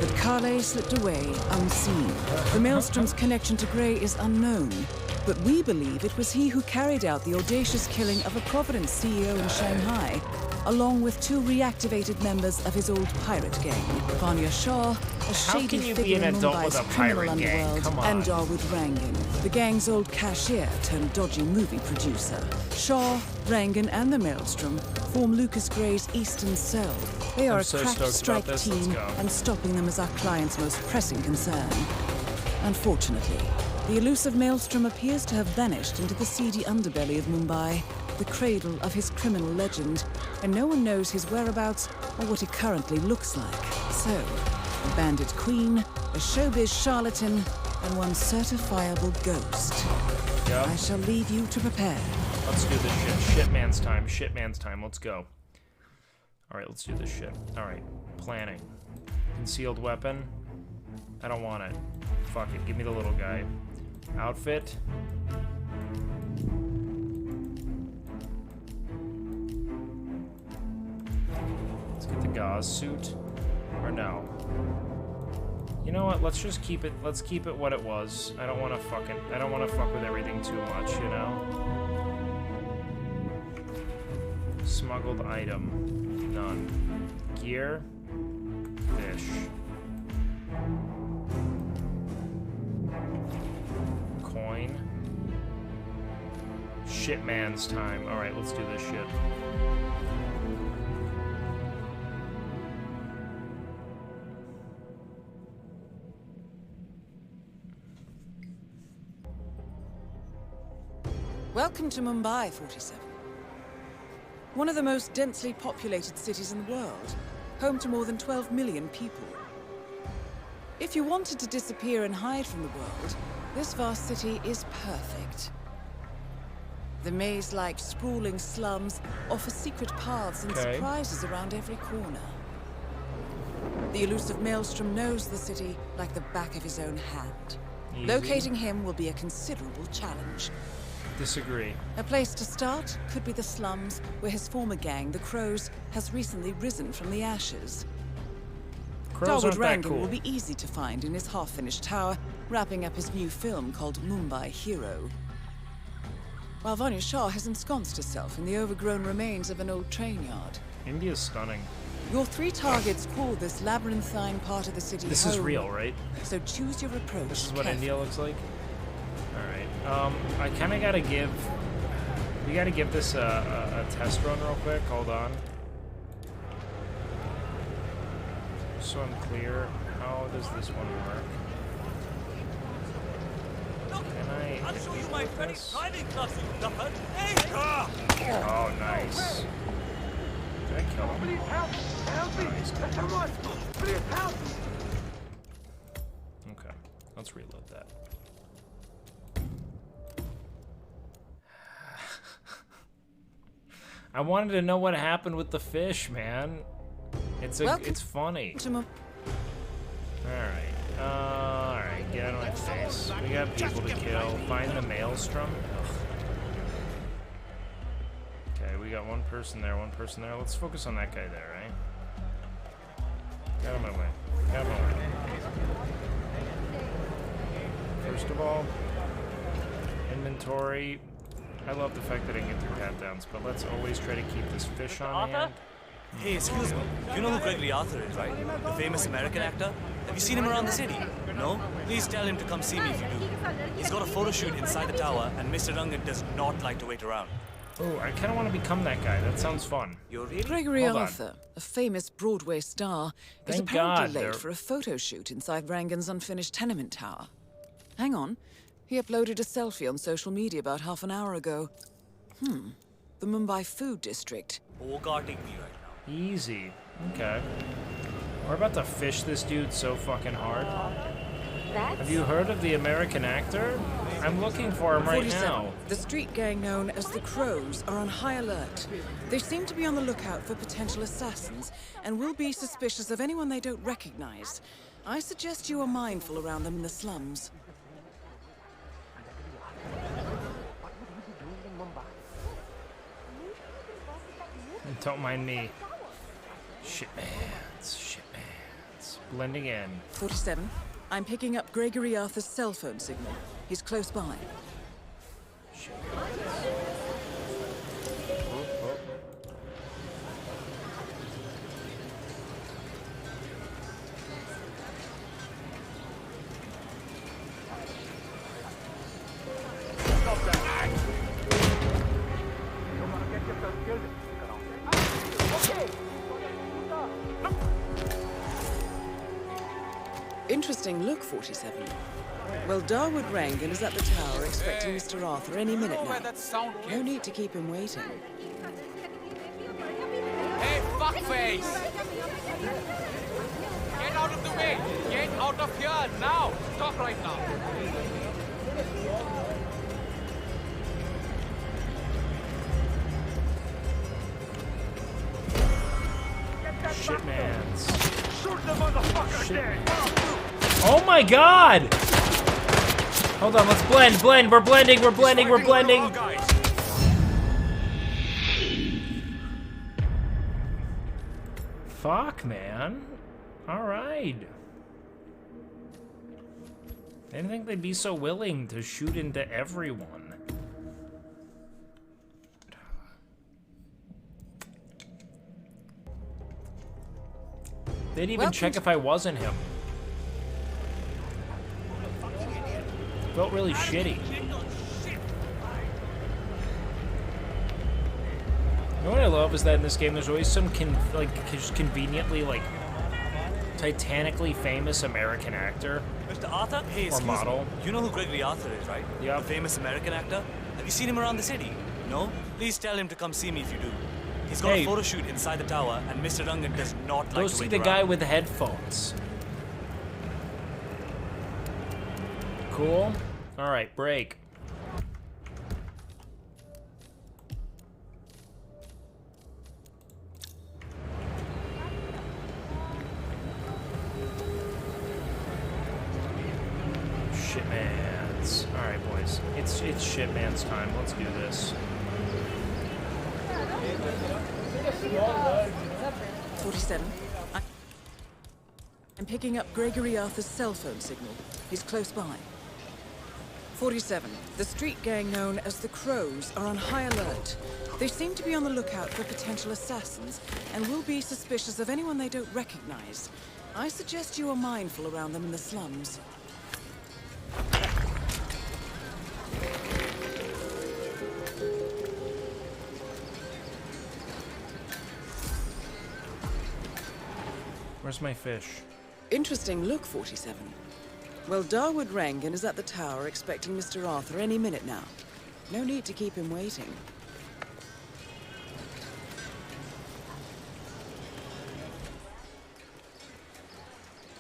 But Kale slipped away unseen. The Maelstrom's connection to Gray is unknown, but we believe it was he who carried out the audacious killing of a Providence CEO in Shanghai, along with two reactivated members of his old pirate gang, Vanya Shah, a How shady can you figure be an in adult Mumbai's with a criminal pirate gang? underworld, Come on. and Dawood Rangan, the gang's old cashier turned dodgy movie producer. Shaw, Rangan, and the Maelstrom form Lucas Gray's Eastern Cell. They are I'm a so crack stoked about strike this. Let's team, go. and stopping them is our client's most pressing concern. Unfortunately, the elusive Maelstrom appears to have vanished into the seedy underbelly of Mumbai, the cradle of his criminal legend, and no one knows his whereabouts or what he currently looks like. So, a bandit queen, a showbiz charlatan, and one certifiable ghost. Yep. I shall leave you to prepare. Let's do this shit. Shit man's time. Shit man's time. Let's go. Alright, let's do this shit. Alright. Planning. Concealed weapon. I don't want it. Fuck it. Give me the little guy. Outfit. Let's get the gauze suit. Or no. You know what? Let's just keep it. Let's keep it what it was. I don't want to fuck with everything too much, you know? Smuggled item. None. Gear. Fish. Coin. Shit man's time. Alright, let's do this shit. Welcome to Mumbai, 47. One of the most densely populated cities in the world, home to more than 12 million people. If you wanted to disappear and hide from the world, this vast city is perfect. The maze-like sprawling slums offer secret paths and Okay. surprises around every corner. The elusive Maelstrom knows the city like the back of his own hand. Easy. Locating him will be a considerable challenge. Disagree. A place to start could be the slums, where his former gang, the Crows, has recently risen from the ashes. Crows Dawood aren't that Rangan cool. will be easy to find in his half-finished tower, wrapping up his new film called Mumbai Hero. While Vanya Shah has ensconced herself in the overgrown remains of an old train yard. India's stunning. Your three targets call this labyrinthine part of the city This home. is real, right? So choose your approach. This is what carefully. India looks like? Alright. I kind of gotta give... We gotta give this a test run real quick. Hold on. So I'm clear. How does this one work? Can I I'll show you hit my with very this? driving class, you duffer. Hey! Oh, nice. Did I kill him? Please help! Help me! Nice. Someone! Please help! Okay. Let's reload that. I wanted to know what happened with the fish, man. It's funny. Alright, get out of my face. We got people to kill. Find the maelstrom. Ugh. Okay, we got one person there, one person there. Let's focus on that guy there, right? Get out of my way. Get out of my way. First of all, inventory. I love the fact that I can get through pat-downs, but let's always try to keep this fish on hand. Hey, excuse me. You know who Gregory Arthur is, right? The famous American actor? Have you seen him around the city? No? Please tell him to come see me if you do. He's got a photo shoot inside the tower, and Mr. Rungan does not like to wait around. Oh, I kind of want to become that guy. That sounds fun. Gregory Arthur, a famous Broadway star, is Thank apparently God, late they're- for a photo shoot inside Rangan's unfinished tenement tower. Hang on. He uploaded a selfie on social media about half an hour ago. The Mumbai Food District. Bogarting me right now. Easy. Okay. We're about to fish this dude so fucking hard. Have you heard of the American actor? I'm looking for him right 47. now. The street gang known as the Crows are on high alert. They seem to be on the lookout for potential assassins and will be suspicious of anyone they don't recognize. I suggest you are mindful around them in the slums. Don't mind me. Shitmans. Blending in. 47. I'm picking up Gregory Arthur's cell phone signal. He's close by. Interesting look, 47. Well, Darwood Rangan is at the tower expecting Mr. Arthur any minute now. No need to keep him waiting. Hey, fuckface! Get out of the way! Get out of here now! Stop right now! Shitmans. Shoot the motherfucker dead! Oh my god! Hold on, let's blend. We're blending. Fuck, man. Alright. I didn't think they'd be so willing to shoot into everyone. They'd even check if I wasn't him. Felt really shitty. You know what I love is that in this game there's always some just conveniently titanically famous American actor. Mr. Arthur? Hey, or model. Me. You know who Gregory Arthur is, right? Yeah. The famous American actor? Have you seen him around the city? No? Please tell him to come see me if you do. He's got a photo shoot inside the tower, and Mr. Rungan does not like to wait around. Go see the guy with the headphones. Cool. All right, break. Shitmans. All right, boys. It's shitman's time. Let's do this. 47. I'm picking up Gregory Arthur's cell phone signal. He's close by. 47. The street gang known as the Crows are on high alert. They seem to be on the lookout for potential assassins and will be suspicious of anyone they don't recognize. I suggest you are mindful around them in the slums. Where's my fish? Interesting look, 47. Well, Darwood Rangan is at the tower expecting Mr. Arthur any minute now. No need to keep him waiting.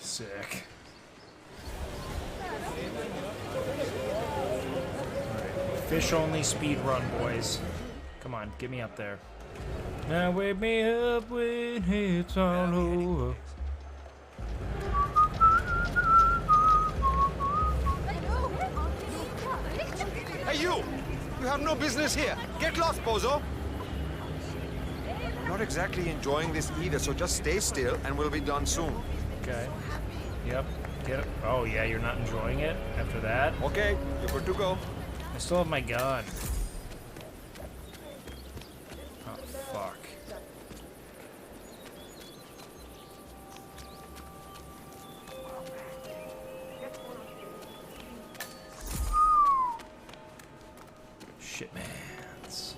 Sick. Fish only speed run, boys. Come on, get me up there. Now wake me up when it's all over. Hey, you! You have no business here. Get lost, bozo! Not exactly enjoying this either, so just stay still and we'll be done soon. Okay. Yep. Get it. Oh, yeah, you're not enjoying it after that? Okay, you're good to go. I still have my gun. Oh, fuck. Shit, mans.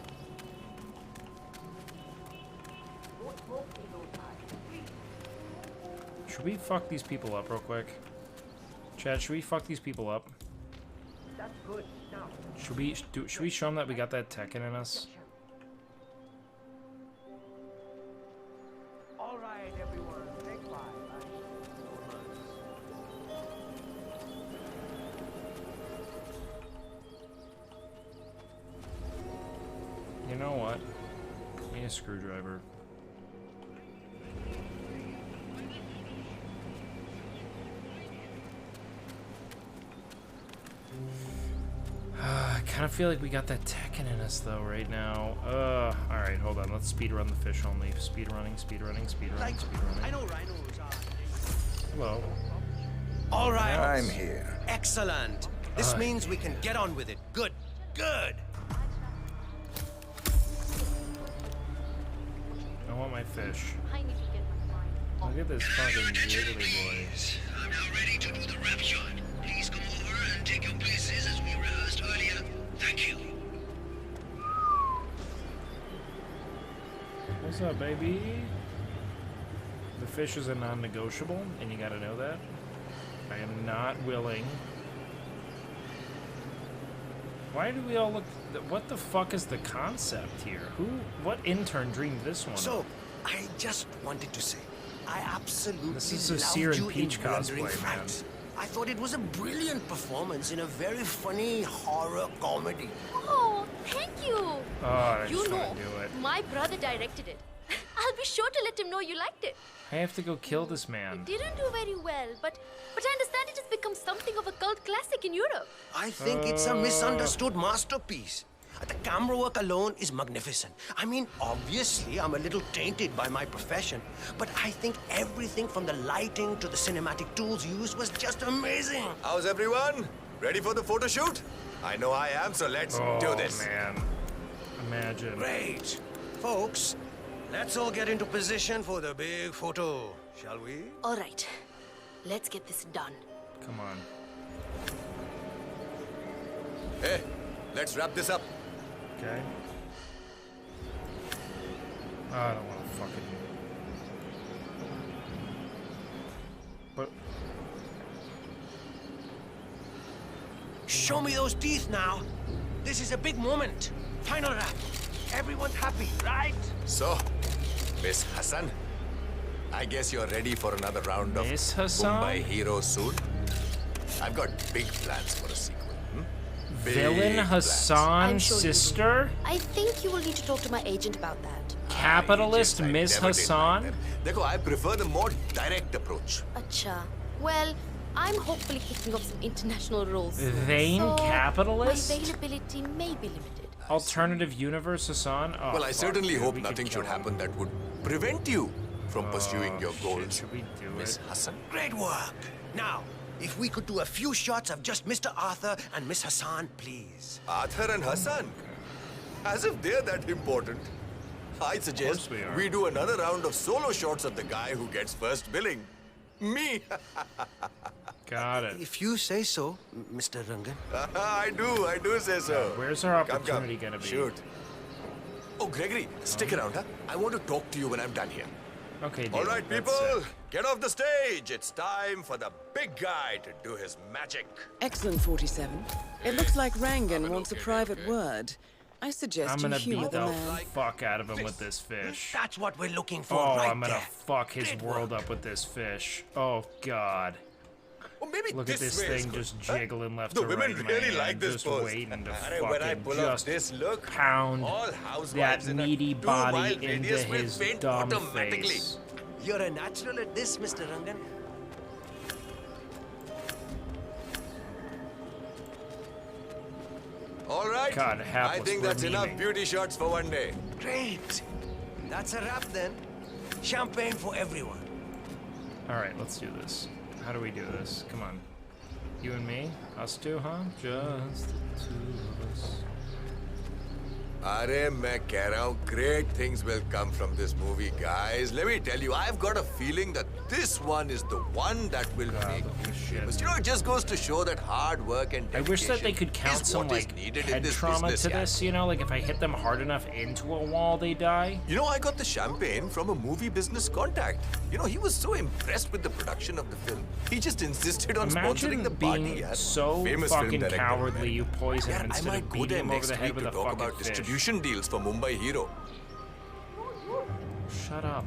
Should we fuck these people up real quick? Chad, should we fuck these people up? That's good. Now. Should we show them that we got that Tekken in us? All right, everyone. Take 5. You know what? I need a screwdriver. I kind of feel like we got that Tekken in us though right now. Alright, hold on. Let's speed run the fish only. Speed running, speed running, speed running, speed running. I know rhinos are. Hello. All right. I'm here. Excellent. This means we can get on with it. Good. Good. I want my fish. Look at this fucking jiggly boy. I'm now ready to do the rap shot. Please come over and take your places as we rehearsed earlier. Thank you. What's up, baby? The fish is a non-negotiable, and you gotta know that. I am not willing. Why do we all look... What the fuck is the concept here? What intern dreamed this one So, up? I just wanted to say, I absolutely This is a loved Seer and you Peach in Wandering cosplay, man. Frights. I thought it was a brilliant performance in a very funny horror comedy. Oh, thank you. Oh, I You just know, want to do it. my brother directed it. I'll be sure to let him know you liked it. I have to go kill this man. Didn't do very well, but I understand it has become something of a cult classic in Europe. I think it's a misunderstood masterpiece. The camera work alone is magnificent. I mean, obviously, I'm a little tainted by my profession, but I think everything from the lighting to the cinematic tools used was just amazing. How's everyone? Ready for the photo shoot? I know I am, so let's do this. Oh, man. Imagine. Great. Folks, let's all get into position for the big photo, shall we? All right, let's get this done. Come on. Hey, let's wrap this up. Okay. I don't want to fucking... But... Show me those teeth now. This is a big moment. Final wrap. Everyone's happy, right? So, Miss Hasan, I guess you're ready for another round of Miss Hasan? Mumbai Hero soon? I've got big plans for a sequel. Villain Hasan's sister? I think you will need to talk to my agent about that. Capitalist Miss Hasan? Dekho, I prefer the more direct approach. Acha. Well, I'm hopefully picking up some international roles soon, Vain so capitalist? my availability may be limited. Alternative universe Hasan? Oh, Well, I fuck, certainly dude, hope we could nothing kill should him. happen that would prevent you from pursuing your shit, goals, should we do Miss it? Hasan. Great work. Now, if we could do a few shots of just Mr. Arthur and Miss Hasan, please. Arthur and Hasan? As if they're that important. I suggest we are. we do another round of solo shots of the guy who gets first billing. Me. Got it. If you say so, Mr. Rangan. I do say so. Where's our Come, opportunity gonna be? Shoot. Oh, Gregory, stick around, huh? I want to talk to you when I'm done here. Okay, dude. All right, that's people, sick. get off the stage. It's time for the big guy to do his magic. Excellent, 47. It looks like Rangan wants a private word. I suggest I'm you gonna humor beat the the man. fuck out of him with this fish. That's what we're looking for Oh, right I'm gonna there. fuck his Great world work. up with this fish. Oh, God. Or maybe Look at this way is thing good. just jiggling left The to women right, really man. like this Just pose. waiting to When I fucking pull off just this look, pound all that housewives in a meaty 2-mile body into radius will his faint dumb automatically. face. You're a natural at this, Mr. Rangan. All right. God, I hapless, think we're that's enough memeing. beauty shots for one day. Great. That's a wrap then. Champagne for everyone. Alright, let's do this. How do we do this? Come on. You and me? Us two, huh? Just the two of us. Arey, मैं कह रहा हूँ, great things will come from this movie, guys. Let me tell you, I've got a feeling that this one is the one that will make you famous. You know, it just goes to show that hard work and I wish that they could dedication count is some, what is like, needed in head this trauma business, to yeah. this, you know? Like, if I hit them hard enough into a wall, they die. You know, I got the champagne from a movie business contact. You know, he was so impressed with the production of the film. He just insisted on sponsoring Imagine the party. being Yeah. so Famous film fucking director, cowardly man. you poison Yeah, him I instead might of go beating there him over next the head week with to a talk fucking about fish. distribution deals for Mumbai Hero. Shut up.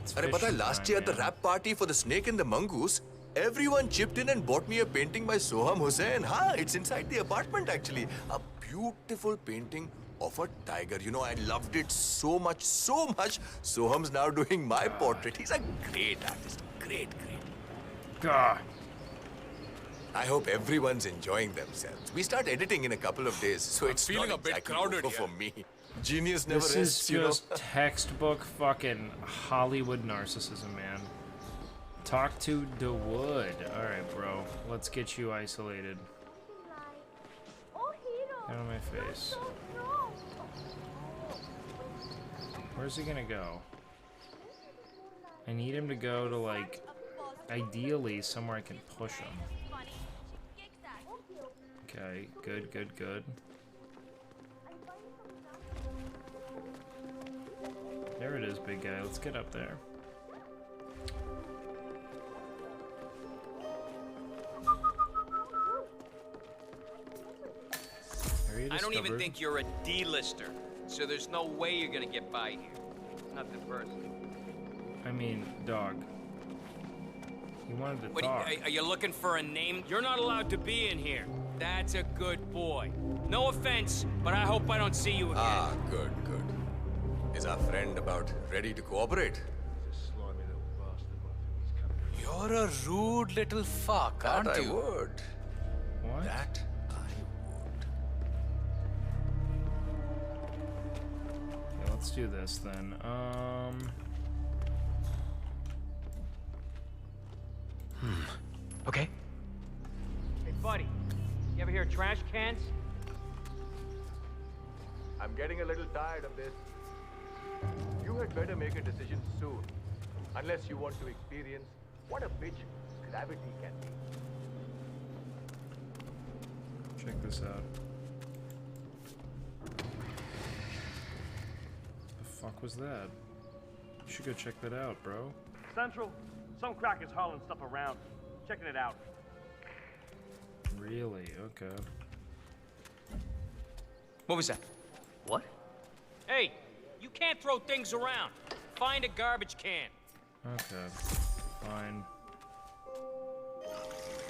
It's Arey, pata hai, fishing last time, year at the man. rap party for the Snake and the Mongoose, everyone chipped in and bought me a painting by Soham Hussain. Ha, it's inside the apartment actually. A beautiful painting of a tiger. You know, I loved it so much, so much. Soham's now doing my portrait. He's a great artist. Great. God. I hope everyone's enjoying themselves. We start editing in a couple of days, so it's feeling not a bit exactly crowded over here. for me. Genius never This rests, is you know. just textbook fucking Hollywood narcissism, man. Talk to the wood. Alright, bro. Let's get you isolated. Get out of my face. Where's he gonna go? I need him to go to, like, ideally somewhere I can push him. Okay, good. There it is, big guy. Let's get up there. I don't even think you're a D-lister, so there's no way you're gonna get by here. Nothing personal. I mean, dog. He wanted to What, talk. are you looking for a name? You're not allowed to be in here. That's a good boy. No offense, but I hope I don't see you again. Ah, good. Is our friend about ready to cooperate? You're a rude little fuck, aren't That I you? would. What? That Yeah, let's do this then. Okay. Hey, buddy, you ever hear trash cans? I'm getting a little tired of this. You had better make a decision soon. Unless you want to experience what a bitch gravity can be. Check this out. The fuck was that? You should go check that out, bro. Central, some crackers hauling stuff around. Checking it out. Really? Okay. What was that? What? Hey, you can't throw things around. Find a garbage can. Okay. Fine.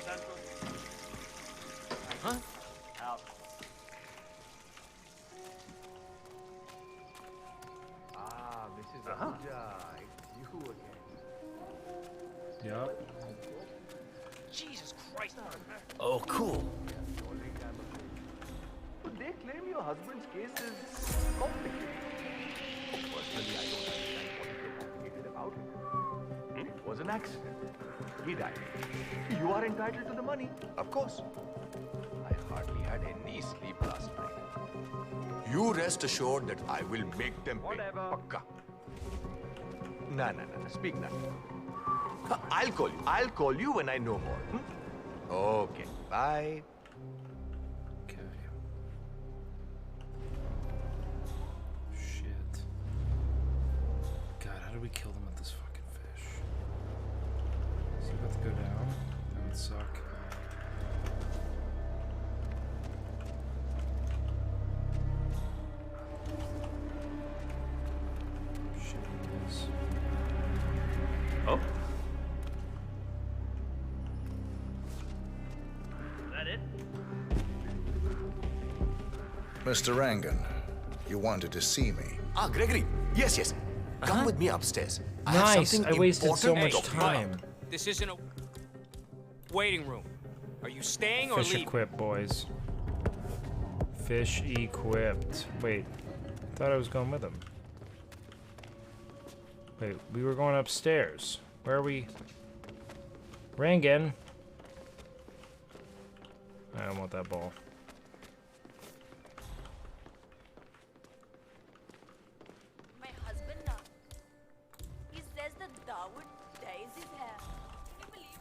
Central. Huh? Out. Ah, Mrs. Ahuja, it's you again. Yup. Jesus Christ. Oh, cool. But they claim your husband's case is complicated. Personally, I don't understand what is so complicated about it. It was an accident. He died. You are entitled to the money, of course. I hardly had any sleep last night. You rest assured that I will make them pay. Whatever. Pakka. Nah. Speak now. I'll call you when I know more. Okay. Bye. Okay. Shit. God, how do we kill them with this fucking fish? Is he about to go down? That would suck. Shit, he is. Oh? Mr. Rangan, you wanted to see me. Ah, Gregory. Yes, yes. Come with me upstairs. I have Nice. something I wasted so important much to talk to you about. time. This isn't a waiting room. Are you staying or Fish leaving? equipped, boys. Fish equipped. Wait. Thought I was going with him. Wait, we were going upstairs. Where are we? Rangan. I don't want that ball. My husband now. He says that Dawood dyes his hair.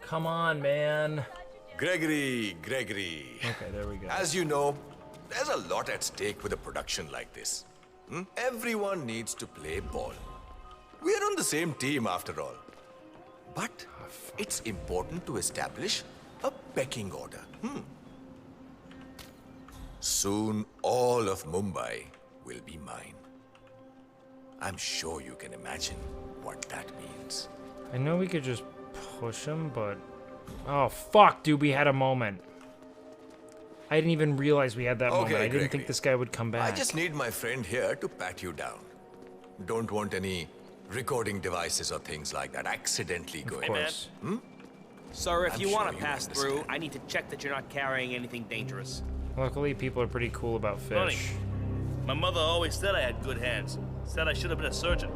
Come on, man. Gregory. Okay, there we go. As you know, there's a lot at stake with a production like this. Everyone needs to play ball. We're on the same team after all. But it's important to establish a pecking order. Soon all of Mumbai will be mine. I'm sure you can imagine what that means. I know we could just push him, but... Oh, fuck, dude, we had a moment. I didn't even realize we had that moment. I didn't think this guy would come back. I just need my friend here to pat you down. Don't want any recording devices or things like that accidentally going. Hey, man. Sir, if I'm you sure want to you pass through, I need to check that you're not carrying anything dangerous. Luckily, people are pretty cool about fish. Funny. My mother always said I had good hands. Said I should have been a surgeon.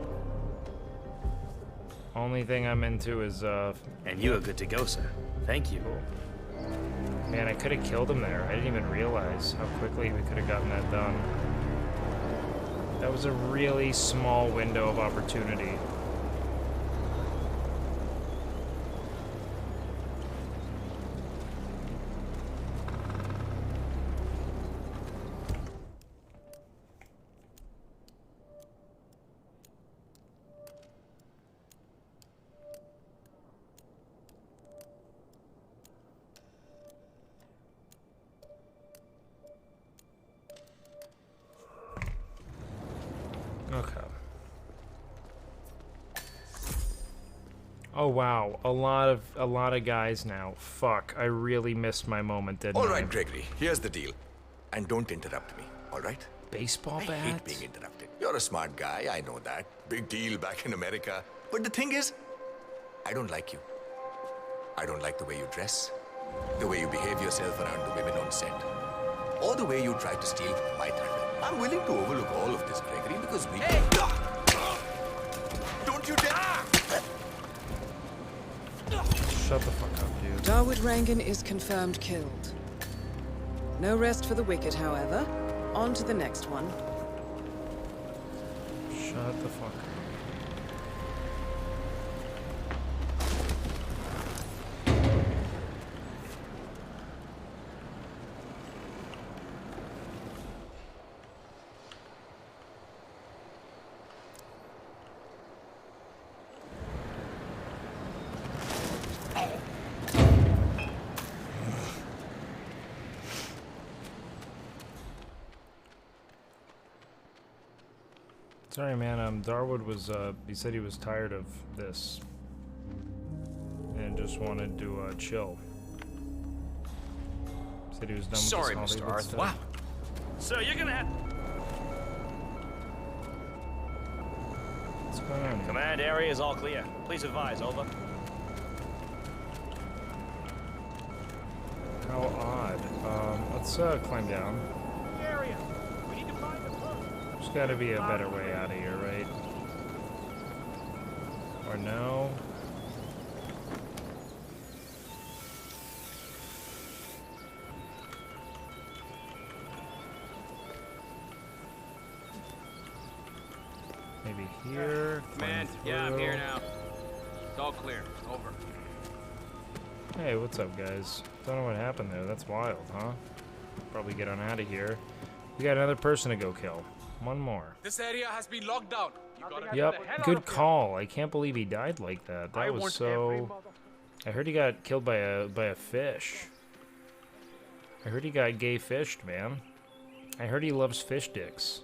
Only thing I'm into is, And you are good to go, sir. Thank you. Man, I could have killed him there. I didn't even realize how quickly we could have gotten that done. That was a really small window of opportunity. Okay. Oh wow, a lot of guys now. Fuck, I really missed my moment, didn't All I? right, Gregory, here's the deal. And don't interrupt me, all right? Baseball I bat? hate being interrupted. You're a smart guy, I know that. Big deal back in America. But the thing is, I don't like you. I don't like the way you dress, the way you behave yourself around the women on set, or the way you try to steal my thunder. I'm willing to overlook all of this, Gregory, because we... Hey! Don't you dare! Shut the fuck up, dude. Dawood Rangan is confirmed killed. No rest for the wicked, however. On to the next one. Shut the fuck up. Sorry, man. Darwood was, he said he was tired of this. And just wanted to, chill. Said he was done Sorry, with this Mr. Hollywood Arth. stuff. Wow. Sir, you're gonna have... What's going on here? Command area is all clear. Please advise, over. How odd. Let's, climb down. Area. We need to find the book. There's gotta be a better way out of here, right? Or no? Maybe here. Command, climb yeah, I'm here through. now. It's all clear. Over. Hey, what's up, guys? Don't know what happened there. That's wild, huh? Probably get on out of here. We got another person to go kill. One more. This area has been locked down. You gotta get Yep, the hell out good of here. call. I can't believe he died like that. That was so... I heard he got killed by a fish. I heard he got gay fished, man. I heard he loves fish dicks.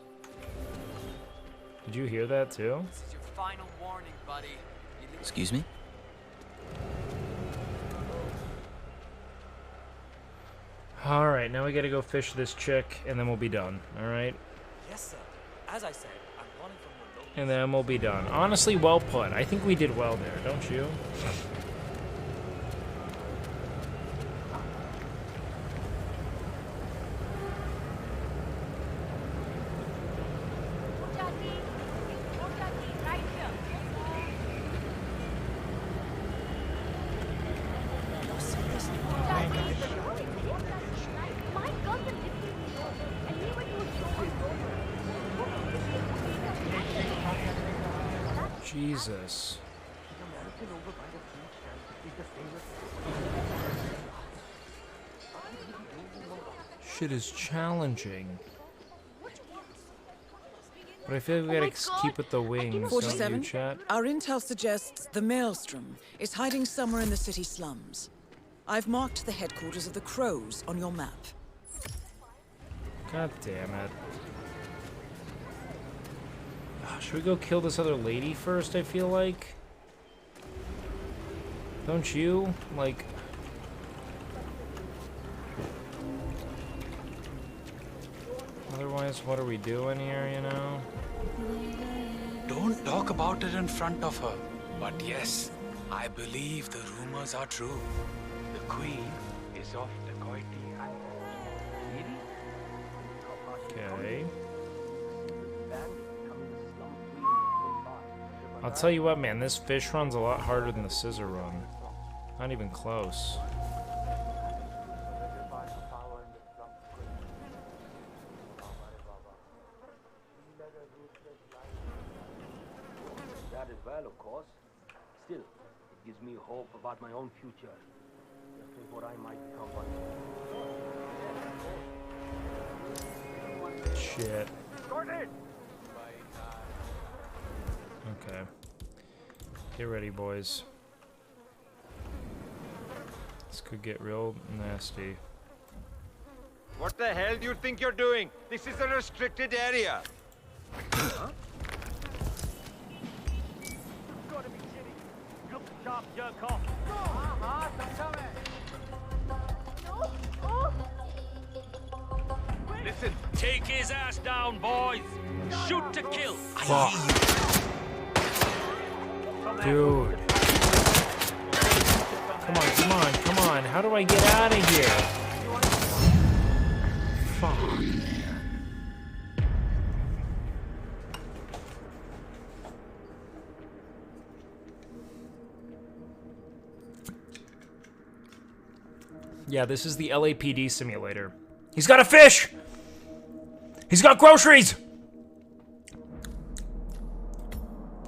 Did you hear that too? This is your final warning, buddy. Excuse me? Alright, now we gotta go fish this chick, and then we'll be done. Alright? Yes, sir. As I said, I'm calling from your local... And then we'll be done. Honestly, well put. I think we did well there, don't you? Jesus. Shit is challenging. But I feel like we gotta keep with the wings, don't you, 47. chat? Our intel suggests the Maelstrom is hiding somewhere in the city slums. I've marked the headquarters of the Crows on your map. God damn it. Should we go kill this other lady first, I feel like? Don't you? Like... Otherwise, what are we doing here, you know? Don't talk about it in front of her. But yes, I believe the rumors are true. The Queen is of the Coiti Okay. I'll tell you what, man, this fish run's a lot harder than the scissor run. Not even close. That as well, of course. Still, it gives me hope about my own future. Just think what I might become one day. Shit. Okay. Get ready, boys. This could get real nasty. What the hell do you think you're doing? This is a restricted area. Huh? Gotta be kidding. Look sharp, jerk off. Listen, take his ass down, boys. Shoot to kill. Fuck. Dude. Come on, come on, come on. How do I get out of here? Fuck. Yeah, this is the LAPD simulator. He's got a fish! He's got groceries!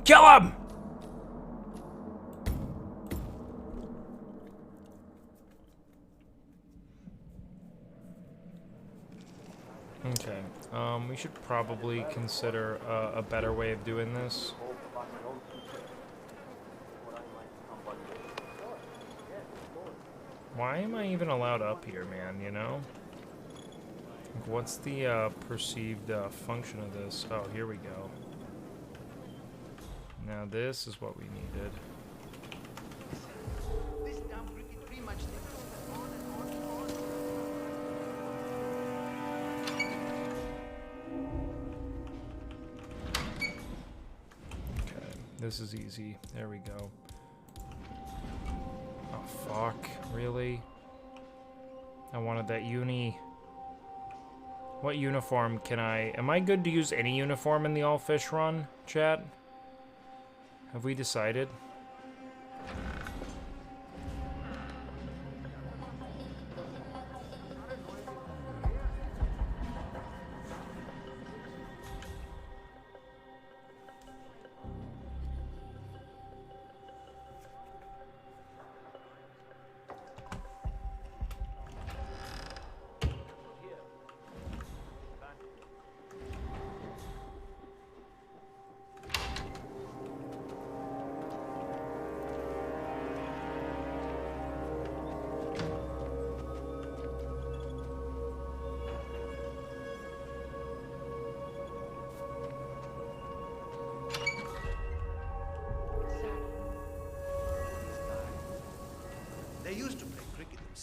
Kill him! Okay, we should probably consider a better way of doing this. Why am I even allowed up here, man, you know? Like, what's the perceived function of this? Oh, here we go. Now this is what we needed. Okay, this is easy. There we go. Oh, fuck. Really? I wanted that uni. What uniform can I... Am I good to use any uniform in the all fish run, chat? Have we decided?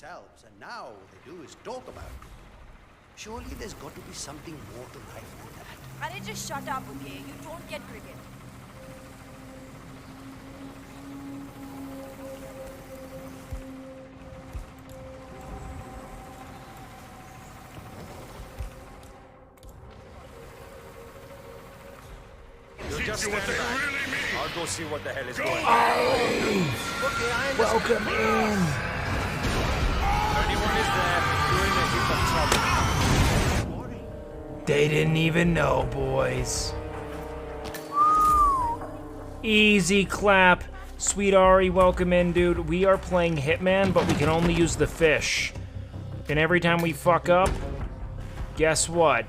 themselves, and now all they do is talk about it. Surely there's got to be something more to life than that. Are just shut up, okay? You don't get cricket. You just stand back. I'll go see what the hell is going on. Oh! Welcome in. If anyone is there, you're in a heap of trouble. They didn't even know, boys. Easy clap. Sweet Ari, welcome in, dude. We are playing Hitman, but we can only use the fish. And every time we fuck up, guess what?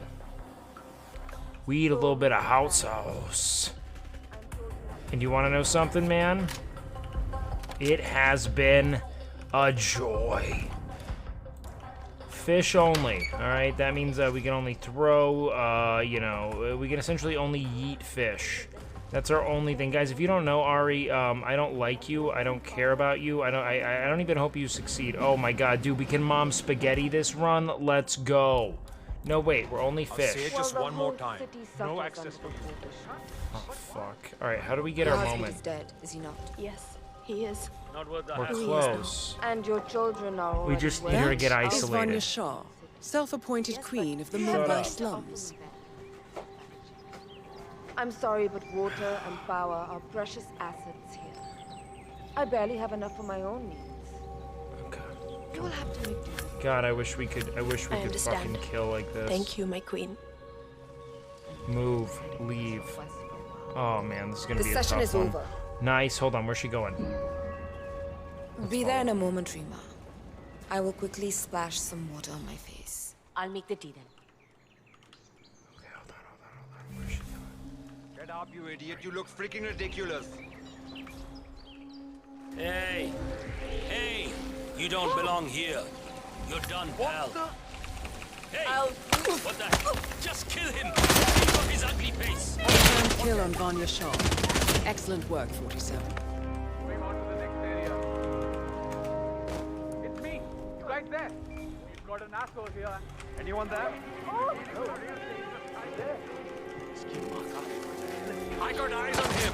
We eat a little bit of hot sauce. And you want to know something, man? It has been a joy. Fish only, all right? That means we can only throw, we can essentially only yeet fish. That's our only thing. Guys, if you don't know, Ari, I don't like you. I don't care about you. I don't even hope you succeed. Oh my god, dude, we can mom spaghetti this run. Let's go. No, wait, we're only fish. I'll say it just one more time. No access for Oh, fuck. All right, how do we get our moment? Is dead, is he not? Yes, he is. Not worth the We're hassle. close. And your children are already We just need her to get That is isolated. Vanya Shah, self-appointed queen of the Mumbai slums. I'm sorry, but water and power are precious assets here. I barely have enough for my own needs. Okay. You will have to make do. God, I wish we could fucking understand. kill like this. Thank you, my queen. Move, leave. Oh man, this is gonna The be a session tough is one. over. Nice, hold on, where's she going? Be there in a moment, Rima. I will quickly splash some water on my face. I'll make the tea then. Get up, you idiot. You look freaking ridiculous. Hey! Hey! You don't belong here. You're done, pal. Hey! What the hell? Just kill him! Keep off his ugly face! Confirmed kill on Vanya Shah. Excellent work, 47. Moving on to the next area. It's me. You guys there? We've got an asshole here. Anyone there? Oh, no. There. I got eyes on him.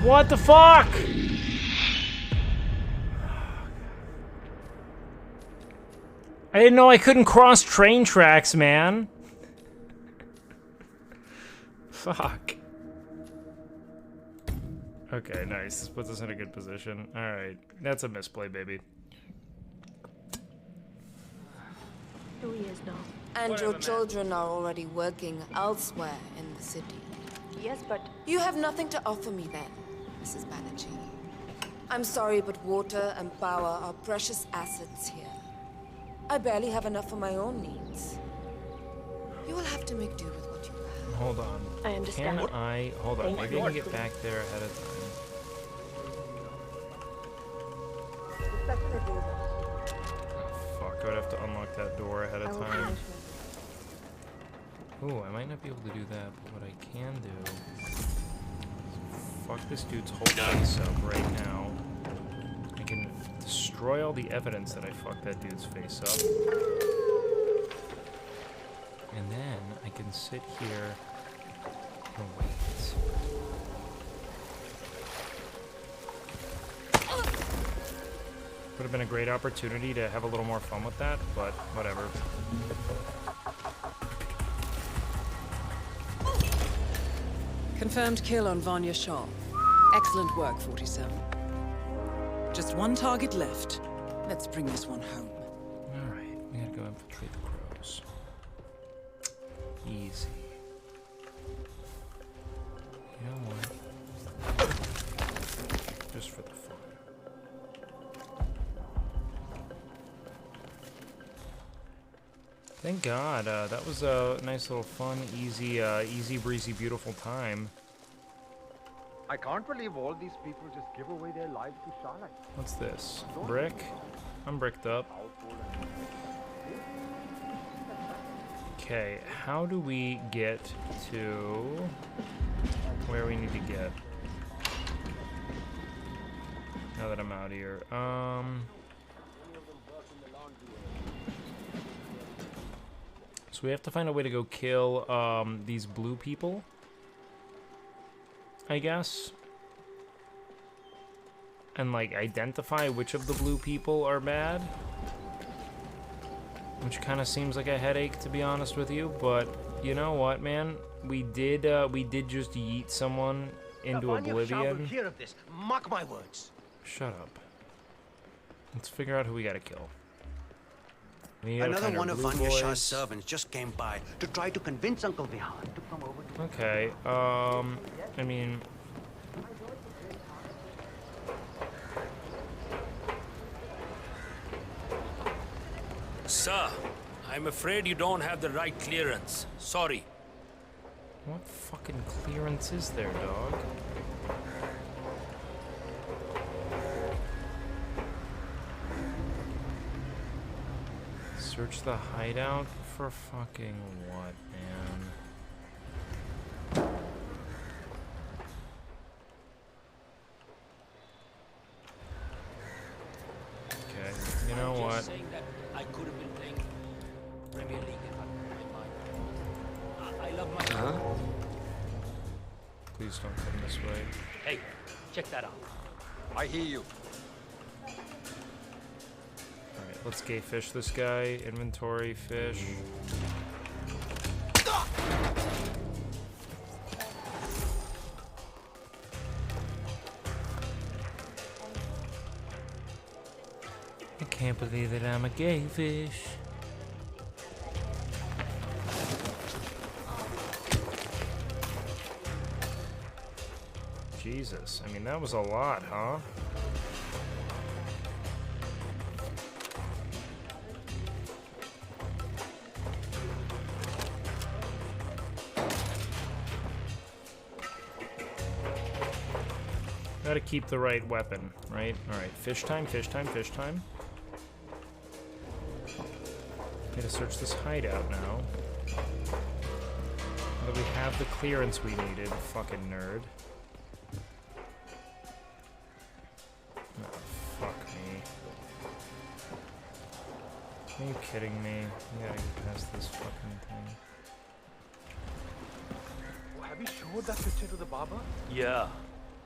What the fuck? I didn't know I couldn't cross train tracks, man. Fuck. Okay, nice. This puts us in a good position. Alright. That's a misplay, baby. 2 years now. And your children are already working elsewhere in the city. Yes, but You have nothing to offer me then, Mrs. Banerjee. I'm sorry, but water and power are precious assets here. I barely have enough for my own needs. You will have to make do with what you have. Hold on. I understand. Can I... Hold on. Oh my Maybe I God. can get back there ahead of time. Fuck, I would have to unlock that door ahead of time. Ooh, I might not be able to do that, but what I can do is fuck this dude's whole face up right now. I can destroy all the evidence that I fucked that dude's face up. And then I can sit here and wait. Would have been a great opportunity to have a little more fun with that, but whatever. Confirmed kill on Vanya Shah. Excellent work, 47. Just one target left. Let's bring this one home. Alright, we gotta go infiltrate the crows. Easy. You know what? Just for the fun. Thank God, that was a nice little fun, easy, easy breezy, beautiful time. I can't believe all these people just give away their lives to Charlotte. What's this? Brick? I'm bricked up. Okay, how do we get to where we need to get? Now that I'm out here. we have to find a way to go kill these blue people, I guess. And like identify which of the blue people are bad. Which kind of seems like a headache, to be honest with you, but you know what, man? We did just yeet someone into oblivion. Hear of this. Mark my words. Shut up. Let's figure out who we gotta kill. We gotta Another find our one of blue Vanya Shah's boys. servants just came by to try to convince Uncle Vihan to come over to... Okay, I mean... Sir, I'm afraid you don't have the right clearance. Sorry. What fucking clearance is there, dog? Search the hideout for fucking what, man? Okay, you know what? Just saying that I could have been playing Premier League in my mind. I love my... Huh? Please don't come this way. Hey, check that out. I hear you. Alright, let's gay fish this guy. Inventory, fish. I can't believe that I'm a gay fish. Jesus, I mean, that was a lot, huh? Gotta keep the right weapon, right? Alright, fish time, fish time, fish time. Gotta search this hideout now. Now that we have the clearance we needed, fucking nerd. Oh, fuck me. Are you kidding me? You gotta get past this fucking thing. Have you showed that picture to the barber? Yeah.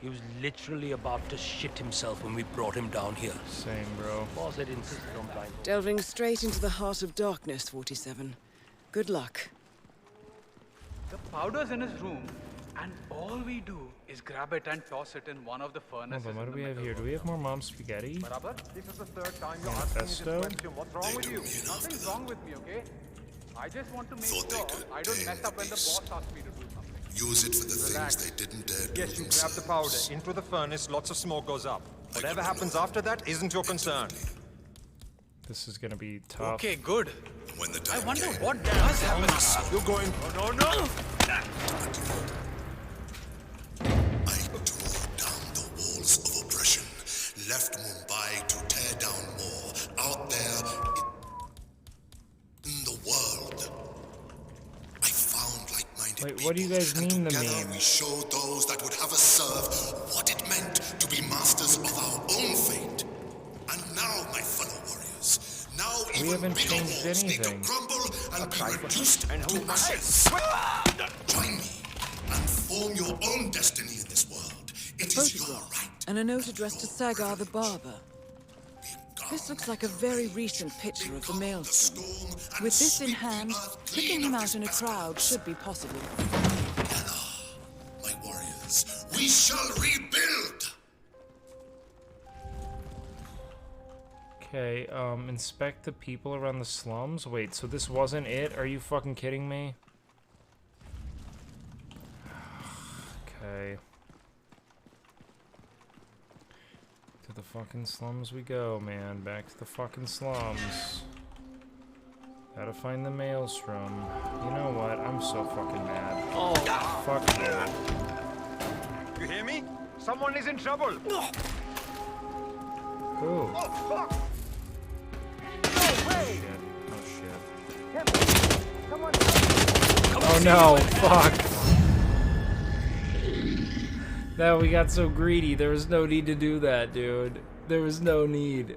He was literally about to shit himself when we brought him down here. Same, bro. Boss had insisted on blind. Delving straight into the heart of darkness, 47. Good luck. The powder's in his room, and all we do is grab it and toss it in one of the furnaces. Hold on, what do we have here? Do we have more mom spaghetti? Brother, this is the third time you're asking me this Manifesto? question. What's wrong with you? Nothing's wrong with me, okay? I just want to make sure I don't mess up when the boss asks me to do something. Use it for the things they didn't dare do Yes, you grab the powder. Into the furnace, lots of smoke goes up. Whatever happens after that isn't your concern. This is gonna be tough. Okay, good. When the I wonder what does happen. You're going... No, no, no! down the walls of oppression, left Mumbai to tear down more out there in the world. I found like-minded Wait, what do you guys mean the together meme? we showed those that would have us serve what it meant to be masters of our own fate. And now, my fellow warriors, now We even haven't bigger changed walls need anything. to crumble and be reduced to ashes. Join me and form your own destiny in this world. It is your right. And a note addressed to Sagar the barber. This looks like a very recent picture of the maelstrom. With this in hand, picking him out in a crowd should be possible. My warriors, we shall rebuild. Okay, inspect the people around the slums? Wait, so this wasn't it? Are you fucking kidding me? Okay. To the fucking slums we go, man. Back to the fucking slums. Gotta find the maelstrom. You know what? I'm so fucking mad. Oh, fuck you. You hear me? Someone is in trouble. Who? Oh, fuck! Shit. Oh shit. Oh no, fuck. No, we got so greedy. There was no need to do that, dude. There was no need.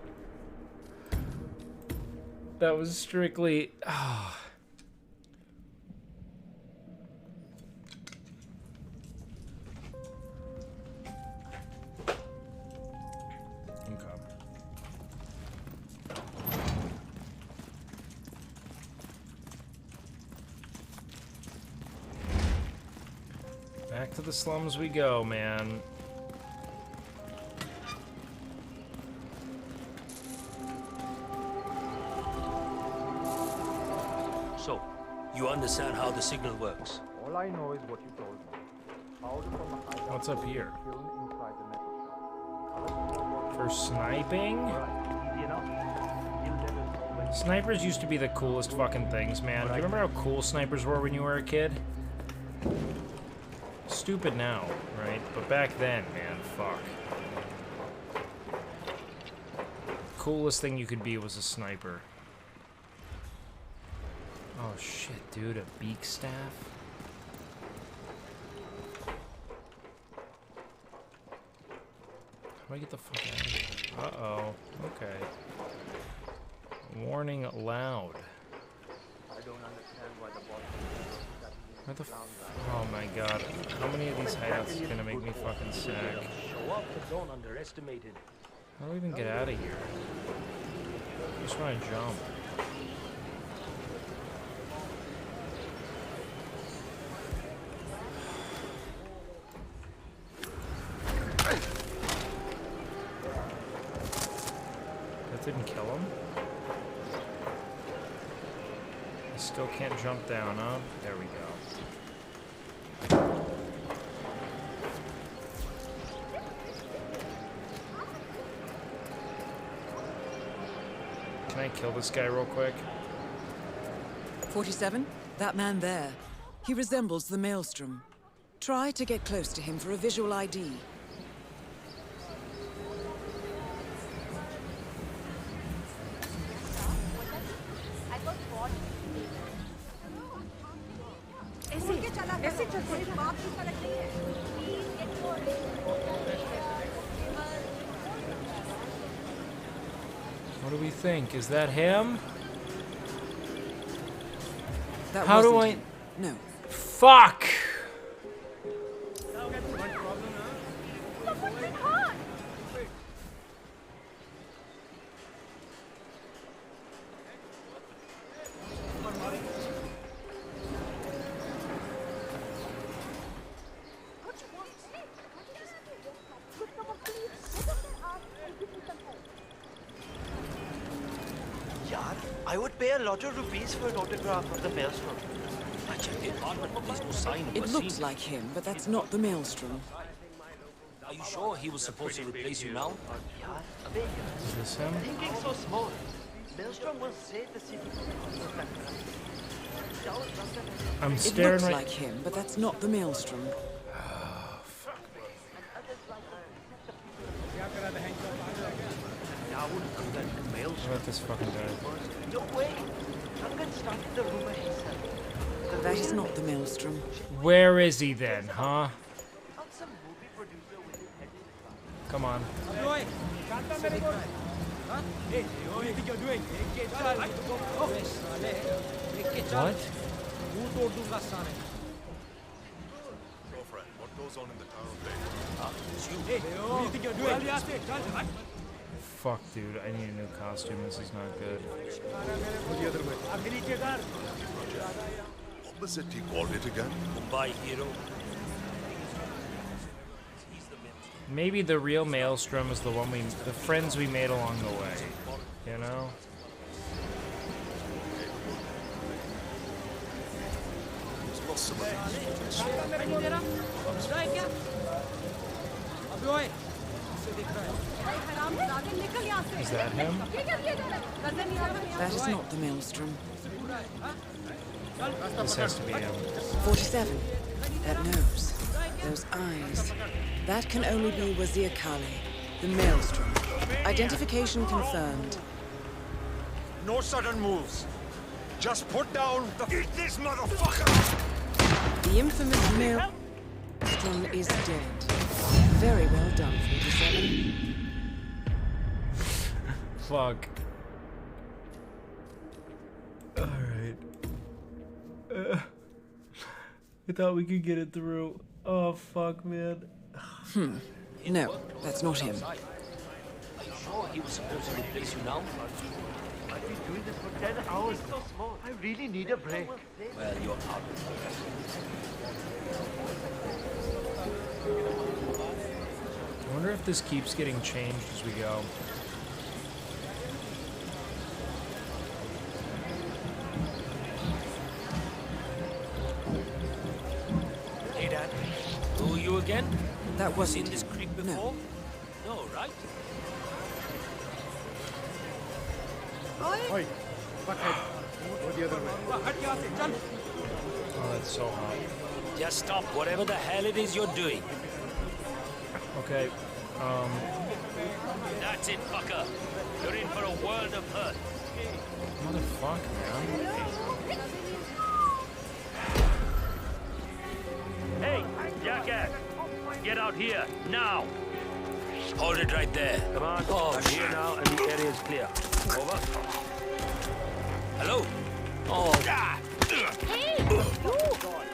That was strictly... Oh. Back to the slums we go, man. So, you understand how the signal works? All I know is what you told me. Powder from a hideout What's up here? kiln inside the metal shop. For sniping? Snipers used to be the coolest fucking things, man. Do you remember how cool snipers were when you were a kid? Stupid now, right? But back then, man, fuck. Coolest thing you could be was a sniper. Oh shit, dude, a beak staff? How do I get the fuck out of here? Uh-oh. Okay. Warning loud. I don't understand why the boss. Where the oh my god. How many of these hideouts is gonna make me fucking sick? Show up, but don't underestimate it. How do we even get out of here? I just wanna jump. That didn't kill him? I still can't jump down, huh? There we go. Can I kill this guy real quick? 47? That man there. He resembles the Maelstrom. Try to get close to him for a visual ID. What do we think? Is that him? That How do I... wasn't him. No. Fuck! Yaar, I would pay a lot of rupees for an autograph of the Maelstrom. I checked the apartment, but there's no sign of It Hasan. looks like him, but that's not the Maelstrom. Are you sure he was supposed to replace you now? Is this him? Thinking so small. Maelstrom will save the city. I'm It staring looks right... like him, but that's not the Maelstrom. What about this fucking guy? No way. Duncan started the rumor himself. That is not the Maelstrom. Where is he then, huh? Come on. Hey, what do you think you're doing? What? Girlfriend, what goes on in the tower of Hey, what do you think you're doing? Fuck, dude. I need a new costume. This is not good. What was it he called it again? Mumbai hero. Maybe the real Maelstrom is the one the friends we made along the way. You know? Is that him? That is not the Maelstrom. This has to be him. 47. That nose. Those eyes. That can only be Wazir Kale, the Maelstrom. Identification confirmed. No sudden moves. Just put down the... Eat this motherfucker! The infamous Maelstrom is dead. Very well done, 47. Fuck. Alright. I thought we could get it through. Oh, fuck, man. No, that's not him. Are you sure he was supposed to replace you now? I've been doing this for 10 hours. So small. I really need a break. Well, you're out. if this keeps getting changed as we go. Hey, Dad. Who are you again? That wasn't seen this creep before? No, right? Oi! Buckhead. Or the other way. Oh, that's so hot. Just stop whatever the hell it is you're doing. Okay, That's it, fucker. You're in for a world of hurt. motherfucker, man. Hey, jackass! Get out here, now! Hold it right there. Come on. Oh, I'm here now and the area is clear. Over. Hello? Oh. Hey!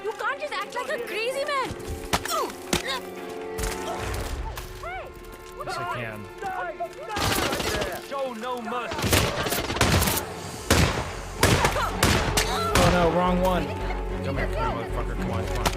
You can't just act like a crazy man! Yes, I can. Show no mercy. Oh no, wrong one. Come here, motherfucker. Come on, come on.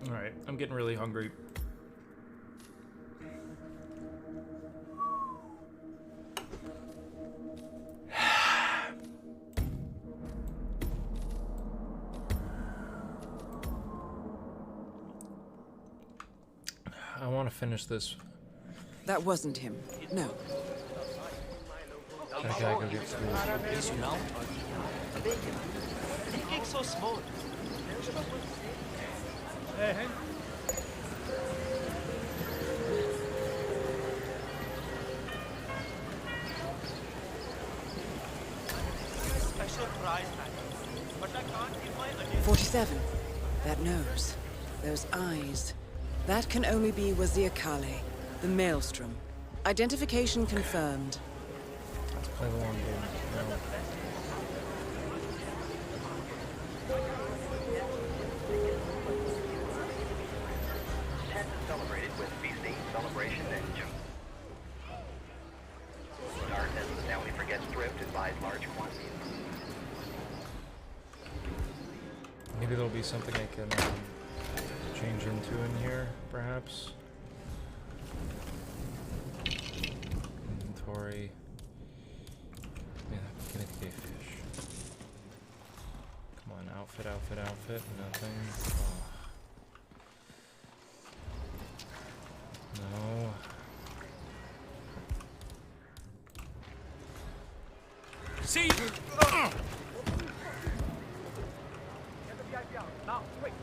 Alright, I'm getting really hungry. I want to finish this. That wasn't him. No. That guy go get food. Is you now? Thinking so small. Hey. Special prize, man. But I can't give my 47. That nose. Those eyes. That can only be Waziakale, the Maelstrom. Identification confirmed. Let's play the long game. No. Celebrated with feasting, celebration, and joke. Start as the family forgets drift and buys large quantities. Maybe there'll be something I can change into in here, perhaps. Inventory. Yeah, guinea pig fish. Come on, outfit, outfit, outfit. Nothing. Oh. No. See? Now, quick.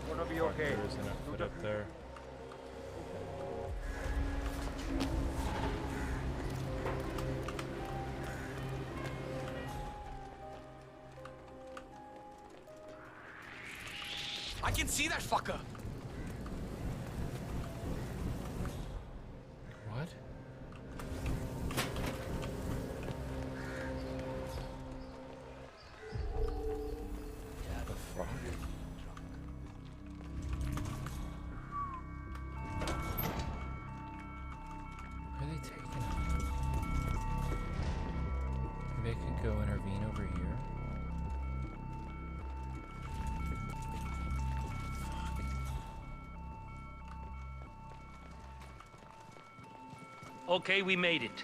Gonna be okay. There is an outfit up there. I can see that fucker. What? The fuck? Where are they taking it? Maybe I could go intervene over here. Okay, we made it.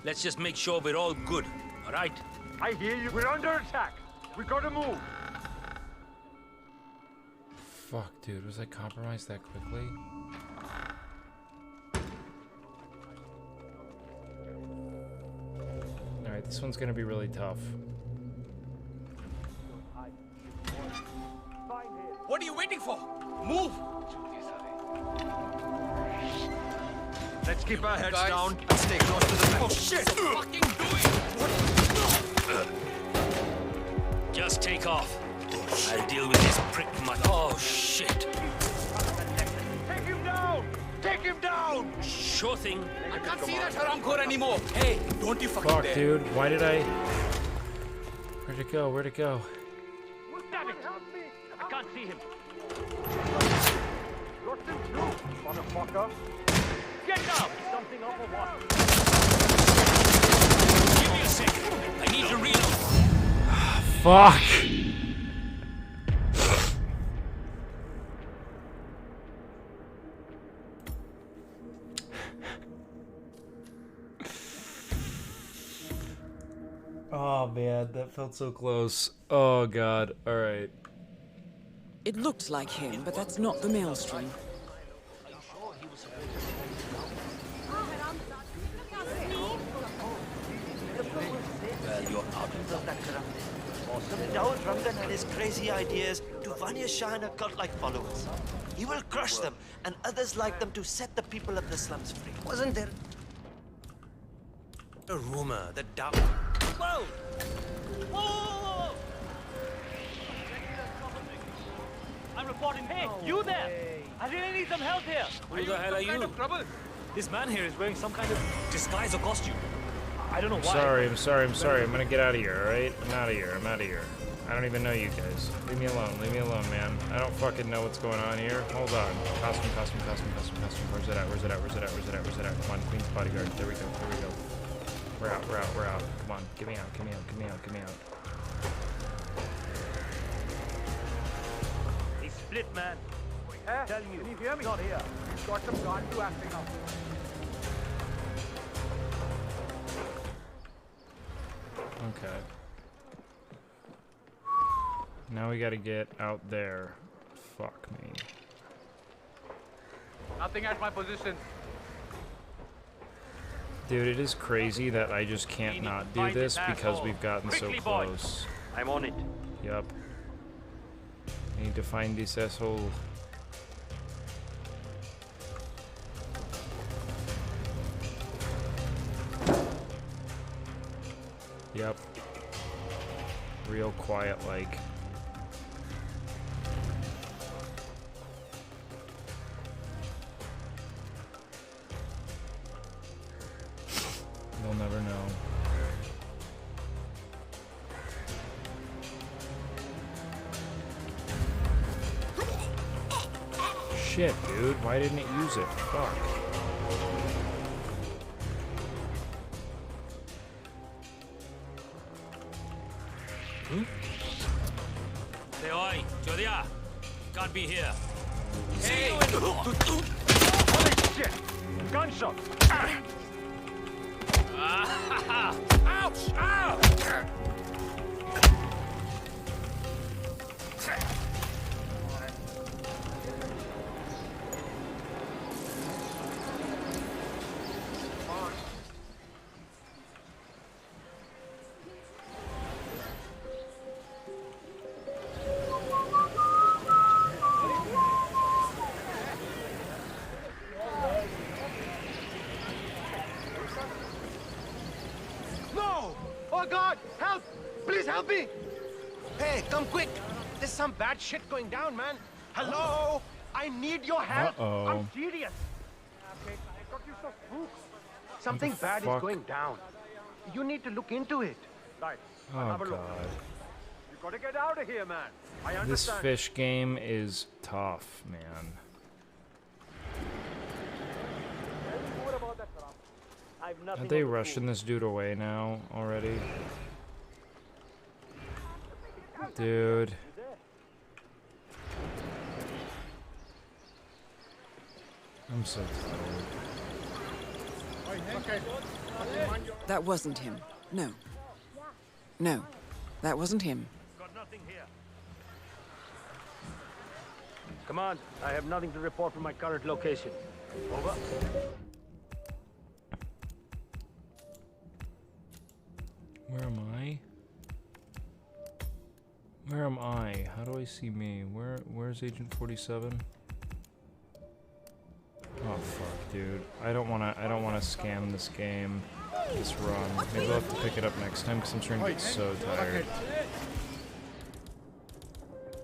Let's just make sure we're all good, all right? I hear you. We're under attack. We gotta move. Fuck, dude, was I compromised that quickly? Alright, this one's gonna be really tough. What are you waiting for? Move! Let's keep our heads down and stay close to the men. Oh shit! Fucking do it! Just take off. I'll deal with this prick much. Oh, shit. Take him down! Take him down! Sure thing. I can't see that haramkhor anymore. Hey, don't you fucking Fuck, dare. dude, why did I... Where'd it go? Where'd it go? Damn it! I can't see him. Got them too, motherfucker. Get down! Something up or what? Give me a second. I need to reload. Fuck. Oh man, that felt so close. Oh god. All right. It looked like him, but that's not the maelstrom. Well, you're out of that corrupted. Awesome. Daud Rangan and his crazy ideas to Vanya Shah and a cult-like followers. He will crush them and others like them to set the people of the slums free. Wasn't there a rumor that Daud... Whoa! Whoa! I'm reporting. Hey, you there! I really need some help here. Who the hell are you? Trouble? This man here is wearing some kind of disguise or costume. I don't know why. I'm sorry. I'm gonna get out of here, alright? I'm out of here. I don't even know you guys. Leave me alone, man. I don't fucking know what's going on here. Hold on. Costume. Where's it at? Come on, Queen's bodyguard. There we go. We're out. Come on, get me out. He's split, man. Hey, telling you. Can you hear me? Not here. He's got some guard to acting up. Okay. Now we gotta get out there. Fuck me. Nothing at my position. Dude, it is crazy that I just can't not do this because we've gotten so close. I'm on it. Yup. I need to find this asshole. Yep. Real quiet like. You'll never know. Shit, dude. Why didn't it use it? Fuck. Hey, oi, Jodia. Can't be here. Hey! Holy shit! Gunshot! Ouch! Ow! No! Oh God! Help! Please help me! Hey, come quick! There's some bad shit going down, man. Hello? I need your help. I'm serious. Okay, I got you so spooked. Something bad is going down. You need to look into it. Right. Oh Have a look. god. You gotta get out of here, man. I This understand. fish game is tough, man. What about that, Karam? I've nothing. Are they rushing this dude away now already? Dude. I'm so tired. That wasn't him. No. No, that wasn't him. Got nothing here. Command, I have nothing to report from my current location. Over. Where am I? Where am I? How do I see me? Where's Agent 47? Oh fuck, dude. I don't wanna scam this game. This run. Maybe I'll have to pick it up next time because I'm starting to get so tired.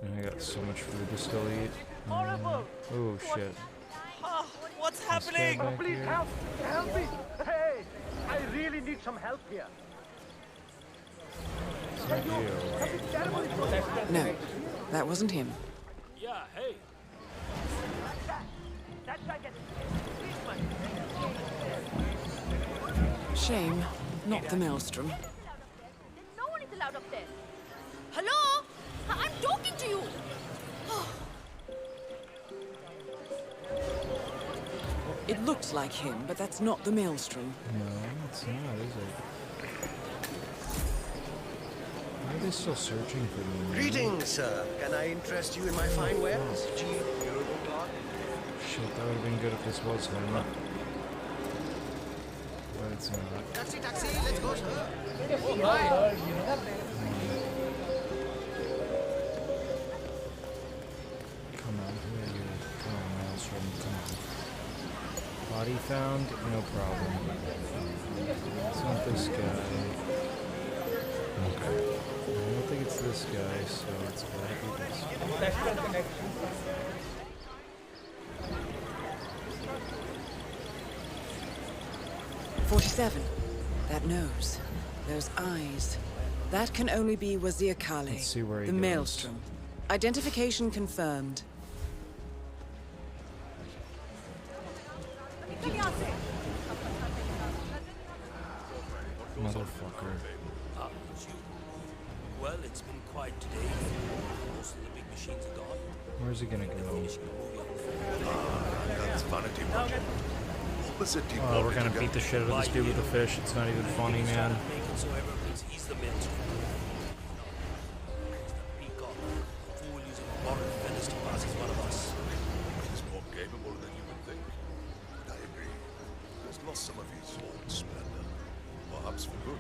And I got so much food to still eat. Oh shit. What's happening? back Please here. help me! Hey, I really need some help here. It's not you. No, that wasn't him. Yeah, hey. That guy gets Shame, not the Maelstrom. No one is allowed up there. Hello? I'm talking to you. It looks like him, but that's not the Maelstrom. No, it's not, is it? Why are they still searching for me? Greetings, sir. Can I interest you in my fine wares? Cheap, durable cloth. Shit, that would have been good if this was him. But it's not. Taxi, taxi, let's go, sir. Come on, who are you? Come on, Maelstrom, come on. Body found? No problem. It's not this guy. Okay. I don't think it's this guy, so it's gotta be this guy. 47. That nose. Those eyes. That can only be Wazir Kale, Let's see where he the goes. Maelstrom. Identification confirmed. Motherfucker. Well, it's been quiet today. Most of the big machines are gone. Where's he gonna go? That's vanity project. Opposite team. Oh, we're gonna beat the shit out of this dude with the fish. It's not even funny, man. So everyone thinks he's the Maelstrom. He's the peacock. Fool using borrowed feathers to pass as one of us. He's more capable than you would think. I agree. He's lost some of his old splendor. Perhaps for good.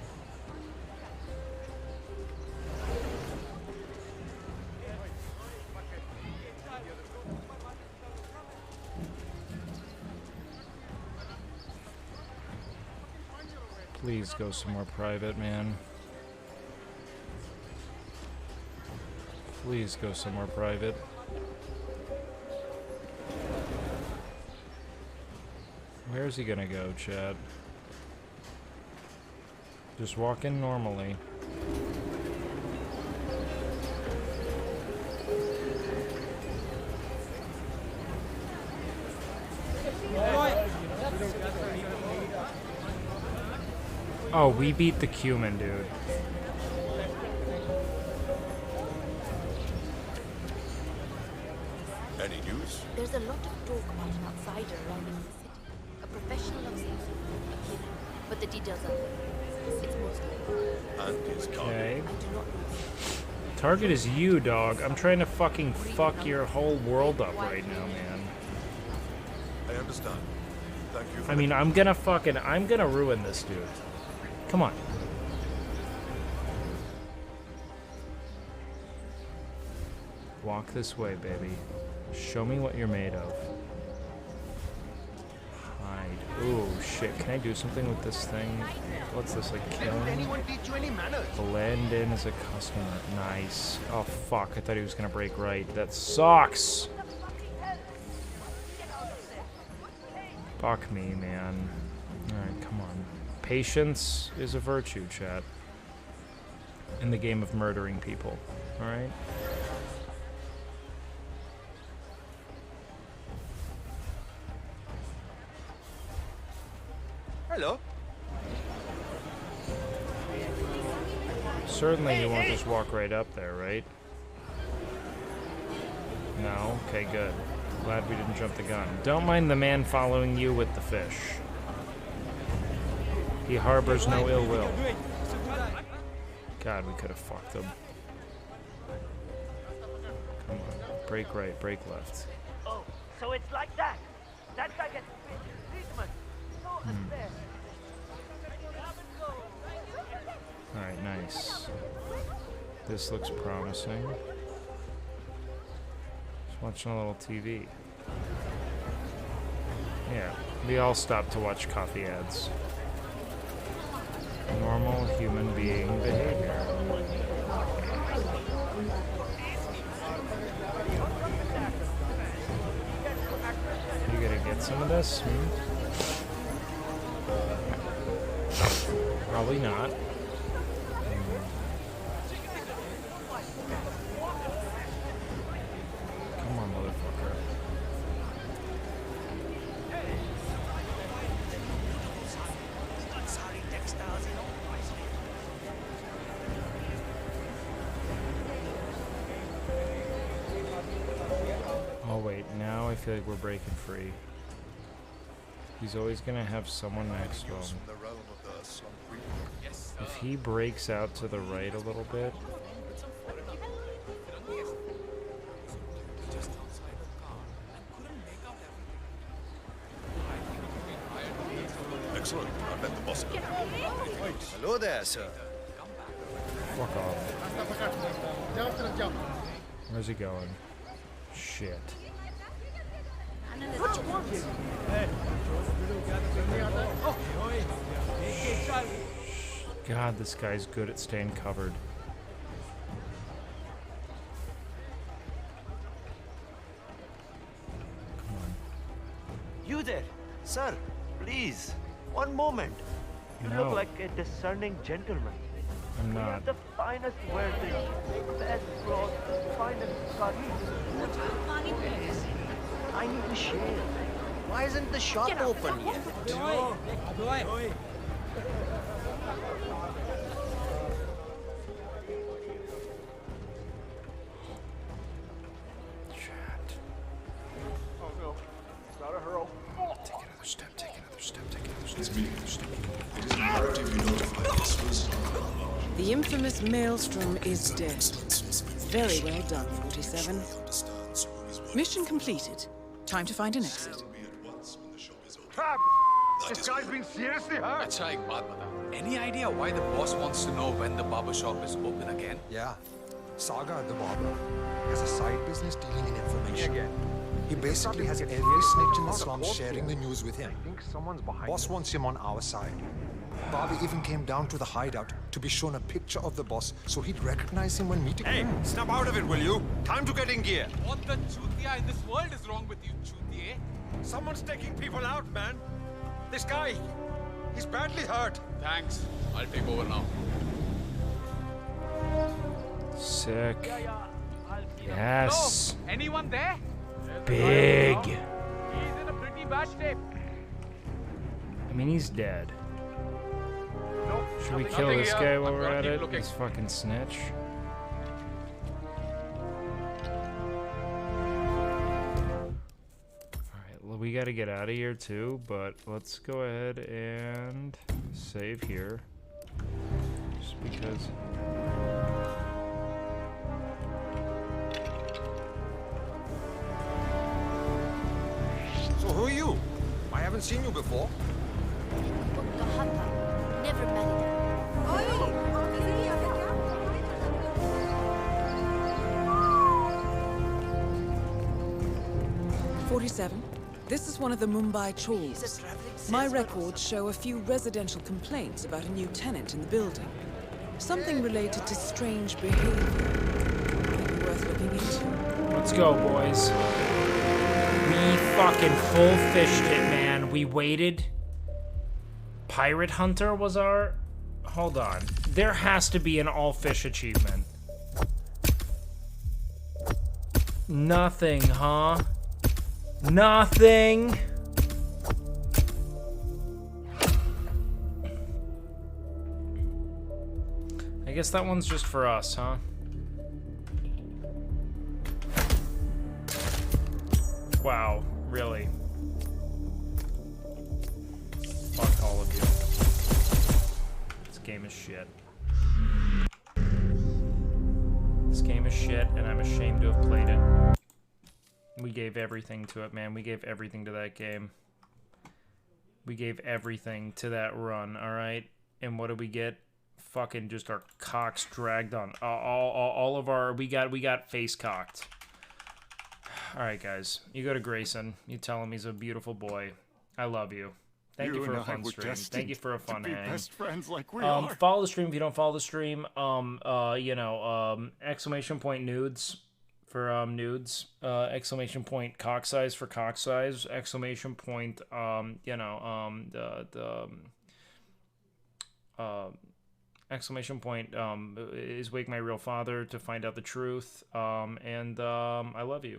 Please go somewhere private, man. Please go somewhere private. Where's he gonna go, Chad? Just walk in normally. Oh, we beat the cumin, dude. Any news? There's a lot of talk about an outsider arriving in the city. A professional of some sort. A killer. But the details are there. It's mostly. And his Okay. I do not know. Target is you, dog. I'm trying to fucking fuck your whole world up right now, man. I understand. Thank you for I mean, I'm gonna ruin this dude. Come on. Walk this way, baby. Show me what you're made of. Hide. Ooh, shit. Can I do something with this thing? What's this, like killing? Anyone teach you any manners? Blend in as a customer. Nice. Oh, fuck. I thought he was gonna break right. That sucks! Fuck me, man. Alright, come on. Patience is a virtue, chat. In the game of murdering people. Alright? Hello. Certainly you won't just walk right up there, right? No? Okay, good. Glad we didn't jump the gun. Don't mind the man following you with the fish. He harbors no ill will. God, we could have fucked him. Come on. Break right, break left. Oh, so it's like that. That guy gets treatment. So unfair. Alright, nice. This looks promising. Just watching a little TV. Yeah, we all stop to watch coffee ads. Normal human being behavior. You gonna get some of this? Probably not. Come on, motherfucker. feel like we're breaking free. He's always gonna have someone next to him. If he breaks out to the right a little bit. Excellent. I bet the boss. Hello there, sir. Fuck off. Where's he going? Shit. God, this guy's good at staying covered. Come on. You there, sir, please. One moment. You No. look like a discerning gentleman. I'm We not. have the finest versions, best clothes, finest curries. Yes. I need to shave. Why isn't the shop open yet? Oh no, it's not a hurl. Take another step, take another step, take another step, It's take me. another step. It is imperative you notify this first. The infamous Maelstrom is dead. Very well done, 47. Mission completed. Time to find an exit. Crap! This guy's been seriously hurt. Acha, ek baat bata. Any idea why the boss wants to know when the barber shop is open again? Yeah. Saga, the barber, has a side business dealing in information. He basically has every snitch in the slum sharing the news with him. I think someone's behind boss wants him on our side. Bobby even came down to the hideout to be shown a picture of the boss so he'd recognize him when meeting him. Hey, snap out of it, will you? Time to get in gear. What the chutia in this world is wrong with you, chutie? Someone's taking people out, man. This guy, he's badly hurt. Thanks. I'll take over now. Sick. Yes. Hello? Anyone there? Big. He's in a pretty bad shape. I mean, he's dead. Nope, Should we nothing kill here. this guy while I'm we're gonna at keep it? looking. This fucking snitch. Alright, well, we gotta get out of here too, but let's go ahead and save here. Just because. So who are you? I haven't seen you before. Never met him. 47. This is one of the Mumbai chores. My records show a few residential complaints about a new tenant in the building. Something related to strange behavior. Maybe worth looking into. Let's go, boys. We fucking full fished it, man. We waited. Pirate Hunter was our... Hold on. There has to be an all fish achievement. Nothing, huh? Nothing. I guess that one's just for us, huh? Wow, really? Fuck all of you. This game is shit. This game is shit, and I'm ashamed to have played it. We gave everything to it, man. We gave everything to that game. We gave everything to that run, alright? And what did we get? Fucking just our cocks dragged on. All of our... We got face cocked. Alright, guys. You go to Grayson. You tell him he's a beautiful boy. I love you. Thank you for a fun stream. Thank you for a fun hang. Best friends like we are. Follow the stream if you don't follow the stream. Exclamation point nudes for nudes. Exclamation point cock size for cock size. Exclamation point exclamation point is Wake My Real Father to find out the truth. I love you.